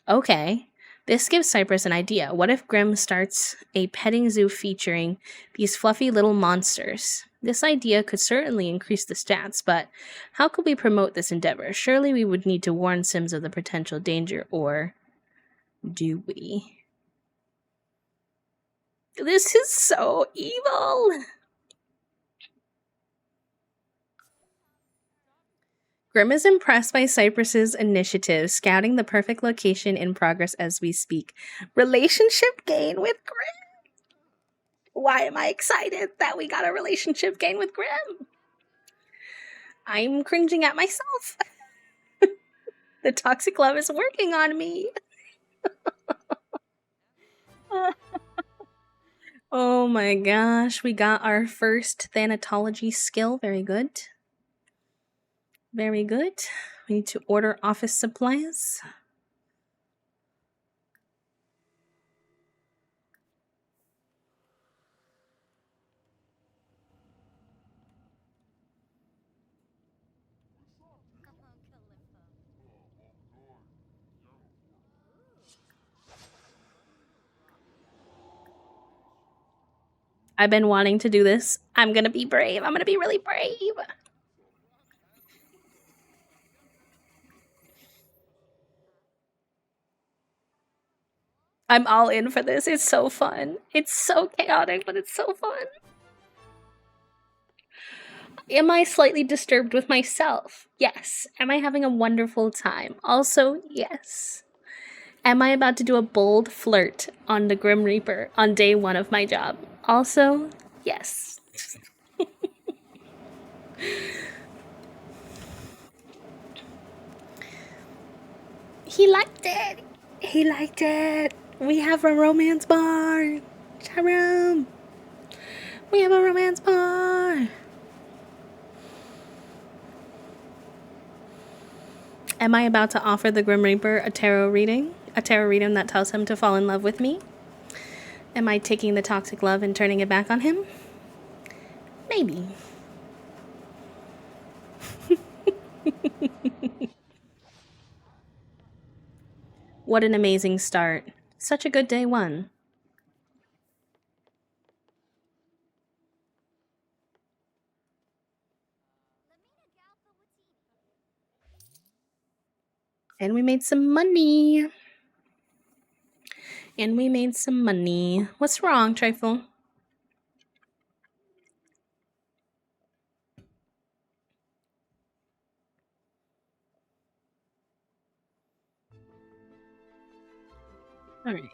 Okay. This gives Cypress an idea. What if Grimm starts a petting zoo featuring these fluffy little monsters? This idea could certainly increase the stats, but how could we promote this endeavor? Surely we would need to warn Sims of the potential danger, or do we? This is so evil! Grimm is impressed by Cypress's initiative, scouting the perfect location in progress as we speak. Relationship gain with Grimm! Why am I excited that we got a relationship gain with Grimm? I'm cringing at myself. The toxic love is working on me. Oh my gosh, we got our first thanatology skill. Very good. Very good. We need to order office supplies. I've been wanting to do this. I'm gonna be brave. I'm gonna be really brave. I'm all in for this. It's so fun. It's so chaotic, but it's so fun. Am I slightly disturbed with myself? Yes. Am I having a wonderful time? Also, yes. Am I about to do a bold flirt on the Grim Reaper on day 1 of my job? Also, yes. He liked it. He liked it. We have a romance bar. Charum. We have a romance bar. Am I about to offer the Grim Reaper a tarot reading? A tarot reading that tells him to fall in love with me? Am I taking the toxic love and turning it back on him? Maybe. What an amazing start. Such a good day 1. And we made some money. And we made some money. What's wrong, Trifle? All right.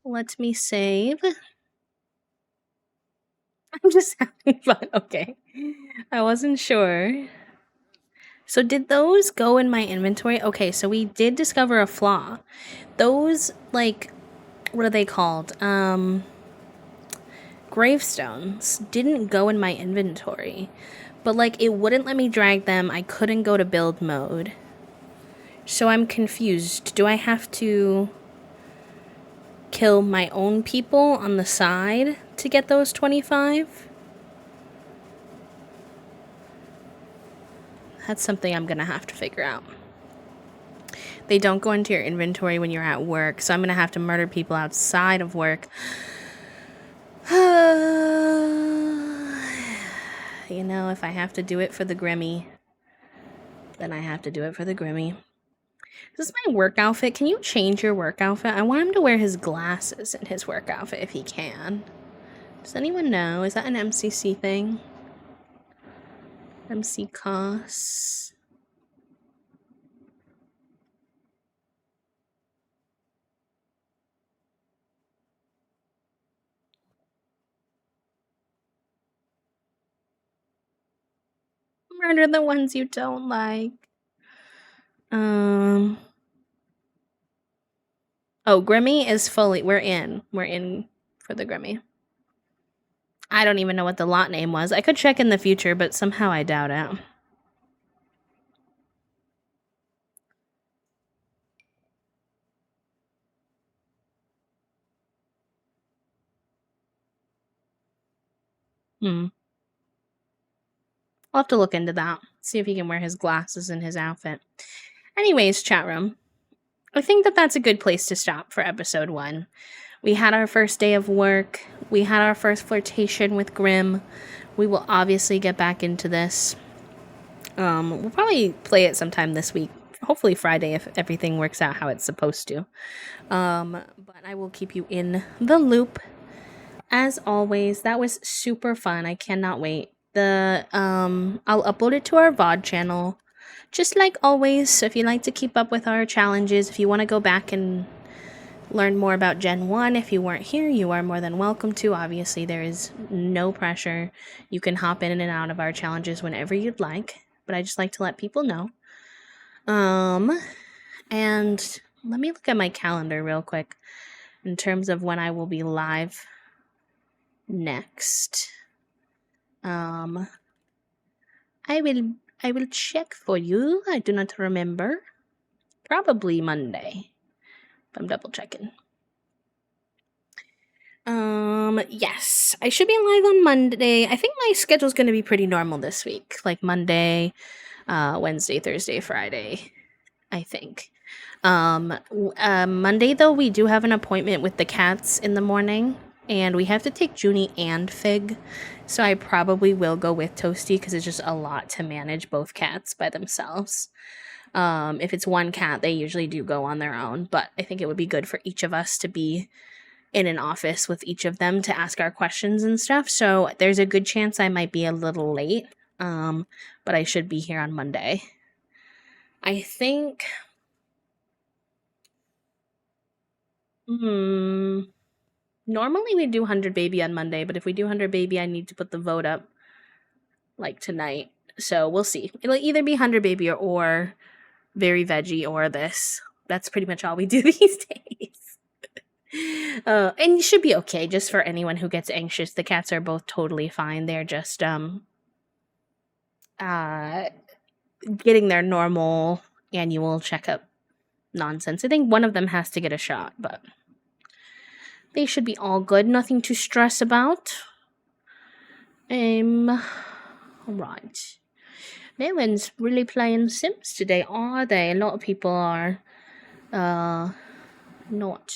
Let me save. I'm just having fun. Okay. I wasn't sure. So did those go in my inventory? Okay, so we did discover a flaw. Those, like, what are they called? Gravestones didn't go in my inventory. But, like, it wouldn't let me drag them. I couldn't go to build mode. So I'm confused. Do I have to kill my own people on the side to get those 25? That's something I'm gonna have to figure out. They don't go into your inventory when you're at work, so I'm gonna have to murder people outside of work. You know, if I have to do it for the Grimmy, then I have to do it for the Grimmy. This is my work outfit. Can you change your work outfit? I want him to wear his glasses in his work outfit if he can. Does anyone know? Is that an MCC thing? MC costs. Murder the ones you don't like. Oh, Grimmy is fully. We're in. We're in for the Grimmy. I don't even know what the lot name was. I could check in the future, but somehow I doubt it. I'll have to look into that. See if he can wear his glasses in his outfit. Anyways, chat room. I think that that's a good place to stop for episode 1. We had our first day of work. We had our first flirtation with Grim. We will obviously get back into this. We'll probably play it sometime this week. Hopefully Friday if everything works out how it's supposed to. But I will keep you in the loop. As always, that was super fun. I cannot wait. I'll upload it to our VOD channel. Just like always, so if you like to keep up with our challenges, if you want to go back and learn more about Gen 1, if you weren't here, you are more than welcome to. Obviously, there is no pressure. You can hop in and out of our challenges whenever you'd like, but I just like to let people know. And let me look at my calendar real quick in terms of when I will be live next. I will check for you. I do not remember. Probably Monday. But I'm double checking. Yes. I should be live on Monday. I think my schedule's gonna be pretty normal this week. Like Monday, Wednesday, Thursday, Friday. I think. Monday though, we do have an appointment with the cats in the morning. And we have to take Junie and Fig. So I probably will go with Toasty because it's just a lot to manage both cats by themselves. If it's one cat, they usually do go on their own. But I think it would be good for each of us to be in an office with each of them to ask our questions and stuff. So there's a good chance I might be a little late. But I should be here on Monday. I think... Normally we do 100 Baby on Monday, but if we do 100 Baby, I need to put the vote up, like, tonight. So we'll see. It'll either be 100 Baby or Very Veggie or this. That's pretty much all we do these days. And it should be okay, just for anyone who gets anxious. The cats are both totally fine. They're just, getting their normal annual checkup nonsense. I think one of them has to get a shot, but... they should be all good. Nothing to stress about. Alright. No one's really playing Sims today, are they? A lot of people are, not.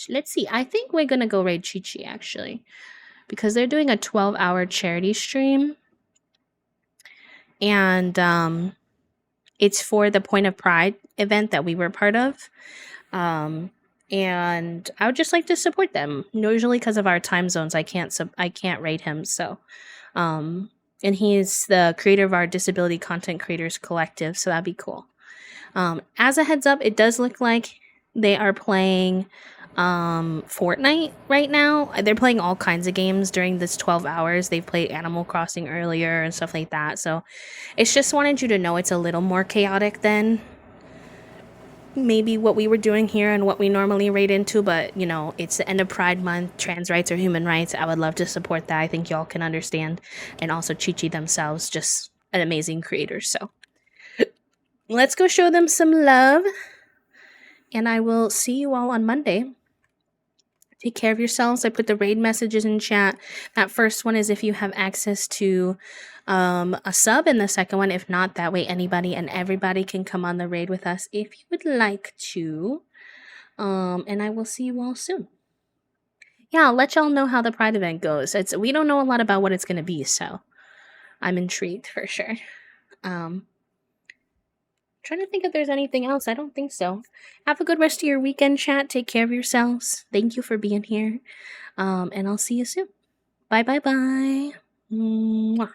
Let's see. I think we're gonna go raid Chi-Chi, actually. Because they're doing a 12-hour charity stream. And, it's for the Point of Pride event that we were part of. And I would just like to support them. Usually because of our time zones, I can't rate him. So, and he's the creator of our Disability Content Creators Collective, so that'd be cool. As a heads up, it does look like They are playing Fortnite right now. They're playing all kinds of games during this 12 hours. They've played Animal Crossing earlier and stuff like that. So it's just wanted you to know it's a little more chaotic than maybe what we were doing here and what we normally raid into, but you know, it's the end of Pride Month. Trans rights are human rights. I would love to support that. I think y'all can understand. And also Chi Chi themselves, just an amazing creator. So let's go show them some love. And I will see you all on Monday. Take care of yourselves. I put the raid messages in chat. That first one is if you have access to a sub, and the second one, if not, that way anybody and everybody can come on the raid with us if you would like to. And I will see you all soon. Yeah, I'll let y'all know how the Pride event goes. We don't know a lot about what it's gonna be, so I'm intrigued for sure. Trying to think if there's anything else. I don't think so. Have a good rest of your weekend, chat. Take care of yourselves. Thank you for being here. And I'll see you soon. Bye bye bye. Mwah.